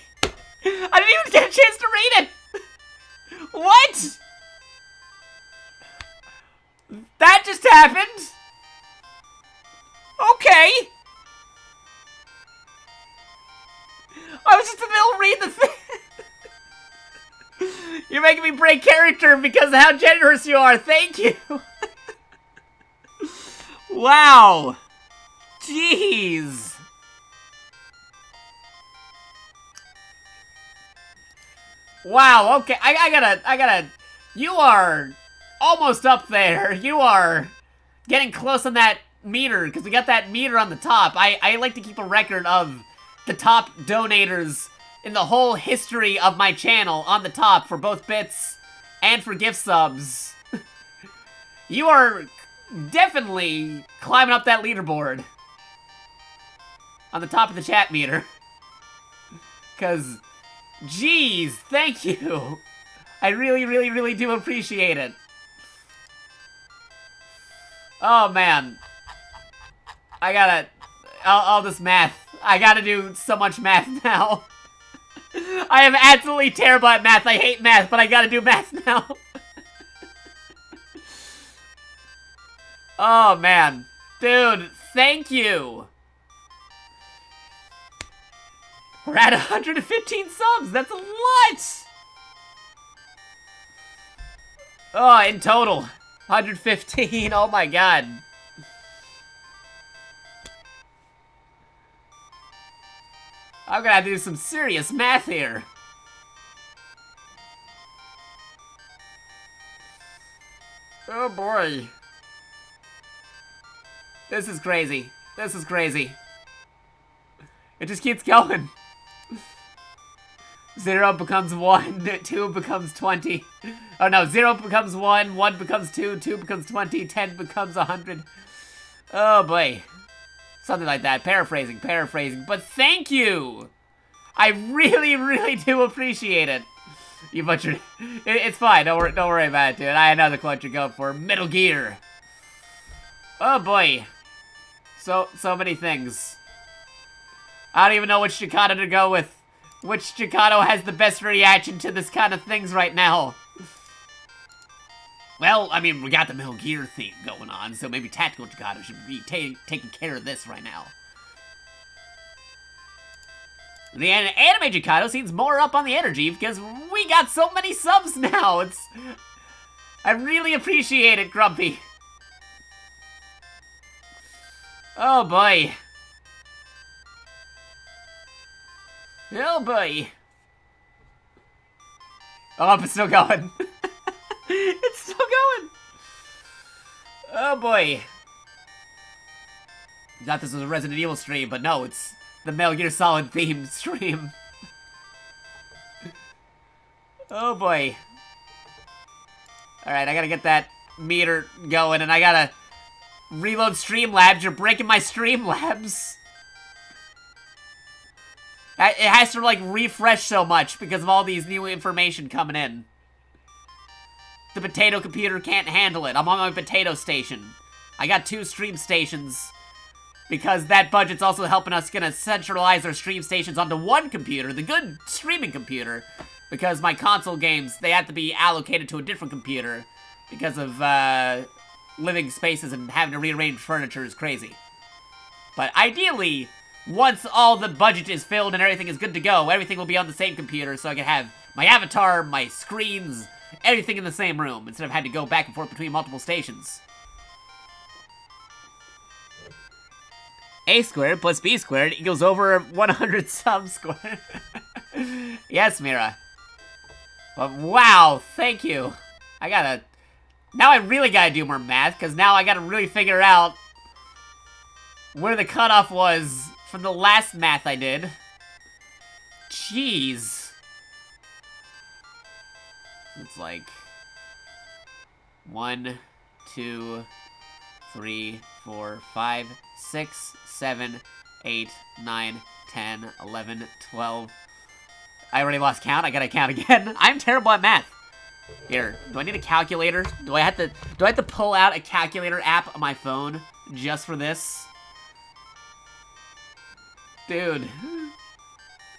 I didn't even get a chance to read it. What? That just happened. Okay. I was just in the middle of reading the thing. You're making me break character because of how generous you are. Thank you. Wow. Jeez. Wow, okay, I gotta, you are almost up there. You are getting close on that meter, because we got that meter on the top. I like to keep a record of the top donators in the whole history of my channel on the top for both bits and for gift subs. You are definitely climbing up that leaderboard on the top of the chat meter. Because, geez, thank you. I really, really, really do appreciate it. Oh, man. All this math. I gotta do so much math now. I am absolutely terrible at math. I hate math, but I gotta do math now. Oh, man. Dude, thank you. We're at 115 subs. That's a lot. Oh, in total. 115. Oh, my God. I'm gonna have to do some serious math here. Oh, boy. This is crazy. This is crazy. It just keeps going. 0 becomes 1, 2 becomes 20. Oh no, 0 becomes 1, 1 becomes 2, 2 becomes 20, 10 becomes 100. Oh boy. Something like that. Paraphrasing. But thank you! I really, really do appreciate it. You butchered it. It's fine. Don't worry about it, dude. I know the quote you're going for. Metal Gear. Oh boy. So many things. I don't even know which Jakato to go with. Which Jakato has the best reaction to this kind of things right now? Well, I mean, we got the Metal Gear theme going on, so maybe Tactical Jakato should be taking care of this right now. The anime Jakato seems more up on the energy because we got so many subs now. I really appreciate it, Grumpy. Oh boy. Oh boy. Oh, it's still going. It's still going. Oh boy. Thought this was a Resident Evil stream, but no, it's the Metal Gear Solid themed stream. Oh boy. Alright, I gotta get that meter going, and I gotta reload Streamlabs. You're breaking my Streamlabs. It has to, like, refresh so much because of all these new information coming in. The potato computer can't handle it. I'm on my potato station. I got 2 stream stations because that budget's also helping us gonna centralize our stream stations onto 1 computer, the good streaming computer, because my console games, they have to be allocated to a different computer because of living spaces and having to rearrange furniture is crazy. But ideally, once all the budget is filled and everything is good to go, everything will be on the same computer so I can have my avatar, my screens, everything in the same room instead of having to go back and forth between multiple stations. A squared plus B squared equals over 100 sub squared. Yes, Mira. But wow, thank you. Now I really gotta do more math, because now I gotta really figure out where the cutoff was from the last math I did. Jeez. It's like 1, 2, 3, 4, 5, 6, 7, 8, 9, 10, 11, 12. I already lost count. I gotta count again. I'm terrible at math. Here, do I need a calculator? Do I have to pull out a calculator app on my phone just for this? Dude.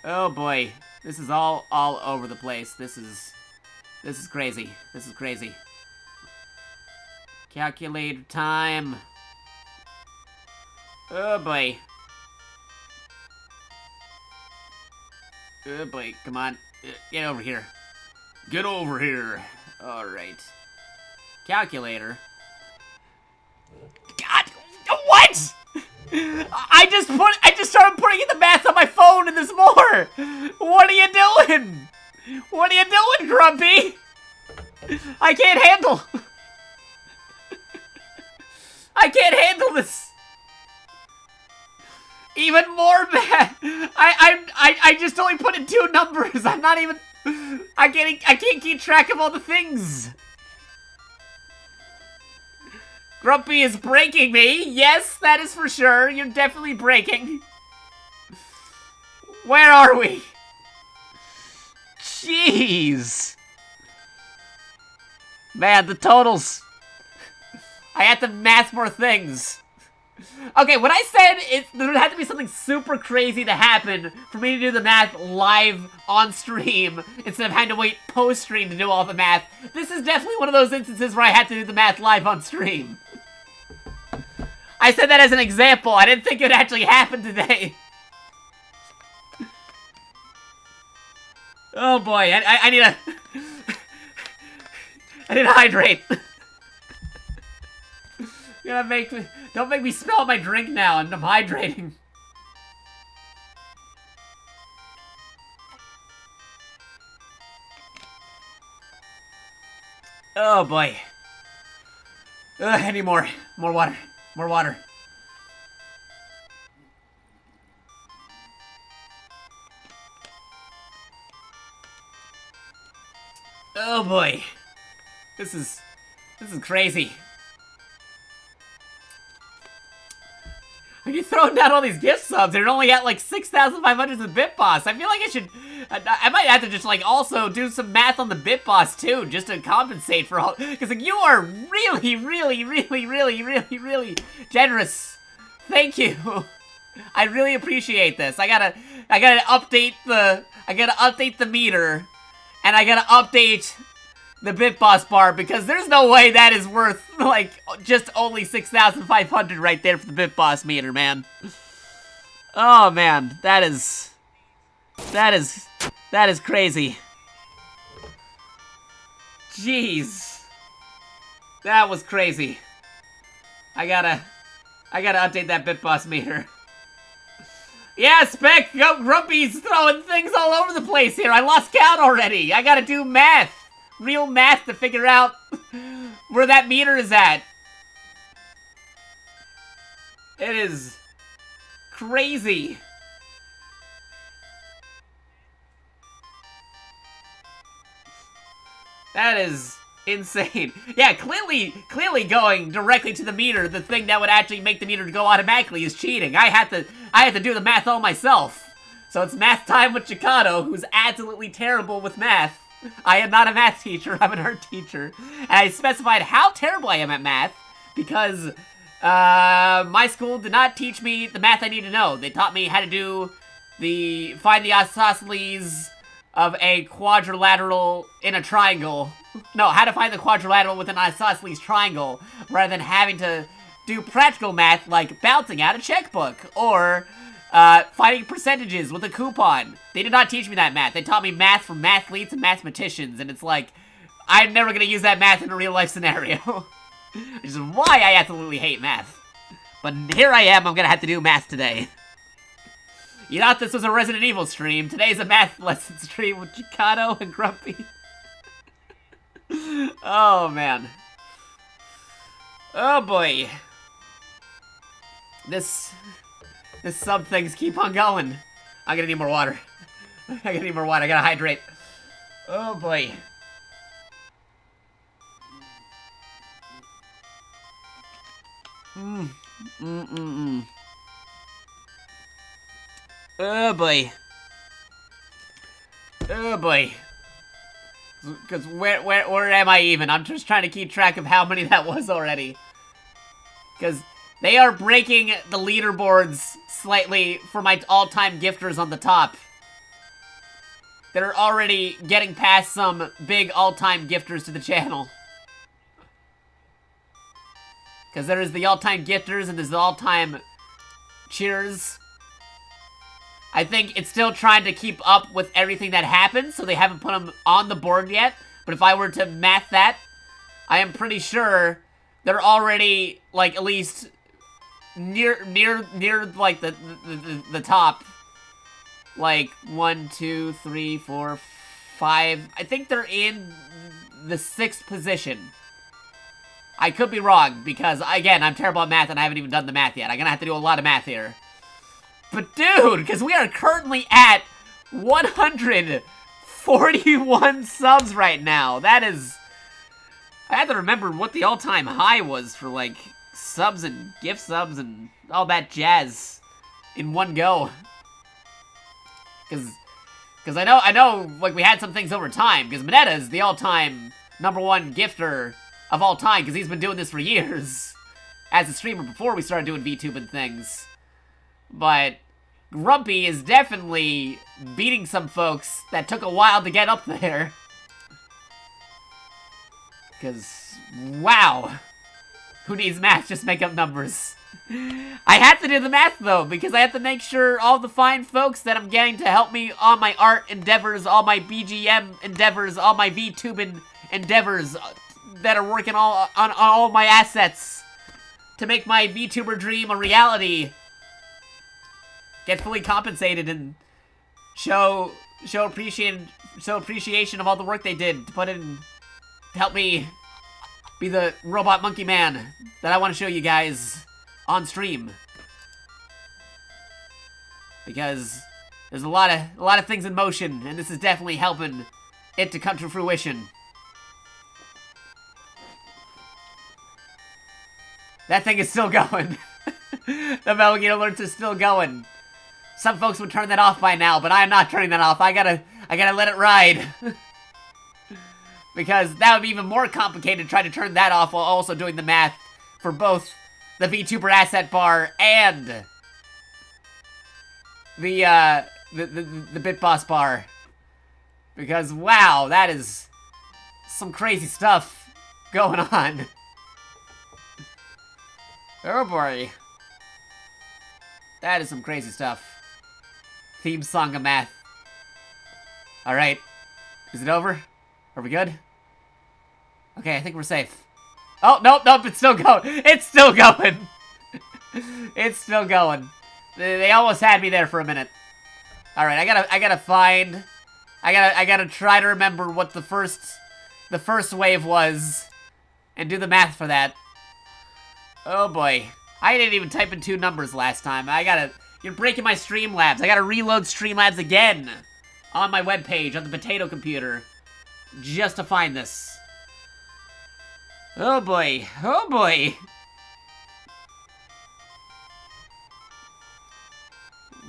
Oh boy. This is all over the place. This is crazy. This is crazy. Calculator time. Oh boy. Oh boy, come on. Get over here. Get over here. Alright. Calculator. God! What?! I just started putting in the math on my phone and there's more! What are you doing? What are you doing, Grumpy? I can't handle... I can't handle this! Even more math! I just only put in 2 numbers. I'm not even... I can't keep track of all the things. Grumpy is breaking me. Yes, that is for sure. You're definitely breaking. Where are we? Jeez. Man, the totals. I had to math more things. Okay, when I said there had to be something super crazy to happen for me to do the math live on stream instead of having to wait post-stream to do all the math, this is definitely one of those instances where I had to do the math live on stream. I said that as an example. I didn't think it would actually happen today. Oh boy, I need a... I need to hydrate. You're gonna make me... Don't make me spill my drink now. I'm hydrating. Oh boy. I need more water. More water. Oh boy. This is crazy. Are you throwing down all these gift subs? They're only at like 6,500 with BitBoss. I feel like I should... I might have to just like also do some math on the BitBoss too, just to compensate for all... Because like, you are really, really, really, really, really, really generous. Thank you. I really appreciate this. I gotta update the... I gotta update the meter. And I gotta update the Bit Boss bar, because there's no way that is worth, like, just only 6,500 right there for the Bit Boss meter, man. Oh, man. That is crazy. Jeez. That was crazy. I gotta update that Bit Boss meter. Yeah, Spec, Grumpy's throwing things all over the place here. I lost count already. I gotta do math. Real math to figure out where that meter is at. It is crazy. That is insane. Yeah, clearly going directly to the meter, the thing that would actually make the meter go automatically, is cheating. I had to do the math all myself. So it's math time with Jakato, who's absolutely terrible with math. I am not a math teacher, I'm an art teacher. And I specified how terrible I am at math, because my school did not teach me the math I need to know. They taught me how to find the isosceles of a quadrilateral in a triangle. No, how to find the quadrilateral with an isosceles triangle, rather than having to do practical math like bouncing out a checkbook, or finding percentages with a coupon. They did not teach me that math. They taught me math from mathletes and mathematicians, and it's like, I'm never gonna use that math in a real life scenario. Which is why I absolutely hate math. But here I am, I'm gonna have to do math today. You thought this was a Resident Evil stream. Today's a math lesson stream with Jakato and Grumpy. Oh, man. Oh, boy. This sub things keep on going. I'm gonna need more water. I gotta hydrate. Oh, boy. Oh, boy. Oh, boy. Because where am I even? I'm just trying to keep track of how many that was already. Because they are breaking the leaderboards slightly for my all-time gifters on the top. They're already getting past some big all-time gifters to the channel. Because there is the all-time gifters and there's the all-time cheers. I think it's still trying to keep up with everything that happens, so they haven't put them on the board yet. But if I were to math that, I am pretty sure they're already, like, at least near like, the top. Like, 1, 2, 3, 4, 5. I think they're in the 6th position. I could be wrong, because, again, I'm terrible at math and I haven't even done the math yet. I'm gonna have to do a lot of math here. But dude, because we are currently at 141 subs right now. That is... I have to remember what the all-time high was for, like, subs and gift subs and all that jazz in one go. Because I know, like, we had some things over time, because Mineta is the all-time #1 gifter of all time, because he's been doing this for years as a streamer before we started doing VTuber and things. But Grumpy is definitely beating some folks that took a while to get up there. Because, wow. Who needs math? Just make up numbers. I have to do the math, though, because I have to make sure all the fine folks that I'm getting to help me on my art endeavors, all my BGM endeavors, all my VTubing endeavors that are working on all my assets to make my VTuber dream a reality, get fully compensated and show appreciation of all the work they did to put in to help me be the robot monkey man that I want to show you guys on stream. Because there's a lot of things in motion, and this is definitely helping it to come to fruition. That thing is still going. The Metal Gear alerts are still going. Some folks would turn that off by now, but I am not turning that off. I gotta let it ride. Because that would be even more complicated trying to turn that off while also doing the math for both the VTuber asset bar and the Bit Boss bar. Because, wow, that is some crazy stuff going on. Oh boy. That is some crazy stuff. Theme song of math. Alright. Is it over? Are we good? Okay, I think we're safe. Oh, nope, nope, it's still going. It's still going. It's still going. They almost had me there for a minute. Alright, I gotta find... I gotta try to remember what the first wave was. And do the math for that. Oh boy. I didn't even type in 2 numbers last time. You're breaking my Streamlabs. I gotta reload Streamlabs again. On my webpage, on the potato computer. Just to find this. Oh boy. Oh boy.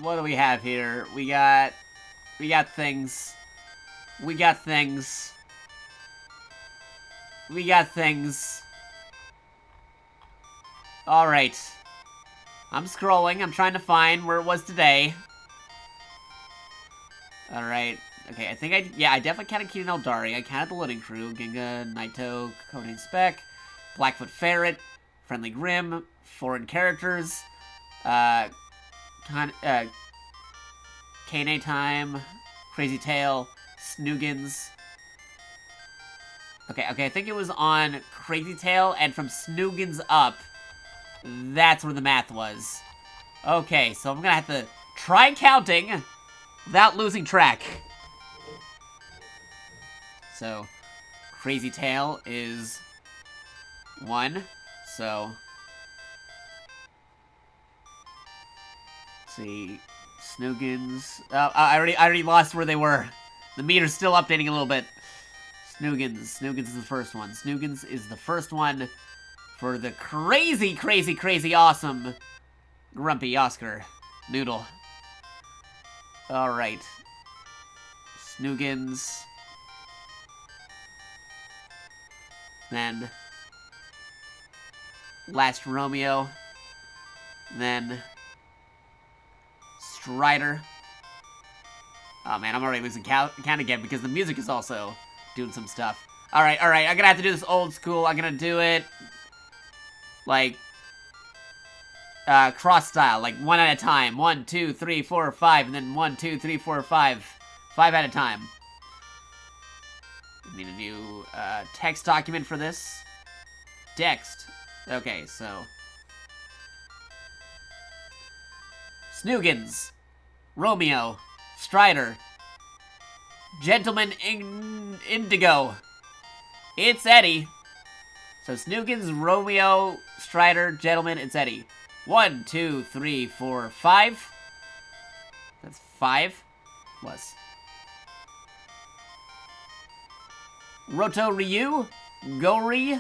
What do we have here? We got things. We got things. We got things. Alright. I'm scrolling. I'm trying to find where it was today. Alright. Okay, I think I definitely counted Keenan Eldari. I counted the Loading Crew. Ginga, Naito, Codename Spec, Blackfoot Ferret, Friendly Grim, Foreign Characters, Kane Time, Crazy Tail, Snoogans. Okay, I think it was on Crazy Tail, and from Snoogans up, that's where the math was. Okay, so I'm gonna have to try counting without losing track. So, Crazy Tail is 1, so... Let's see... Snoogans... Oh, I already lost where they were. The meter's still updating a little bit. Snoogans is the first one. Snoogans is the first one for the crazy, crazy, crazy awesome Grumpy Oscar Noodle. Alright. Snoogans. Then Last Romeo. Then Strider. Oh man, I'm already losing count again because the music is also doing some stuff. Alright, I'm gonna have to do this old school. I'm gonna do it like cross style, like 1 at a time. 1, 2, 3, 4, 5, and then 1, 2, 3, 4, 5. 5 at a time. I need a new text document for this. Text. Okay, so Snoogans, Romeo, Strider, Gentleman Indigo. It's Eddie. So Snoogans, Romeo, Strider, Gentleman, it's Eddie. 1, 2, 3, 4, 5. That's 5 plus. Roto Ryu, Gori,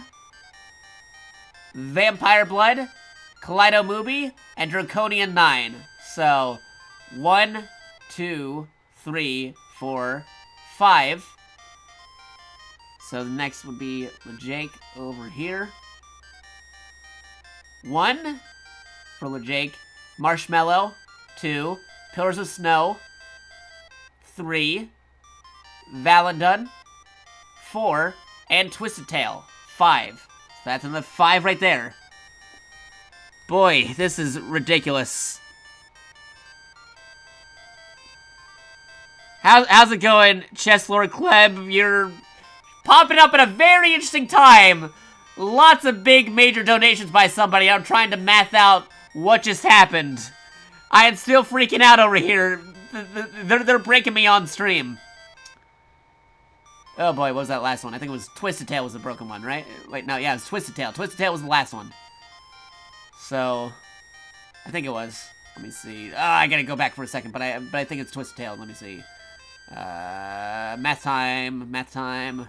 Vampire Blood, Kaleido Mubi, and Draconian 9. So, 1, 2, 3, 4, 5. So the next would be LeJake over here. 1 for LeJake. Marshmallow. 2. Pillars of Snow. 3. Valendun. 4. And Twisted Tail. 5. So that's another 5 right there. Boy, this is ridiculous. How's it going, Chess Lord Kleb? You're popping up at a very interesting time. Lots of big major donations by somebody. I'm trying to math out what just happened. I am still freaking out over here. They're breaking me on stream. Oh boy, what was that last one? I think it was Twisted Tail was the broken one, right? Wait, no, yeah, it was Twisted Tail. Twisted Tail was the last one. So, I think it was. Let me see. Oh, I gotta go back for a second, but I think it's Twisted Tail. Let me see. Math time.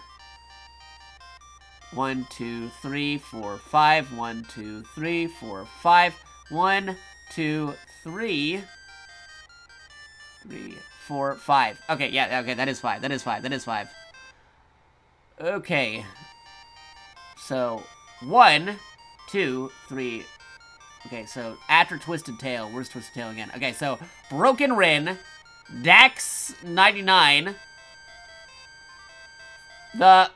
1, 2, 3, 4, 5. 1, 2, 3, 4, 5. 1, 2, 3, 4, 5. Okay, yeah, okay, that is 5. That is 5. That is 5. Okay. So, 1, 2, 3. Okay, so after Twisted Tail, where's Twisted Tail again? Okay, so Broken Rin, Dax 99, the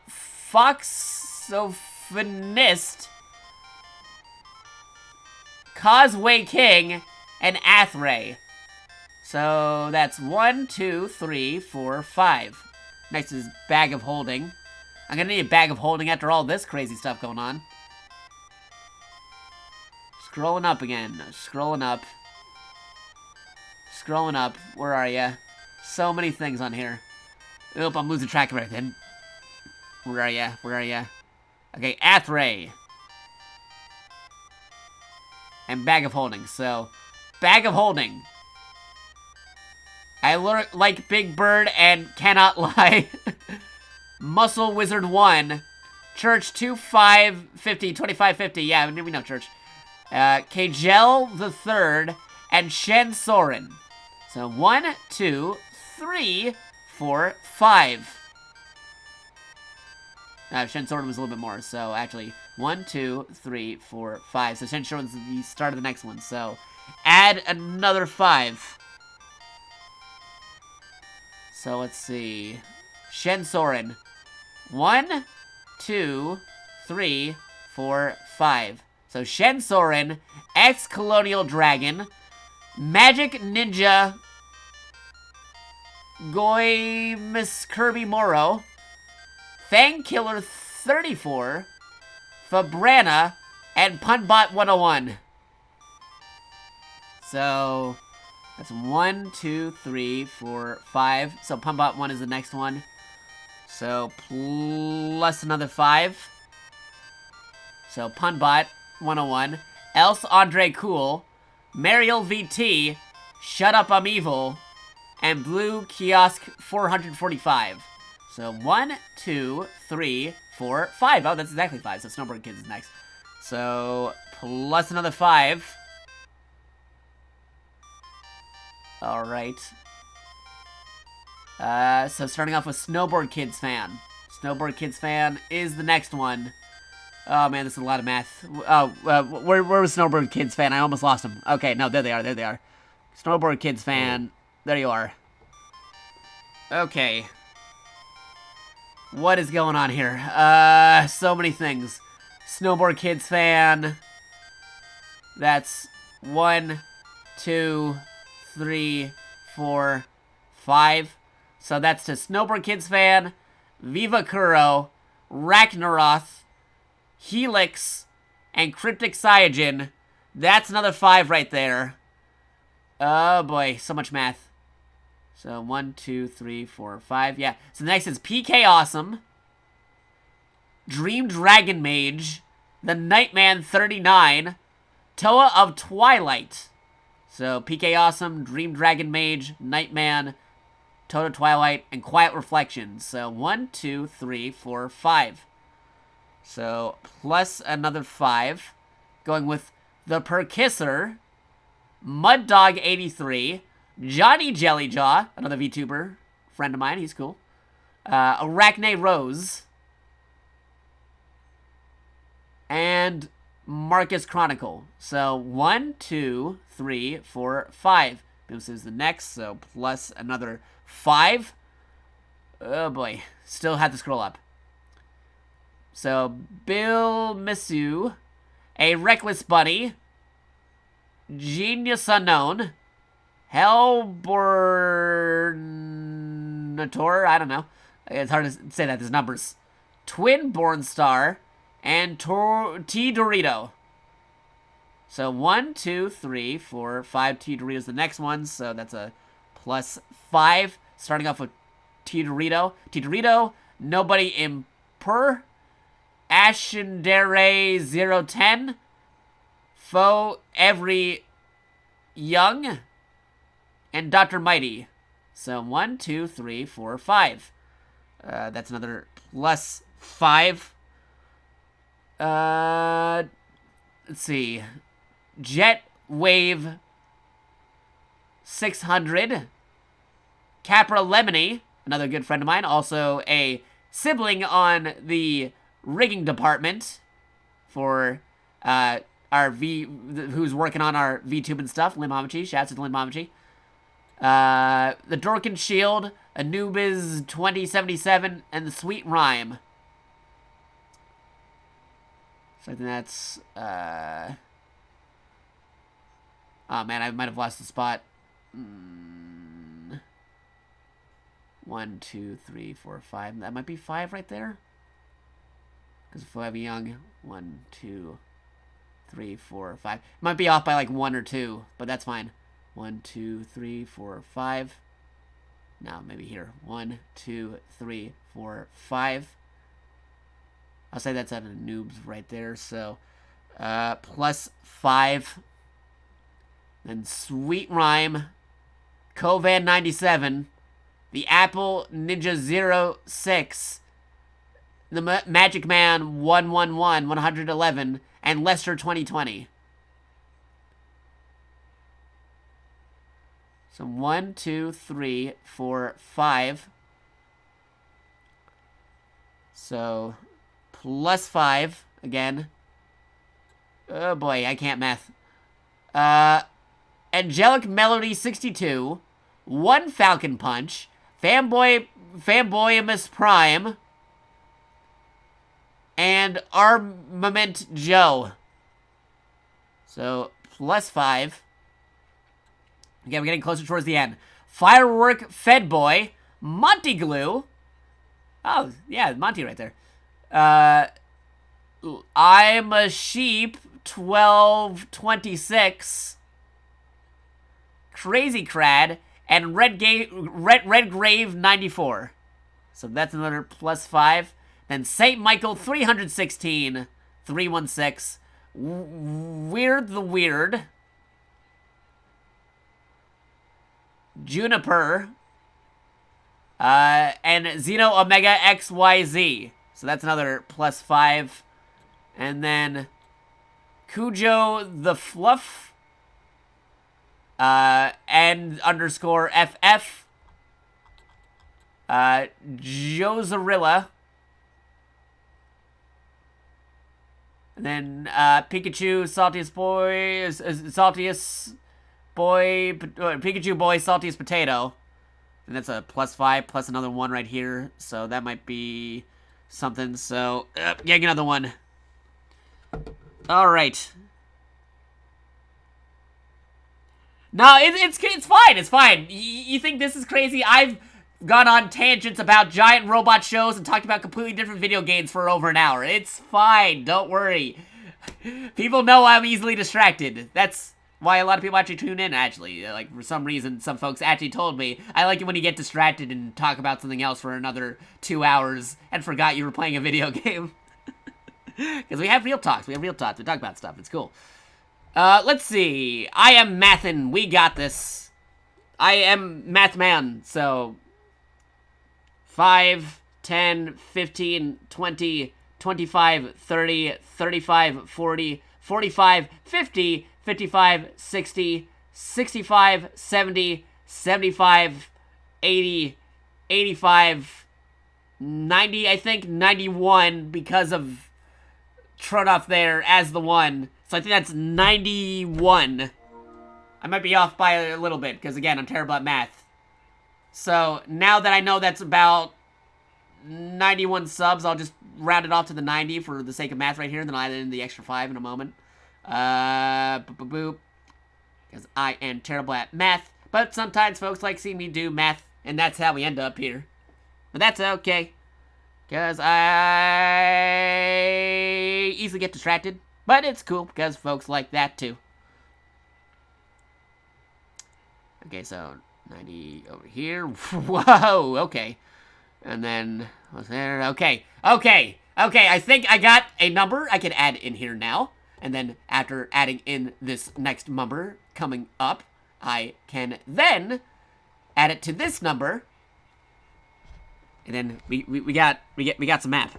Foxophinist, Causeway King, and Athray. So that's 1, 2, 3, 4, 5. Next is Bag of Holding. I'm gonna need a Bag of Holding after all this crazy stuff going on. Scrolling up again. Scrolling up. Scrolling up. Where are ya? So many things on here. Oop, I'm losing track of everything. Where are ya? Where are ya? Okay, Athray. And Bag of Holding. So, Bag of Holding. I like Big Bird and cannot lie. Muscle Wizard 1. Church 2550, 2550. Yeah, we know Church. Kajel the Third and Shen Soren. So 1, 2, 3, 4, 5. Shen Soren was a little bit more. So actually, 1, 2, 3, 4, 5. So Shen Soren's the start of the next one. So add another 5. So let's see. Shen Soren. 1, 2, 3, 4, 5. So Shen Soren, ex-Colonial Dragon, Magic Ninja, Goy Miss Kirby Moro, Fang Killer 34, Fabrana, and Punbot 101. So that's 1, 2, 3, 4, 5. So Punbot 1 is the next one. So plus another 5. So Punbot 101. Else Andre Cool. Mariel VT. Shut Up I'm Evil. And Blue Kiosk 445. So 1, 2, 3, 4, 5. Oh, that's exactly 5. So Snowboard Kids is next. So plus another 5. Alright. So starting off with Snowboard Kids Fan. Snowboard Kids Fan is the next one. Oh man, this is a lot of math. Oh, where was Snowboard Kids Fan? I almost lost him. Okay, no, there they are, there they are. Snowboard Kids Fan, there you are. Okay. What is going on here? So many things. Snowboard Kids Fan. That's 1, 2, 3, 4, 5. So that's to Snowboard Kids Fan, Viva Kuro, Ragnaroth, Helix, and Cryptic Cyanogen. That's another 5 right there. Oh boy, so much math. So 1, 2, 3, 4, 5. Yeah. So the next is PK Awesome, Dream Dragon Mage, the Nightman 39, Toa of Twilight. So PK Awesome, Dream Dragon Mage, Nightman, Toa Twilight, and Quiet Reflections. So 1, 2, 3, 4, 5. So plus another 5. Going with the Perkisser, Mud Dog 83, Johnny Jellyjaw, another VTuber friend of mine, he's cool. Arachne Rose, and Marcus Chronicle. So 1, 2, 3, 4, 5. This is the next, so plus another 5. Oh boy, still have to scroll up. So Bill Missu, a Reckless Bunny, Genius Unknown, Hellbornator, I don't know. It's hard to say that, there's numbers. Twin Born Star, and T Dorito. So 1, 2, 3, 4, 5. T Dorito's the next one, so that's a plus 5. Starting off with T Dorito. T Dorito, Nobody Imper, Ashendere 010, Foe Every Young, and Dr. Mighty. So 1, 2, 3, 4, 5. That's another plus 5. Let's see. Jet Wave 600. Capra Lemony, another good friend of mine, also a sibling on the rigging department for who's working on our VTube and stuff, Limamachi. Shouts to Limamachi. The Dorkin Shield, Anubis 2077, and the Sweet Rhyme. So I think that's, oh man, I might have lost the spot. 1, 2, 3, 4, 5. That might be 5 right there. Because Forever Young, 1, 2, 3, 4, 5. Might be off by like 1 or 2, but that's fine. 1, 2, 3, 4, 5. Now maybe here. 1, 2, 3, 4, 5. I'll say that's out of noobs right there. So plus 5. Then Sweet Rhyme, Kovan 97, the Apple Ninja 06, the Magic Man 111, 111, and Lester 2020. So 1, 2, 3, 4, 5. So plus 5 again. Oh boy, I can't math. Angelic Melody 62, 1 Falcon Punch, Fanboyamus Prime, and Armament Joe. So plus 5. Again, we're getting closer towards the end. Firework Fed Boy, Monty Glue. Oh, yeah, Monty right there. I'm a Sheep 1226. Crazy Crad, and Red Grave 94. So that's another plus 5. Then St. Michael 316, 316. Weird the Weird. Juniper. And Xeno Omega XYZ. So that's another plus 5. And then Cujo the Fluff. And underscore FF. Josarilla. And then, Pikachu, Saltiest Boy, Pikachu Boy, Saltiest Potato. And that's a plus 5, plus another 1 right here. So that might be something. So, getting another one. Alright. No, it's fine. It's fine. You think this is crazy? I've gone on tangents about giant robot shows and talked about completely different video games for over an hour. It's fine. Don't worry. People know I'm easily distracted. That's why a lot of people actually tune in, actually. Like, for some reason, some folks actually told me, I like it when you get distracted and talk about something else for another 2 hours and forgot you were playing a video game. Because we have real talks. We talk about stuff. It's cool. Let's see. I am mathin'. We got this. I am math man, so 5, 10, 15, 20, 25, 30, 35, 40, 45, 50, 55, 60, 65, 70, 75, 80, 85, 90, I think 91 because of Tronoff there as the 1. So I think that's 91. I might be off by a little bit, because again, I'm terrible at math. So now that I know that's about 91 subs, I'll just round it off to the 90 for the sake of math right here, and then I'll add in the extra 5 in a moment. Boop. Because I am terrible at math. But sometimes folks like seeing me do math, and that's how we end up here. But that's okay. Because I easily get distracted. But it's cool, because folks like that too. Okay, so 90 over here. Whoa, okay. And then, what's there? Okay. I think I got a number I can add in here now. And then after adding in this next number coming up, I can then add it to this number. And then we got some math.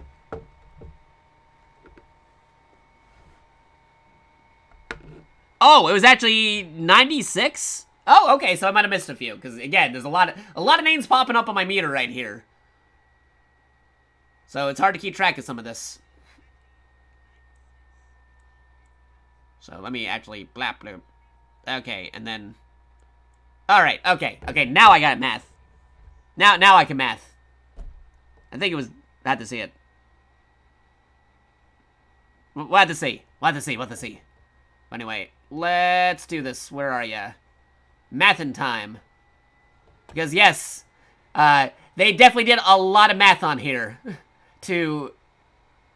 Oh, it was actually 96? Oh, okay, so I might have missed a few, because again, there's a lot of names popping up on my meter right here. So it's hard to keep track of some of this. So let me actually blap bloop. Okay, and then alright, okay, now I got math. Now I can math. I think it was I had to see it. We'll have to see. We'll have to see. Anyway, let's do this. Where are ya? Mathin' time. Because, yes, they definitely did a lot of math on here to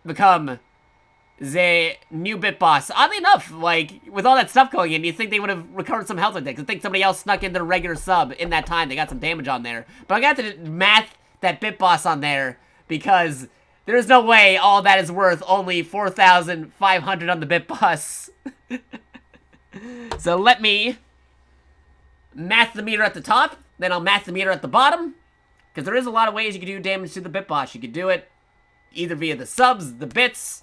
become the new Bit Boss. Oddly enough, like, with all that stuff going in, you'd think they would have recovered some health index. I think somebody else snuck in their regular sub in that time. They got some damage on there. But I got to math that Bit Boss on there because there's no way all that is worth only 4,500 on the Bit Boss. So let me math the meter at the top, then I'll math the meter at the bottom, because there is a lot of ways you can do damage to the Bit Boss. You could do it either via the subs, the bits,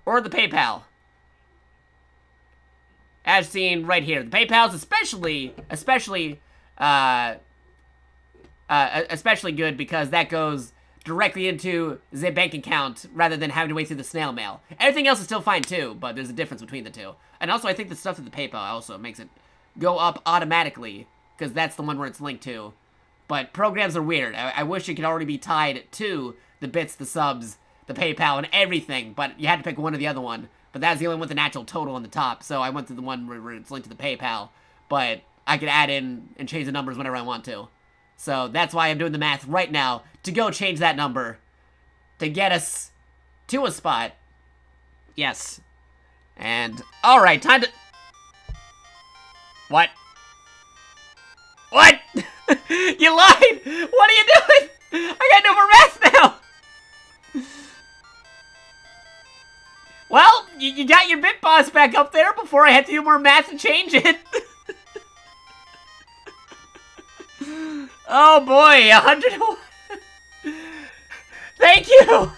or the PayPal. As seen right here. The PayPal's especially good because that goes directly into the bank account rather than having to wait through the snail mail. Everything else is still fine too, but there's a difference between the two. And also, I think the stuff with the PayPal also makes it go up automatically, because that's the one where it's linked to. But programs are weird. I wish it could already be tied to the bits, the subs, the PayPal, and everything, but you had to pick one or the other one. But that's the only one with an actual total on the top, so I went to the one where it's linked to the PayPal. But I could add in and change the numbers whenever I want to. So that's why I'm doing the math right now to go change that number to get us to a spot. Yes. And, alright, time to... What? What? You lied! What are you doing? I got no more math now! Well, you got your Bit Boss back up there before I had to do more math to change it. Oh boy, 101. Thank you!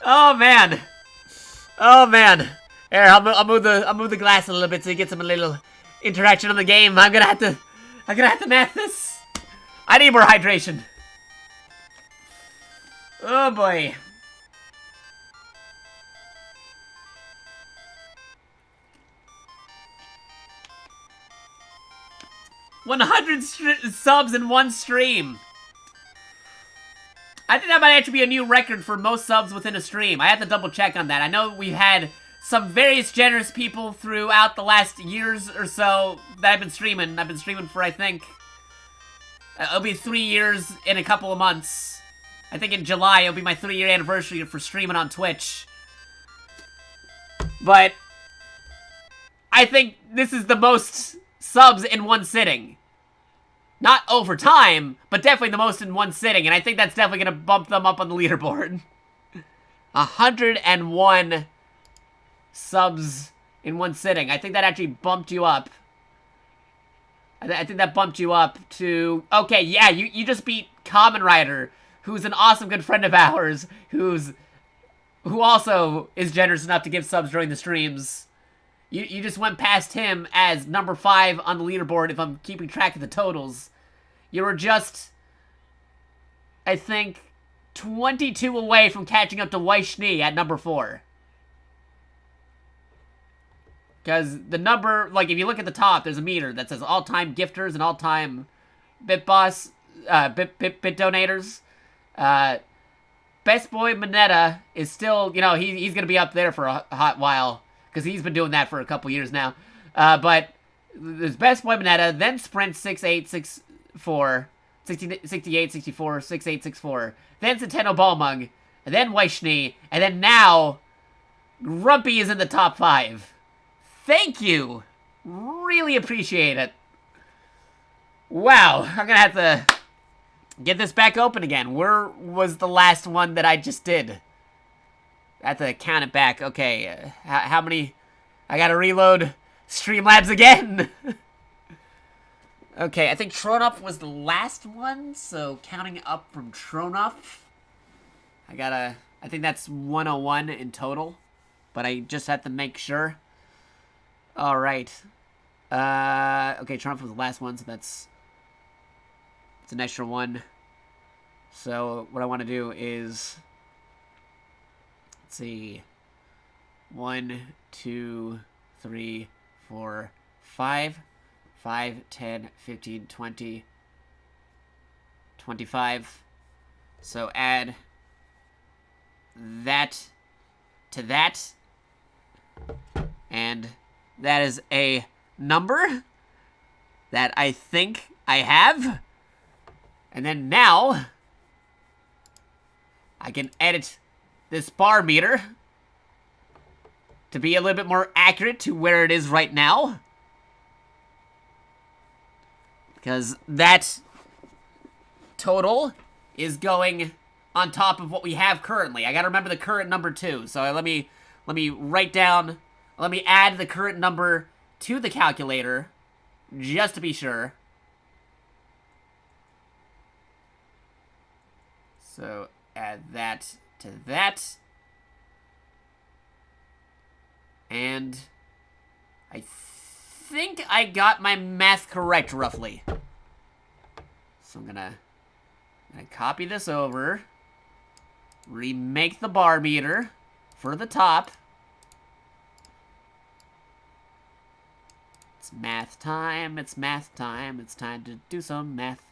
Oh man. Oh man. Here, I'll move the glass a little bit so you get some little interaction on the game. I'm gonna have to math this. I need more hydration. Oh boy. 100 subs in one stream. I think that might actually be a new record for most subs within a stream. I have to double check on that. I know we've had some various generous people throughout the last years or so that I've been streaming. I've been streaming for, I think, it'll be 3 years in a couple of months. I think in July it'll be my 3-year anniversary for streaming on Twitch. But I think this is the most subs in one sitting. Not over time, but definitely the most in one sitting, and I think that's definitely going to bump them up on the leaderboard. 101 subs in one sitting. I think that actually bumped you up. I think that bumped you up to... Okay, yeah, you just beat Kamen Rider, who's an awesome good friend of ours, who also is generous enough to give subs during the streams. You just went past him as number 5 on the leaderboard, if I'm keeping track of the totals. You were just, I think, 22 away from catching up to Weishni at number 4. Because the number, like, if you look at the top, there's a meter that says all-time gifters and all-time bit bit donators. Best Boy Mineta is still, you know, he's going to be up there for a hot while. Because he's been doing that for a couple years now. But there's Best Boy Mineta, then Sprint 6864, 6864, 6864, then Centeno Ballmung, and then Weishni, and then now Grumpy is in the top 5. Thank you! Really appreciate it. Wow, I'm gonna have to get this back open again. Where was the last one that I just did? I have to count it back. Okay, how many? I gotta reload Streamlabs again. Okay, I think Tronup was the last one, so counting up from Tronup, I think that's 101 in total, but I just have to make sure. All right. Okay, Tronup was the last one, so it's an extra one. So what I want to do is, let's see, 1, 2, 3, 4, 5, 10, 15, 20, 25. So add that to that. And that is a number that I think I have. And then now, I can edit this bar meter to be a little bit more accurate to where it is right now. Because that total is going on top of what we have currently. I gotta remember the current number too. So let me write down, let me add the current number to the calculator, just to be sure. So add that to that. And I think I got my math correct, roughly. So I'm gonna copy this over, remake the bar meter for the top. It's math time, it's math time, it's time to do some math.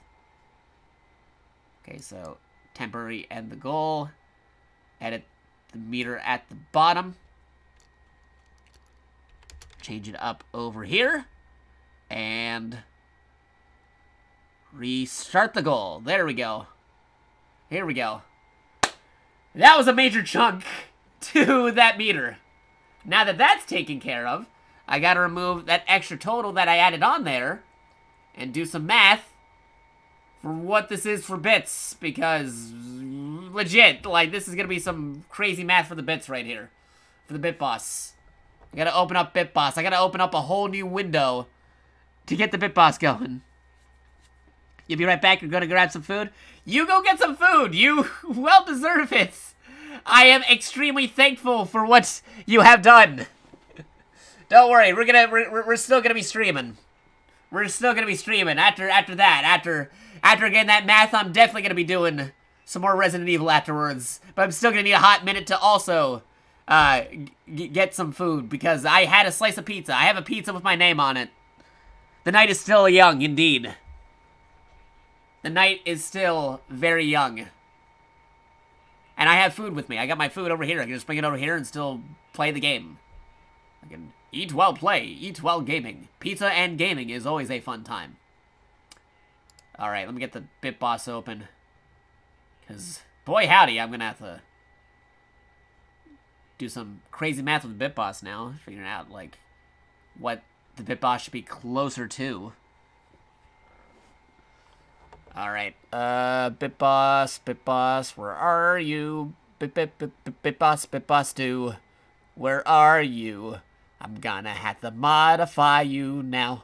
Okay, so temporary end the goal, edit the meter at the bottom, change it up over here, and restart the goal. There we go. Here we go. That was a major chunk to that meter. Now that that's taken care of, I gotta remove that extra total that I added on there and do some math for what this is for bits, because legit, like, this is gonna be some crazy math for the bits right here. For the bit boss. I gotta open up bit boss. I gotta open up a whole new window to get the bit boss going. You'll be right back. You're gonna grab some food. You go get some food. You well deserve it. I am extremely thankful for what you have done. Don't worry, we're still gonna be streaming. We're still gonna be streaming after that. After getting that math, I'm definitely gonna be doing some more Resident Evil afterwards. But I'm still gonna need a hot minute to also get some food, because I had a slice of pizza. I have a pizza with my name on it. The night is still young, indeed. The night is still very young. And I have food with me. I got my food over here. I can just bring it over here and still play the game. I can eat while play, eat while gaming. Pizza and gaming is always a fun time. Alright, let me get the bit boss open. Because, boy howdy, I'm gonna have to do some crazy math with the bit boss now. Figuring out, like, what the bit boss should be closer to. Alright, bit boss, where are you? Bit boss, do. Where are you? I'm gonna have to modify you now.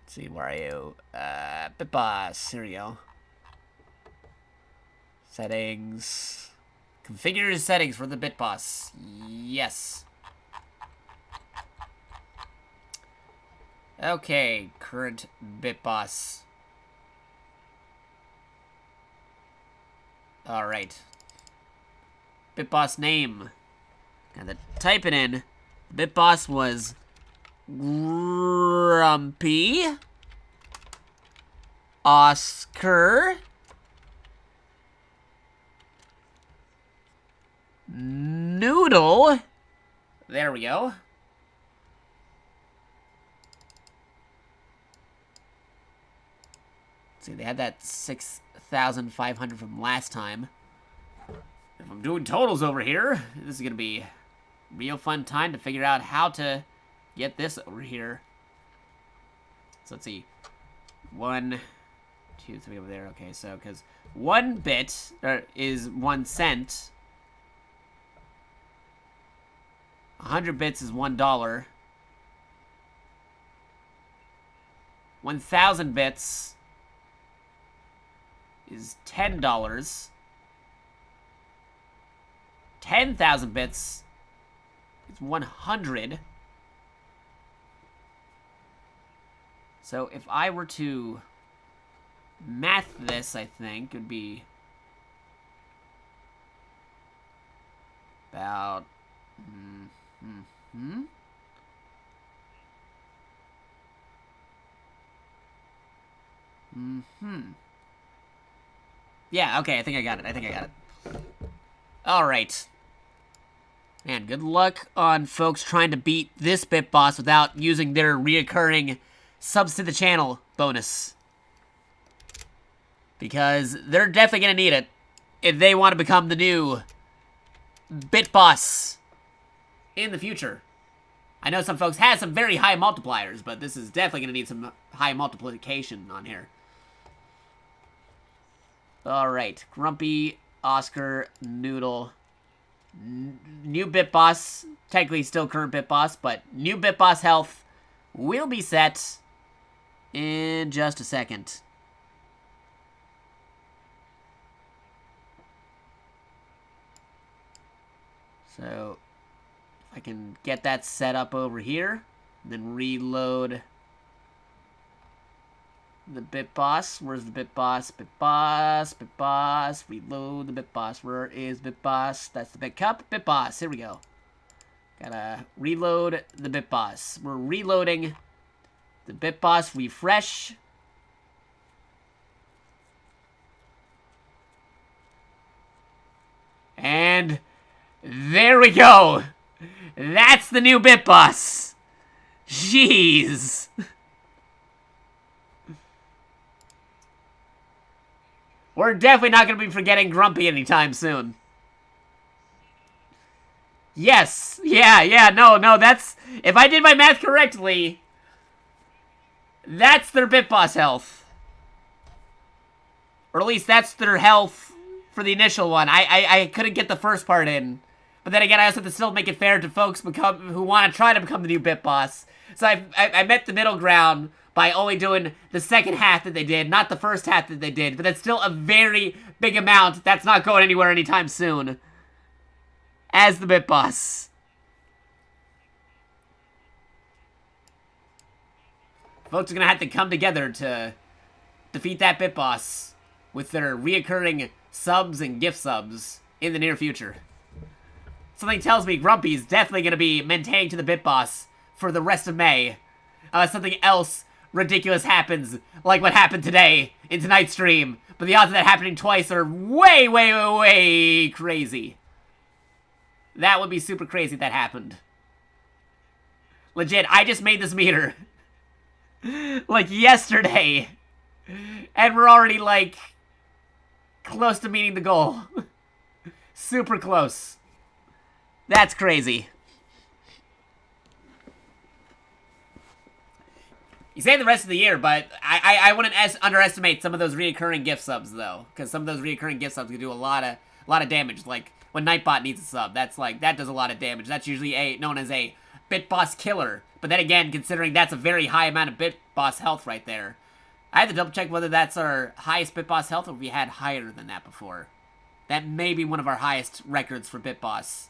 Let's see, where are you? Bit boss, here we go. Settings. Configure settings for the bit boss. Yes. Okay, current bit boss. Alright. Bit boss name. Gotta type it in. Bit boss was Grumpy Oscar Noodle. There we go. See, they had that 6,500 from last time. If I'm doing totals over here, this is gonna be a real fun time to figure out how to get this over here. So let's see. 1, 2, 3 over there. Okay, so because 1 bit is 1 cent. 100 bits is $1. 1,000 bits is $10. 10,000 bits is 100. So if I were to math this, I think it would be about Yeah, okay, I think I got it. Alright. Man, good luck on folks trying to beat this bit boss without using their reoccurring subs to the channel bonus. Because they're definitely gonna need it if they want to become the new bit boss in the future. I know some folks have some very high multipliers, but this is definitely gonna need some high multiplication on here. Alright, Grumpy, Oscar, Noodle. New bit boss, technically still current bit boss, but new bit boss health will be set in just a second. So, if I can get that set up over here, then reload the bit boss. Where's the bit boss? Bit boss, bit boss. Reload the bit boss. Where is bit boss? That's the bit cup. Bit boss. Here we go. Gotta reload the bit boss. We're reloading the bit boss. Refresh. And there we go. That's the new bit boss. Jeez. We're definitely not going to be forgetting Grumpy anytime soon. Yes. Yeah, no, that's... If I did my math correctly, that's their bit boss health. Or at least that's their health for the initial one. I couldn't get the first part in. But then again, I also have to still make it fair to folks who want to try to become the new bit boss. So I met the middle ground by only doing the second half that they did, not the first half that they did. But that's still a very big amount that's not going anywhere anytime soon. As the bit boss. Folks are going to have to come together to defeat that bit boss with their reoccurring subs and gift subs in the near future. Something tells me Grumpy's definitely going to be maintaining to the bit boss for the rest of May. Unless something else ridiculous happens, like what happened today in tonight's stream. But the odds of that happening twice are way, way, way, way crazy. That would be super crazy if that happened. Legit, I just made this meter. Like yesterday. And we're already like close to meeting the goal. Super close. That's crazy. You say the rest of the year, but I wouldn't underestimate some of those reoccurring gift subs though, because some of those reoccurring gift subs can do a lot of damage. Like when Nightbot needs a sub, that does a lot of damage. That's usually known as a bit boss killer. But then again, considering that's a very high amount of bit boss health right there, I have to double check whether that's our highest bit boss health or if we had higher than that before. That may be one of our highest records for bit boss.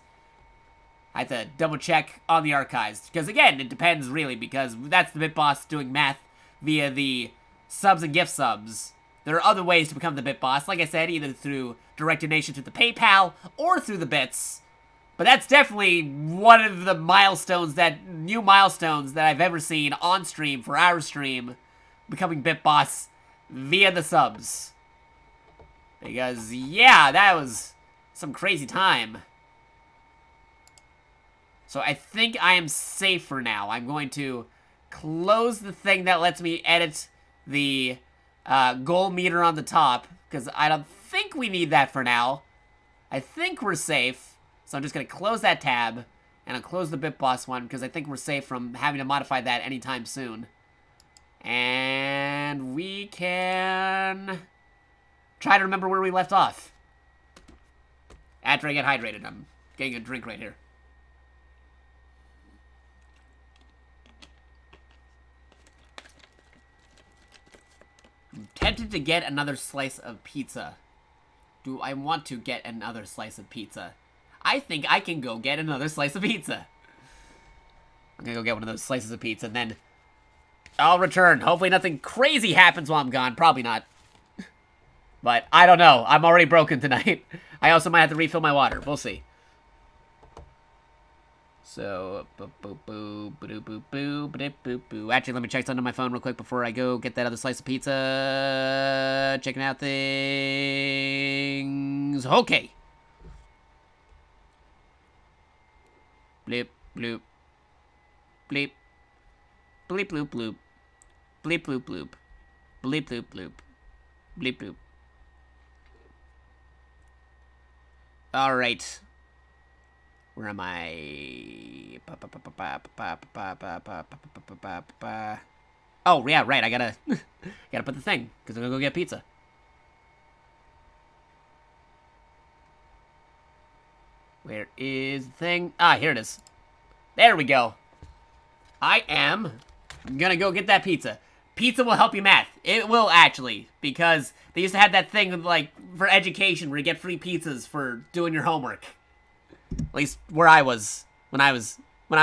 I have to double check on the archives. Because again, it depends really, because that's the bit boss doing math via the subs and gift subs. There are other ways to become the bit boss, like I said, either through direct donation through the PayPal or through the bits. But that's definitely one of the new milestones that I've ever seen on stream for our stream, becoming bit boss via the subs. Because, yeah, that was some crazy time. So I think I am safe for now. I'm going to close the thing that lets me edit the goal meter on the top, because I don't think we need that for now. I think we're safe. So I'm just going to close that tab, and I'll close the bit boss one, because I think we're safe from having to modify that anytime soon. And we can try to remember where we left off. After I get hydrated. I'm getting a drink right here. I'm tempted to get another slice of pizza. Do I want to get another slice of pizza? I think I can go get another slice of pizza. I'm gonna go get one of those slices of pizza, and then I'll return. Hopefully nothing crazy happens while I'm gone. Probably not. But I don't know. I'm already broken tonight. I also might have to refill my water. We'll see. So, boo boo boo boo boo boo boo boo boo. Actually, let me check something on my phone real quick before I go get that other slice of pizza. Checking out things. Okay. Bleep bloop. Bleep. Bleep bloop bloop. Bleep bloop bloop. Bleep bloop bloop. Bleep bloop. All right. Where am I? Oh, yeah, right. I gotta put the thing, because I'm gonna go get pizza. Where is the thing? Ah, here it is. There we go. I am gonna go get that pizza. Pizza will help you math. It will, actually, because they used to have that thing, like, for education, where you get free pizzas for doing your homework. At least where I was when I was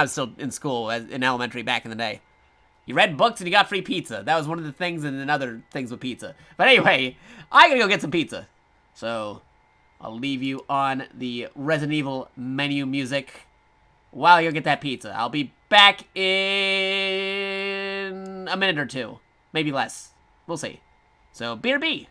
still in school, in elementary back in the day. You read books and you got free pizza. That was one of the things, and then other things with pizza. But anyway, I gotta go get some pizza. So, I'll leave you on the Resident Evil menu music while you get that pizza. I'll be back in a minute or two. Maybe less. We'll see. So, BRB.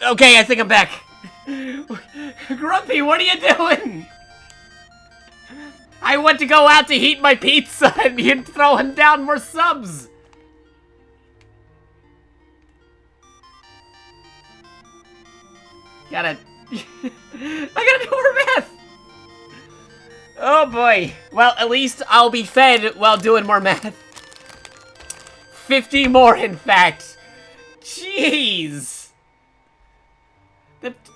Okay, I think I'm back. Grumpy, what are you doing? I went to go out to heat my pizza and you're throwing down more subs. I gotta do more math. Oh boy. Well, at least I'll be fed while doing more math. 50 more, in fact. Jeez.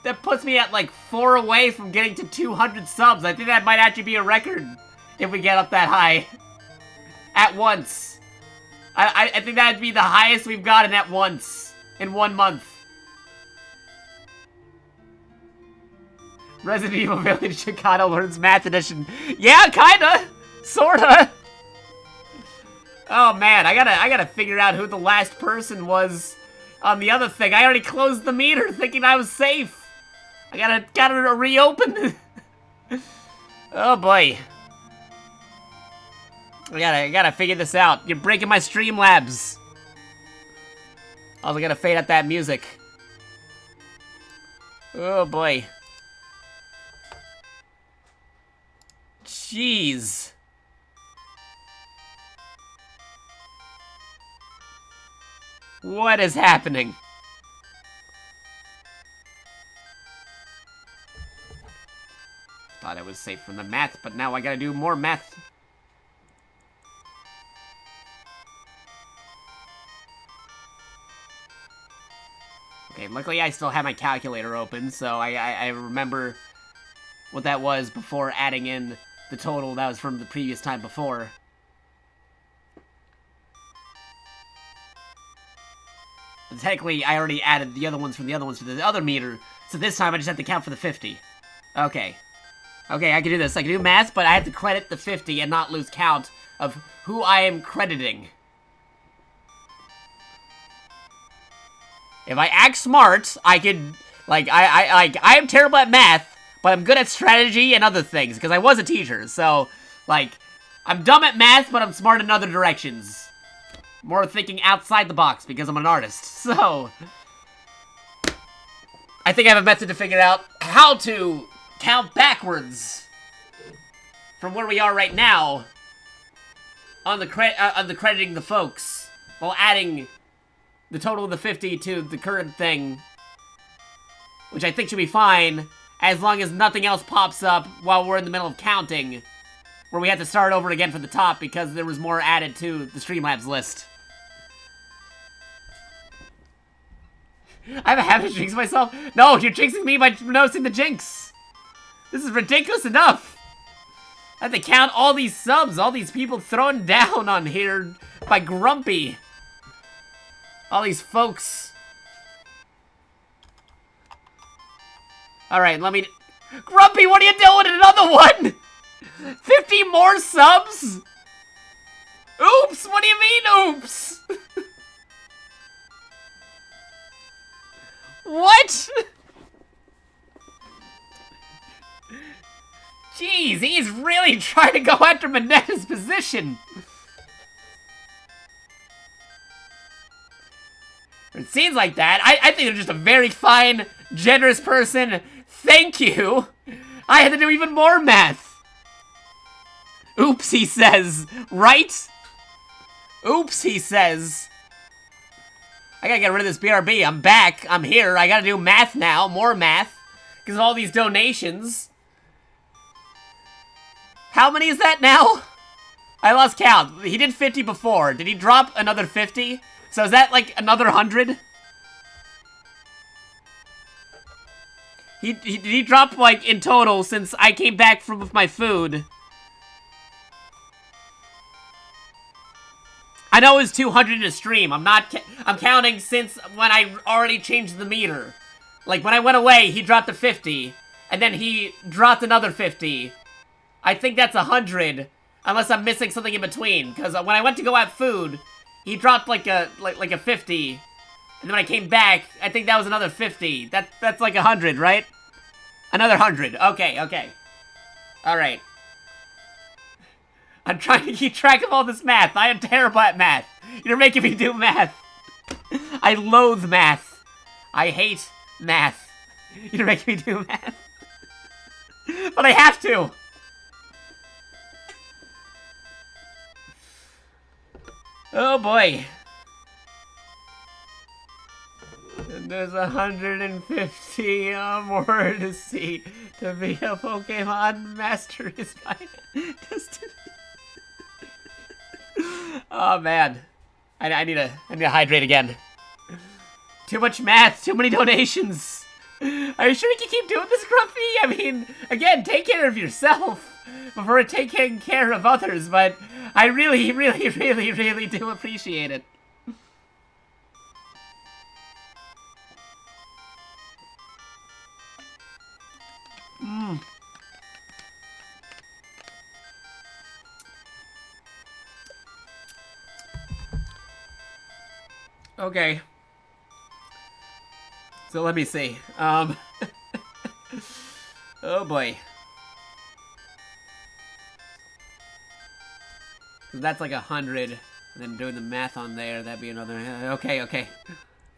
That puts me at like 4 away from getting to 200 subs. I think that might actually be a record if we get up that high. At once. I think that'd be the highest we've gotten at once in 1 month. Resident Evil Village Jakato learns Math Edition. Yeah, kinda. Sorta. Oh man, I gotta figure out who the last person was on the other thing. I already closed the meter thinking I was safe. I gotta reopen. Oh boy. I gotta figure this out. You're breaking my Streamlabs. Also gotta fade out that music. Oh boy. Jeez. What is happening? Thought I was safe from the math, but now I gotta do more math. Okay, luckily I still have my calculator open, so I remember what that was before adding in the total that was from the previous time before. But technically, I already added the other ones from the other ones to the other meter, so this time I just have to count for the 50. Okay. Okay, I can do this. I can do math, but I have to credit the 50 and not lose count of who I am crediting. If I act smart, I could, like, I am terrible at math, but I'm good at strategy and other things, because I was a teacher, so, like, I'm dumb at math, but I'm smart in other directions. More thinking outside the box, because I'm an artist, so... I think I have a method to figure out how to count backwards from where we are right now on the crediting the folks, while adding the total of the 50 to the current thing, which I think should be fine, as long as nothing else pops up while we're in the middle of counting, where we have to start over again from the top because there was more added to the Streamlabs list. I have a habit of jinxing myself? No, you're jinxing me by noticing the jinx! This is ridiculous enough! I have to count all these subs, all these people thrown down on here by Grumpy. All these folks. Alright, let me... Grumpy, what are you doing? Another one? 50 more subs? Oops, what do you mean, oops? What? Jeez, he's really trying to go after Manetta's position. It seems like that. I think they're just a very fine, generous person. Thank you. I had to do even more math. Oops, he says. Right? Oops, he says. I gotta get rid of this BRB. I'm back. I'm here. I gotta do math now. More math. Because of all these donations. How many is that now? I lost count. He did 50 before. Did he drop another 50? So is that like another 100? Did he drop like in total since I came back from with my food? I know it was 200 in a stream. I'm counting since when I already changed the meter. Like when I went away, he dropped a 50, and then he dropped another 50. I think that's 100, unless I'm missing something in between. Because when I went to go have food, he dropped like a 50, and then when I came back, I think that was another 50. That's like 100, right? Another 100. Okay, okay. All right. I'm trying to keep track of all this math. I am terrible at math. You're making me do math. I loathe math. I hate math. You're making me do math. But I have to! Oh boy. And there's 150 more to see to be a Pokemon Master is my destiny. Oh man. I need to hydrate again. Too much math, too many donations. Are you sure you can keep doing this, Grumpy? I mean, again, take care of yourself before taking care of others, but I really, really, really, really do appreciate it. Okay. So let me see. Oh boy. That's like 100, and then doing the math on there, that'd be another. Okay. I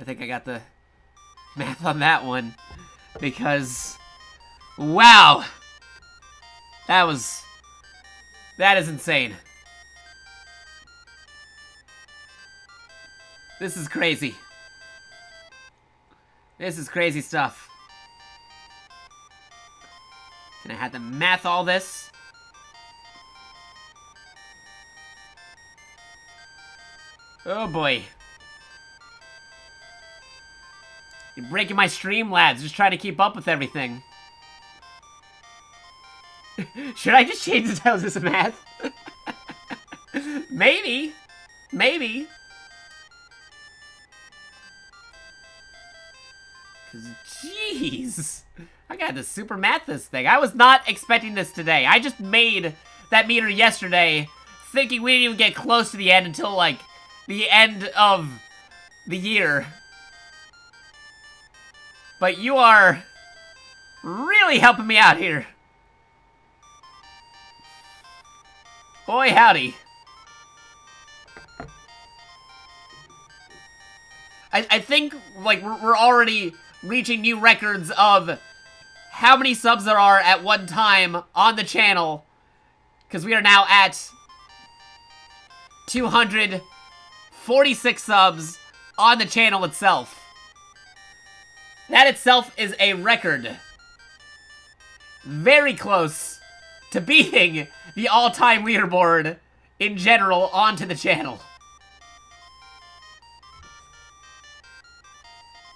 think I got the math on that one, because wow, that is insane. This is crazy. This is crazy stuff. And I had to math all this. Oh boy. You're breaking my stream, lads. Just trying to keep up with everything. Should I just change the titles to some math? Maybe. Maybe. Jeez. I got to super math this thing. I was not expecting this today. I just made that meter yesterday thinking we didn't even get close to the end until, like, the end of the year. But you are really helping me out here. Boy, howdy. I think, like, we're already reaching new records of how many subs there are at one time on the channel. Because we are now at 246 subs on the channel itself. That itself is a record. Very close to beating the all-time leaderboard in general onto the channel.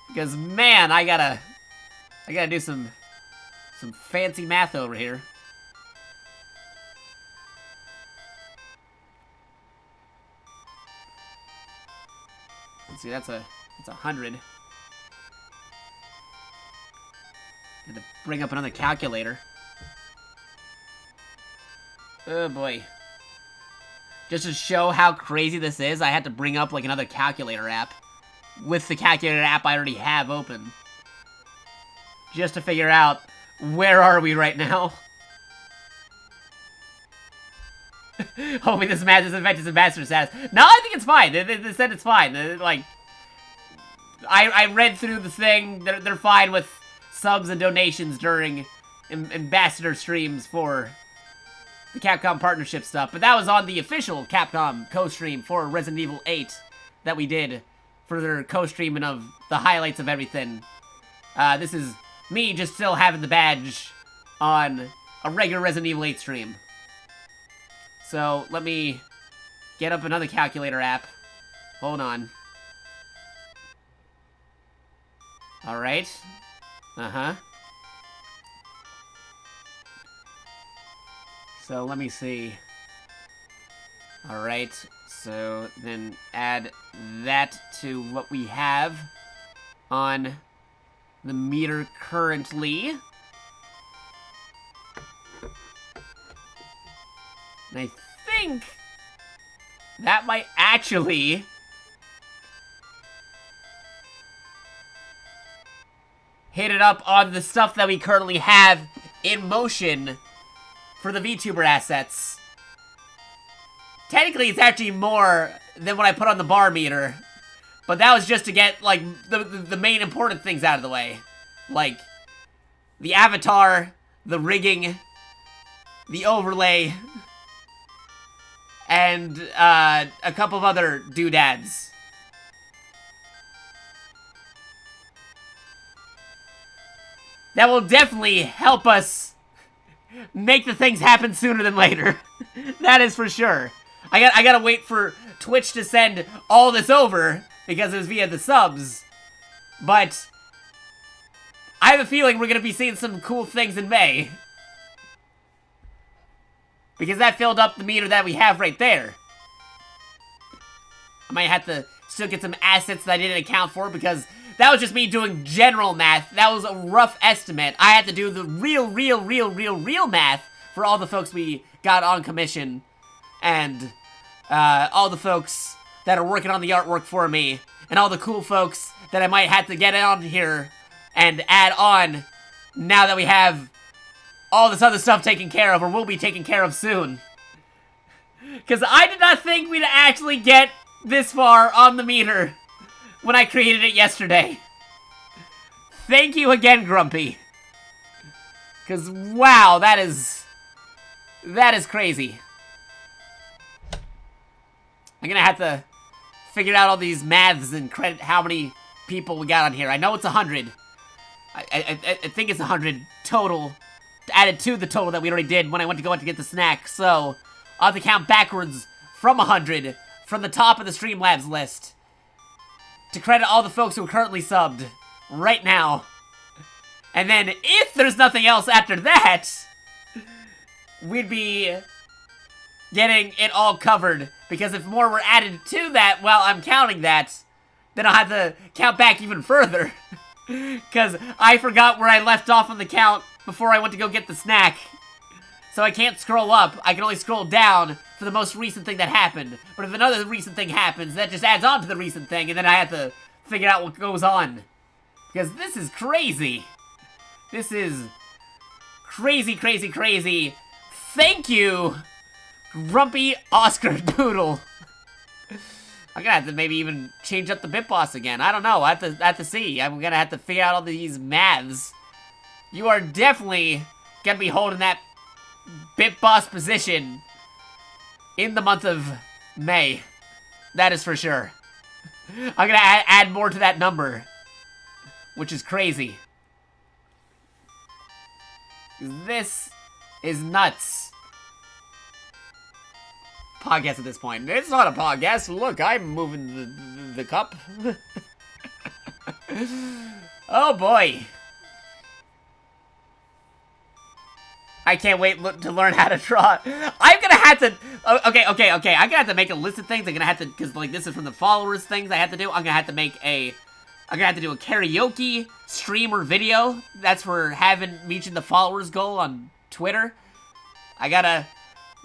Because, man, I gotta do some fancy math over here. Let's see, that's 100. Had to bring up another calculator. Oh boy. Just to show how crazy this is, I had to bring up like another calculator app. With the calculator app I already have open. Just to figure out where are we right now. Hoping this math doesn't affect his ambassador status. No, I think it's fine. They said it's fine. Like, I read through the thing. They're fine with subs and donations during ambassador streams for the Capcom partnership stuff. But that was on the official Capcom co-stream for Resident Evil 8 that we did for their co-streaming of the highlights of everything. This is me just still having the badge on a regular Resident Evil 8 stream. So, let me get up another calculator app. Hold on. Alright. Uh-huh. So, let me see. Alright. So, then add that to what we have on the meter currently. And I think that might actually hit it up on the stuff that we currently have in motion for the VTuber assets. Technically, it's actually more than what I put on the bar meter. But that was just to get, like, the main important things out of the way. Like, the avatar, the rigging, the overlay, and a couple of other doodads. That will definitely help us make the things happen sooner than later. That is for sure. I gotta wait for Twitch to send all this over because it was via the subs. But I have a feeling we're gonna be seeing some cool things in May. Because that filled up the meter that we have right there. I might have to still get some assets that I didn't account for because that was just me doing general math. That was a rough estimate. I had to do the real math for all the folks we got on commission. And all the folks that are working on the artwork for me. And all the cool folks that I might have to get on here and add on now that we have all this other stuff taken care of, or will be taken care of soon. Because I did not think we'd actually get this far on the meter when I created it yesterday. Thank you again, Grumpy. Because, wow, that is crazy. I'm gonna have to figure out all these maths and credit how many people we got on here. I know it's 100. I think it's 100 total, added to the total that we already did when I went to go out to get the snack. So, I'll have to count backwards from 100, from the top of the Streamlabs list, to credit all the folks who are currently subbed right now. And then, if there's nothing else after that, we'd be getting it all covered. Because if more were added to that while I'm counting that, then I'll have to count back even further. Because I forgot where I left off on the count before I went to go get the snack. So I can't scroll up, I can only scroll down for the most recent thing that happened. But if another recent thing happens, that just adds on to the recent thing, and then I have to figure out what goes on. Because this is crazy. This is crazy, crazy, crazy. Thank you, Grumpy Oscar Doodle. I'm gonna have to maybe even change up the bit boss again. I don't know. I have to see. I'm gonna have to figure out all these maths. You are definitely gonna be holding that bit boss position in the month of May. That is for sure. I'm gonna add more to that number, which is crazy. This is nuts. Podcast at this point. It's not a podcast. Look, I'm moving the cup. Oh boy. I can't wait to learn how to draw. I'm gonna have to... Okay. I'm gonna have to make a list of things. I'm gonna have to... Because, like, this is from the followers things I have to do. I'm gonna have to make a... I'm gonna have to do a karaoke stream or video. That's for reaching the followers goal on Twitter. I gotta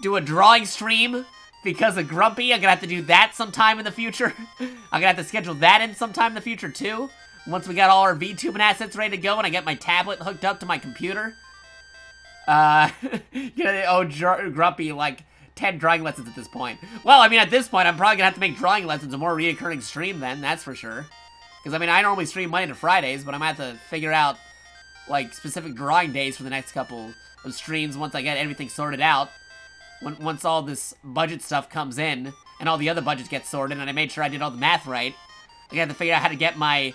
do a drawing stream because of Grumpy. I'm gonna have to do that sometime in the future. I'm gonna have to schedule that in sometime in the future, too. Once we got all our VTubing assets ready to go and I get my tablet hooked up to my computer. Grumpy, like, 10 drawing lessons at this point. Well, I mean, at this point, I'm probably gonna have to make drawing lessons a more reoccurring stream then, that's for sure. Because, I mean, I normally stream Monday to Fridays, but I'm gonna have to figure out, like, specific drawing days for the next couple of streams once I get everything sorted out. Once all this budget stuff comes in, and all the other budgets get sorted, and I made sure I did all the math right, I have to figure out how to get my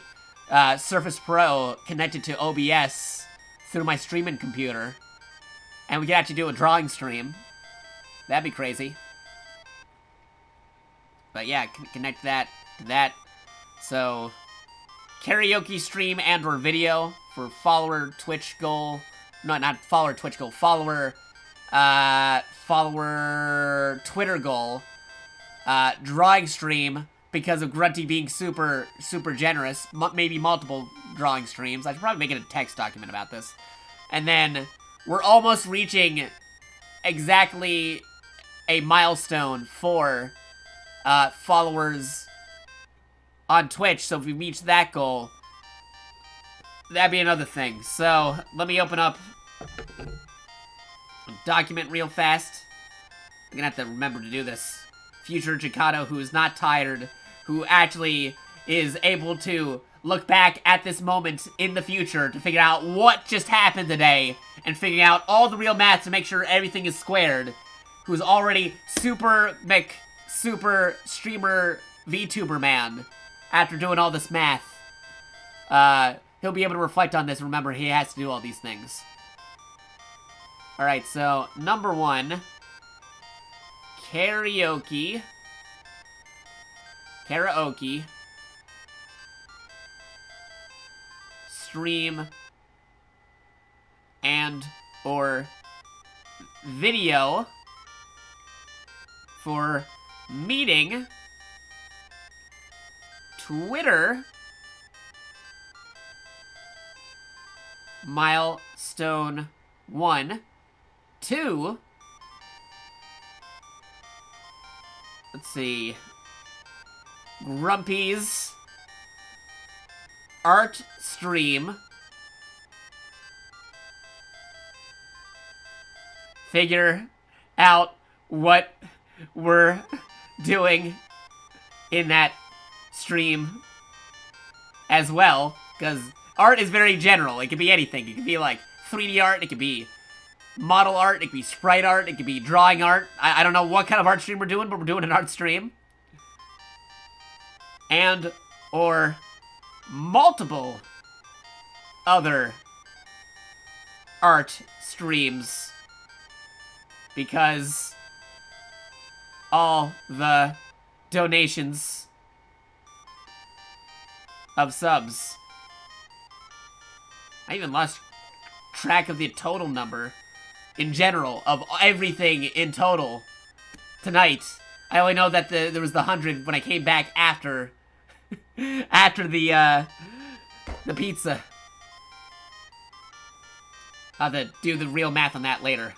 Surface Pro connected to OBS through my streaming computer. And we can actually do a drawing stream. That'd be crazy. But yeah, connect that to that. So, karaoke stream and or video for follower Twitch goal. No, not follower Twitch goal. Follower Twitter goal. Drawing stream because of Grunty being super generous. Maybe multiple drawing streams. I should probably make it a text document about this. And then we're almost reaching exactly a milestone for followers on Twitch. So if we reach that goal, that'd be another thing. So let me open up a document real fast. I'm gonna have to remember to do this. Future Jakato, who is not tired, who actually is able to look back at this moment in the future to figure out what just happened today and figuring out all the real math to make sure everything is squared, who's already super streamer VTuber man after doing all this math. He'll be able to reflect on this and remember he has to do all these things. Alright, so number 1, karaoke, stream, and or video for meeting Twitter milestone 1, 2, let's see, Grumpy's art stream, figure out what we're doing in that stream as well, because art is very general. It could be anything. It could be like 3D art, it could be model art, it could be sprite art, it could be drawing art. I don't know what kind of art stream we're doing, but we're doing an art stream. And or multiple other art streams, because all the donations of subs. I even lost track of the total number in general of everything in total tonight. I only know that there was the 100 when I came back after after the pizza. I'll have to do the real math on that later.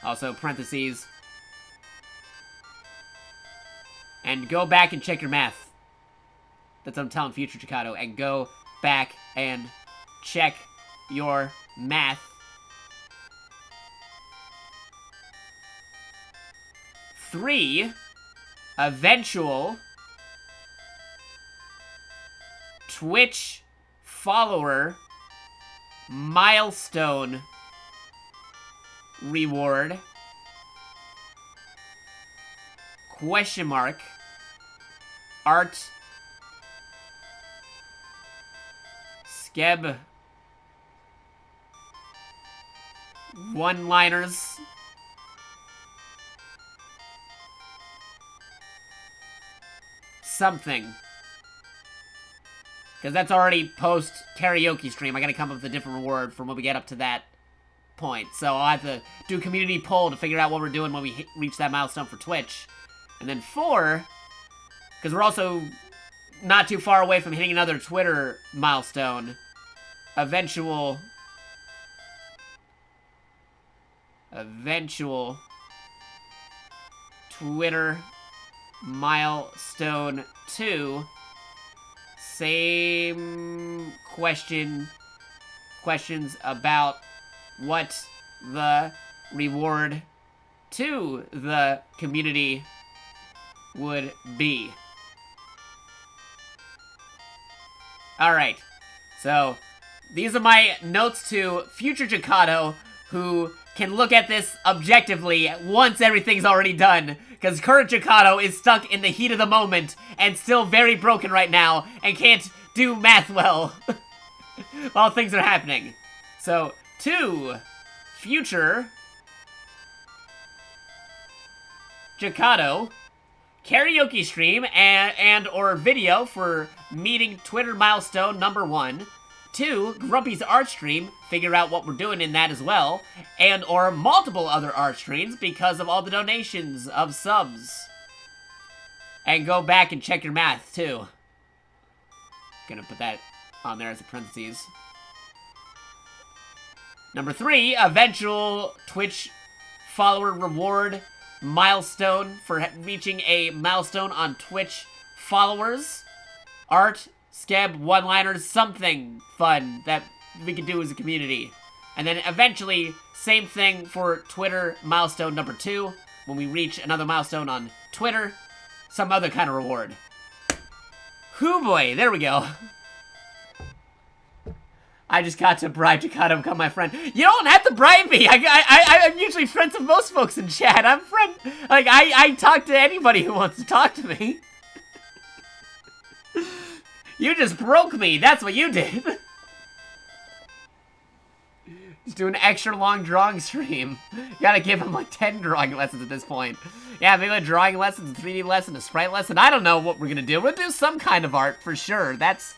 Also, parentheses. And go back and check your math. That's what I'm telling future Jakato. And go back and check your math. 3, eventual Twitch follower milestone reward, question mark, art, skeb, one-liners, something. Because that's already post-karaoke stream. I gotta come up with a different reward from when we get up to that point. So I'll have to do a community poll to figure out what we're doing when we reach that milestone for Twitch. And then 4, because we're also not too far away from hitting another Twitter milestone. Eventual Twitter milestone 2. Same questions about what the reward to the community would be. Alright, so these are my notes to future Jakato, who can look at this objectively once everything's already done, because current Jakato is stuck in the heat of the moment and still very broken right now and can't do math well while things are happening. So, 2, future Jakato, karaoke stream and or video for meeting Twitter milestone number 1. 2, Grumpy's art stream, figure out what we're doing in that as well, and or multiple other art streams because of all the donations of subs. And go back and check your math too. Gonna put that on there as a parentheses. Number 3, eventual Twitch follower reward milestone for reaching a milestone on Twitch followers. Art, skeb, one-liners, something fun that we can do as a community. And then eventually, same thing for Twitter milestone number 2. When we reach another milestone on Twitter, some other kind of reward. Hoo boy, there we go. I just got to bribe Jakato become my friend. You don't have to bribe me. I'm usually friends with most folks in chat. I'm like, I talk to anybody who wants to talk to me. You just broke me. That's what you did. Just do an extra long drawing stream. You gotta give him like 10 drawing lessons at this point. Yeah, maybe a drawing lesson, a 3D lesson, a sprite lesson. I don't know what we're gonna do. We'll do some kind of art for sure. That's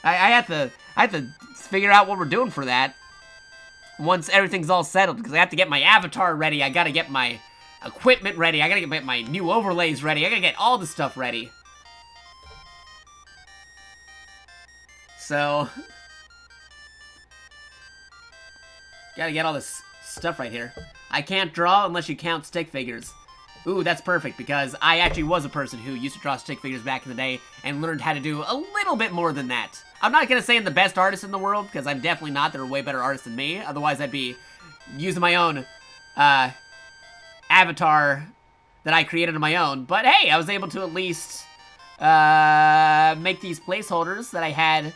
I have to figure out what we're doing for that once everything's all settled, because I have to get my avatar ready. I gotta get my equipment ready. I gotta get my new overlays ready. I gotta get all the stuff ready. So gotta get all this stuff right here. I can't draw unless you count stick figures. Ooh, that's perfect, because I actually was a person who used to draw stick figures back in the day and learned how to do a little bit more than that. I'm not gonna say I'm the best artist in the world, because I'm definitely not. There are way better artists than me. Otherwise, I'd be using my own avatar that I created on my own. But hey, I was able to at least make these placeholders that I had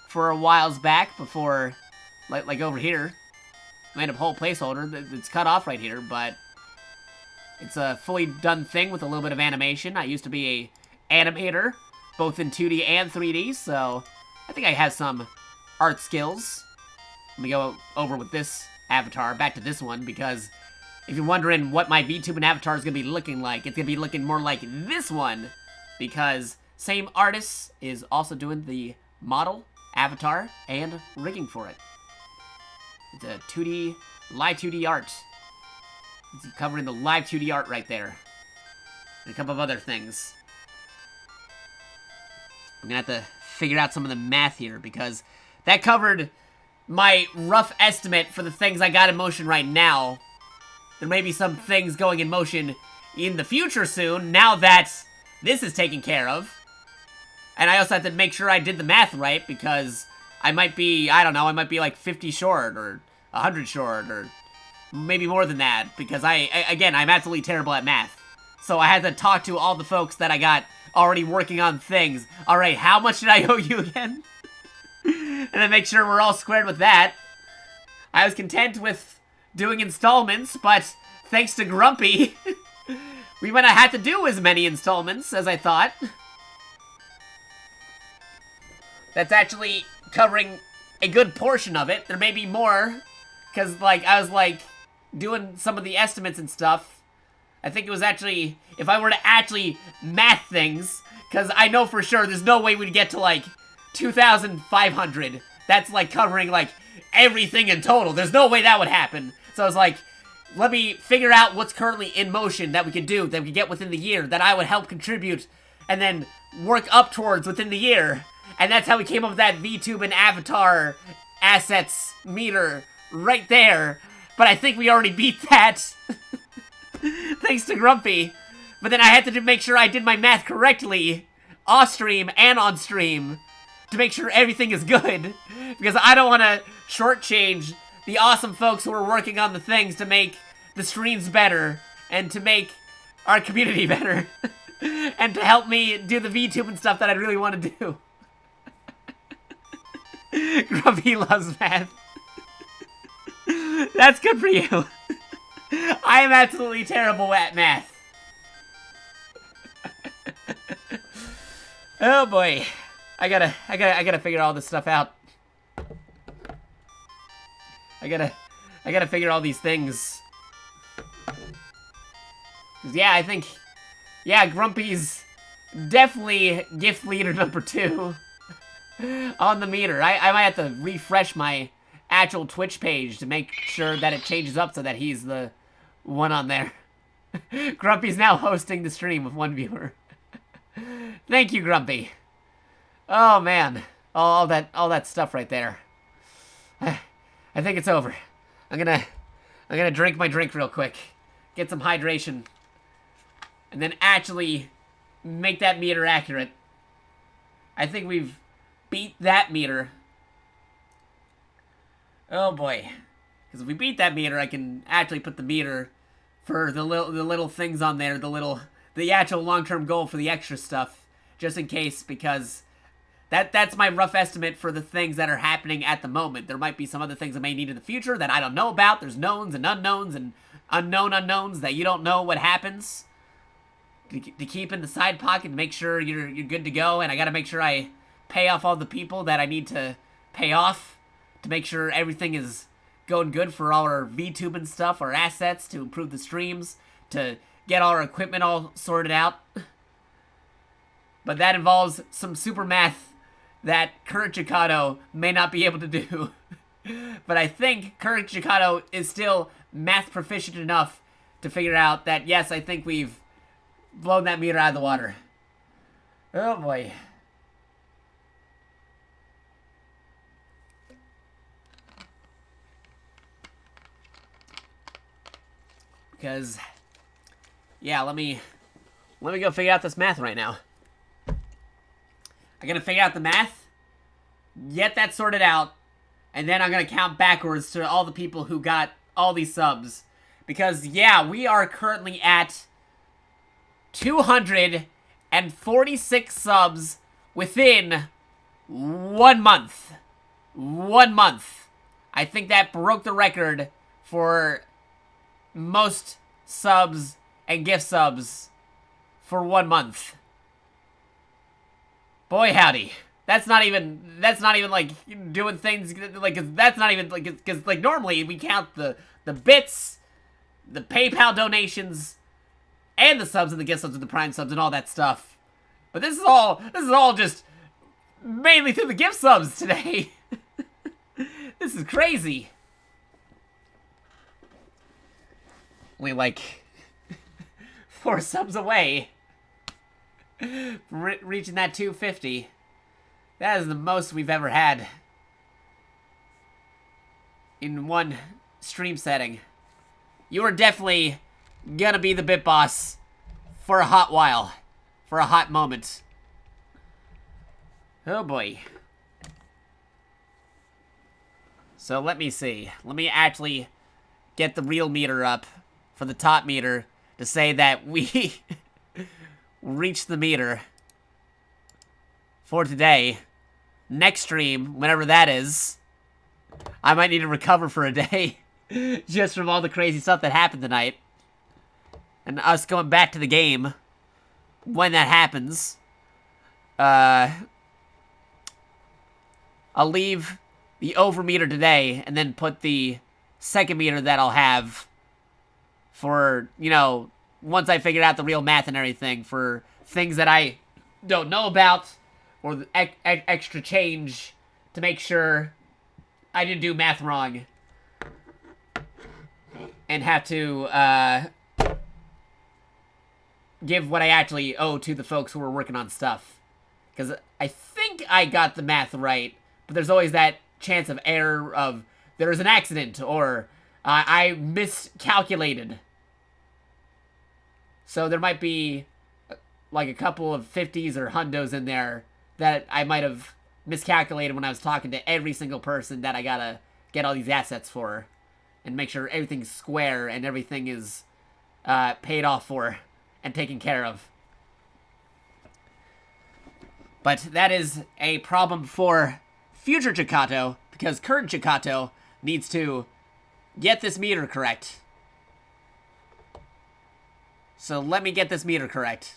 for a whiles back before, like over here. I made a whole placeholder. It's cut off right here, but it's a fully done thing with a little bit of animation. I used to be a animator, both in 2D and 3D, so I think I have some art skills. Let me go over with this avatar, back to this one, because if you're wondering what my VTuber avatar is going to be looking like, it's going to be looking more like this one, because same artist is also doing the model, avatar, and rigging for it. It's a 2D, live 2D art. It's covering the live 2D art right there. And a couple of other things. I'm gonna have to figure out some of the math here, because that covered my rough estimate for the things I got in motion right now. There may be some things going in motion in the future soon, now that this is taken care of. And I also have to make sure I did the math right, because I might be, I don't know, I might be like 50 short, or 100 short, or maybe more than that, because again, I'm absolutely terrible at math. So I had to talk to all the folks that I got already working on things. Alright, how much did I owe you again? And then make sure we're all squared with that. I was content with doing installments, but thanks to Grumpy, we might not have to do as many installments as I thought. That's actually covering a good portion of it. There may be more, because, like, I was, like, doing some of the estimates and stuff. I think it was actually, if I were to actually math things, because I know for sure there's no way we'd get to, like, 2,500. That's, like, covering, like, everything in total. There's no way that would happen. So I was like, let me figure out what's currently in motion that we could do, that we could get within the year, that I would help contribute, and then work up towards within the year. And that's how we came up with that VTuber and avatar assets meter right there. But I think we already beat that. Thanks to Grumpy. But then I had to make sure I did my math correctly, off-stream and on-stream, to make sure everything is good. Because I don't want to shortchange the awesome folks who are working on the things to make the streams better, and to make our community better, and to help me do the VTube and stuff that I really want to do. Grumpy loves math. That's good for you. I am absolutely terrible at math. Oh boy. I gotta figure all this stuff out. I gotta figure all these things. 'Cause yeah, I think, yeah, Grumpy's definitely gift leader number 2 on the meter. I might have to refresh my actual Twitch page to make sure that it changes up so that he's the one on there. Grumpy's now hosting the stream with 1 viewer. Thank you, Grumpy. Oh man, all that stuff right there. I think it's over. I'm gonna drink my drink real quick, get some hydration, and then actually make that meter accurate. I think we've beat that meter. Oh boy, because if we beat that meter, I can actually put the meter for the little things on there, the actual long-term goal for the extra stuff, just in case, because That's my rough estimate for the things that are happening at the moment. There might be some other things I may need in the future that I don't know about. There's knowns and unknown unknowns that you don't know what happens. To keep in the side pocket and make sure you're good to go. And I gotta make sure I pay off all the people that I need to pay off to make sure everything is going good for all our VTubing stuff, our assets, to improve the streams, to get all our equipment all sorted out. But that involves some super math that current Jakato may not be able to do. But I think current Jakato is still math proficient enough to figure out that, yes, I think we've blown that meter out of the water. Oh boy. Because, yeah, let me go figure out this math right now. I'm gonna figure out the math, get that sorted out, and then I'm gonna count backwards to all the people who got all these subs. Because, yeah, we are currently at 246 subs within 1 month. 1 month. I think that broke the record for most subs and gift subs for 1 month. Boy howdy. That's not even like doing things like, that's not even like, because like normally we count the bits, the PayPal donations, and the subs and the gift subs and the Prime subs and all that stuff. But this is all just mainly through the gift subs today. This is crazy. Only like 4 subs away from reaching that 250. That is the most we've ever had in one stream setting. You are definitely gonna be the bit boss for a hot while, for a hot moment. Oh boy. So let me see. Let me actually get the real meter up for the top meter to say that we reached the meter for today. Next stream, whenever that is, I might need to recover for a day just from all the crazy stuff that happened tonight. And us going back to the game when that happens. I'll leave the over meter today and then put the second meter that I'll have for, you know, once I figure out the real math and everything, for things that I don't know about, or the extra change to make sure I didn't do math wrong and have to give what I actually owe to the folks who are working on stuff. Because I think I got the math right, but there's always that chance of error of there's an accident or I miscalculated. So there might be like a couple of 50s or hundos in there that I might have miscalculated when I was talking to every single person that I gotta get all these assets for and make sure everything's square and everything is paid off for and taken care of. But that is a problem for future Jakato, because current Jakato needs to get this meter correct. So let me get this meter correct.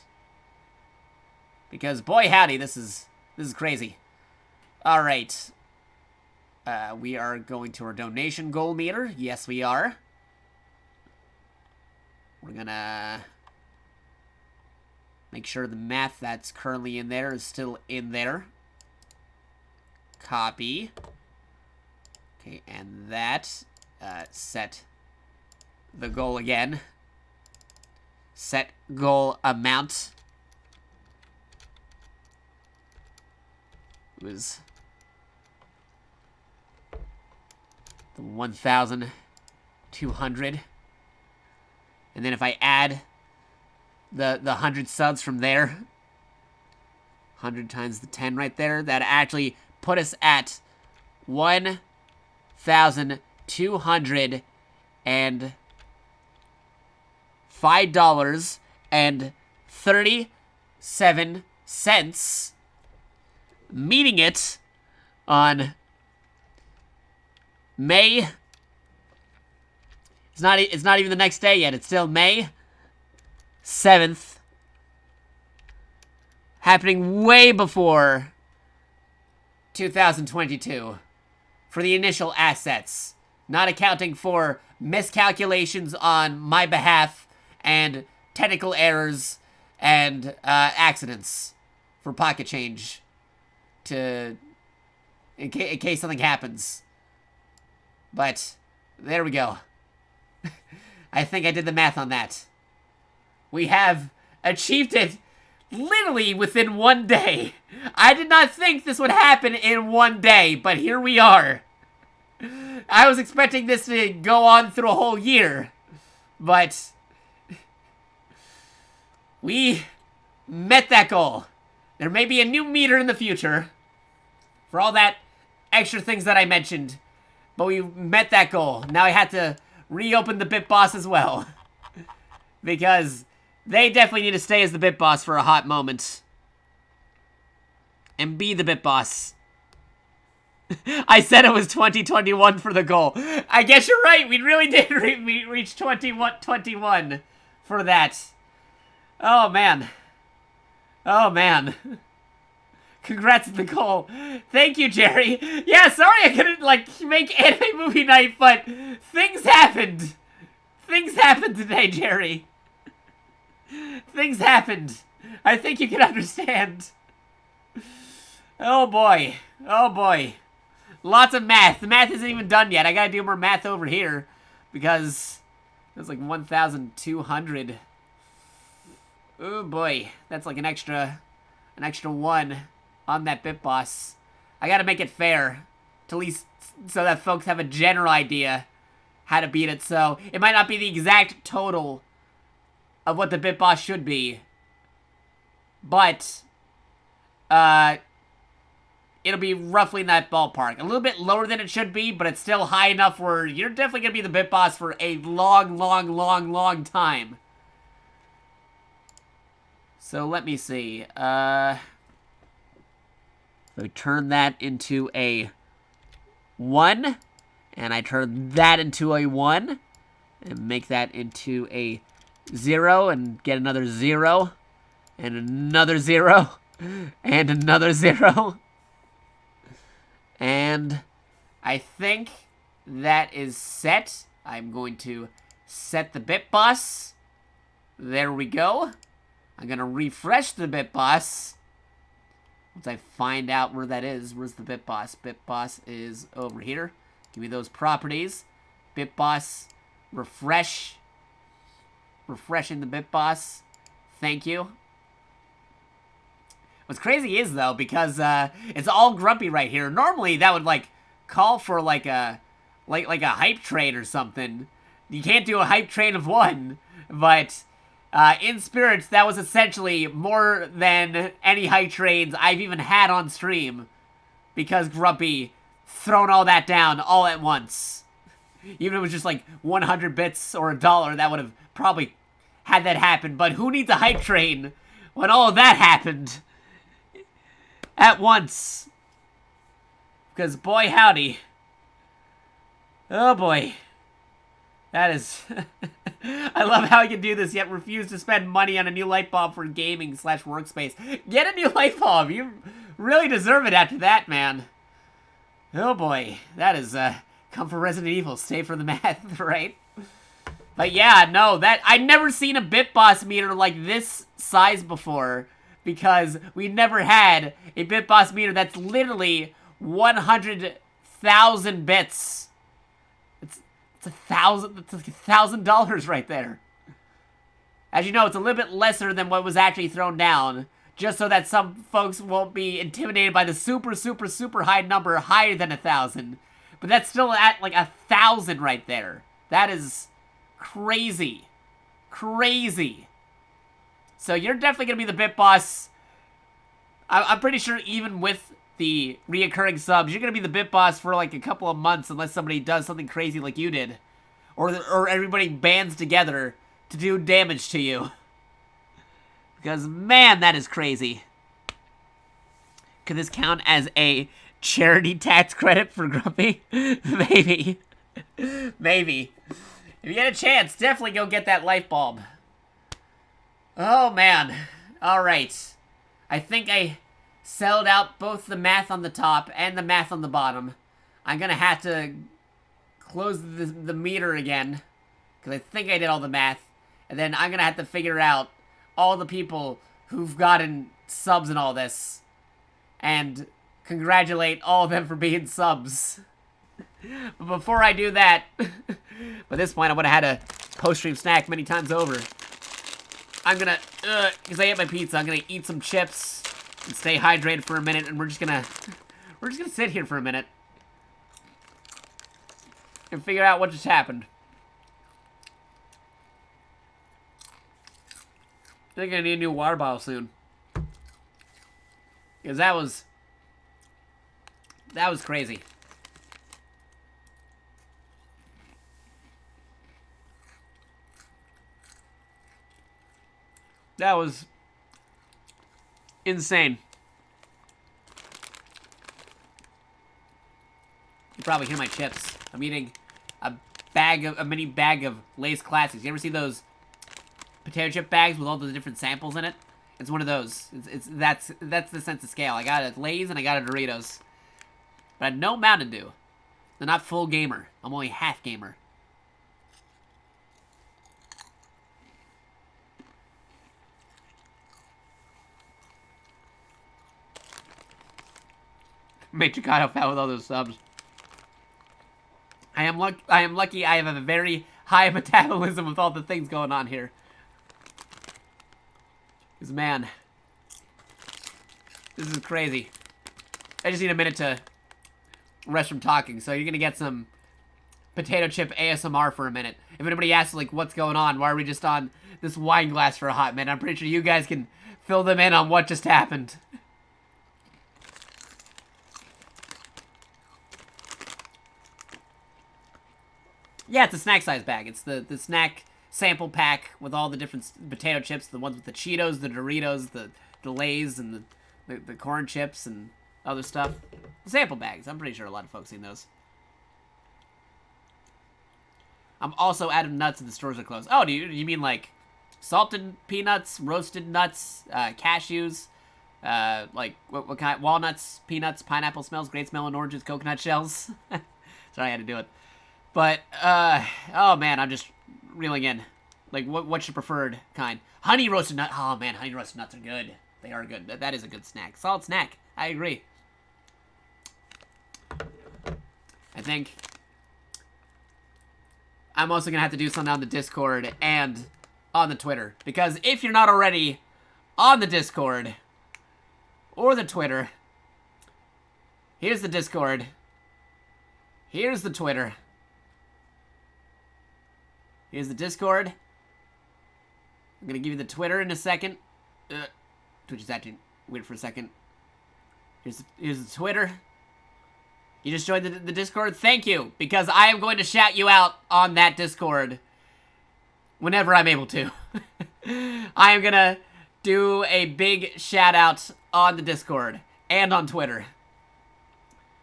Because boy howdy, this is crazy. Alright. We are going to our donation goal meter. Yes, we are. We're gonna make sure the math that's currently in there is still in there. Copy. Okay, and that. Set the goal again. Set goal amount. It was the 1,200. And then if I add the 100 subs from there, 100 times the 10 right there, that actually put us at $1,205.37. meeting it on May. It's not even the next day yet. It's still May 7th. Happening way before 2022 for the initial assets. Not accounting for miscalculations on my behalf and technical errors and accidents for pocket change in case something happens. But there we go. I think I did the math on that. We have achieved it literally within one day. I did not think this would happen in one day, but here we are. I was expecting this to go on through a whole year, but we met that goal. There may be a new meter in the future for all that extra things that I mentioned, but we met that goal. Now I had to reopen the Bit Boss as well, because they definitely need to stay as the Bit Boss for a hot moment and be the Bit Boss. I said it was 2021 for the goal. I guess you're right. We really did reach 21 for that. Oh, man. Oh, man. Congrats on the goal. Thank you, Jerry. Yeah, sorry I couldn't, make anime movie night, but things happened. Things happened today, Jerry. Things happened. I think you can understand. Oh, boy. Oh, boy. Lots of math. The math isn't even done yet. I gotta do more math over here because that's like 1,200. Oh boy, that's like an extra one on that Bit Boss. I gotta make it fair, to at least so that folks have a general idea how to beat it. So it might not be the exact total of what the Bit Boss should be, but it'll be roughly in that ballpark. A little bit lower than it should be, but it's still high enough where you're definitely going to be the Bit Boss for a long time. So let me see. So turn that into a 1, and I turn that into a 1, and make that into a 0, and get another 0, and another 0, and another 0. And I think that is set. I'm going to set the Bit Boss. There we go. I'm going to refresh the Bit Boss. Once I find out where that is. Where's the Bit Boss? Bit Boss is over here. Give me those properties. Bit Boss, refresh. Refreshing the Bit Boss. Thank you. What's crazy is, though, because it's all grumpy right here. Normally, that would, call for, a hype train or something. You can't do a hype train of 1, but in spirits, that was essentially more than any hype trains I've even had on stream, because Grumpy thrown all that down all at once. Even if it was just, 100 bits or $1, that would have probably had that happen. But who needs a hype train when all of that happened at once? Because boy howdy. Oh boy. That is... I love how you can do this, yet refuse to spend money on a new light bulb for gaming / workspace. Get a new light bulb. You really deserve it after that, man. Oh boy. That is, come for Resident Evil. Stay for the math, right? But yeah, no, I'd never seen a Bit Boss meter like this size before. Because we never had a Bit Boss meter that's literally 100,000 bits. It's $1,000 right there. As you know, it's a little bit lesser than what was actually thrown down, just so that some folks won't be intimidated by the super high number, higher than 1,000. But that's still at 1,000 right there. That is crazy. Crazy. So you're definitely going to be the Bit Boss. I'm pretty sure even with the reoccurring subs, you're going to be the Bit Boss for a couple of months unless somebody does something crazy like you did. Or everybody bands together to do damage to you. Because, man, that is crazy. Could this count as a charity tax credit for Grumpy? Maybe. Maybe. If you get a chance, definitely go get that light bulb. Oh, man. Alright. I think I settled out both the math on the top and the math on the bottom. I'm gonna have to close the meter again, because I think I did all the math. And then I'm gonna have to figure out all the people who've gotten subs in all this. And congratulate all of them for being subs. But before I do that, by this point I would have had a post-stream snack many times over. I'm gonna, because I ate my pizza, I'm gonna eat some chips and stay hydrated for a minute, and we're just gonna sit here for a minute and figure out what just happened. I think I need a new water bottle soon. Because that was crazy. That was insane. You probably hear my chips. I'm eating a mini bag of Lay's Classics. You ever see those potato chip bags with all the different samples in it? It's one of those. That's the sense of scale. I got a Lay's and I got a Doritos. But I had no Mountain Dew. I'm not full gamer. I'm only half gamer. Made Jakato fat with all those subs. I am lucky I have a very high metabolism with all the things going on here. Because, man, this is crazy. I just need a minute to rest from talking, so you're going to get some potato chip ASMR for a minute. If anybody asks, like, what's going on, why are we just on this wine glass for a hot minute, I'm pretty sure you guys can fill them in on what just happened. Yeah, it's a snack size bag. It's the snack sample pack with all the different potato chips, the ones with the Cheetos, the Doritos, the Lay's, and the corn chips and other stuff. The sample bags. I'm pretty sure a lot of folks seen those. I'm also out of nuts and the stores are closed. Oh, do you mean like salted peanuts, roasted nuts, cashews, like what kind? Walnuts, peanuts, pineapple smells, great smelling oranges, coconut shells. Sorry, I had to do it. But, oh man, I'm just reeling in. Like, what's your preferred kind? Honey roasted nut. Oh man, honey roasted nuts are good. They are good. That is a good snack. Solid snack. I agree. I think I'm also gonna have to do something on the Discord and on the Twitter. Because if you're not already on the Discord or the Twitter, here's the Discord. Here's the Twitter. Here's the Discord. I'm gonna give you the Twitter in a second. Twitch is acting weird for a second. Here's the Twitter. You just joined the Discord? Thank you, because I am going to shout you out on that Discord whenever I'm able to. I am gonna do a big shout out on the Discord and on Twitter.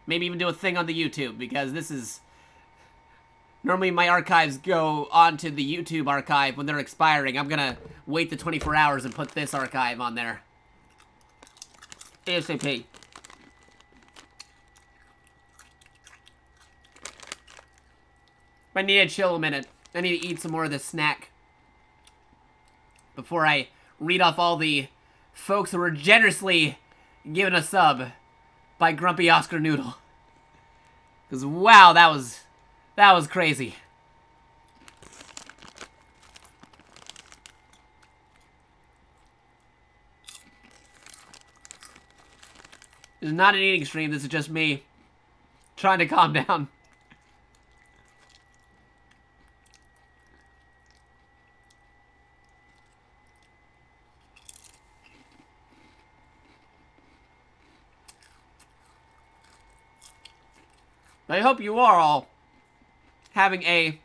Maybe even do a thing on the YouTube, because this is... Normally my archives go onto the YouTube archive when they're expiring. I'm gonna wait the 24 hours and put this archive on there. ASAP. I need to chill a minute. I need to eat some more of this snack before I read off all the folks who were generously given a sub by Grumpy Oscar Noodle. Because, wow, that was crazy. This is not an eating stream, this is just me trying to calm down. I hope you are all having a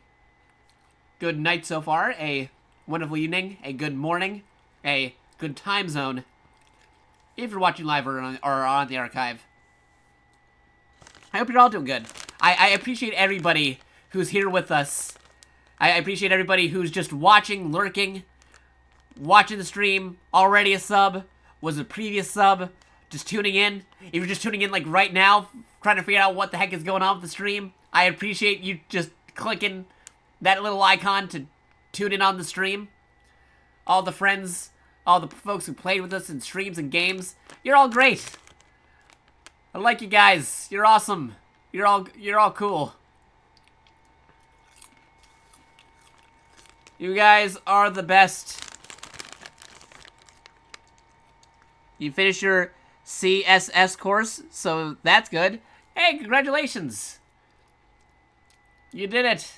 good night so far, a wonderful evening, a good morning, a good time zone, if you're watching live or on the archive. I hope you're all doing good. I appreciate everybody who's here with us. I appreciate everybody who's just watching, lurking, watching the stream, already a sub, was a previous sub, just tuning in. If you're just tuning in like right now, trying to figure out what the heck is going on with the stream, I appreciate you just clicking that little icon to tune in on the stream. All the friends, all the folks who played with us in streams and games, you're all great. I like you guys. You're awesome. You're all cool. You guys are the best. You finished your CSS course, so that's good. Hey, congratulations. You did it.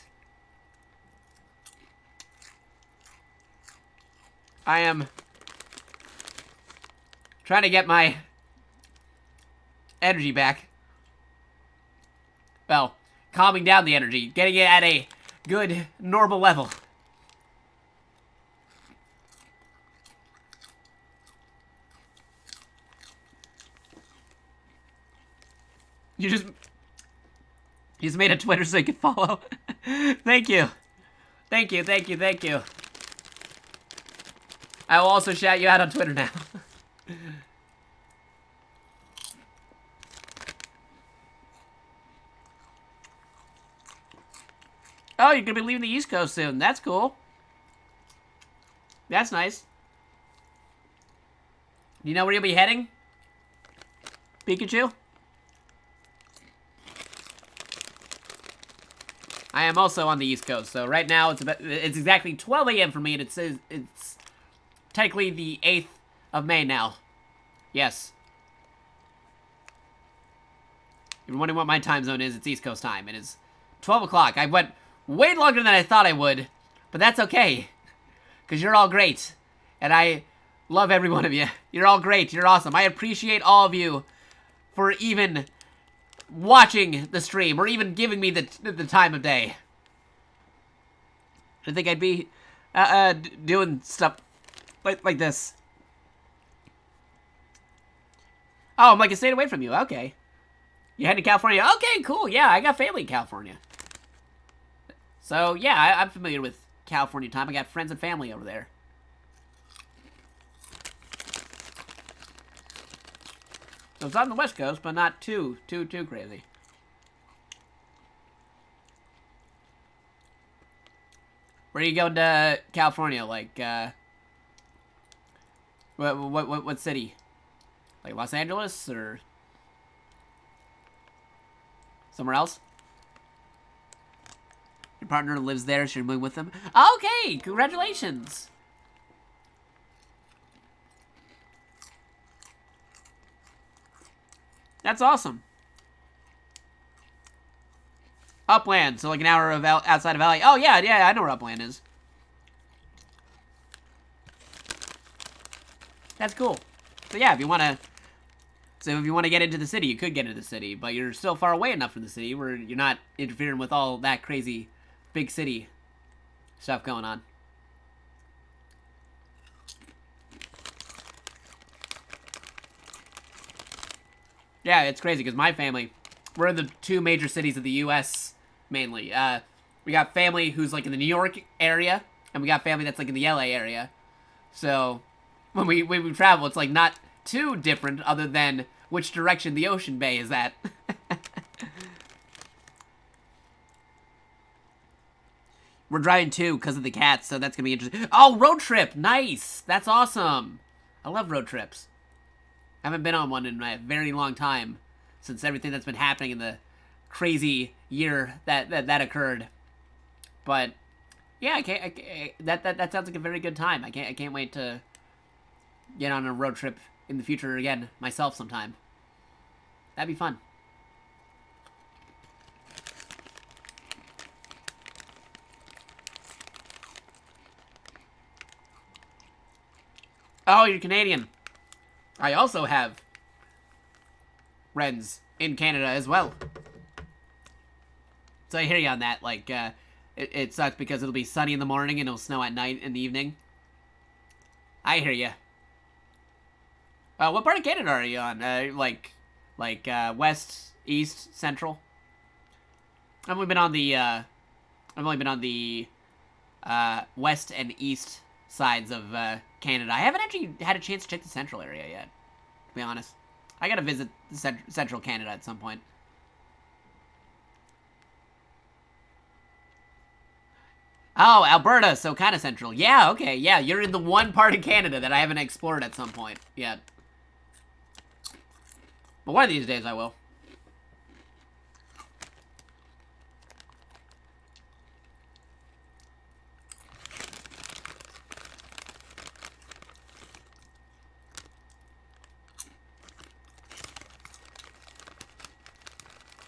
I am trying to get my energy back. Well, calming down the energy, getting it at a good, normal level. You just made a Twitter so you can follow. Thank you. Thank you, thank you, thank you. I will also shout you out on Twitter now. Oh, you're gonna be leaving the East Coast soon. That's cool. That's nice. You know where you'll be heading? Pikachu? I am also on the East Coast, so right now it's exactly 12 a.m. for me, and it's technically the 8th of May now. Yes. If you're wondering what my time zone is, it's East Coast time. It is 12 o'clock. I went way longer than I thought I would, but that's okay. Because you're all great. And I love every one of you. You're all great. You're awesome. I appreciate all of you for even watching the stream or even giving me the time of day. I think I'd be doing stuff like this. Oh, I'm like a state away from you. Okay. You heading to California? Okay, cool. Yeah, I got family in California. So, yeah, I'm familiar with California time. I got friends and family over there. So it's on the West Coast, but not too crazy. Where are you going to California? Like, what city? Like Los Angeles or somewhere else? Your partner lives there, so you're moving with them. Okay, congratulations. That's awesome. Upland, so like an hour of outside of LA. Oh yeah, I know where Upland is. That's cool. So yeah, if you want to get into the city, you could get into the city, but you're still far away enough from the city where you're not interfering with all that crazy big city stuff going on. Yeah, it's crazy because my family, we're in the 2 major cities of the U.S. mainly. We got family who's like in the New York area, and we got family that's like in the L.A. area. So when we travel, it's like not too different other than which direction the ocean bay is at. We're driving too because of the cats, so that's gonna be interesting. Oh, road trip! Nice! That's awesome! I love road trips. I haven't been on one in a very long time since everything that's been happening in the crazy year that occurred. But yeah, that sounds like a very good time. I can't wait to get on a road trip in the future again myself sometime. That'd be fun. Oh, you're Canadian. I also have friends in Canada as well. So I hear you on that. Like, it sucks because it'll be sunny in the morning and it'll snow at night in the evening. I hear you. What part of Canada are you on? Like west, east, central? I've only been on the west and east sides of Canada. I haven't actually had a chance to check the central area yet, to be honest. I gotta visit central Canada at some point. Oh, Alberta, so kind of central. Yeah, okay, yeah, you're in the one part of Canada that I haven't explored at some point yet. But one of these days I will.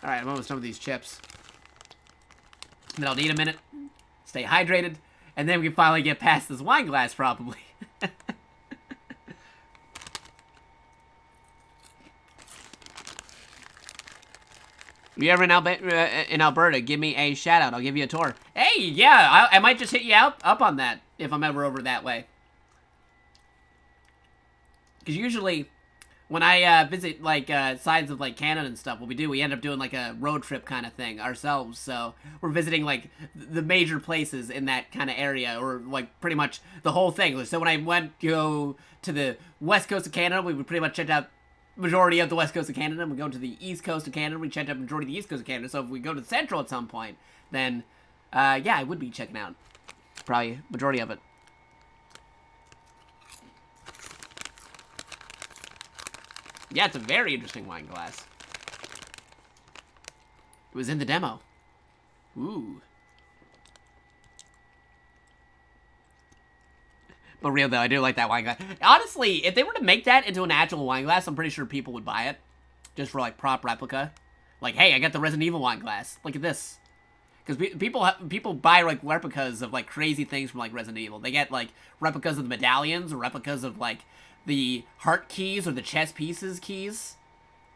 Alright, I'm almost done with these chips. Then I'll need a minute, stay hydrated, and then we can finally get past this wine glass, probably. If you're ever in Alberta, give me a shout out. I'll give you a tour. Hey, yeah, I might just hit you up on that if I'm ever over that way. Because usually, when I visit like sides of like Canada and stuff, what we do, we end up doing like a road trip kind of thing ourselves. So we're visiting like the major places in that kind of area, or like pretty much the whole thing. So when I go to the west coast of Canada, we would pretty much check out majority of the west coast of Canada. We go to the east coast of Canada, we check out majority of the east coast of Canada. So if we go to the central at some point, then yeah, I would be checking out probably majority of it. Yeah, it's a very interesting wine glass. It was in the demo. Ooh. But real though, I do like that wine glass. Honestly, if they were to make that into an actual wine glass, I'm pretty sure people would buy it. Just for like prop replica. Like, hey, I got the Resident Evil wine glass. Look at this. Because people buy like replicas of like crazy things from like Resident Evil. They get like replicas of the medallions, or replicas of like the heart keys or the chess pieces keys.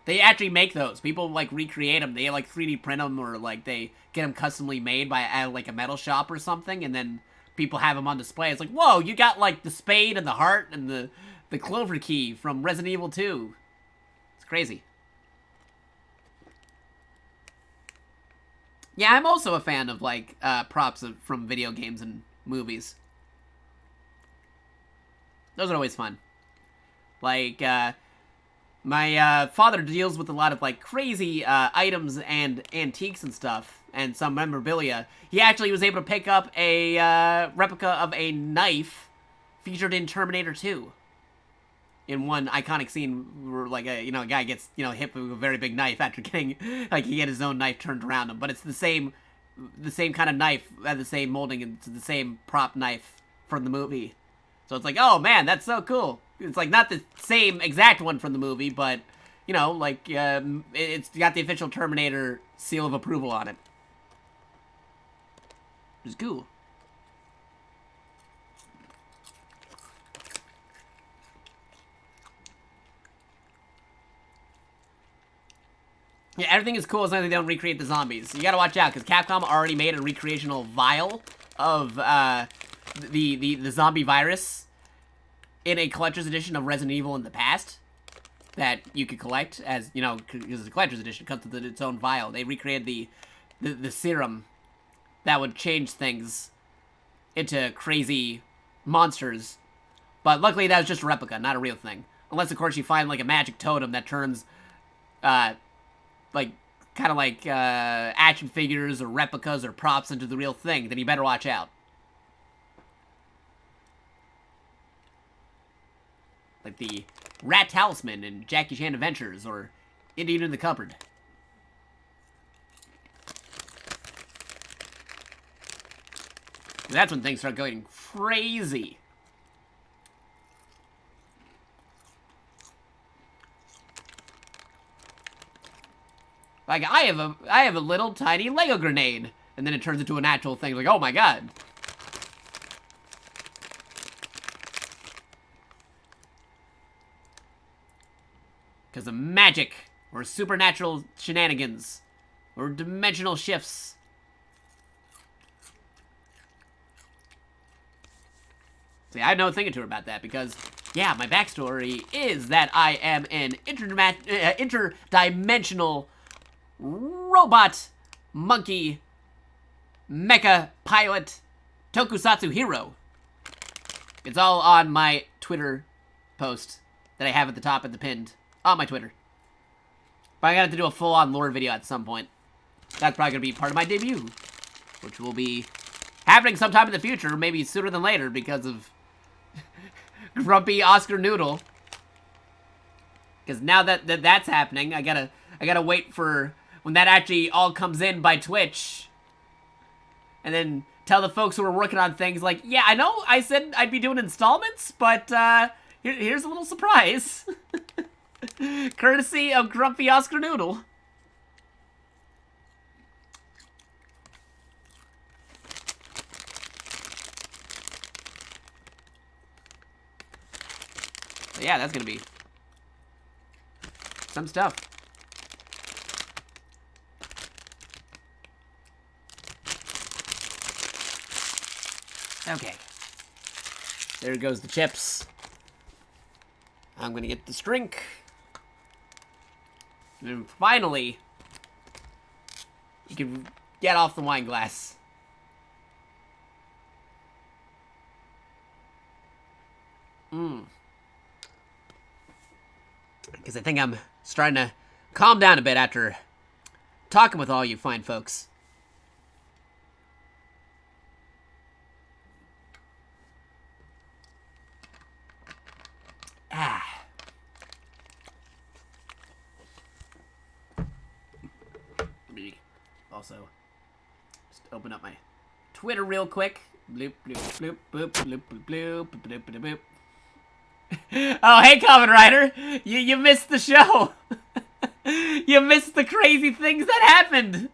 They actually make those. People like recreate them. They like 3D print them, or like they get them customly made by like a metal shop or something, and then people have them on display. It's like, whoa, you got like the spade and the heart and the clover key from Resident Evil 2. It's crazy. Yeah, I'm also a fan of like props from video games and movies. Those are always fun. Like, my father deals with a lot of like crazy items and antiques and stuff, and some memorabilia. He actually was able to pick up a replica of a knife featured in Terminator 2. In one iconic scene where like a guy gets hit with a very big knife after getting like he had his own knife turned around him, but it's the same kind of knife, the same molding, and it's the same prop knife from the movie. So it's like, oh man, that's so cool. It's like not the same exact one from the movie, but like it's got the official Terminator seal of approval on it. It's cool. Yeah, everything is cool as long as they don't recreate the zombies. You gotta watch out, because Capcom already made a recreational vial of the zombie virus in a collector's edition of Resident Evil in the past that you could collect, as because it's a collector's edition. It comes with its own vial. They recreated the serum that would change things into crazy monsters. But luckily that was just a replica, not a real thing. Unless, of course, you find like a magic totem that turns like kind of like action figures or replicas or props into the real thing, then you better watch out. Like the Rat Talisman in Jackie Chan Adventures, or Indian in the Cupboard. That's when things start going crazy. Like, I have a little tiny Lego grenade, and then it turns into an actual thing. Like, oh my god. Because of magic, or supernatural shenanigans, or dimensional shifts. See, I had no thinking to her about that, because yeah, my backstory is that I am an interdimensional robot monkey mecha pilot tokusatsu hero. It's all on my Twitter post that I have at the top and the pinned on my Twitter. But I'm gonna have to do a full-on lore video at some point. That's probably gonna be part of my debut, which will be happening sometime in the future, maybe sooner than later, because of Grumpy Oscar Noodle. Because now that that's happening, I gotta wait for when that actually all comes in by Twitch, and then tell the folks who are working on things like, yeah, I know I said I'd be doing installments, but here's a little surprise, courtesy of Grumpy Oscar Noodle. So yeah, that's gonna be some stuff. Okay. There goes the chips. I'm gonna get this drink. And finally, you can get off the wine glass. Because I think I'm starting to calm down a bit after talking with all you fine folks. Let me also just open up my Twitter real quick. Bloop, bloop, bloop, boop, bloop, bloop, bloop, bloop, bloop, bloop. Oh, hey, Kamen Rider! You missed the show! You missed the crazy things that happened!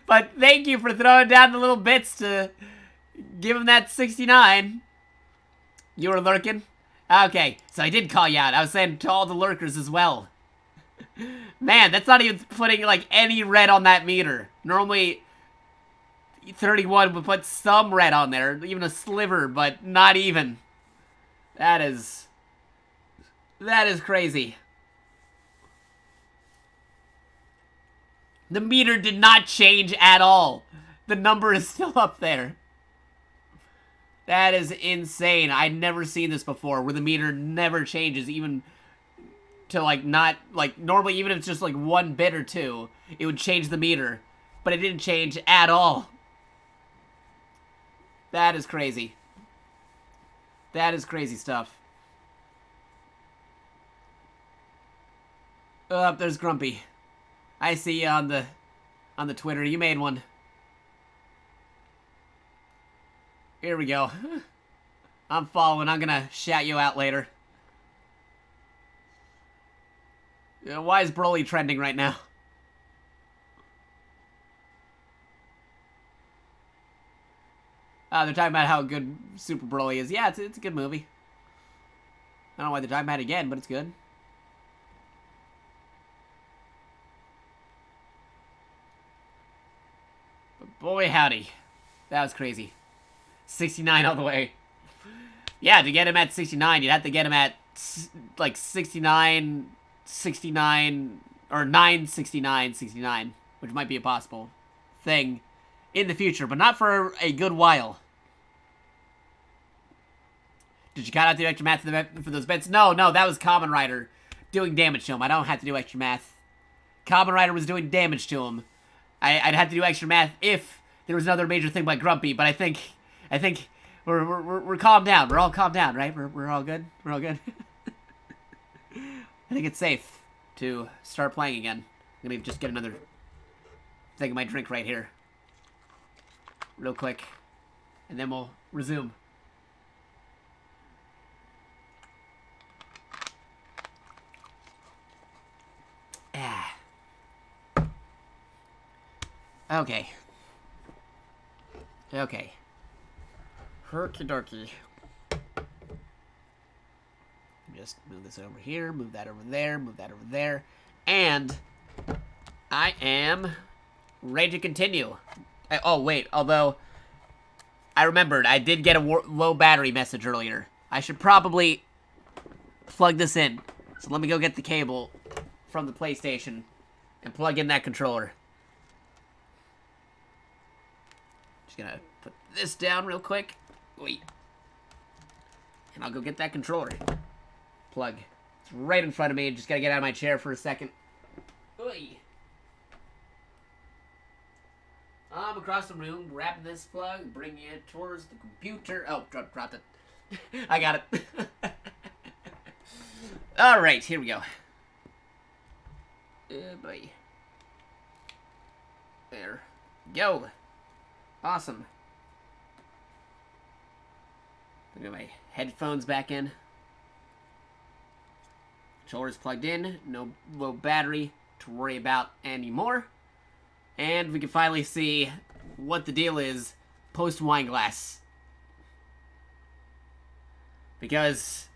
But thank you for throwing down the little bits to give him that 69. You were lurking? Okay, so I did call you out. I was saying to all the lurkers as well. Man, that's not even putting, like, any red on that meter. Normally 31 would put some red on there, even a sliver, but not even. That is crazy. The meter did not change at all. The number is still up there. That is insane. I'd never seen this before, where the meter never changes, even to, like, not, like, normally, even if it's just, like, 1 bit or 2, it would change the meter. But it didn't change at all. That is crazy. That is crazy stuff. Oh, there's Grumpy. I see you on the Twitter. You made one. Here we go. I'm following. I'm gonna shout you out later. Why is Broly trending right now? They're talking about how good Super Broly is. Yeah, it's a good movie. I don't know why they're talking about it again, but it's good. But boy, howdy. That was crazy. 69 all the way. Yeah, to get him at 69, you'd have to get him at, like, 69, 69, or 969, 69, which might be a possible thing in the future, but not for a good while. Did you cut out the extra math for those bets? No, that was Kamen Rider doing damage to him. I don't have to do extra math. Kamen Rider was doing damage to him. I'd have to do extra math if there was another major thing by Grumpy, but I think we're calmed down. We're all calmed down, right? We're all good? We're all good? I think it's safe to start playing again. I'm gonna just get another thing of my drink right here. Real quick. And then we'll resume. Okay. Okay. Herky dorky. Just move this over here, move that over there, move that over there. And I am ready to continue. Oh, wait, although I remembered. I did get a low battery message earlier. I should probably plug this in. So let me go get the cable from the PlayStation and plug in that controller. Just gonna put this down real quick. Wait. And I'll go get that controller. Plug. It's right in front of me. Just gotta get out of my chair for a second. Oy. I'm across the room, grabbing this plug, bringing it towards the computer. Oh, dropped it. I got it. Alright, here we go. Boy. There. Go. Awesome. Get my headphones back in. Controller's plugged in. No low battery to worry about anymore. And we can finally see what the deal is post-Wineglass. Because,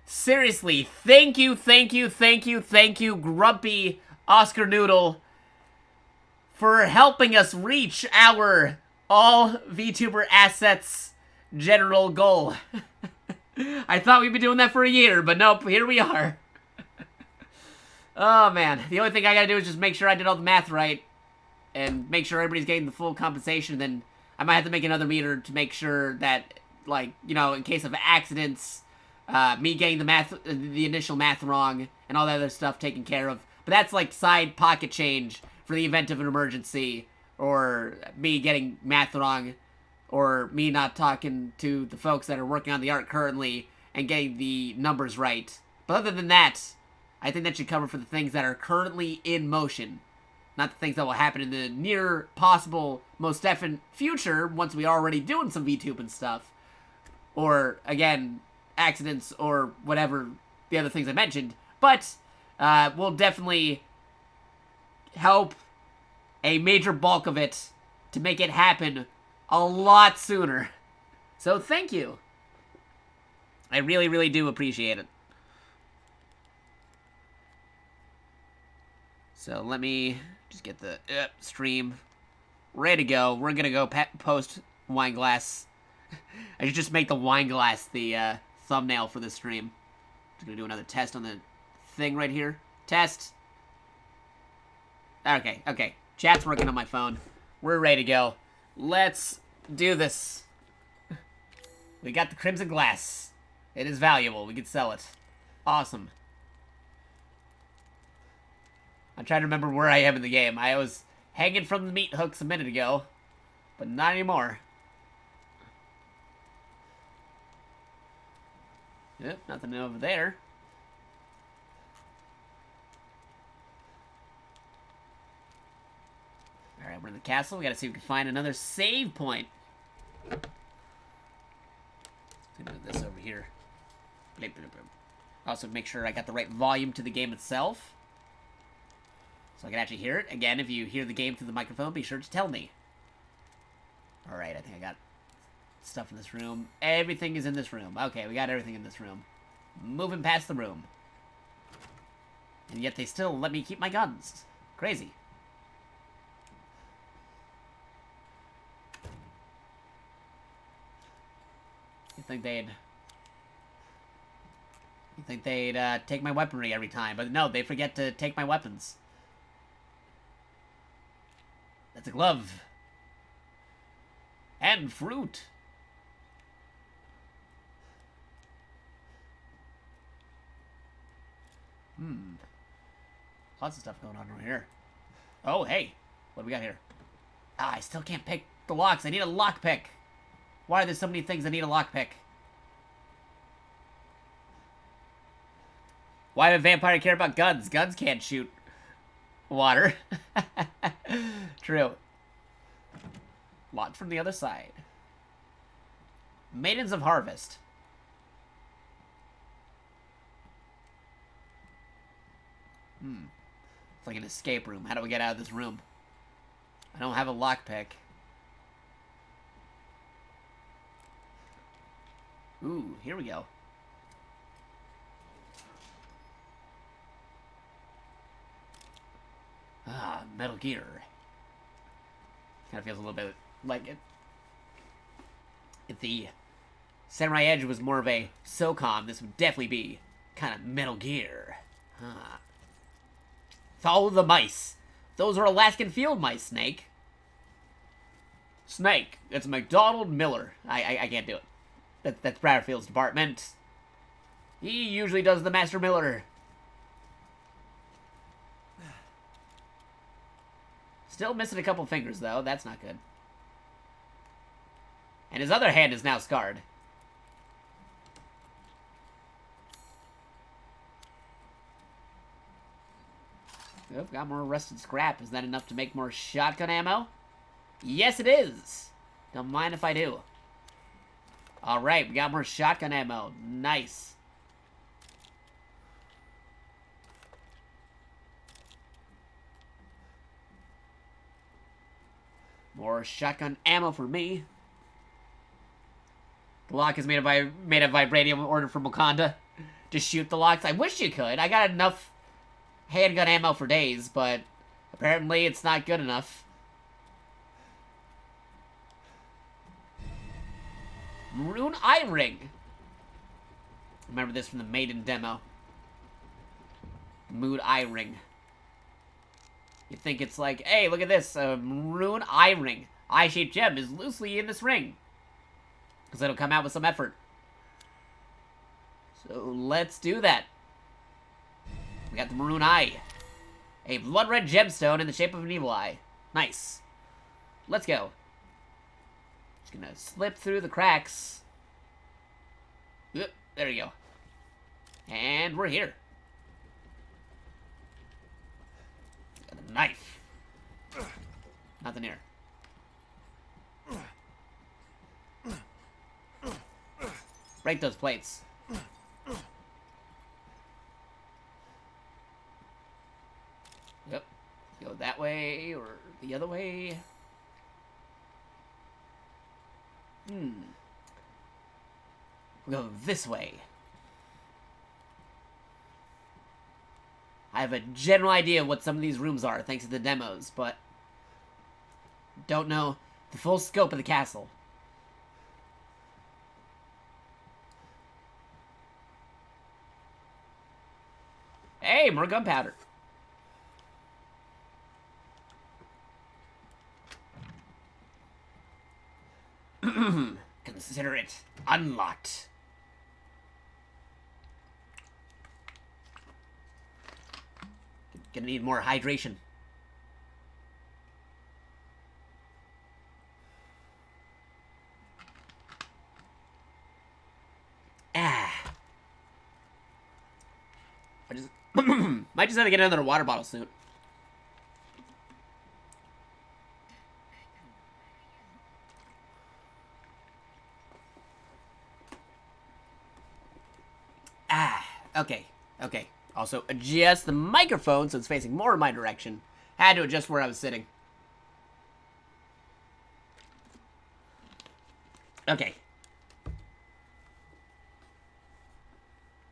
seriously, thank you, Grumpy Oscar Noodle, for helping us reach our all VTuber assets general goal. I thought we'd be doing that for a year, but nope, here we are. Oh, man. The only thing I gotta do is just make sure I did all the math right and make sure everybody's getting the full compensation. Then I might have to make another meter to make sure that, like, you know, in case of accidents, me getting the initial math wrong and all that other stuff taken care of. But that's like side pocket change for the event of an emergency, or me getting math wrong, or me not talking to the folks that are working on the art currently and getting the numbers right. But other than that, I think that should cover for the things that are currently in motion. Not the things that will happen in the near possible, most definite future once we are already doing some VTube and stuff. Or, again, accidents or whatever the other things I mentioned. But we'll definitely help a major bulk of it to make it happen a lot sooner. So thank you. I really, really do appreciate it. So let me just get the stream ready to go. We're gonna go post Wineglass. I should just make the Wineglass the thumbnail for this stream. Just gonna do another test on the thing right here. Test. Okay. Chat's working on my phone. We're ready to go. Let's do this. We got the Crimson Glass. It is valuable. We could sell it. Awesome. I'm trying to remember where I am in the game. I was hanging from the meat hooks a minute ago, but not anymore. Yep, nothing over there. Alright, we're in the castle. We gotta see if we can find another save point. Let's move this over here. Also, make sure I got the right volume to the game itself, so I can actually hear it. Again, if you hear the game through the microphone, be sure to tell me. Alright, I think I got stuff in this room. Everything is in this room. Okay, we got everything in this room. Moving past the room. And yet they still let me keep my guns. Crazy. You think they'd take my weaponry every time, but no, they forget to take my weapons. That's a glove. And fruit. Lots of stuff going on over here. Oh, hey. What do we got here? Ah, I still can't pick the locks. I need a lockpick. Why are there so many things that need a lockpick? Why would a vampire care about guns? Guns can't shoot water. True. Locked from the other side. Maidens of Harvest. It's like an escape room. How do we get out of this room? I don't have a lockpick. Ooh, here we go. Ah, Metal Gear. Kind of feels a little bit like it. If the Samurai Edge was more of a SOCOM, this would definitely be kind of Metal Gear. Huh. Follow the mice. Those are Alaskan field mice, Snake. Snake. It's McDonald Miller. I can't do it. That's Bradfield's department. He usually does the Master Miller. Still missing a couple fingers, though. That's not good. And his other hand is now scarred. Oh, got more rusted scrap. Is that enough to make more shotgun ammo? Yes, it is. Don't mind if I do. Alright, we got more shotgun ammo. Nice. More shotgun ammo for me. The lock is made of vibranium ordered from Wakanda. Just shoot the locks. I wish you could. I got enough handgun ammo for days, but apparently it's not good enough. Maroon eye ring. Remember this from the Maiden demo. Mood eye ring. You think it's like, hey, look at this, maroon eye ring. Eye-shaped gem is loosely in this ring. Because it'll come out with some effort. So let's do that. We got the maroon eye. A blood red gemstone in the shape of an evil eye. Nice. Let's go. Just gonna slip through the cracks. Oop, there you go. And we're here. Got a knife. Nothing here. Break those plates. Yep. Go that way or the other way. We'll go this way. I have a general idea of what some of these rooms are, thanks to the demos, but don't know the full scope of the castle. Hey, more gunpowder. Consider it unlocked. Gonna need more hydration. Might just have to get another water bottle soon. Okay. Also, adjust the microphone so it's facing more in my direction. Had to adjust where I was sitting. Okay.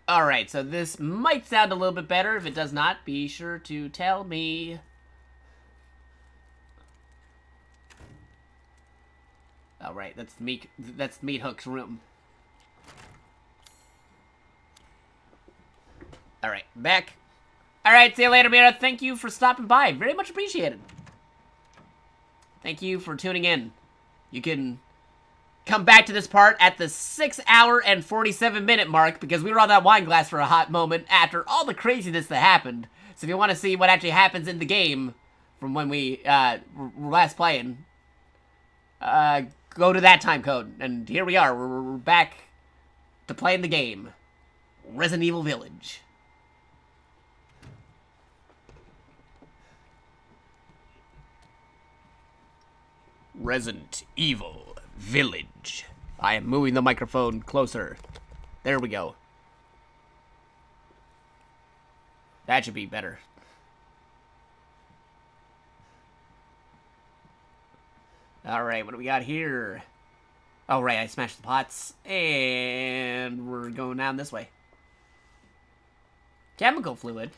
Alright, so this might sound a little bit better. If it does not, be sure to tell me. Alright, that's Meat Hook's room. Alright, back. Alright, see you later, Mira. Thank you for stopping by. Very much appreciated. Thank you for tuning in. You can come back to this part at the 6-hour and 47-minute mark because we were on that wine glass for a hot moment after all the craziness that happened. So if you want to see what actually happens in the game from when we were last playing, go to that time code. And here we are. We're back to playing the game. Resident Evil Village. Resident Evil Village. I am moving the microphone closer. There we go. That should be better. Alright, what do we got here? Oh, right, I smashed the pots. And we're going down this way. Chemical fluid.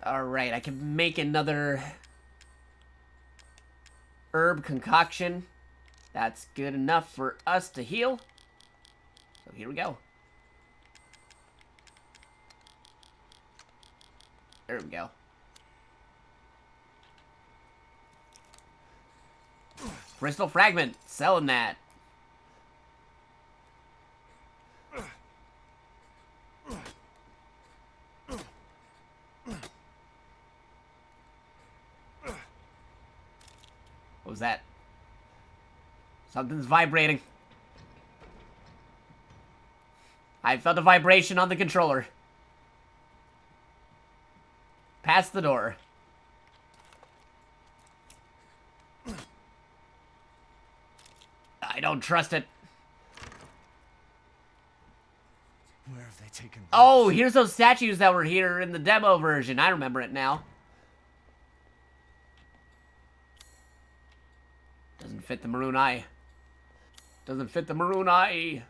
Alright, I can make another herb concoction. That's good enough for us to heal. So here we go. There we go. Crystal fragment. Selling that. What was that? Something's vibrating. I felt a vibration on the controller. Past the door. I don't trust it. Where have they taken Rose? Oh, here's those statues that were here in the demo version. I remember it now. Doesn't fit the maroon eye. Doesn't fit the maroon eye.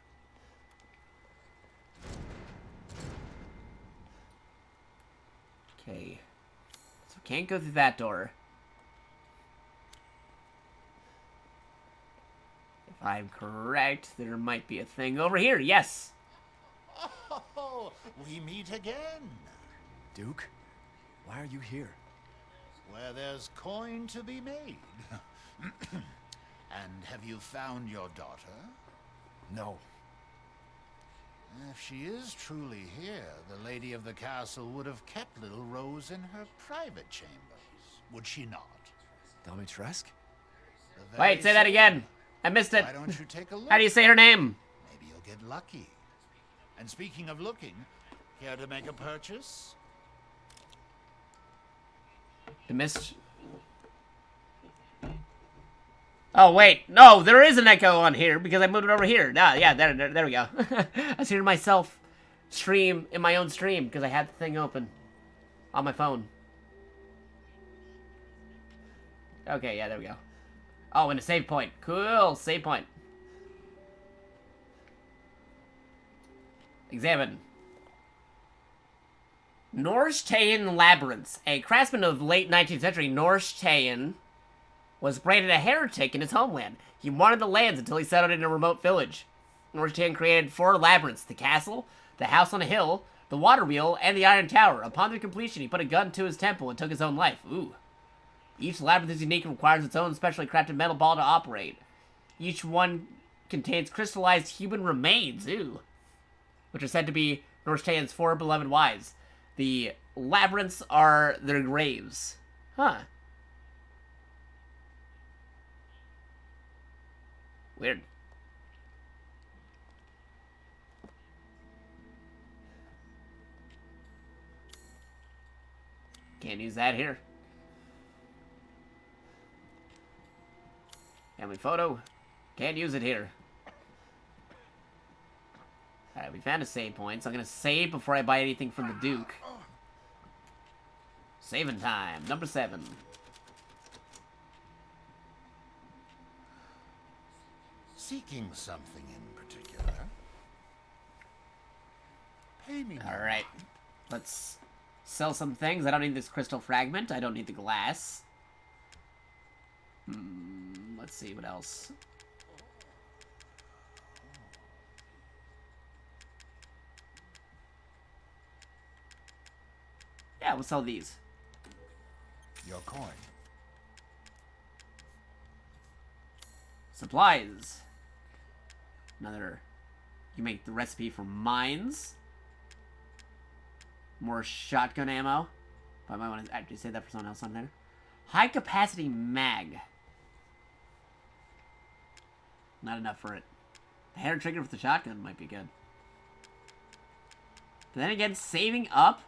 Okay. So can't go through that door. If I'm correct, there might be a thing over here. Yes. Oh, we meet again. Duke, why are you here? Where there's coin to be made. And have you found your daughter? No. If she is truly here, the lady of the castle would have kept little Rose in her private chambers, would she not? Domitresk? Wait, say that again. I missed it. Why don't you take a look? How do you say her name? Maybe you'll get lucky. And speaking of looking, care to make a purchase? I missed. Oh, wait. No, there is an echo on here because I moved it over here. Ah, yeah, there we go. I was hearing myself stream in my own stream because I had the thing open on my phone. Okay, yeah, there we go. Oh, and a save point. Cool, save point. Examine. Norstein Labyrinths. A craftsman of late 19th century, Norstein was branded a heretic in his homeland. He wanted the lands until he settled in a remote village. Norstein created 4 labyrinths: the castle, the house on a hill, the water wheel, and the iron tower. Upon their completion, he put a gun to his temple and took his own life. Ooh. Each labyrinth is unique and requires its own specially crafted metal ball to operate. Each one contains crystallized human remains, ooh, which are said to be Norstein's 4 beloved wives. The labyrinths are their graves. Huh. Weird. Can't use that here. Family photo. Can't use it here. Alright, we found a save point, so I'm gonna save before I buy anything from the Duke. Saving time. Number 7. Seeking something in particular. Pay me. Alright. Let's sell some things. I don't need this crystal fragment. I don't need the glass. Let's see what else. Yeah, we'll sell these. Your coin. Supplies. Another. You make the recipe for mines. More shotgun ammo. But I might want to actually save that for someone else on there. High capacity mag. Not enough for it. The hair trigger with the shotgun might be good. But then again, saving up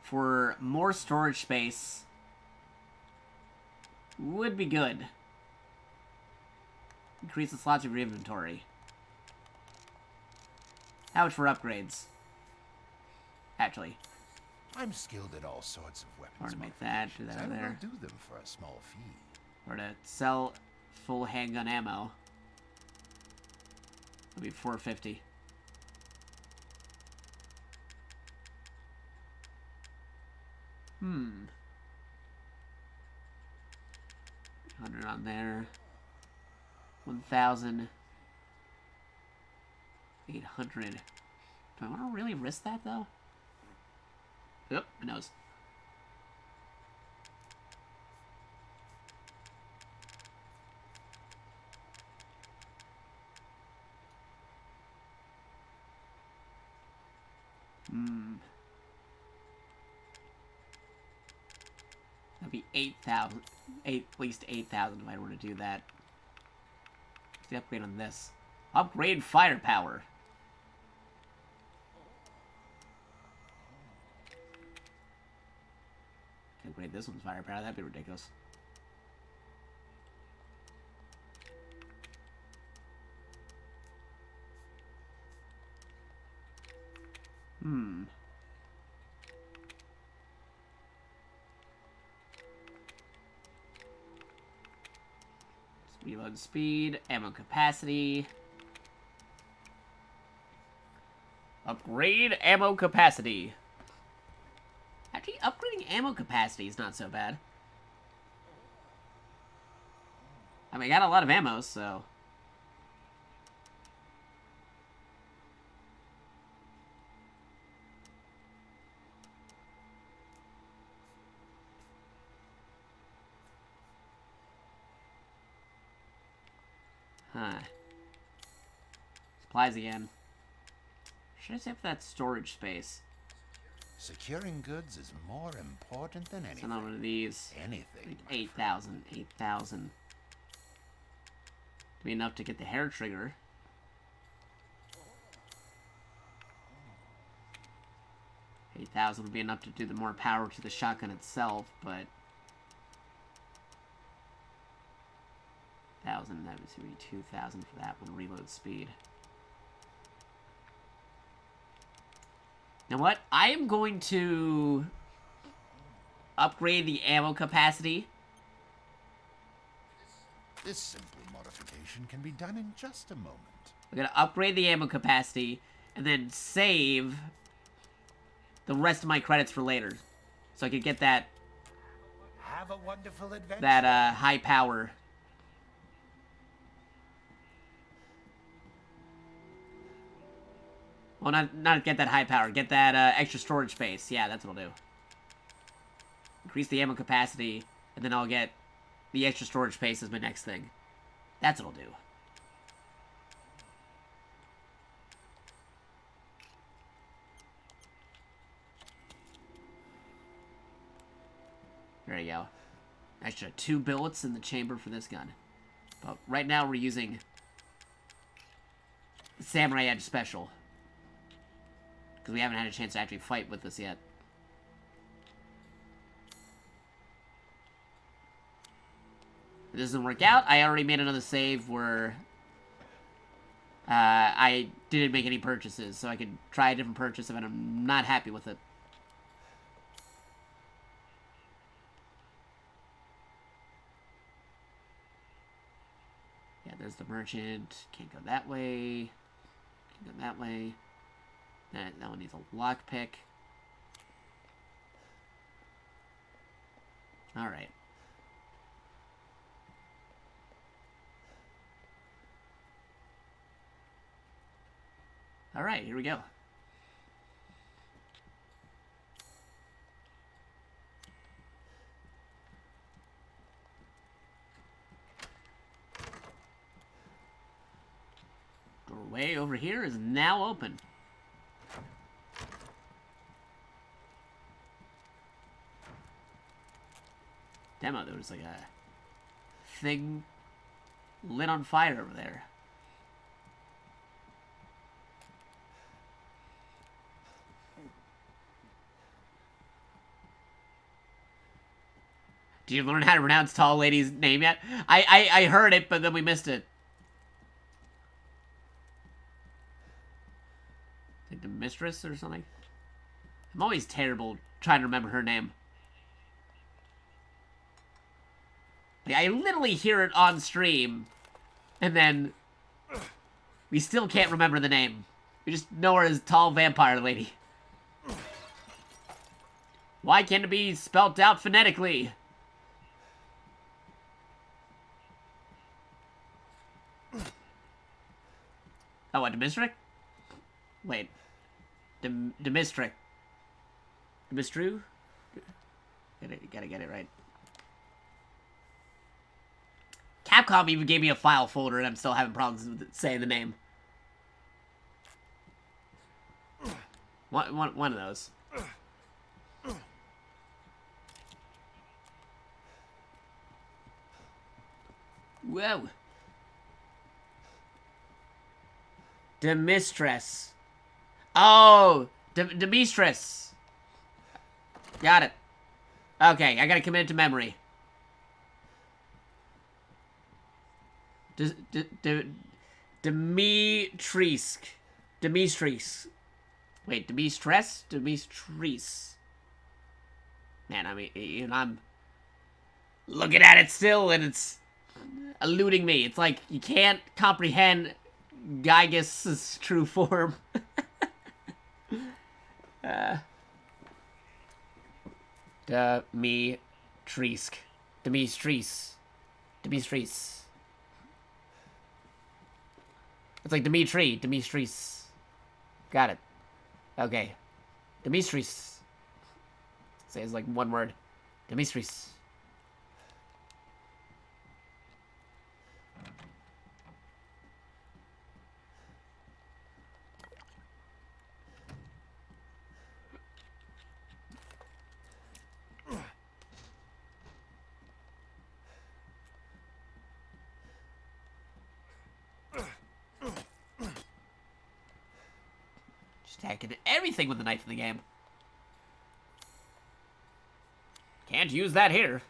for more storage space would be good. Increase the slots of your inventory. How much for upgrades? Actually. I'm skilled at all sorts of weapons. Or to make that, do that I over will there. do them for a small fee. Or to sell full handgun ammo. It'll be $450. $100 on there. 1,800. Do I want to really risk that, though? Yep, my nose. That'd be 8,000. At least 8,000 if I were to do that. What's the upgrade on this? Upgrade firepower. Can upgrade this one's firepower. That'd be ridiculous. Reload speed, ammo capacity. Upgrade ammo capacity. Actually, upgrading ammo capacity is not so bad. I mean, I got a lot of ammo, so... Huh. Supplies again. Should I save that storage space? Securing goods is more important than anything. Send on one of these. Anything. Like 8,000. 8,000. Be enough to get the hair trigger. $8,000 would be enough to do the more power to the shotgun itself, but 1,000, that would be 2,000 for that one. Reload speed. You know what? I am going to upgrade the ammo capacity. This simple modification can be done in just a moment. We're gonna upgrade the ammo capacity and then save the rest of my credits for later, so I could get that Have a wonderful adventure. that high power. Well, not get that high power. Get that extra storage space. Yeah, that's what I'll do. Increase the ammo capacity, and then I'll get the extra storage space as my next thing. That's what I'll do. There you go. Extra 2 billets in the chamber for this gun. But right now we're using the Samurai Edge Special. Because we haven't had a chance to actually fight with this yet. If this doesn't work out, I already made another save where I didn't make any purchases, so I could try a different purchase if I'm not happy with it. Yeah, there's the merchant. Can't go that way. Can't go that way. That one needs a lockpick. Alright. Alright, here we go. Doorway over here is now open. Demo, there was like a thing lit on fire over there. Did you learn how to pronounce tall lady's name yet? I heard it, but then we missed it. Like the mistress or something? I'm always terrible trying to remember her name. Like, I literally hear it on stream, and then we still can't remember the name. We just know her as tall vampire lady. Why can't it be spelt out phonetically? Oh, what, Demistric? Wait. Demistric. Demistru? Gotta get it right. Capcom even gave me a file folder and I'm still having problems with saying the name. One of those. Whoa. Demistress. Oh, Demistress. Got it. Okay, I gotta commit it to memory. Demetrisk. Wait, Demetrice? Man, I mean, I'm looking at it still, and it's eluding me. It's like you can't comprehend Gygas's true form. Demetrice. It's like Demetrice. Got it. Okay. Demetrice. Say it's like one word. Demetrice. Attacking everything with the knife in the game. Can't use that here.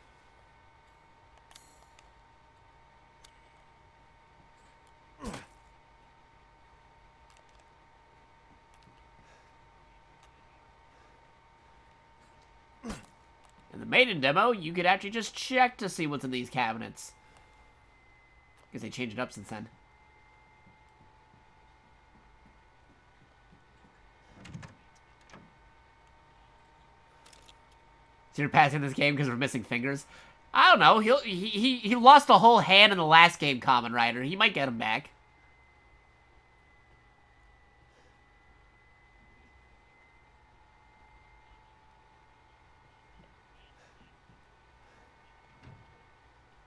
In the maiden demo, you could actually just check to see what's in these cabinets. Because they changed it up since then. So you're passing this game because we're missing fingers? I don't know. He lost a whole hand in the last game, Kamen Rider. He might get him back.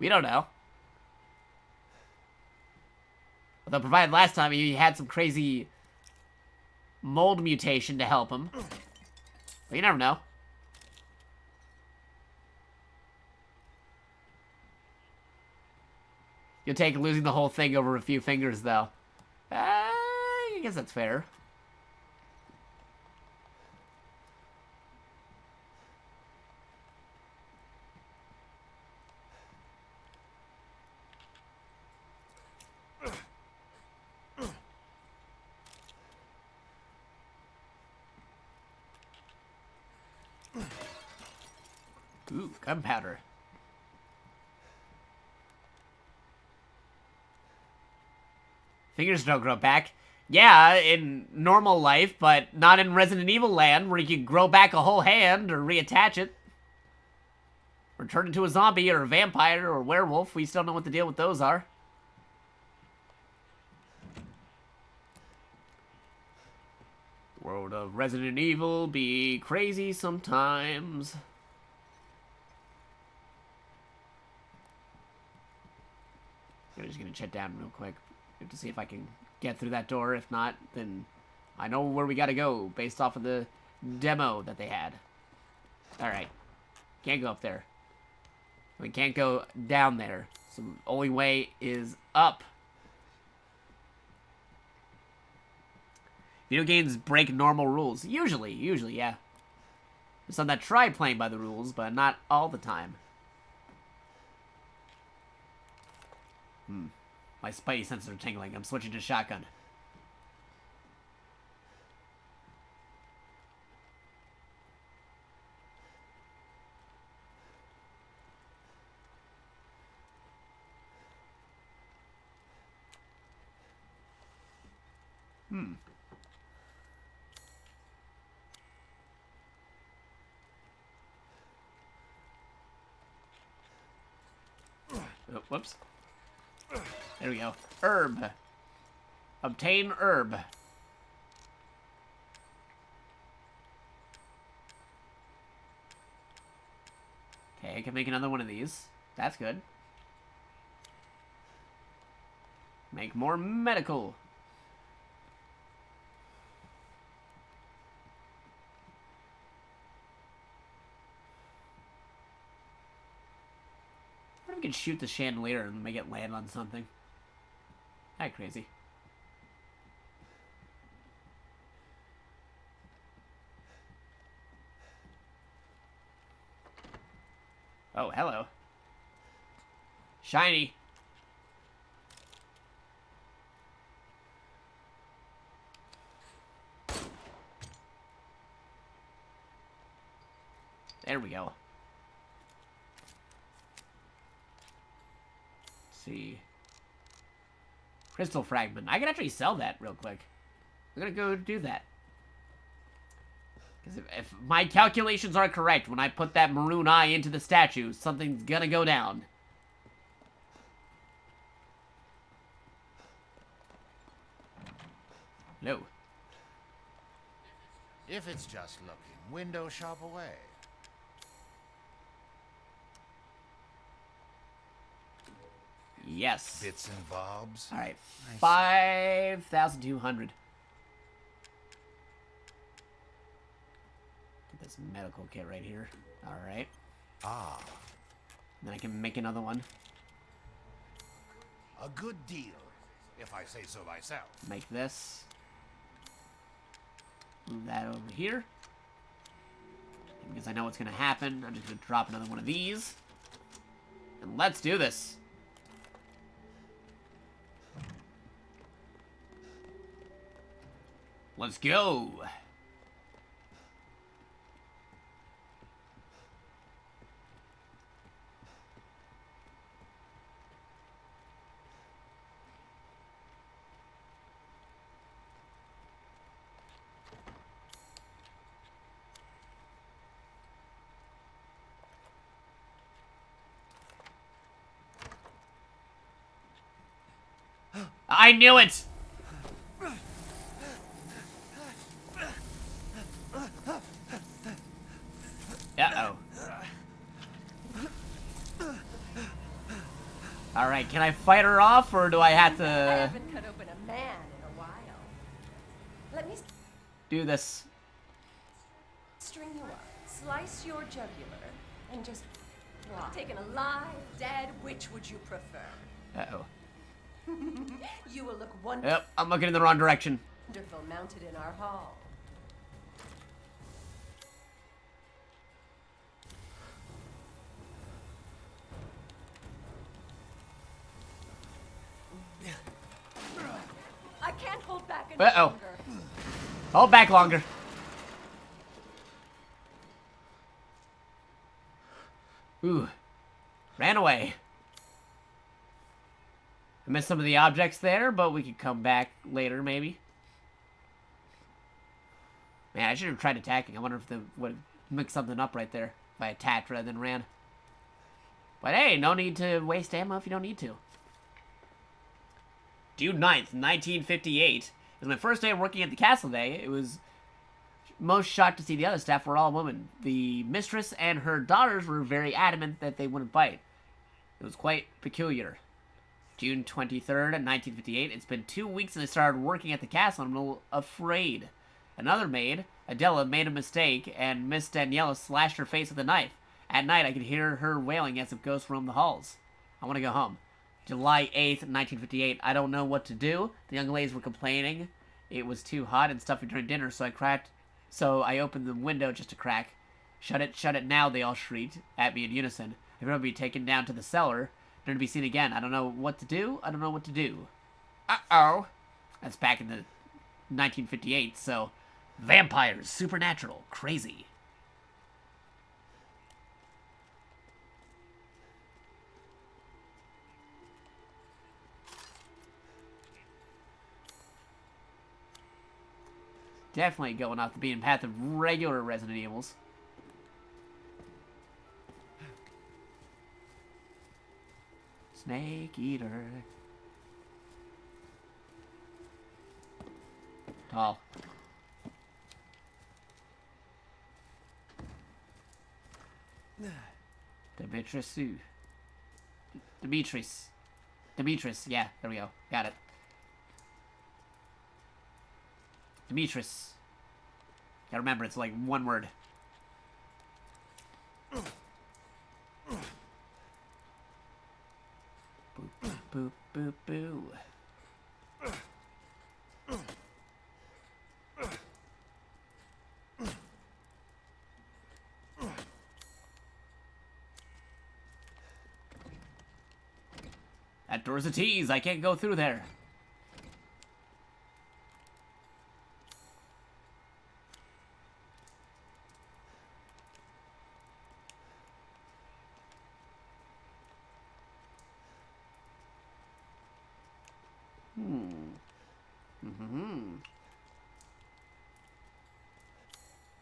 We don't know. Although provided last time he had some crazy mold mutation to help him. But you never know. You'll take losing the whole thing over a few fingers, though. I guess that's fair. Ooh, gunpowder. Fingers don't grow back. Yeah, in normal life, but not in Resident Evil land, where you can grow back a whole hand or reattach it. Or turn into a zombie or a vampire or a werewolf. We still don't know what the deal with those are. The world of Resident Evil be crazy sometimes. I'm just gonna check down real quick to see if I can get through that door. If not, then I know where we gotta go based off of the demo that they had. Alright. Can't go up there. We can't go down there. So the only way is up. Video games break normal rules. Usually, yeah. There's some that try playing by the rules, but not all the time. My spidey senses are tingling. I'm switching to shotgun. Hmm. Oh, whoops. There we go. Herb. Obtain herb. Okay, I can make another one of these. That's good. Make more medical. What if we could shoot the chandelier and make it land on something? That crazy. Oh, hello. Shiny. There we go. Let's see. Crystal fragment. I can actually sell that real quick. I'm gonna go do that. Because if my calculations are correct, when I put that maroon eye into the statue, something's gonna go down. No. If it's just looking, window shop away. Yes. Bits and bobs. All right. 5,200. Get this medical kit right here. All right. Ah. Then I can make another one. A good deal, if I say so myself. Make this. Move that over here. Because I know what's going to happen, I'm just going to drop another one of these. And let's do this. Let's go. I knew it! Uh-oh. Alright, can I fight her off, or do I have to... I haven't cut open a man in a while. Let me do this? string you up, slice your jugular, and just... Taken alive, dead, which would you prefer? Uh-oh. You will look wonderful. Yep, I'm looking in the wrong direction. Wonderful mounted in our hall. I can't hold back any Uh-oh. longer. Hold back longer. Ooh. Ran away. I missed some of the objects there, but we could come back later, maybe. Man, I should have tried attacking. I wonder if they would mix something up right there if I attacked rather than ran. But hey, no need to waste ammo if you don't need to. June 9th, 1958. It was my first day of working at the castle day. It was most shocked to see the other staff were all women. The mistress and her daughters were very adamant that they wouldn't fight. It was quite peculiar. June 23rd, 1958. It's been 2 weeks since I started working at the castle and I'm a little afraid. Another maid, Adela, made a mistake and Miss Daniela slashed her face with a knife. At night, I could hear her wailing as if ghosts roamed the halls. I want to go home. July 8th, 1958. I don't know what to do. The young ladies were complaining. It was too hot and stuffy during dinner, so I opened the window just a crack. Shut it now, they all shrieked at me in unison. Everyone would be taken down to the cellar, never to be seen again. I don't know what to do. I don't know what to do. Uh-oh. That's back in the 1958, so... Vampires, supernatural, crazy. Definitely going off the beaten path of regular Resident Evils. Snake eater. Tall. Demetrius, yeah, there we go. Got it. Demetrius. Gotta remember, it's like one word. Boop, boop, boop, boo. That door's a tease. I can't go through there.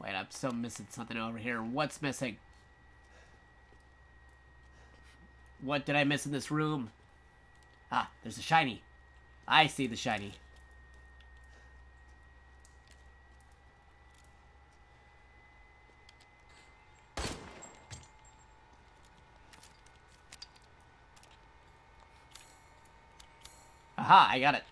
Wait, I'm still missing something over here. What's missing? What did I miss in this room? Ah, there's a shiny. I see the shiny. Aha, I got it.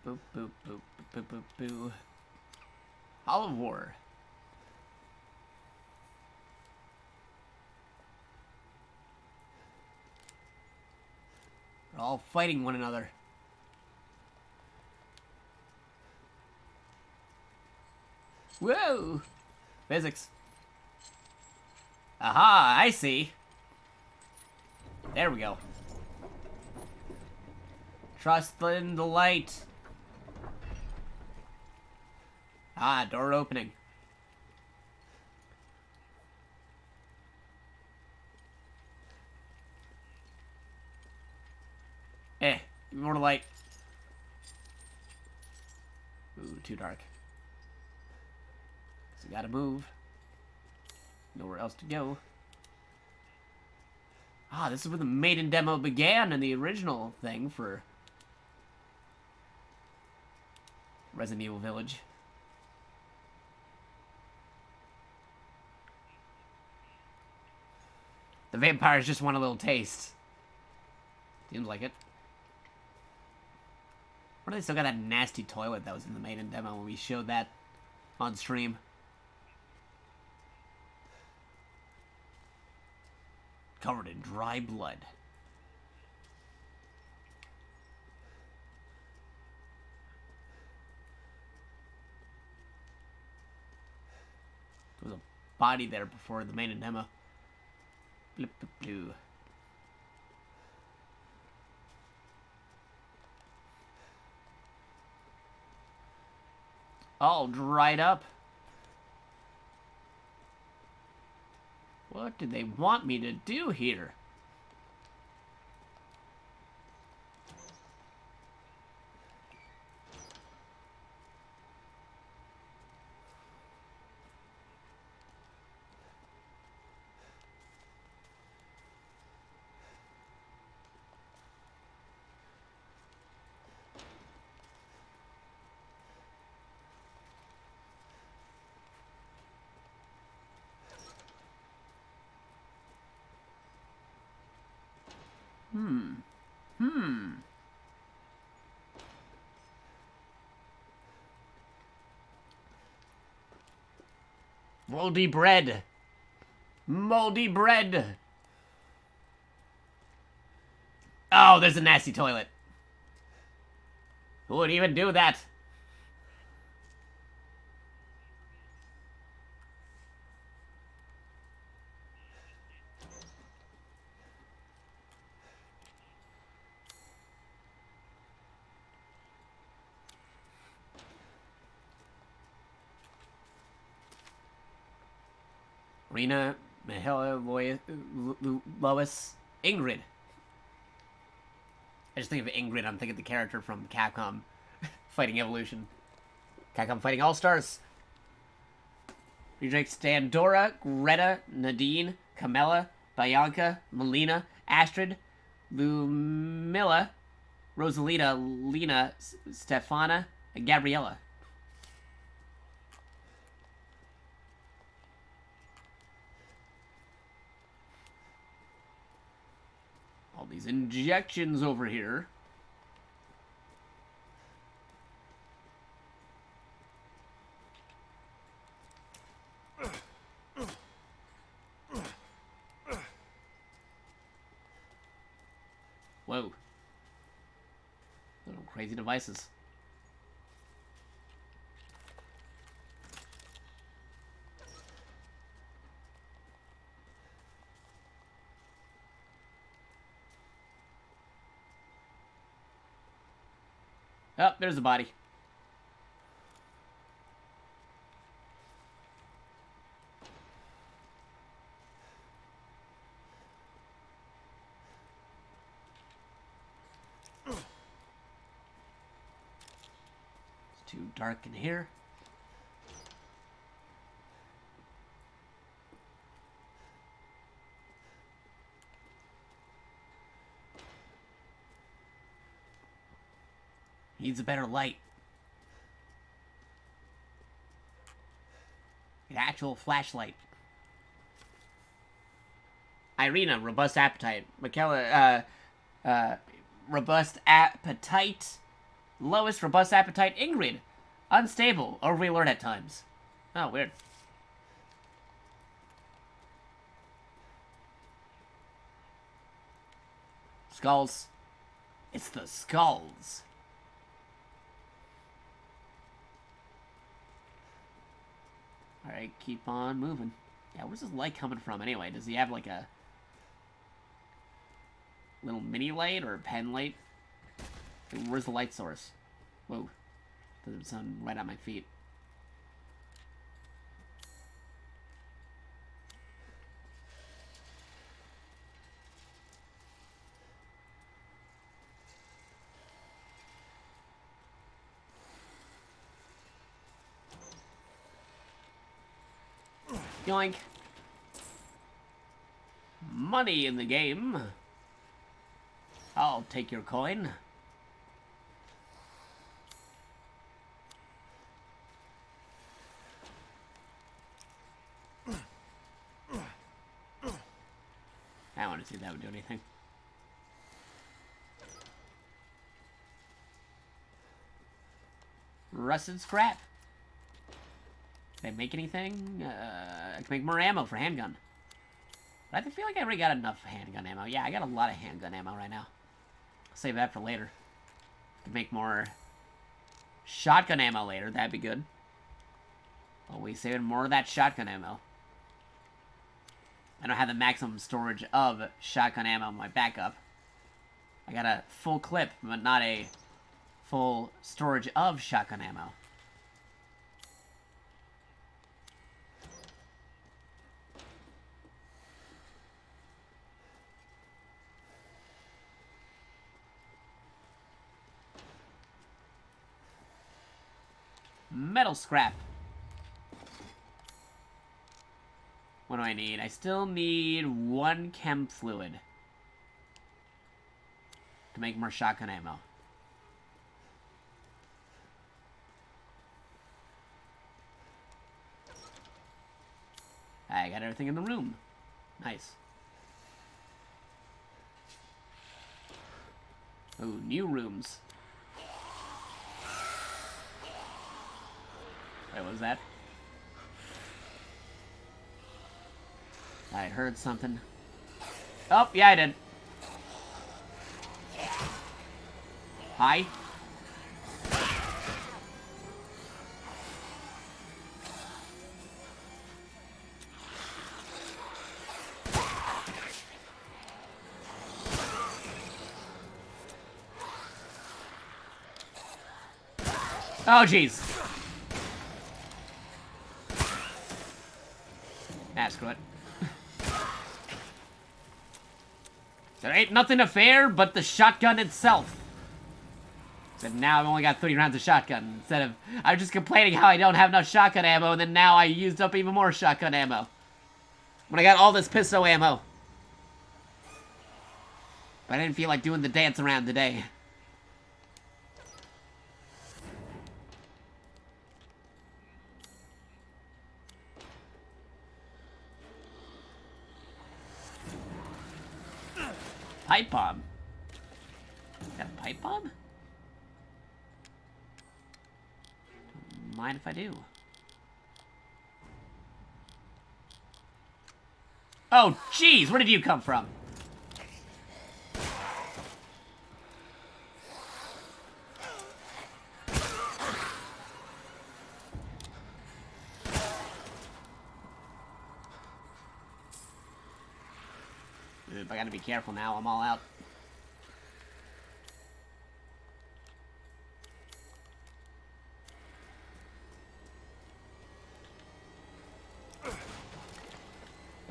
Boop, boop, boop, boop, boop, boop, boop. Hall of War. They're all fighting one another. Whoa! Physics. Aha, I see. There we go. Trust in the light. Ah, door opening. Give me more light. Ooh, too dark. So gotta move. Nowhere else to go. Ah, this is where the maiden demo began in the original thing for Resident Evil Village. The vampires just want a little taste. Seems like it. Or they still got that nasty toilet that was in the maiden demo when we showed that on stream. Covered in dry blood. There was a body there before the maiden demo. Blip, blip, blue. All dried up. What did they want me to do here? Moldy bread. Moldy bread. Oh, there's a nasty toilet. Who would even do that? Rena Mahela, Lois, Ingrid. I just think of Ingrid, I'm thinking of the character from Capcom Fighting Evolution. Capcom Fighting All-Stars. Reject Standora, Greta, Nadine, Camilla, Bianca, Melina, Astrid, Lumilla, Rosalita, Lena, Stefana, and Gabriella. All these injections over here. Whoa. Little crazy devices. Oh, there's the body. It's too dark in here. Needs a better light. An actual flashlight. Irina, robust appetite. Michaela, robust appetite. Lois, robust appetite. Ingrid, unstable, overly alert at times. Oh, weird. Skulls. It's the skulls. Alright, keep on moving. Yeah, where's this light coming from anyway? Does he have like a little mini light or a pen light? Where's the light source? Whoa. Doesn't sound right at my feet. Yoink. Money in the game. I'll take your coin. I want to see if that would do anything. Rusted scrap. Can I make anything? I can make more ammo for handgun. But I feel like I already got enough handgun ammo. Yeah, I got a lot of handgun ammo right now. Save that for later. Can make more shotgun ammo later. That'd be good. Always saving more of that shotgun ammo. I don't have the maximum storage of shotgun ammo in my backup. I got a full clip, but not a full storage of shotgun ammo. Metal scrap. What do I need? I still need 1 chem fluid to make more shotgun ammo. I got everything in the room. Nice. Ooh, new rooms. Wait, what was that? I heard something. Oh, yeah, I did. Hi. Oh, jeez. Ah, screw it. There ain't nothing to fear but the shotgun itself. Except now I've only got 30 rounds of shotgun. Instead of, I'm just complaining how I don't have enough shotgun ammo, and then now I used up even more shotgun ammo. When I got all this pistol ammo. But I didn't feel like doing the dance around today. Pipe bomb? Got a pipe bomb? Mind if I do? Oh, jeez, where did you come from? I gotta be careful now, I'm all out.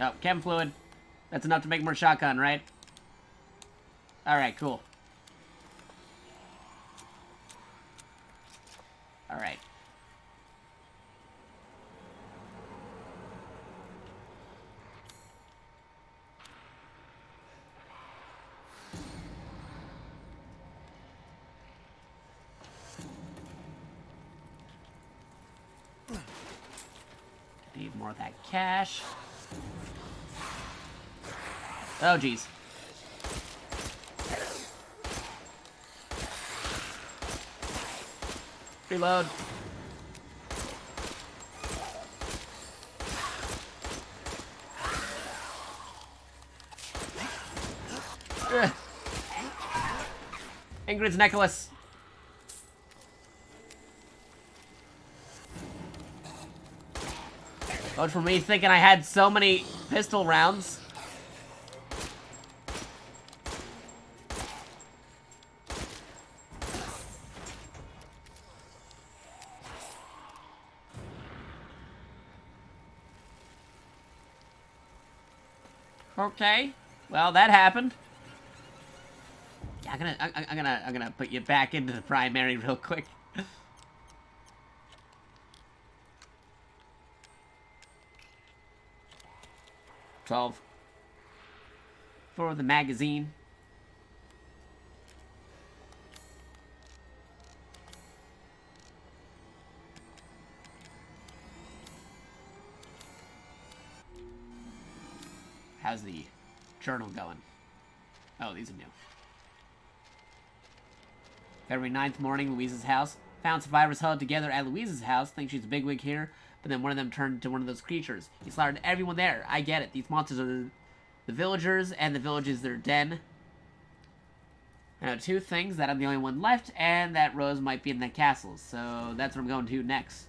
Oh, chem fluid. That's enough to make more shotgun, right? Alright, cool. Alright. Need more of that cash. Oh, jeez. Reload. Ugh. Ingrid's necklace. Vote for me thinking I had so many pistol rounds. Okay, well that happened. Yeah, I'm gonna put you back into the primary real quick. 12 for the magazine. How's the journal going? Oh, these are new. February 9th morning, Louise's house. Found survivors huddled together at Louise's house. Think she's a bigwig here, but then one of them turned into one of those creatures. He slaughtered everyone there. I get it. These monsters are the villagers, and the village is their den. I know two things, that I'm the only one left, and that Rose might be in that castle. So that's what I'm going to next.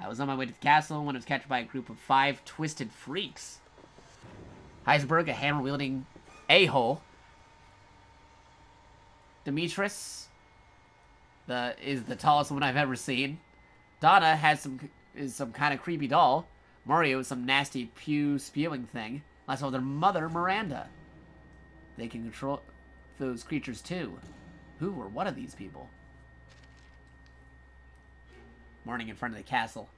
I was on my way to the castle when I was captured by a group of 5 twisted freaks. Heisenberg, a hammer-wielding a-hole. Demetrius is the tallest one I've ever seen. Donna is some kind of creepy doll. Mario is some nasty pew-spewing thing. Last of all, their mother, Miranda. They can control those creatures too. Who or what are these people? Morning in front of the castle.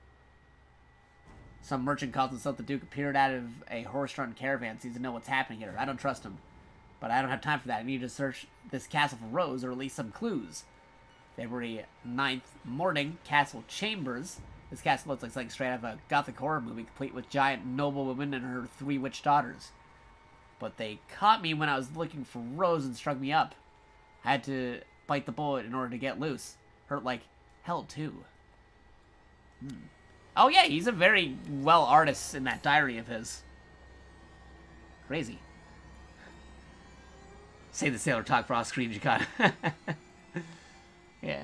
Some merchant calls himself the Duke appeared out of a horse-drawn caravan. Seems to know what's happening here. I don't trust him. But I don't have time for that. I need to search this castle for Rose or at least some clues. February 9th morning, Castle Chambers. This castle looks like something straight out of a gothic horror movie, complete with giant noblewoman and her 3 witch daughters. But they caught me when I was looking for Rose and struck me up. I had to bite the bullet in order to get loose. Hurt like hell, too. Oh yeah, he's a very well artist in that diary of his. Crazy. Say the sailor talk for off screen, Jakata. Yeah.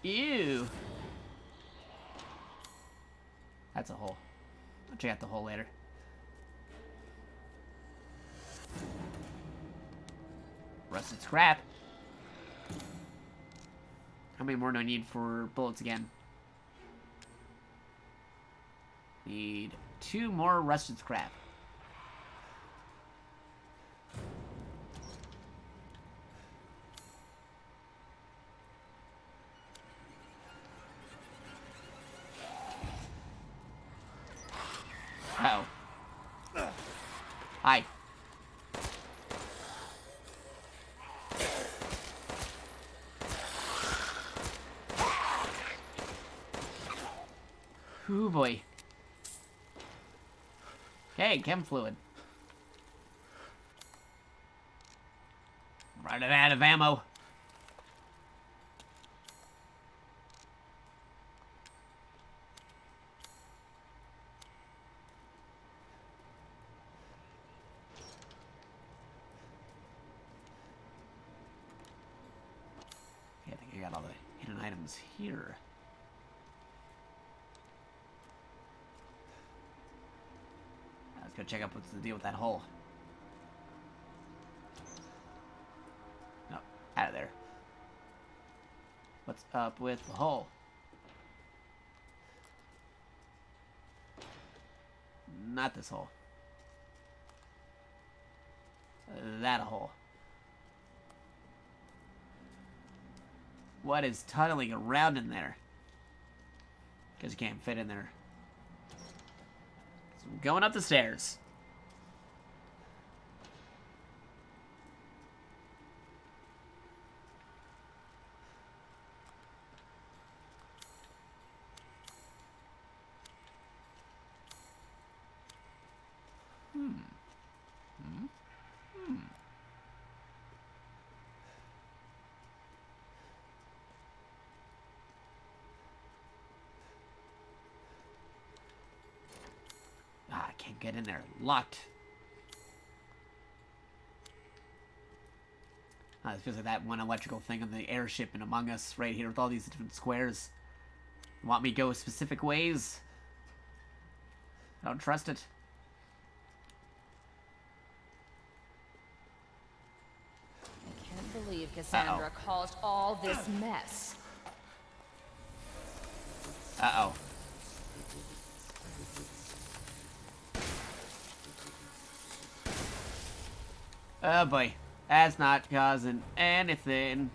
Ew. That's a hole. I'll check out the hole later. Rusted scrap. How many more do I need for bullets again? Need 2 more rusted scrap. Uh-oh. Hi. Ooh, boy. Okay, chem fluid. Running out of ammo. Okay, I think I got all the hidden items here. Let's go check out what's the deal with that hole. No, out of there. What's up with the hole? Not this hole. That hole. What is tunneling around in there? Because you can't fit in there. So I'm going up the stairs. Ah, I can't get in there. Locked. Ah, it feels like that one electrical thing on the airship in Among Us right here with all these different squares. You want me to go specific ways? I don't trust it. I can't believe Cassandra caused all this mess. Uh-oh. Oh boy, that's not causing anything.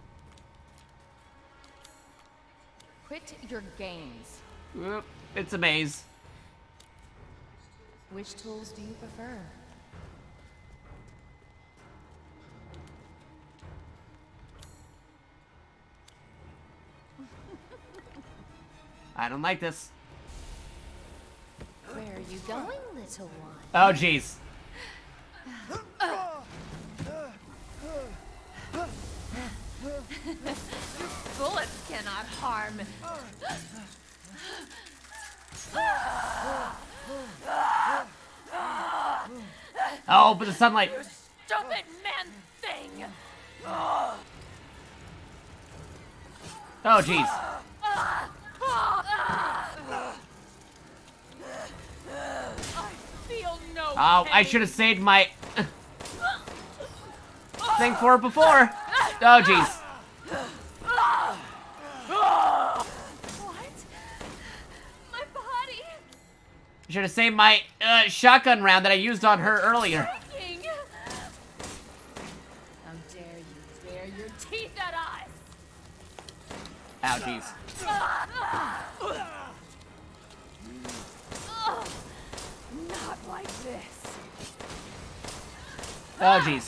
Quit your games. Whoop, it's a maze. Which tools do you prefer? I don't like this. Where are you going, little one? Oh jeez. Bullets cannot harm. Oh, but the sunlight. Stupid man thing. Oh jeez. I feel no Oh, I should have saved my thing for it before. Oh jeez. What? My body. I should have saved my shotgun round that I used on her earlier. Breaking. How dare you bare your teeth at us? Ow, jeez. Not like this. Oh jeez.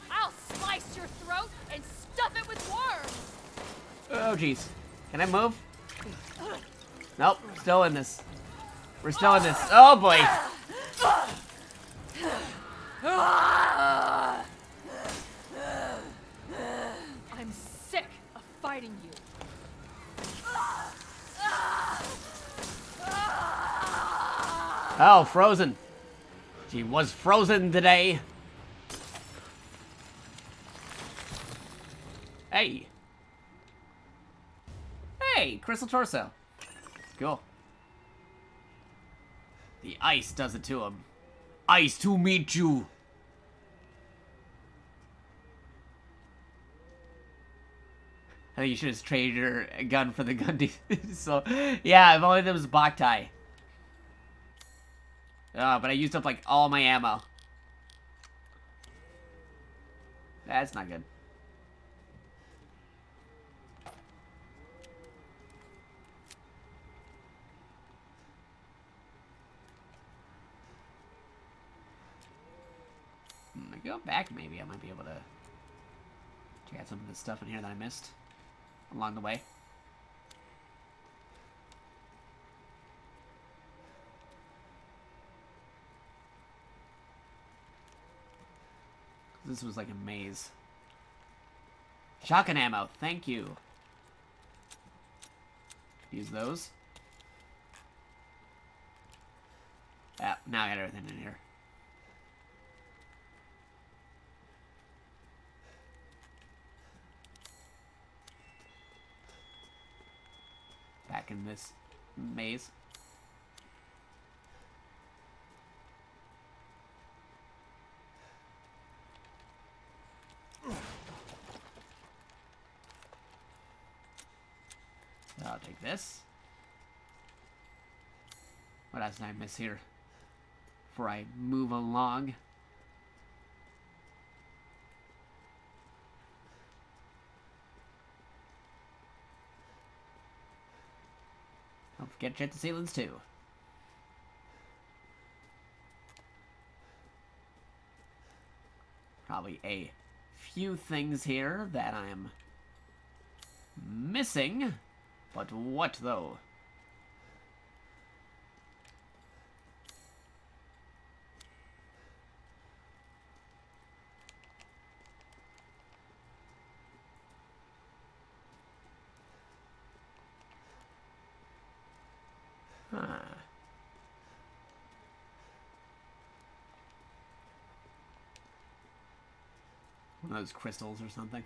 I'll slice your throat and stuff it with worms. Oh jeez. Can I move? Nope, still in this. We're still in this. Oh boy. I'm sick of fighting you. Oh, frozen. She was frozen today. Hey. Hey, crystal torso. Cool. The ice does it to him. Ice to meet you. I think you should have traded your gun for the gun. So, yeah, if only there was Boktai. But I used up, like, all my ammo. That's not good. I go back, maybe I might be able to check out some of the stuff in here that I missed along the way. This was like a maze. Shotgun ammo, thank you. Use those. Ah, now I got everything in here. Back in this maze. I'll take this. What else did I miss here? Before I move along. Don't forget to check the ceilings too. Probably a few things here that I am missing. But what though? Huh. One of those crystals or something.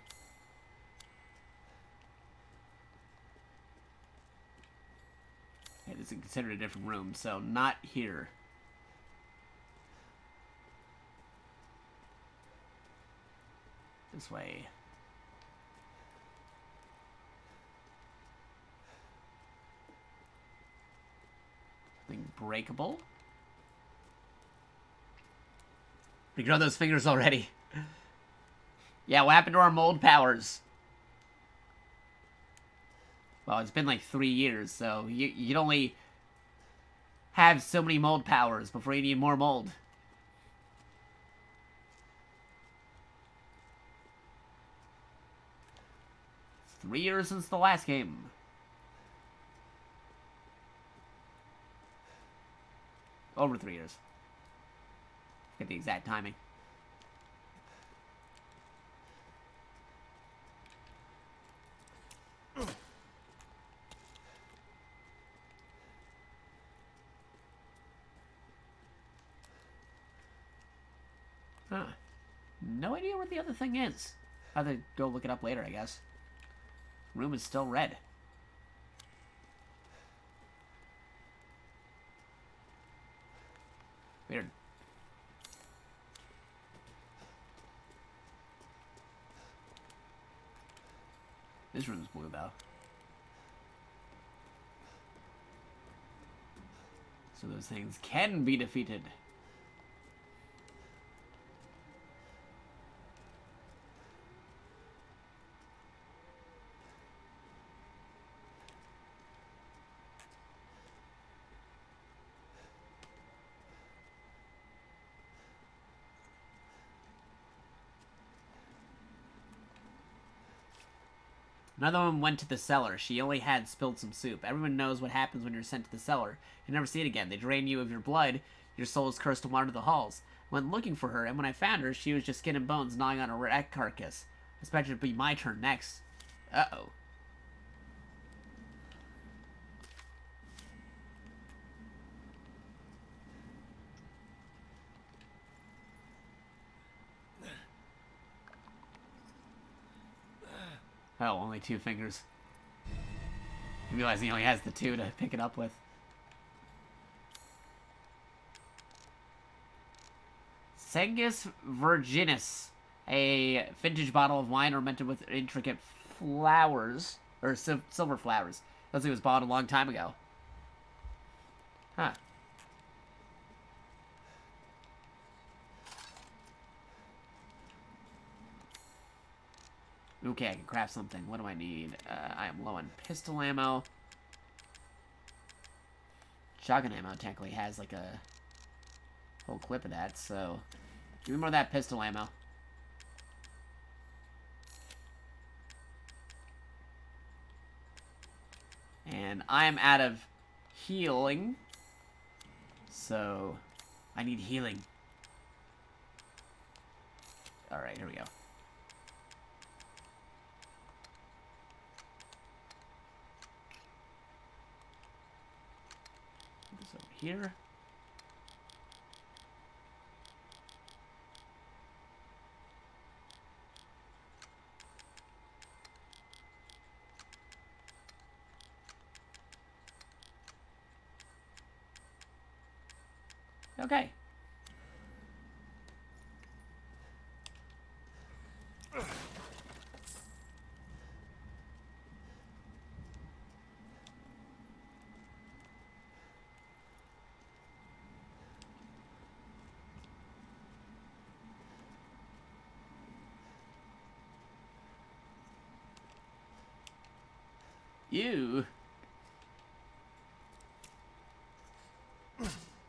Okay, this is considered a different room, so not here. This way. Something breakable. Regrow those fingers already. Yeah, what happened to our mold powers? Well, it's been like 3 years, so you'd only have so many mold powers before you need more mold. It's 3 years since the last game. Over 3 years. Get the exact timing. Huh. No idea what the other thing is. I'll have to go look it up later, I guess. Room is still red. Weird. This room's blue, though. So those things can be defeated. Another one went to the cellar. She only had spilled some soup. Everyone knows what happens when you're sent to the cellar. You never see it again. They drain you of your blood. Your soul is cursed to wander the halls. I went looking for her, and when I found her, she was just skin and bones gnawing on a wreck carcass. I expect it to be my turn next. Uh-oh. Oh, only 2 fingers. You realize he only has the 2 to pick it up with. Sengus Virginis. A vintage bottle of wine ornamented with intricate flowers. Or silver flowers. Looks like it was bought a long time ago. Huh. Okay, I can craft something. What do I need? I am low on pistol ammo. Shotgun ammo technically has like a whole clip of that, so give me more of that pistol ammo. And I am out of healing, so I need healing. Alright, here we go. Put this over here. Okay. You.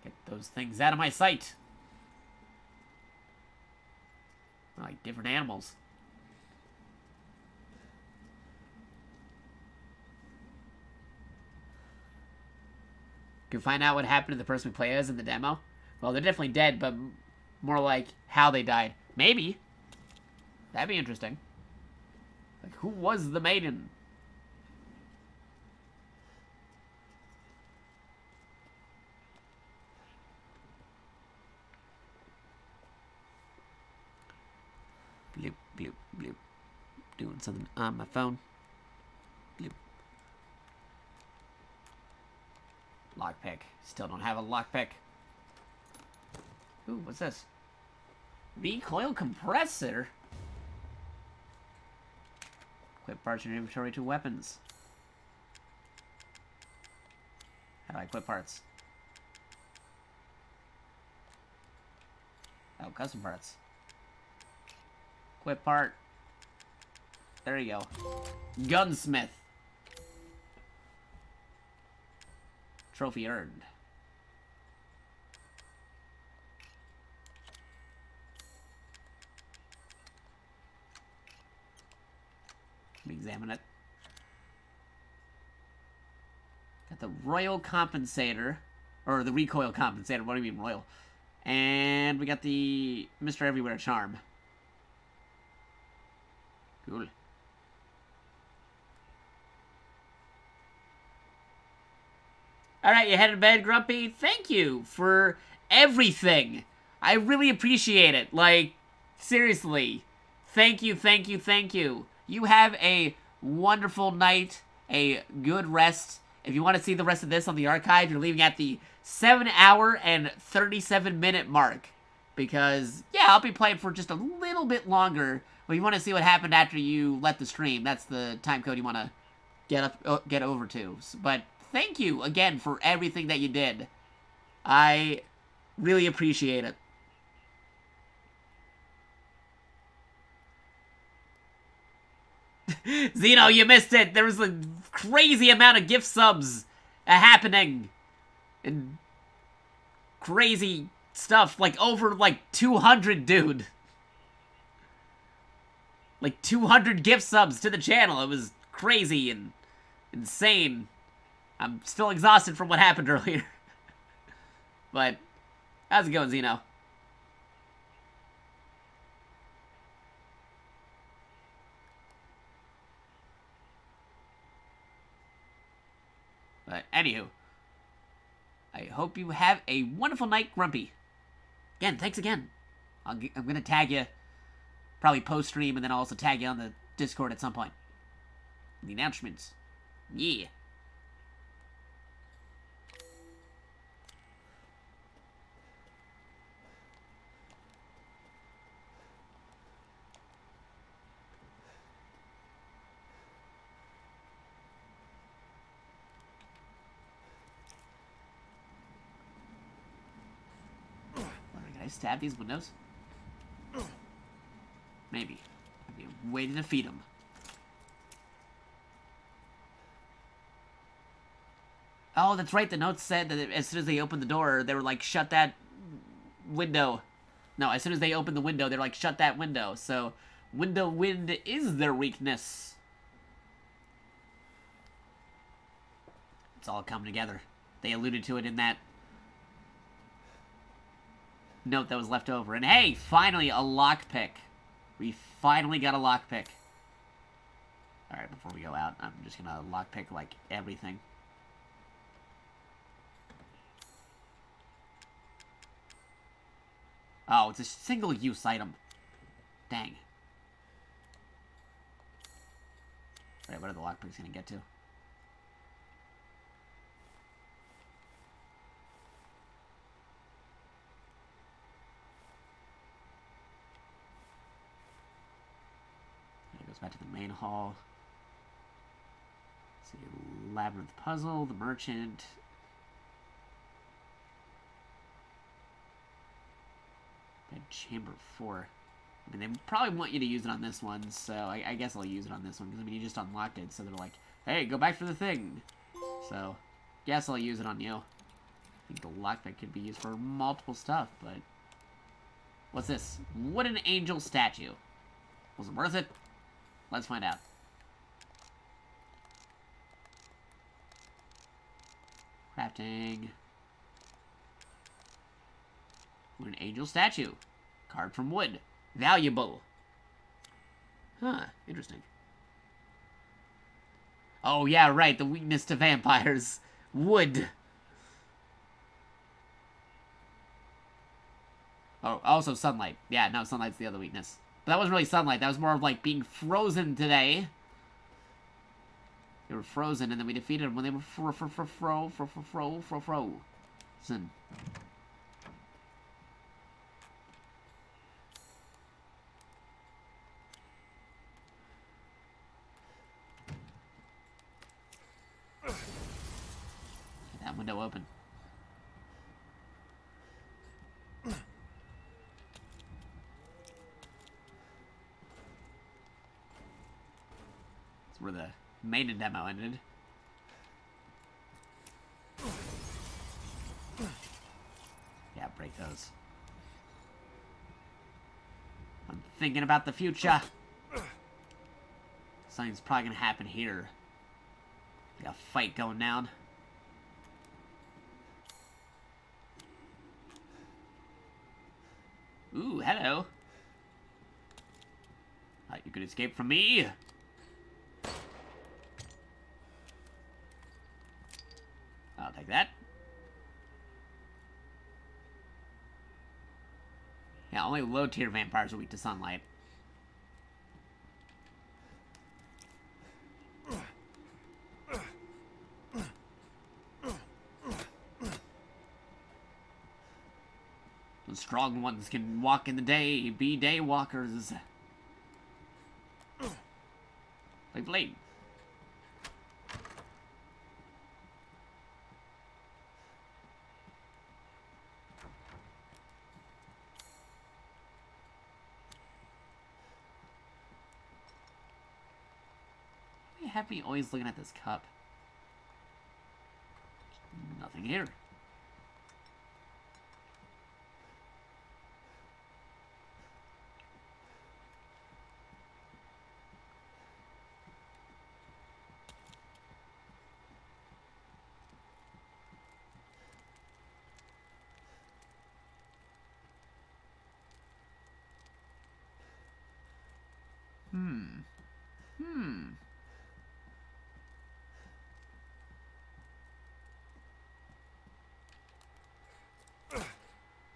Get those things out of my sight. Like different animals. Can find out what happened to the person we play as in the demo. Well, they're definitely dead, but more like how they died. Maybe. That'd be interesting. Like, who was the maiden? Bloop, bloop, bloop. Doing something on my phone. Bloop. Lockpick. Still don't have a lockpick. Ooh, what's this? Recoil compressor? Equip parts in your inventory to weapons. How do I equip parts? Oh, custom parts. Equip part. There you go. Gunsmith. Trophy earned. Let me examine it. Got the Royal Compensator. Or the Recoil Compensator. What do you mean, Royal? And we got the Mr. Everywhere Charm. Cool. Alright, you headed to bed, Grumpy? Thank you for everything. I really appreciate it. Like, seriously. Thank you, thank you, thank you. You have a wonderful night, a good rest. If you want to see the rest of this on the archive, you're leaving at the 7-hour and 37-minute mark. Because, yeah, I'll be playing for just a little bit longer. But you want to see what happened after you let the stream. That's the time code you want to get over to. But thank you again for everything that you did. I really appreciate it. Zeno, you missed it. There was a crazy amount of gift subs happening. And crazy stuff. Like over like 200, dude. Like 200 gift subs to the channel. It was crazy and insane. I'm still exhausted from what happened earlier. But, how's it going, Zeno? But, anywho. I hope you have a wonderful night, Grumpy. Again, thanks again. I'm gonna tag you. Probably post-stream, and then I'll also tag you on the Discord at some point. The announcements. Yeah. Can I stab these windows? Maybe. Maybe a way to defeat them. Oh, that's right. The notes said that as soon as they opened the door, they were like, shut that window. No, as soon as they opened the window, they're like, shut that window. So, window wind is their weakness. It's all coming together. They alluded to it in that note that was left over. And hey, finally, a lockpick. We finally got a lockpick. Alright, before we go out, I'm just gonna lockpick, like, everything. Oh, it's a single-use item. Dang. Alright, what are the lockpicks gonna get to? It goes back to the main hall. Let's see, Labyrinth Puzzle, the Merchant. Chamber 4. I mean, they probably want you to use it on this one, so I guess I'll use it on this one, because, I mean, you just unlocked it, so they're like, hey, go back for the thing. So, guess I'll use it on you. I think the lockpick could be used for multiple stuff, but... What's this? Wooden angel statue. Was it worth it? Let's find out. Crafting... An angel statue. Carved from wood. Valuable. Huh, interesting. Oh, yeah, right, the weakness to vampires. Wood. Oh, also sunlight. Yeah, no, sunlight's the other weakness. But that wasn't really sunlight, that was more of like being frozen today. They were frozen, and then we defeated them when they were frozen. That window open. That's where the maiden demo ended. Yeah, break those. I'm thinking about the future. Something's probably gonna happen here. We got a fight going down. Ooh, hello. You could escape from me. I'll take that. Yeah, only low-tier vampires are weak to sunlight. The strong ones can walk in the day, be day walkers. Like Blade. Why do you have me always looking at this cup? Nothing here.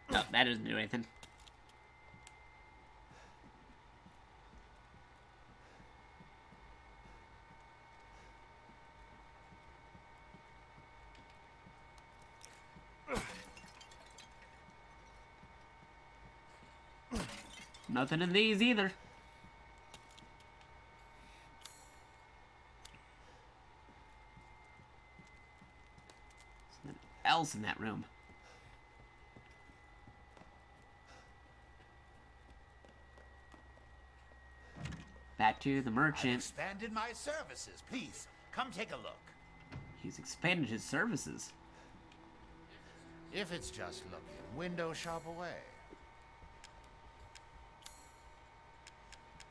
No, that doesn't do anything. Nothing in these either. Something else in that room. Back to the merchant. I've expanded my services. Please, come take a look. He's expanded his services. If it's just looking, window shop away.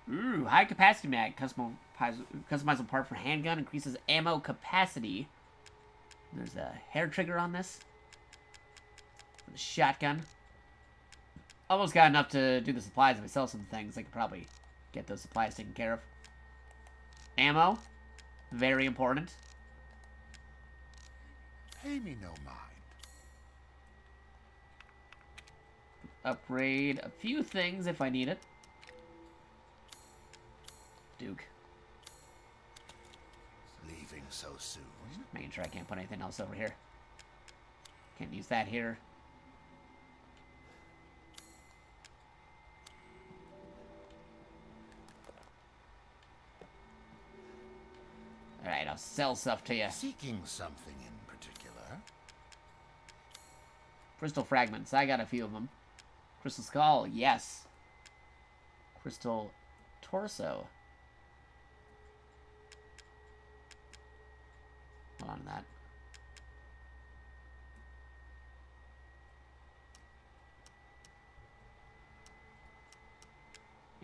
Ooh, high capacity mag. Customizable part for handgun. Increases ammo capacity. There's a hair trigger on this. For the shotgun. Almost got enough to do the supplies. If I sell some things, I could probably get those supplies taken care of. Ammo. Very important. Pay me no mind. Upgrade a few things if I need it. Duke. Leaving so soon? Making sure I can't put anything else over here. Can't use that here. Alright, I'll sell stuff to you. Seeking something in particular? Crystal fragments. I got a few of them. Crystal skull. Yes. Crystal torso. Hold on to that.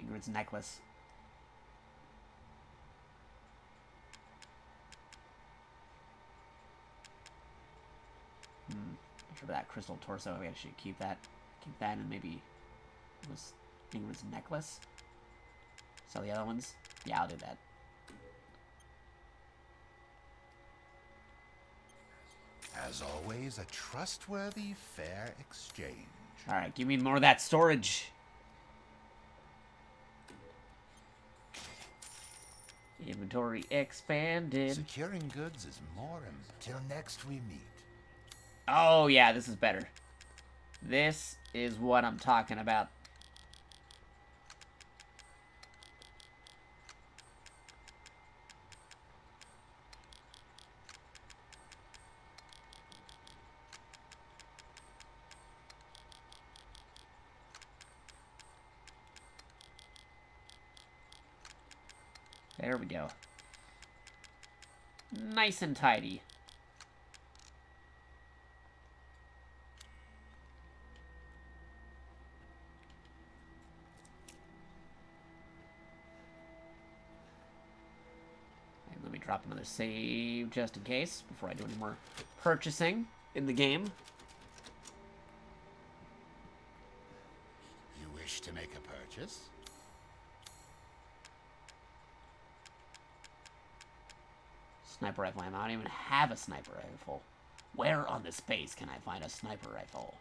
Ingrid's necklace. For that crystal torso, I should keep that. Keep that, and maybe it was Ingrid's necklace. Sell the other ones. Yeah, I'll do that. As always, a trustworthy, fair exchange. Alright, give me more of that storage. Inventory expanded. Securing goods is more until next we meet. Oh, yeah, this is better. This is what I'm talking about. There we go. Nice and tidy. And let me drop another save just in case before I do any more purchasing in the game. You wish to make a purchase? Sniper rifle ammo. I don't even have a sniper rifle. Where on this base can I find a sniper rifle?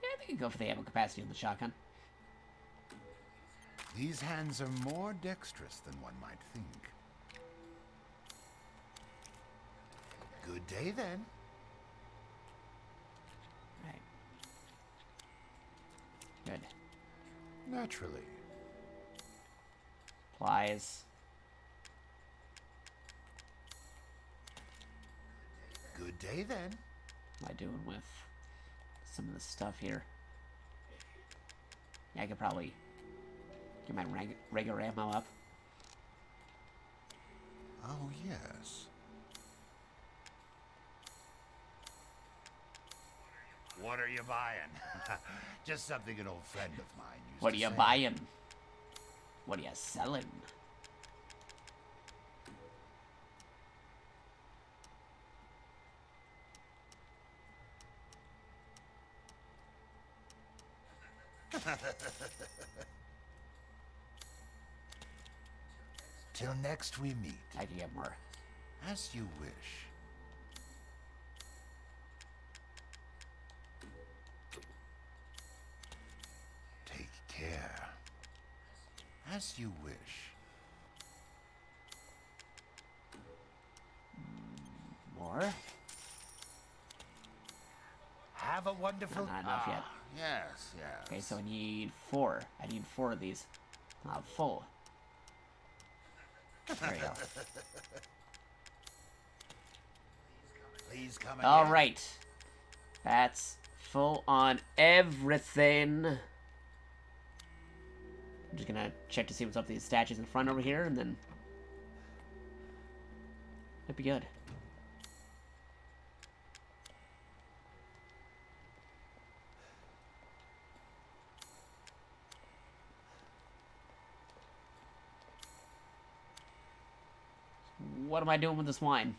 I think I go for the ammo capacity on the shotgun. These hands are more dexterous than one might think. Good day, then. Right. Good. Naturally. Supplies. Good day, then. What am I doing with some of the stuff here? Yeah, I could probably get my regular ammo up. Oh, yes. What are you buying? Just something an old friend of mine used What to are you say. buying? What are you selling? Till next we meet. I can get more. As you wish. Take care. As you wish. More? Have a wonderful... Not enough yet. Yes, yes. Okay, so I need 4. I need 4 of these. Full. There you go. Please come again. All right. That's full on everything. I'm just gonna check to see what's up with these statues in front over here, and then it'd be good. What am I doing with this wine?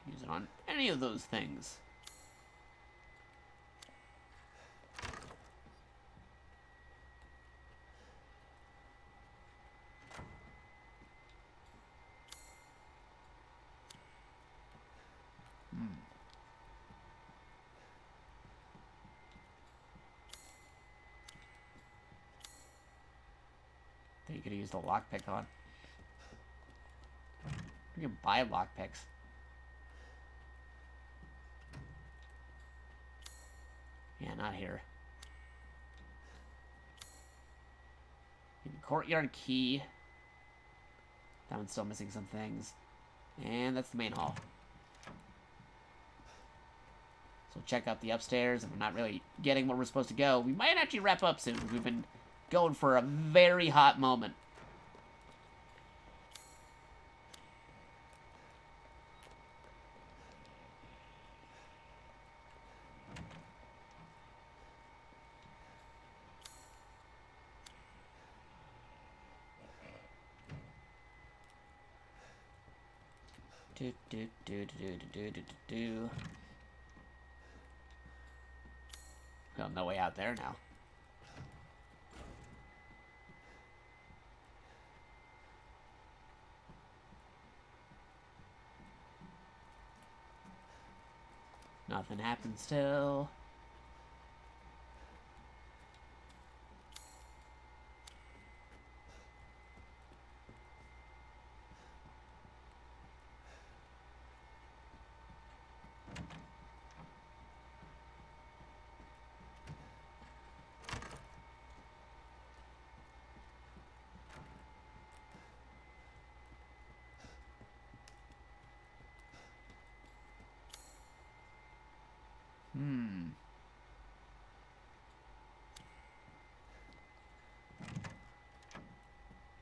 Use it on any of those things. That you could use the lockpick on. You can buy lockpicks. Yeah, not here. Courtyard key. That one's still missing some things. And that's the main hall. So check out the upstairs. If we're not really getting where we're supposed to go, we might actually wrap up soon. We've been going for a very hot moment. Well, no way out there now. Nothing happened still.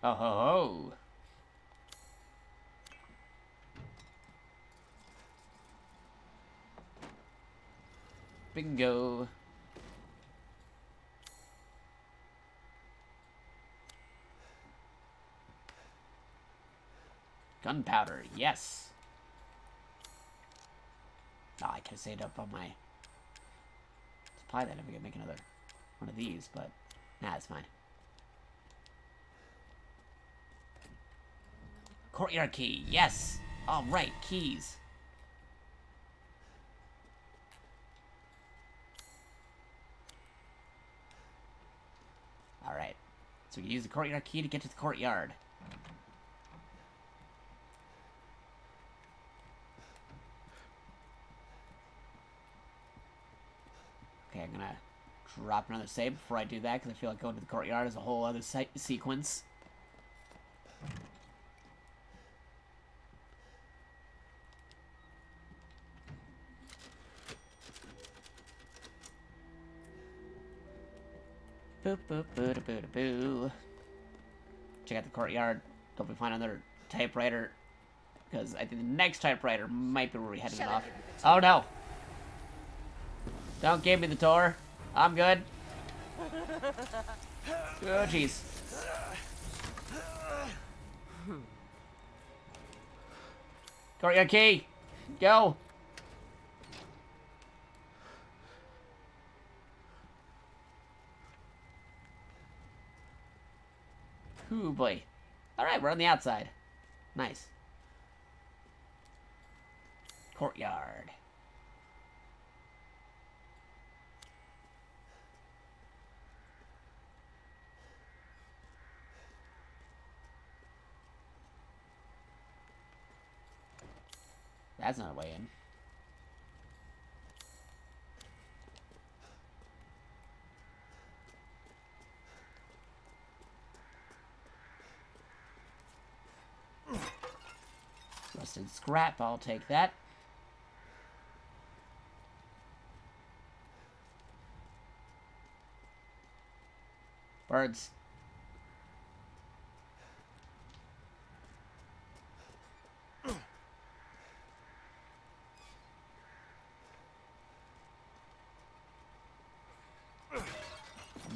Oh ho ho. Bingo. Gunpowder, yes. Oh, I could have saved up on my supply that if we could make another one of these, but nah, it's fine. Courtyard key, yes. All right, keys. All right, so we can use the courtyard key to get to the courtyard. Okay, I'm gonna drop another save before I do that because I feel like going to the courtyard is a whole other sequence. Boop, boop, boo, da, boo, da, boo. Check out the courtyard. Hopefully find another typewriter. Because I think the next typewriter might be where we headed off. Oh no! Don't give me the tour. I'm good. Oh jeez. Courtyard key! Go! Ooh, boy. Alright, we're on the outside. Nice. Courtyard. That's not a way in. Rusted scrap, I'll take that. Birds.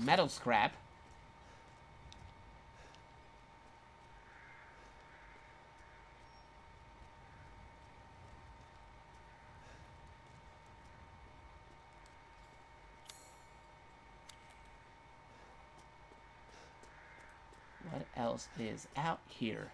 Metal scrap. What else is out here?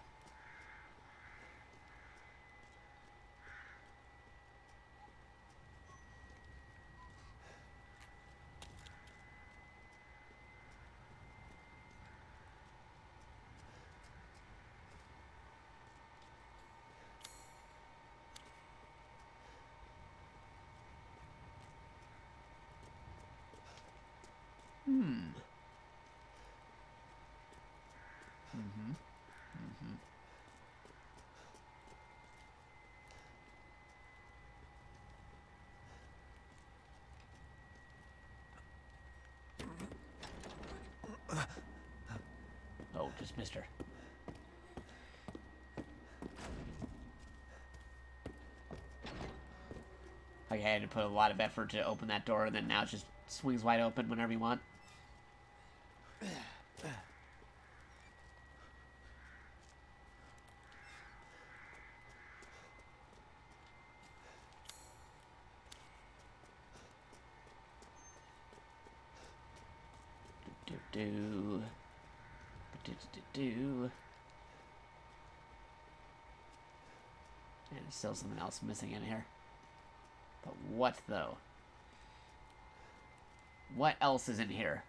Oh, just missed her. Like, I had to put a lot of effort to open that door, and then now it just swings wide open whenever you want. Do. And there's still something else missing in here. But what, though? What else is in here?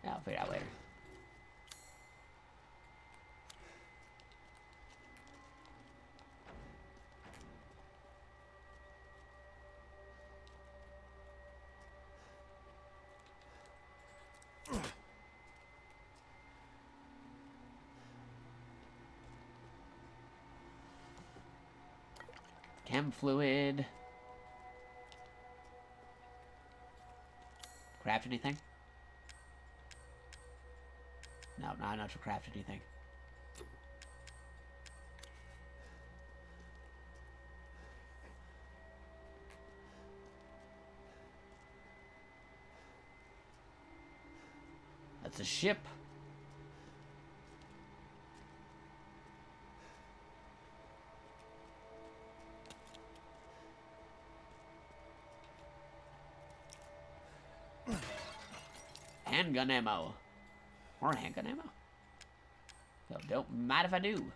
I'll figure it out later. Chem fluid. Craft anything? No, not to craft anything. That's a ship. Handgun ammo. More handgun ammo. So don't mind if I do.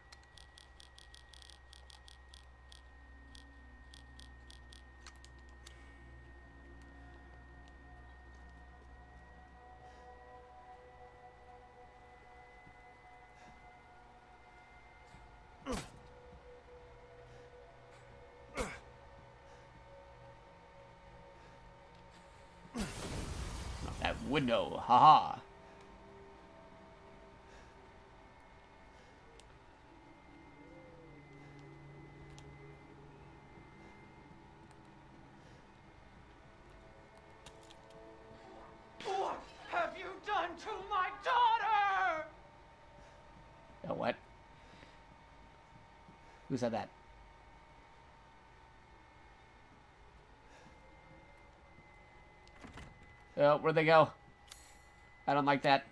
That window, haha. What have you done to my daughter? Oh, what? Who said that? Oh, where'd they go? I don't like that.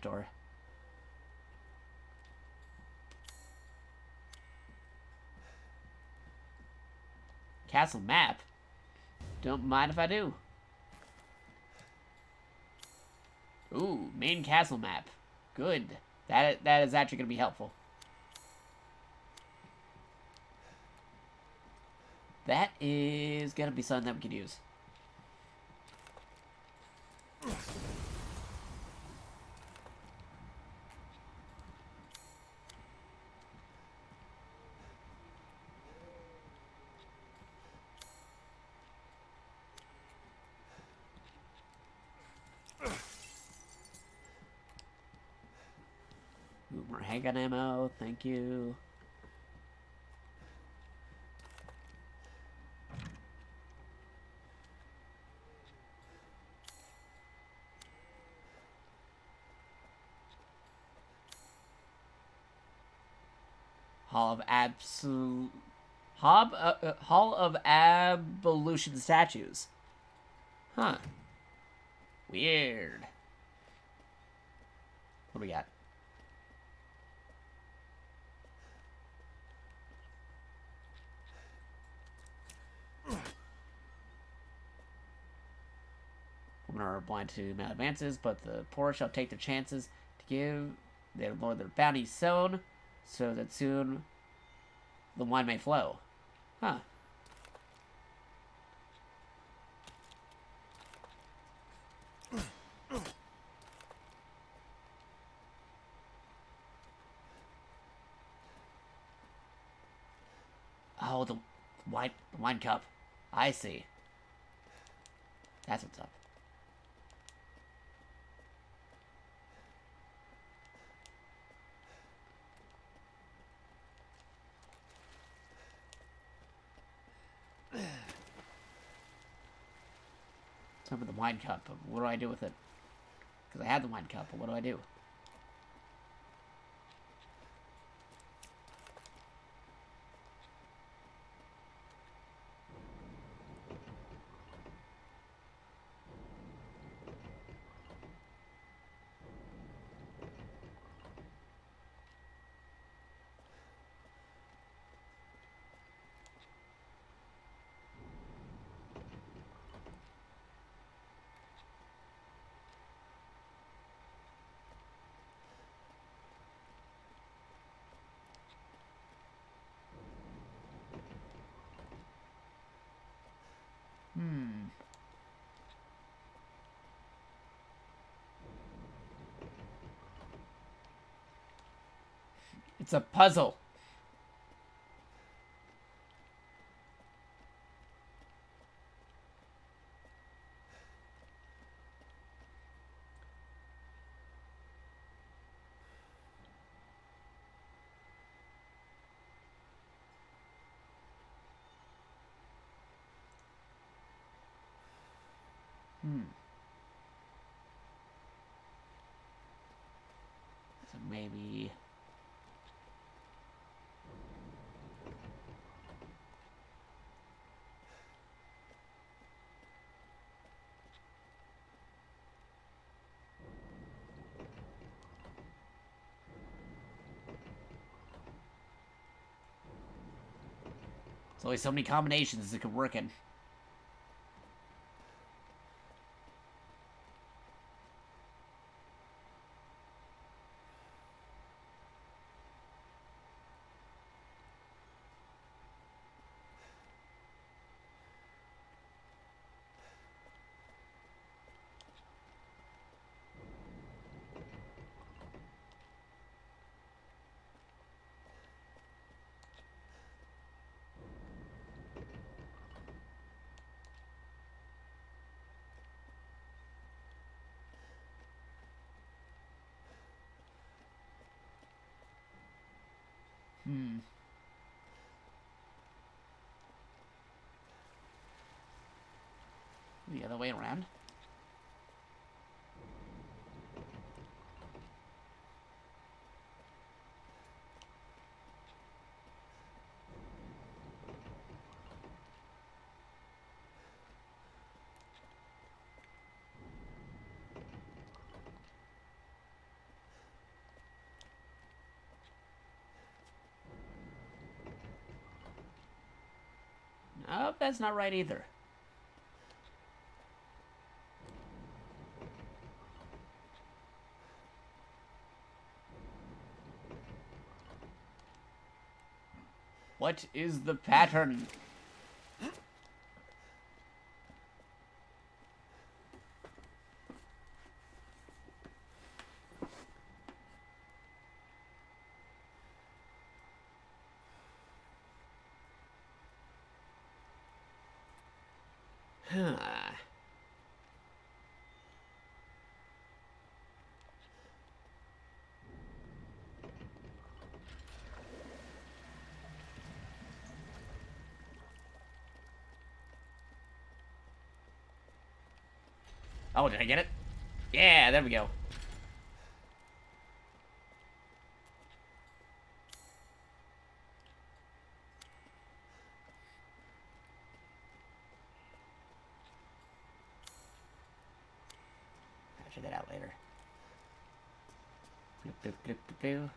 door. Castle map? Don't mind if I do. Ooh, main castle map. Good. That is actually going to be helpful. That is going to be something that we can use. Ooh, more handgun ammo, thank you. Hall of Abolition statues. Huh. Weird. What do we got? Women are blind to male advances, but the poor shall take their chances to give. They lord their bounty sown, so that soon the wine may flow. Huh. Oh, the wine cup. I see. That's what's up. Some of the wine cup, but what do I do with it? Because I had the wine cup, but what do I do? It's a puzzle. So maybe... There's only so many combinations it could work in. The other way around. Oh, that's not right either. What is the pattern? Huh. Oh, did I get it? Yeah, there we go. I'll check that out later. Blip, blip, blip, blip, blip.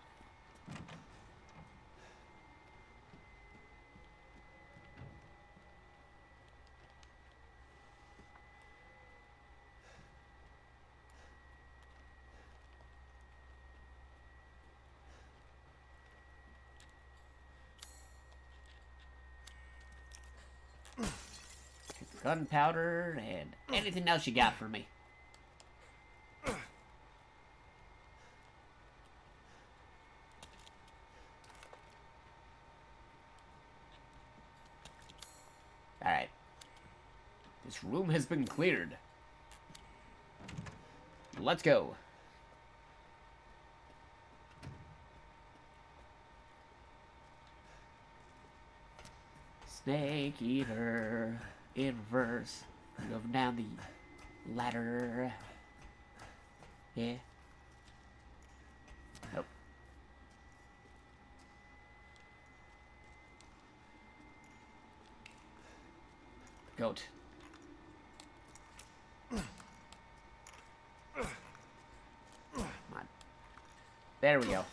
Gunpowder and anything else you got for me. Alright. This room has been cleared. Let's go. Snake eater in reverse. Go down the ladder. Yeah. Nope. Goat. Come on. There we go.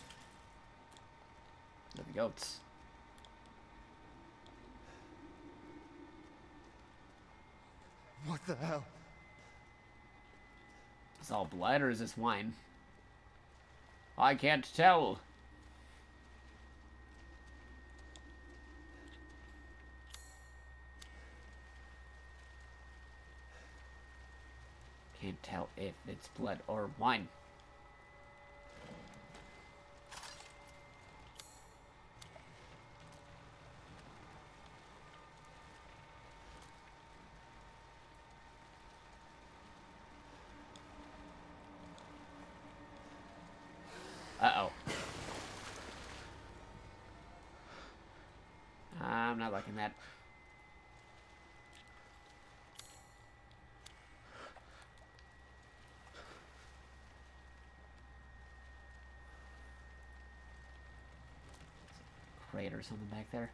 The goats. What the hell? Is this all blood or is this wine? I can't tell. Can't tell if it's blood or wine. Uh-oh. I'm not liking that. Crate or something back there.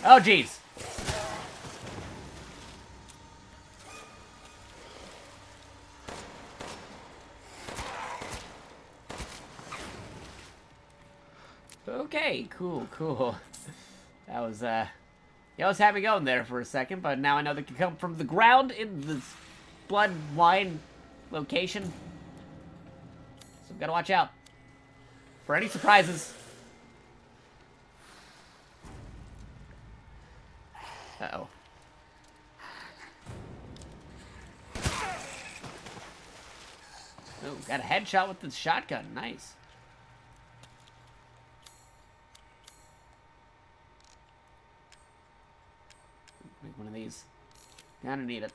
Oh, jeez. Okay, cool, cool. That was, you almost had me going there for a second, but now I know they can come from the ground in the blood wine location. So I've got to watch out for any surprises. Uh-oh. Ooh, got a headshot with the shotgun. Nice. Make one of these. Gonna need it.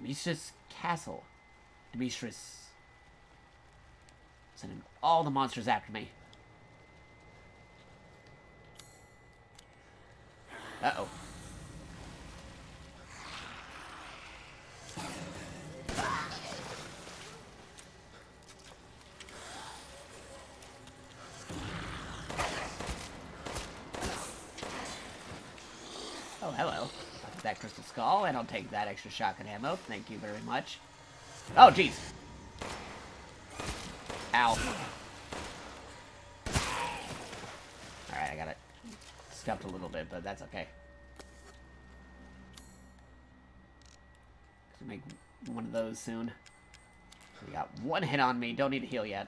Demetrius Castle. Demetrius. Sending all the monsters after me. Uh-oh. Oh, hello. I'll take that crystal skull, and I'll take that extra shotgun ammo. Thank you very much. Oh, jeez. Ow. Alright, I got it scuffed a little bit, but that's okay. Gonna make one of those soon. We got one hit on me. Don't need to heal yet.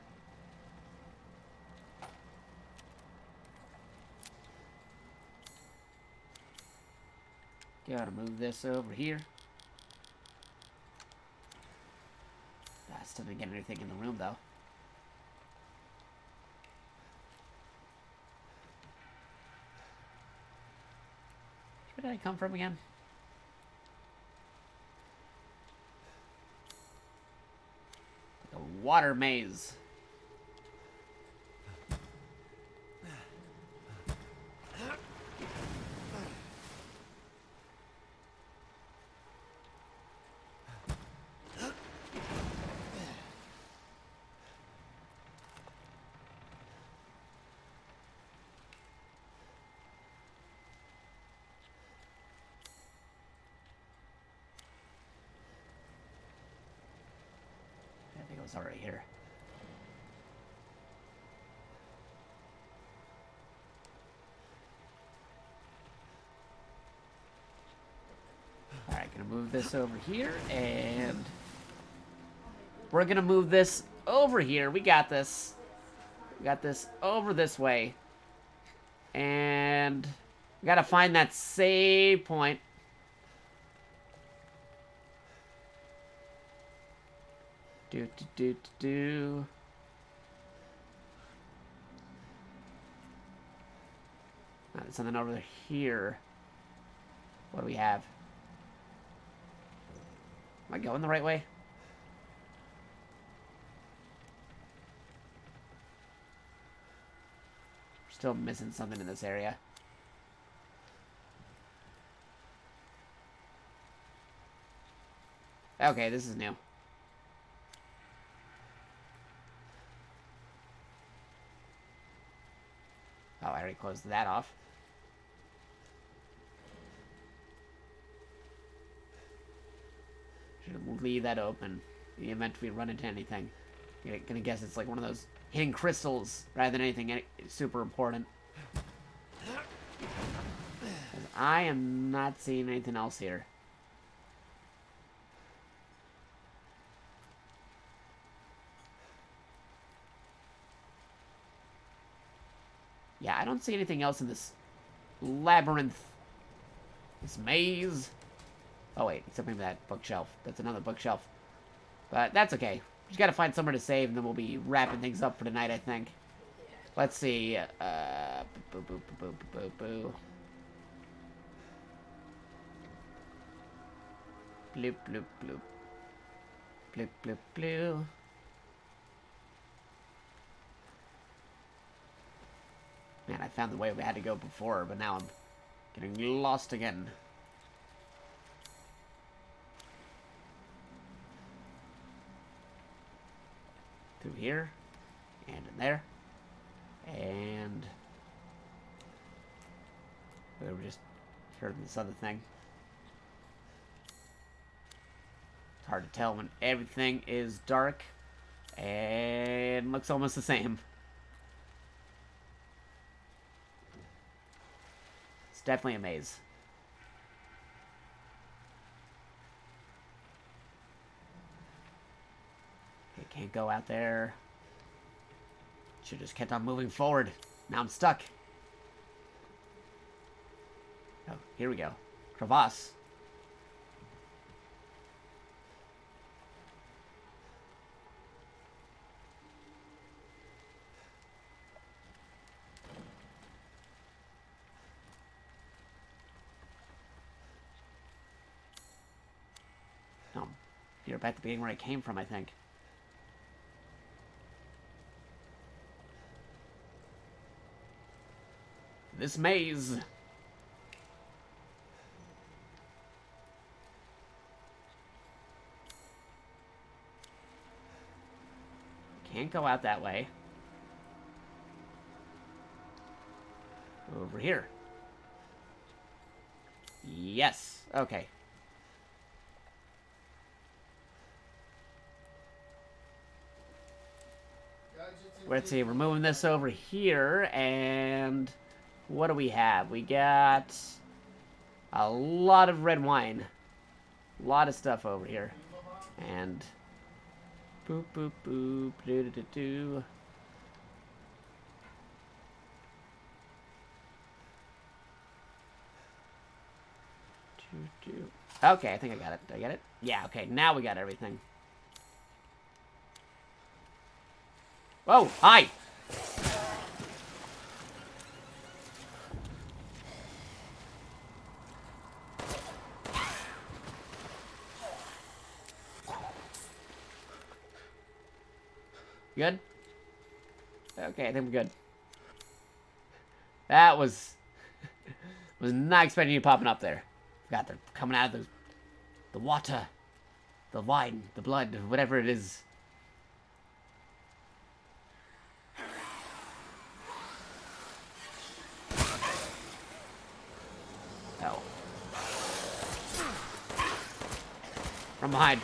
Gotta move this over here. I still didn't get anything in the room, though. Where did I come from again? Like a water maze. I think it was already here. Alright, gonna move this over here, and we're gonna move this over here. We got this. We got this over this way. And we gotta find that save point. Do. There's something over here. What do we have? Am I going the right way? We're still missing something in this area. Okay, this is new. Oh, I already closed that off. Should leave that open in the event we run into anything. I'm gonna guess it's like one of those hidden crystals rather than anything super important. 'Cause I am not seeing anything else here. Yeah, I don't see anything else in this labyrinth. This maze. Oh, wait. Except maybe that bookshelf. That's another bookshelf. But that's okay. We just gotta find somewhere to save, and then we'll be wrapping things up for tonight, I think. Let's see. Boo. Bloop, bloop, bloop. Bloop, bloop, bloop. Man, I found the way we had to go before, but now I'm getting lost again. Through here, and in there, and we were just heard this other thing. It's hard to tell when everything is dark and looks almost the same. Definitely a maze. Okay, can't go out there. Should just kept on moving forward. Now I'm stuck. Oh, here we go. Crevasse. You're back at the beginning where I came from, I think. This maze. Can't go out that way. Over here. Yes. Okay. Let's see. We're moving this over here, and what do we have? We got a lot of red wine. A lot of stuff over here. And boop, boop, boop. Do-do-do-do. Okay, I think I got it. Did I get it? Yeah, okay. Now we got everything. Whoa, hi! Good? Okay, I think we're good. That was... was not expecting you popping up there. Forgot they're coming out of the water. The wine, the blood, whatever it is. Oh. From behind.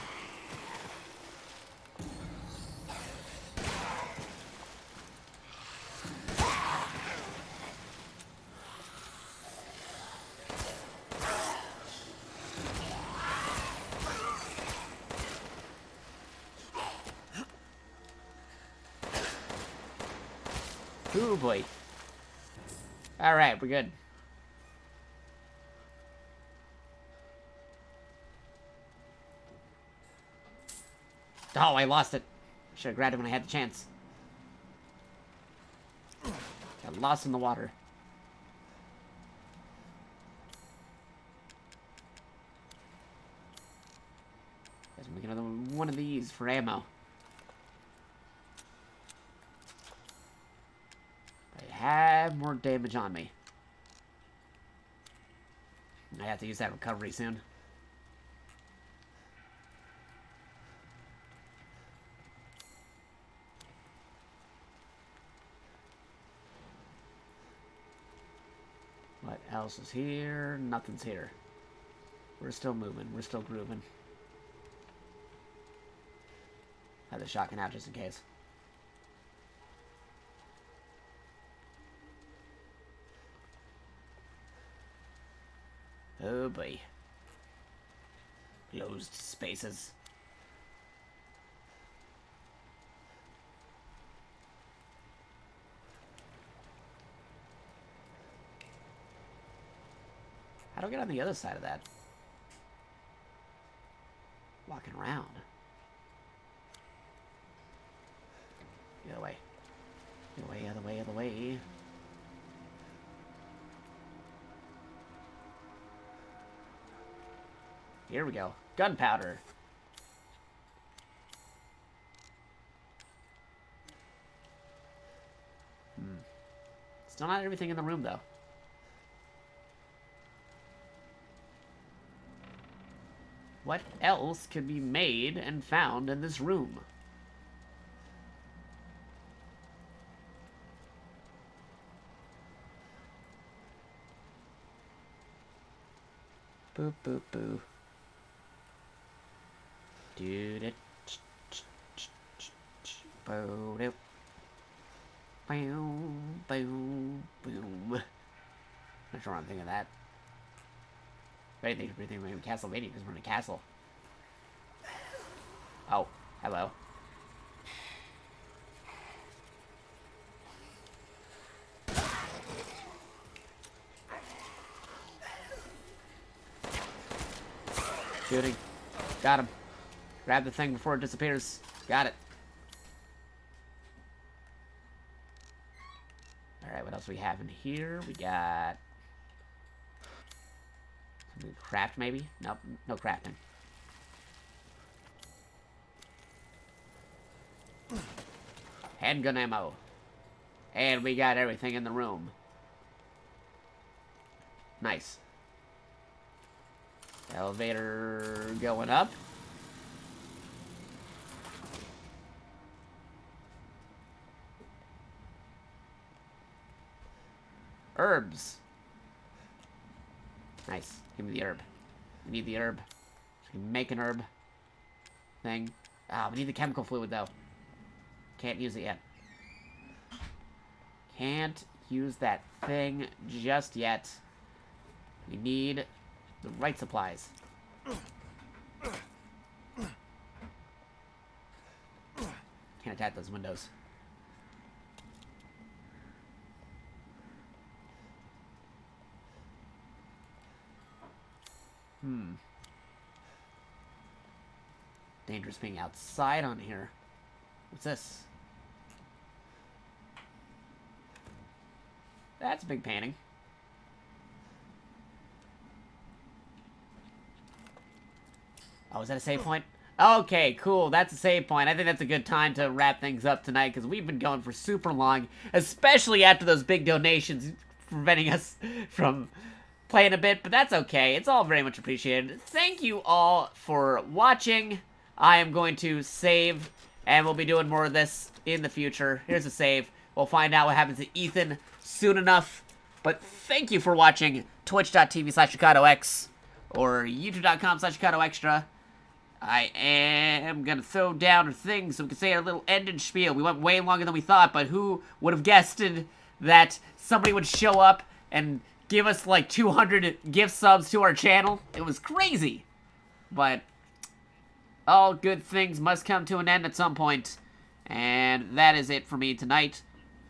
Ooh, boy. Alright, we're good. Oh, I lost it. Should have grabbed it when I had the chance. Got lost in the water. Let's make another one of these for ammo. I have more damage on me. I have to use that recovery soon. What else is here? Nothing's here. We're still moving. We're still grooving. Have the shotgun out just in case. Oh boy. Closed spaces. How do I get on the other side of that? Walking around. The other way. The other way, other way, other way. Here we go. Gunpowder. Still not everything in the room, though. What else can be made and found in this room? Boop, boop, boo. Dude, it. Boom, boom, boom, boom. Not sure I'm thinking of that. But I think everything in Castlevania because we're in a castle. Oh, hello. Shooting. Got him. Grab the thing before it disappears. Got it. Alright, what else do we have in here? We got... something to craft, maybe? Nope, no crafting. Handgun ammo. And we got everything in the room. Nice. Elevator going up. Herbs. Nice. Give me the herb. We need the herb. Make an herb thing. Ah, we need the chemical fluid, though. Can't use it yet. Can't use that thing just yet. We need the right supplies. Can't attack those windows. Dangerous being outside on here. What's this? That's a big painting. Oh, is that a save point? Okay, cool. That's a save point. I think that's a good time to wrap things up tonight because we've been going for super long, especially after those big donations preventing us from playing a bit, but that's okay. It's all very much appreciated. Thank you all for watching. I am going to save, and we'll be doing more of this in the future. Here's a save. We'll find out what happens to Ethan soon enough. But thank you for watching twitch.tv/JakatoX or youtube.com/JakatoExtra. I am going to throw down a thing so we can say our little ending spiel. We went way longer than we thought, but who would have guessed that somebody would show up and give us like 200 gift subs to our channel? It was crazy. But all good things must come to an end at some point. And that is it for me tonight.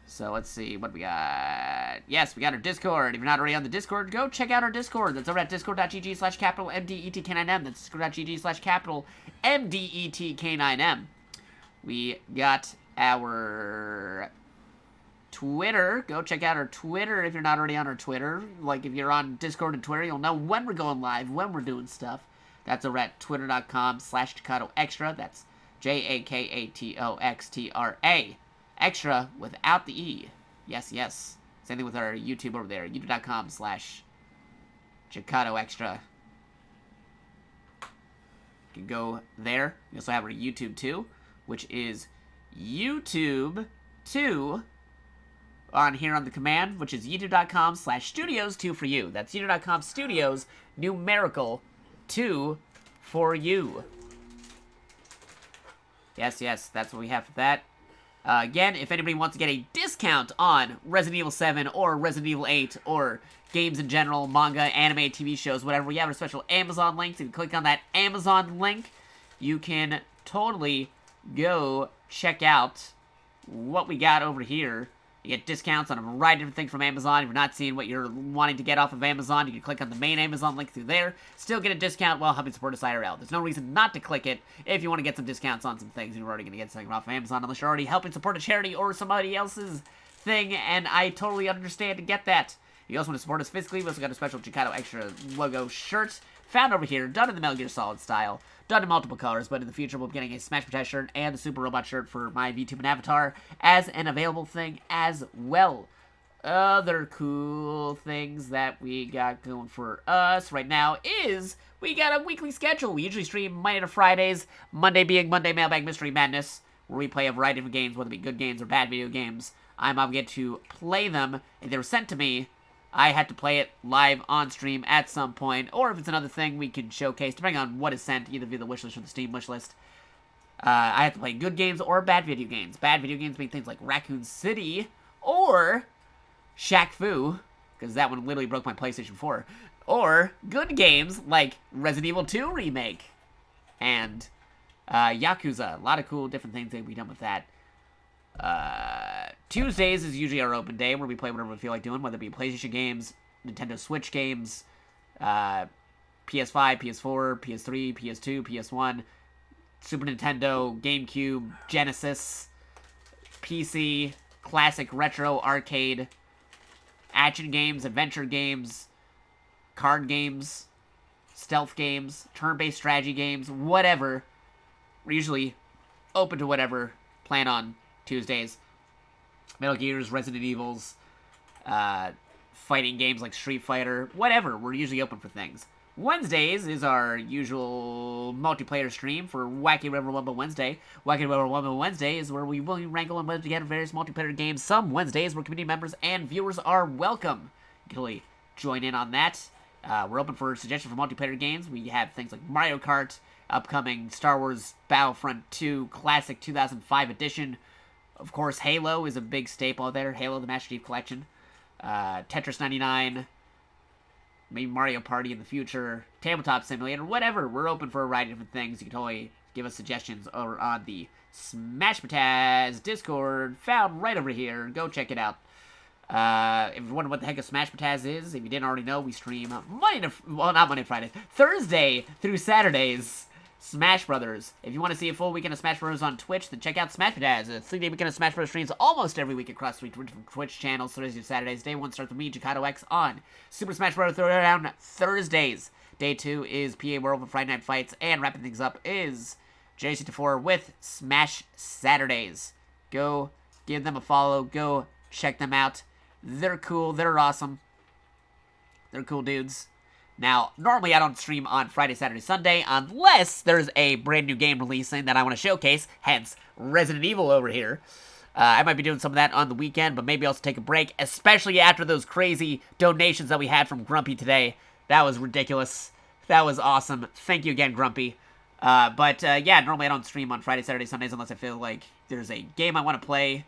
So let's see what we got. Yes, we got our Discord. If you're not already on the Discord, go check out our Discord. That's over at discord.gg/capitalMDETK9M. That's discord.gg/capitalMDETK9M. We got our Twitter. Go check out our Twitter if you're not already on our Twitter. Like, if you're on Discord and Twitter, you'll know when we're going live, when we're doing stuff. That's over at twitter.com/JakatoExtra. That's JakatoXtra. Extra without the E. Yes, yes. Same thing with our YouTube over there. youtube.com/JakatoExtra. You can go there. We also have our YouTube too, which is YouTube2 on here on the command, which is youtube.com/studios2 for you. That's youtube.com/studios numerical 2 for you. Yes, yes, that's what we have for that. Again, if anybody wants to get a discount on Resident Evil 7 or Resident Evil 8 or games in general, manga, anime, TV shows, whatever, we have a special Amazon link. So if you click on that Amazon link, you can totally go check out what we got over here. You get discounts on a variety of different things from Amazon. If you're not seeing what you're wanting to get off of Amazon, you can click on the main Amazon link through there. Still get a discount while helping support us IRL. There's no reason not to click it if you want to get some discounts on some things. You're already going to get something off of Amazon unless you're already helping support a charity or somebody else's thing, and I totally understand and get that. If you also want to support us physically, we also got a special Jakato Extra logo shirt found over here, done in the Metal Gear Solid style. Done in multiple colors, but in the future we'll be getting a Smash Protect shirt and the Super Robot shirt for my VTuber avatar as an available thing as well. Other cool things that we got going for us right now is we got a weekly schedule. We usually stream Monday to Fridays, Monday being Monday Mailbag Mystery Madness, where we play a variety of games, whether it be good games or bad video games. I'm obligated to play them. If they were sent to me, I had to play it live on stream at some point, or if it's another thing we can showcase, depending on what is sent, either via the wishlist or the Steam wishlist. I have to play good games or bad video games. Bad video games being things like Raccoon City or Shaq Fu, because that one literally broke my PlayStation 4. Or good games like Resident Evil 2 Remake and Yakuza. A lot of cool different things that we've done with that. Tuesdays is usually our open day where we play whatever we feel like doing, whether it be PlayStation games, Nintendo Switch games, PS5, PS4, PS3, PS2, PS1, Super Nintendo, GameCube, Genesis, PC, classic retro arcade, action games, adventure games, card games, stealth games, turn-based strategy games, whatever. We're usually open to whatever. Plan on Tuesdays. Metal Gears, Resident Evils, fighting games like Street Fighter, whatever. We're usually open for things. Wednesdays is our usual multiplayer stream for Wacky River Rumble Wednesday. Wacky River Rumble Wednesday is where we will wrangle and put together various multiplayer games. Some Wednesdays where community members and viewers are welcome. You can really join in on that. We're open for suggestions for multiplayer games. We have things like Mario Kart, upcoming Star Wars Battlefront 2 Classic 2005 Edition. Of course, Halo is a big staple there. Halo, the Master Chief Collection. Tetris 99. Maybe Mario Party in the future, Tabletop Simulator, whatever. We're open for a variety of different things. You can totally give us suggestions over on the Smash Pataz Discord, found right over here. Go check it out. If you're wondering what the heck a Smash Pataz is, if you didn't already know, we stream Thursday through Saturdays, Smash Brothers. If you want to see a full weekend of Smash Brothers on Twitch, then check out Smash Pataz. A 3-day weekend of Smash Brothers streams almost every week across 3 different Twitch channels, Thursdays and Saturdays. Day 1 starts with me, JakatoX, on Super Smash Bros. Throwdown Thursdays. Day 2 is PA World with Friday Night Fights, and wrapping things up is J64 with Smash Saturdays. Go give them a follow. Go check them out. They're cool. They're awesome. They're cool dudes. Now, normally I don't stream on Friday, Saturday, Sunday, unless there's a brand new game releasing that I want to showcase, hence Resident Evil over here. I might be doing some of that on the weekend, but maybe also take a break, especially after those crazy donations that we had from Grumpy today. That was ridiculous. That was awesome. Thank you again, Grumpy. Yeah, normally I don't stream on Friday, Saturday, Sundays unless I feel like there's a game I want to play,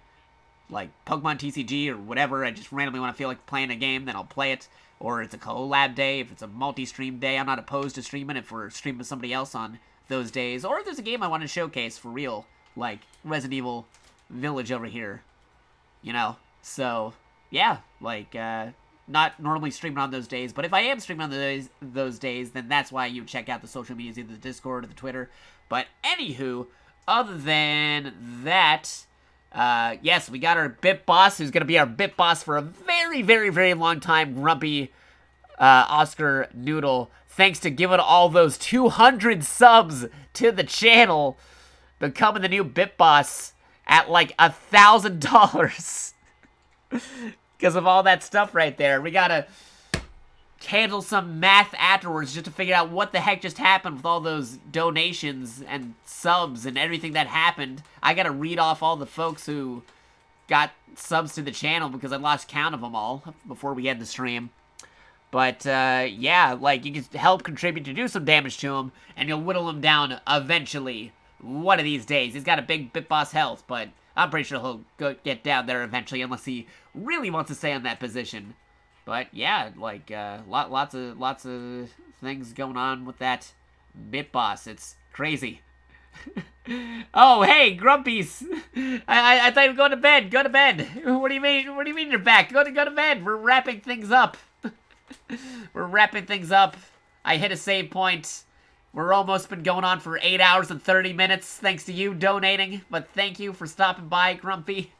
like Pokemon TCG or whatever. I just randomly want to feel like playing a game, then I'll play it. Or it's a collab day, if it's a multi-stream day. I'm not opposed to streaming if we're streaming with somebody else on those days. Or if there's a game I want to showcase for real, like Resident Evil Village over here. You know? So, yeah, like, not normally streaming on those days, but if I am streaming on those days, then that's why you check out the social medias, either the Discord or the Twitter. But anywho, other than that, yes, we got our Bit Boss, who's going to be our Bit Boss for a very, very, very long time, Grumpy Oscar Noodle. Thanks to giving all those 200 subs to the channel, becoming the new Bit Boss at like $1,000. Because of all that stuff right there. We gotta handle some math afterwards just to figure out what the heck just happened with all those donations and subs and everything that happened. I gotta read off all the folks who got subs to the channel because I lost count of them all before we had the stream. But, yeah, like, you can help contribute to do some damage to him, and you'll whittle him down eventually. One of these days. He's got a big Bit Boss health, but I'm pretty sure he'll get down there eventually unless he really wants to stay on that position. But yeah, like lots of things going on with that Bit Boss. It's crazy. Oh, hey, Grumpies! I thought you were going to bed. Go to bed. What do you mean? What do you mean you're back? Go to bed. We're wrapping things up. We're wrapping things up. I hit a save point. We're almost been going on for 8 hours and 30 minutes thanks to you donating. But thank you for stopping by, Grumpy.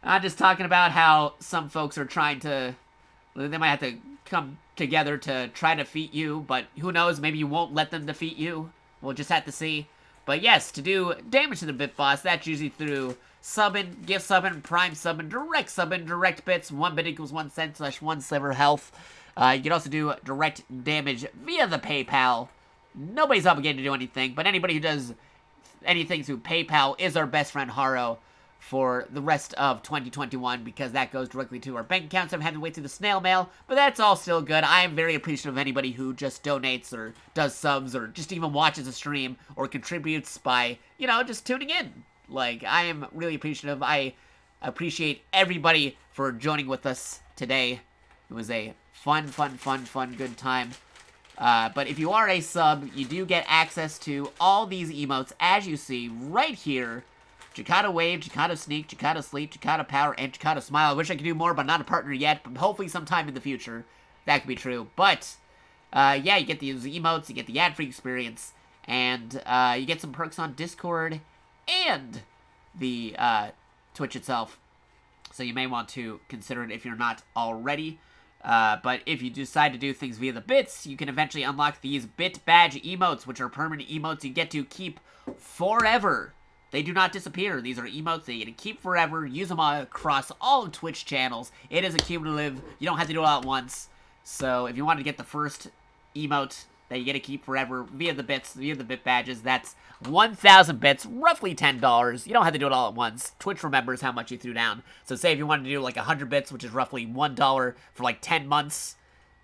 I'm just talking about how some folks are trying to... They might have to come together to try to defeat you, but who knows, maybe you won't let them defeat you. We'll just have to see. But yes, to do damage to the Bit Boss, that's usually through subbing, gift subbing, prime subbing, direct bits, 1 bit equals 1 cent / 1 sliver health. You can also do direct damage via the PayPal. Nobody's obligated to do anything, but anybody who does anything through PayPal is our best friend Haro for the rest of 2021, because that goes directly to our bank accounts. I'm having to wait through the snail mail, but that's all still good. I am very appreciative of anybody who just donates or does subs or just even watches a stream or contributes by, you know, just tuning in. Like, I am really appreciative. I appreciate everybody for joining with us today. It was a fun, good time. But if you are a sub, you do get access to all these emotes, as you see right here. Jakato Wave, Jakato Sneak, Jakato Sleep, Jakato Power, and Jakato Smile. I wish I could do more, but I'm not a partner yet. But hopefully sometime in the future, that could be true. But, yeah, you get these emotes, you get the ad-free experience, and you get some perks on Discord and the Twitch itself. So you may want to consider it if you're not already. But if you decide to do things via the bits, you can eventually unlock these bit badge emotes, which are permanent emotes you get to keep forever. They do not disappear. These are emotes that you get to keep forever. Use them across all of Twitch channels. It is a cumulative. You don't have to do it all at once. So if you want to get the first emote that you get to keep forever via the bits, via the bit badges, that's 1,000 bits, roughly $10. You don't have to do it all at once. Twitch remembers how much you threw down. So say if you wanted to do like 100 bits, which is roughly $1 for like 10 months,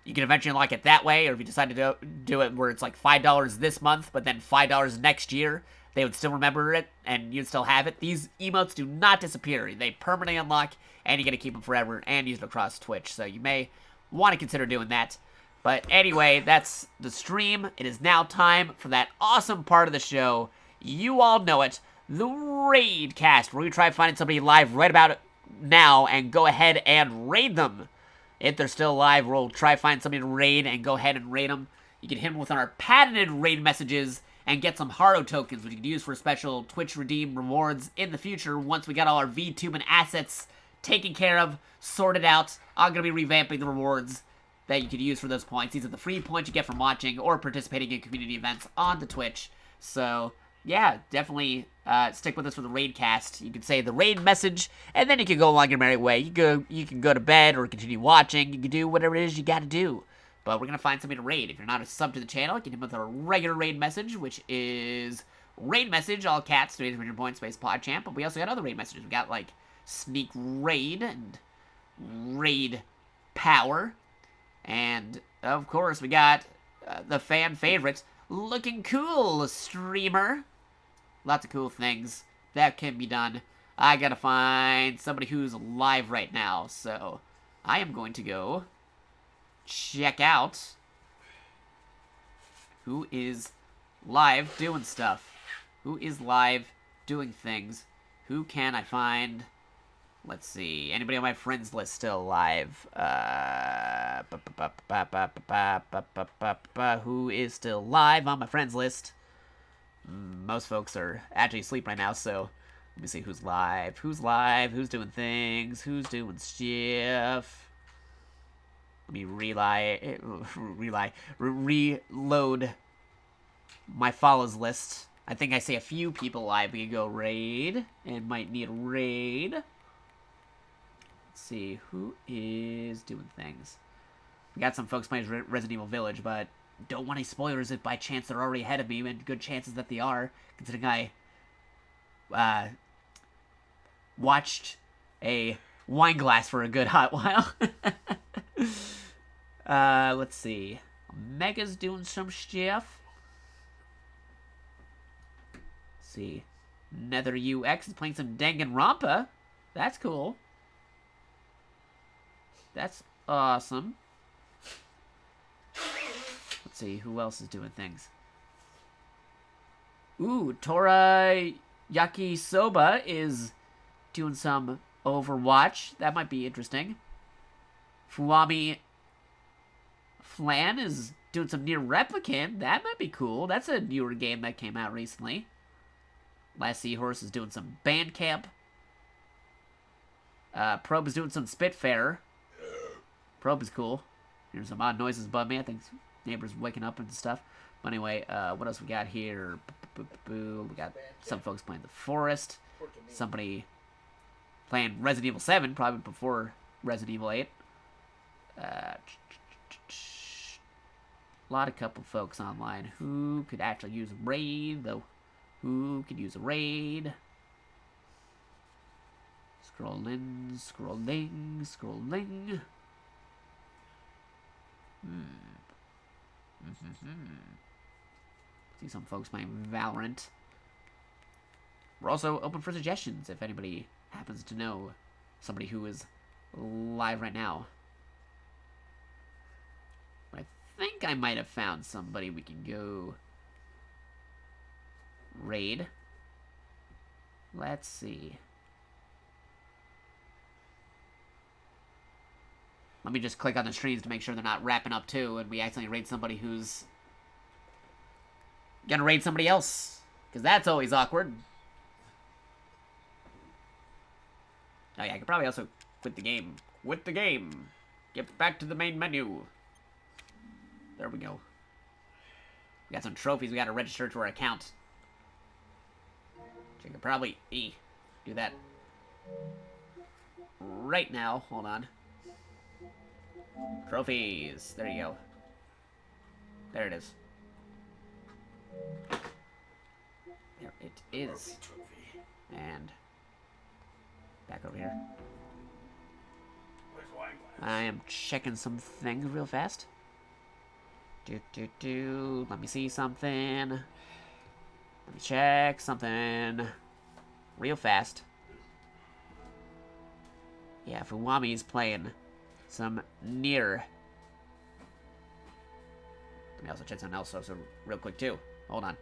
you can eventually unlock it that way. Or if you decide to do it where it's like $5 this month, but then $5 next year, they would still remember it, and you'd still have it. These emotes do not disappear. They permanently unlock, and you get to keep them forever and use it across Twitch. So you may want to consider doing that. But anyway, that's the stream. It is now time for that awesome part of the show. You all know it. The Raid Cast, where we try finding somebody live right about now and go ahead and raid them. If they're still alive, we'll try find somebody to raid and go ahead and raid them. You can hit them with our patented raid messages and get some Haro tokens, which you can use for special Twitch redeem rewards in the future once we got all our VTuber assets taken care of, sorted out. I'm going to be revamping the rewards that you could use for those points. These are the free points you get from watching or participating in community events on the Twitch. So, yeah, definitely stick with us for the raid cast. You can say the raid message, and then you can go along your merry way. You can go to bed or continue watching. You can do whatever it is you got to do. But we're going to find somebody to raid. If you're not a sub to the channel, you can hit with our regular raid message, which is raid message, all caps, 300 points, space PodChamp. But we also got other raid messages. We got, like, Sneak Raid and Raid Power. And, of course, we got the fan favorites, Looking Cool Streamer. Lots of cool things that can be done. I gotta find somebody who's live right now, so I am going to go check out who is live doing stuff. Who is live doing things? Who can I find? Let's see. Anybody on my friends list still alive? Who is still live on my friends list? Most folks are actually asleep right now, so let me see who's live. Who's live? Who's doing things? Who's doing stuff? Let me reload my follows list. I think I see a few people live. We can go raid and might need a raid. Let's see who is doing things. We got some folks playing Resident Evil Village, but don't want any spoilers if by chance they're already ahead of me, and good chances that they are, considering I watched a wine glass for a good hot while. Let's see. Mega's doing some stuff. Let's see. Nether UX is playing some Danganronpa. That's cool. That's awesome. Let's see, who else is doing things? Ooh, Tora Yakisoba is doing some Overwatch. That might be interesting. Fuwami Flan is doing some Near Replicant. That might be cool. That's a newer game that came out recently. Last Seahorse is doing some Bandcamp. Probe is doing some Spitfire. Probe is cool. Here's some odd noises above me. I think neighbors waking up and stuff. But anyway, what else we got here? We got some folks playing The Forest. Somebody playing Resident Evil 7, probably before Resident Evil 8. A couple folks online who could actually use a raid, though. Who could use a raid? Scrolling. See some folks playing Valorant. We're also open for suggestions if anybody happens to know somebody who is live right now. But I think I might have found somebody we can go raid. Let's see. Let me just click on the streams to make sure they're not wrapping up too, and we accidentally raid somebody who's gonna raid somebody else, because that's always awkward. Oh yeah, I could probably also quit the game. Quit the game. Get back to the main menu. There we go. We got some trophies we gotta register to our account. I could probably do that right now. Hold on. Trophies. There you go. There it is. There it is. And back over here. I am checking something real fast. Let me see something. Let me check something real fast. Yeah, Fuwami's playing some Nier. Let me also check something else so real quick too. Hold on.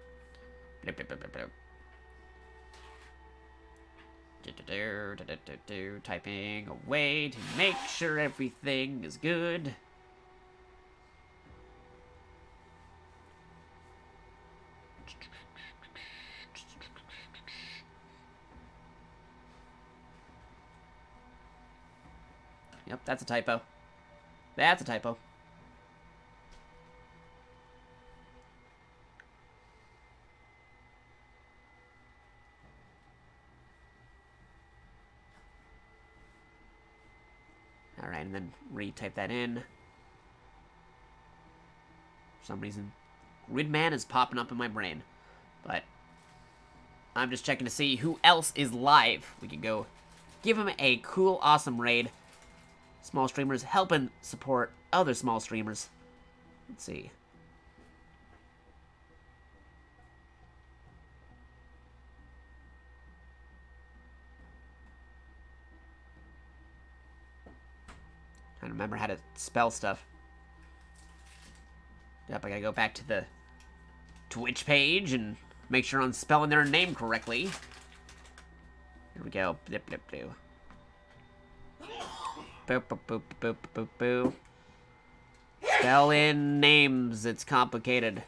Typing away to make sure everything is good. Yep, that's a typo. That's a typo. Alright, and then retype that in. For some reason, Gridman is popping up in my brain. But I'm just checking to see who else is live. We can go give him a cool, awesome raid. Small streamers helping support other small streamers. Let's see. Trying to remember how to spell stuff. Yep, I gotta go back to the Twitch page and make sure I'm spelling their name correctly. Here we go. Blip, blip, blue. Boop, boop, boop, boop, boop, boop. Spell in names. It's complicated.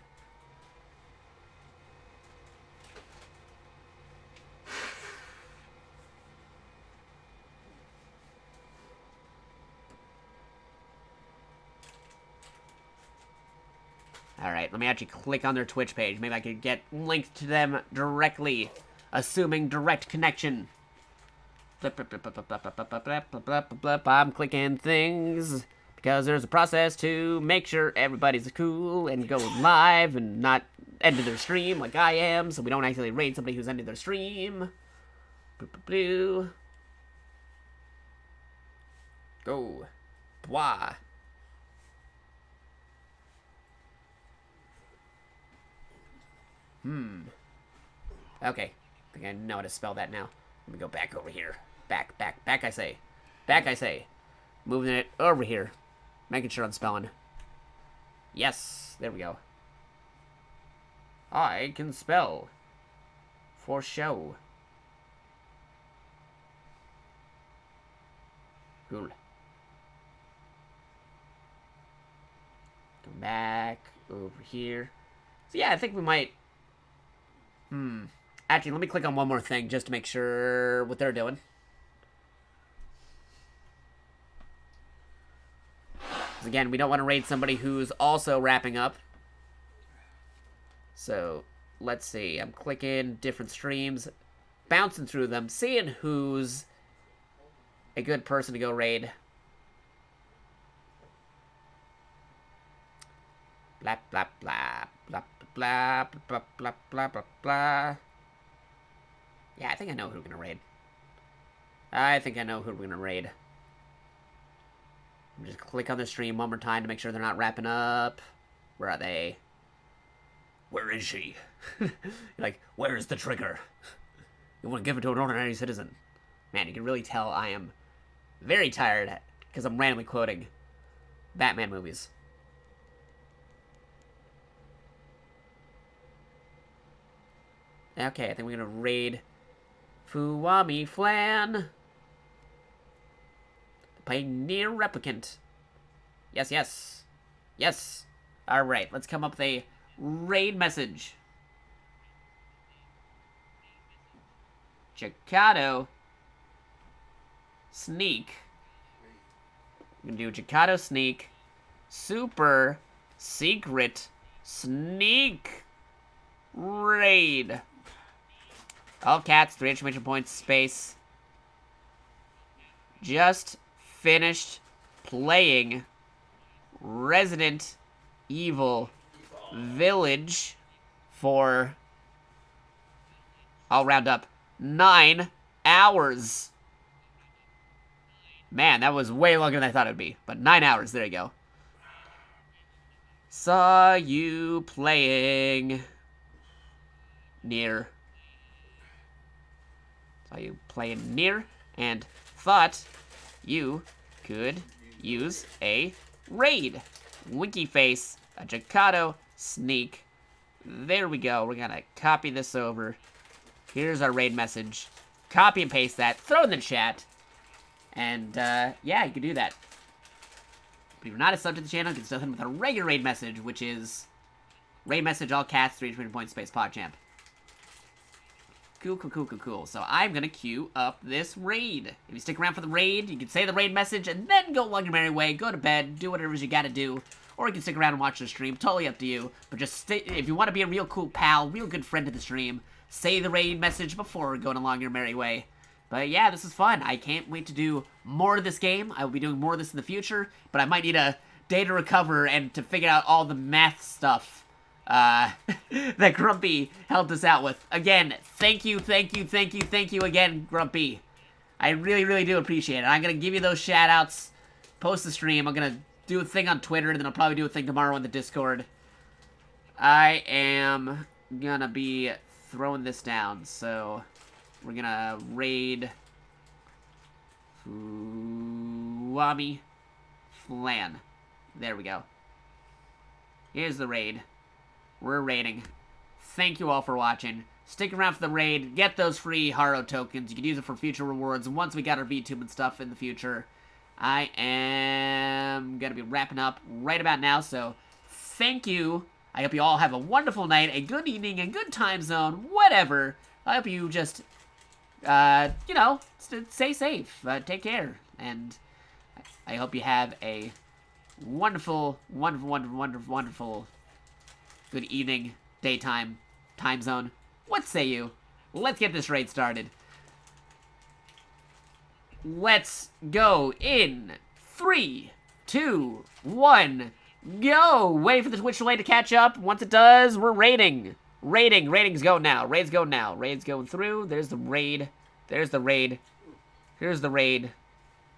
Alright, let me actually click on their Twitch page. Maybe I could get linked to them directly. Assuming direct connection. I'm clicking things because there's a process to make sure everybody's cool and go live and not end their stream like I am, so we don't actually raid somebody who's ended their stream. Go. Blah. Okay. I think I know how to spell that now. Let me go back over here. Back, I say. Back, I say. Moving it over here. Making sure I'm spelling. Yes, there we go. I can spell. For show. Cool. Come back over here. So yeah, I think we might... Actually, let me click on one more thing just to make sure what they're doing. Because again, we don't want to raid somebody who's also wrapping up. So, let's see. I'm clicking different streams, bouncing through them, seeing who's a good person to go raid. Blah, blah, blah, blah, blah, blah, blah, blah, blah, blah. Yeah, I think I know who we're gonna raid. I think I know who we're gonna raid. Just click on the stream one more time to make sure they're not wrapping up. Where are they? Where is she? You're like, where is the trigger? You want to give it to an ordinary citizen. Man, you can really tell I am very tired because I'm randomly quoting Batman movies. Okay, I think we're gonna raid Fuwami Flan. Pioneer Replicant. Yes, yes. Yes. Alright, let's come up with a raid message. Jakato Sneak. We're gonna do Jakato Sneak. Super Secret Sneak Raid. All cats, 3 exclamation points, space. Just finished playing Resident Evil Village for, I'll round up, 9 hours. Man, that was way longer than I thought it would be. But 9 hours, there you go. Saw you playing near. Saw you playing near and thought you could use a raid. Winky face, a Jakato sneak. There we go. We're gonna copy this over. Here's our raid message. Copy and paste that. Throw it in the chat. And, yeah, you can do that. But if you're not a sub to the channel, you can still hit with a regular raid message, which is raid message, all cats, 3 point space, PogChamp. Cool. So I'm gonna queue up this raid. If you stick around for the raid, you can say the raid message and then go along your merry way, go to bed, do whatever you gotta do. Or you can stick around and watch the stream, totally up to you. But just stay, if you want to be a real cool pal, real good friend to the stream, say the raid message before going along your merry way. But yeah, this is fun. I can't wait to do more of this game. I will be doing more of this in the future, but I might need a day to recover and to figure out all the math stuff that Grumpy helped us out with. Again, thank you again, Grumpy. I really do appreciate it. I'm going to give you those shout-outs post the stream. I'm going to do a thing on Twitter, and then I'll probably do a thing tomorrow on the Discord. I am going to be throwing this down, so we're going to raid Fuami Flan. There we go. Here's the raid. We're raiding. Thank you all for watching. Stick around for the raid. Get those free Haro tokens. You can use it for future rewards. And once we got our VTuber and stuff in the future, I am going to be wrapping up right about now. So, thank you. I hope you all have a wonderful night, a good evening, a good time zone, whatever. I hope you just, you know, stay safe. Take care. And I hope you have a wonderful good evening, daytime, time zone. What say you? Let's get this raid started. Let's go in 3, 2, 1, go! Wait for the Twitch delay to catch up. Once it does, we're raiding. Raiding's go now. Raid's go now. Raid's going through. There's the raid. There's the raid. Here's the raid.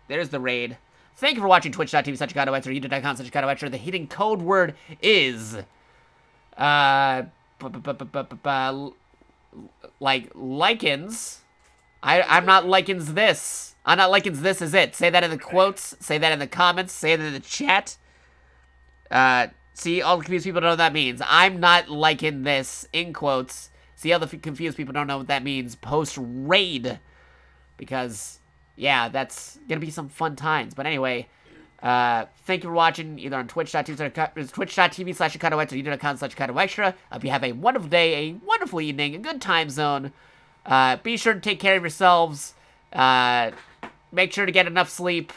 There's the raid. Thank you for watching twitch.tv/JakatoX or youtube.com/JakatoX. The hidden code word is like likens. I'm not likens this. I'm not likens this is it. Say that in the quotes. Say that in the comments. Say that in the chat. See, all the confused people don't know what that means. I'm not liking this in quotes. See, all the confused people don't know what that means post-raid. Because, yeah, that's gonna be some fun times. But anyway, thank you for watching either on twitch.tv/JakatoX or youtube.com/JakatoXtra. Hope you have a wonderful day, a wonderful evening, a good time zone. Be sure to take care of yourselves. Make sure to get enough sleep.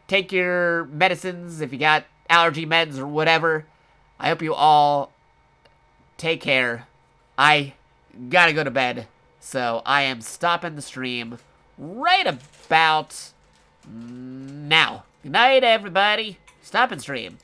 Take your medicines if you got allergy meds or whatever. I hope you all take care. I gotta go to bed, so I am stopping the stream right about now. Good night, everybody. Stop and stream.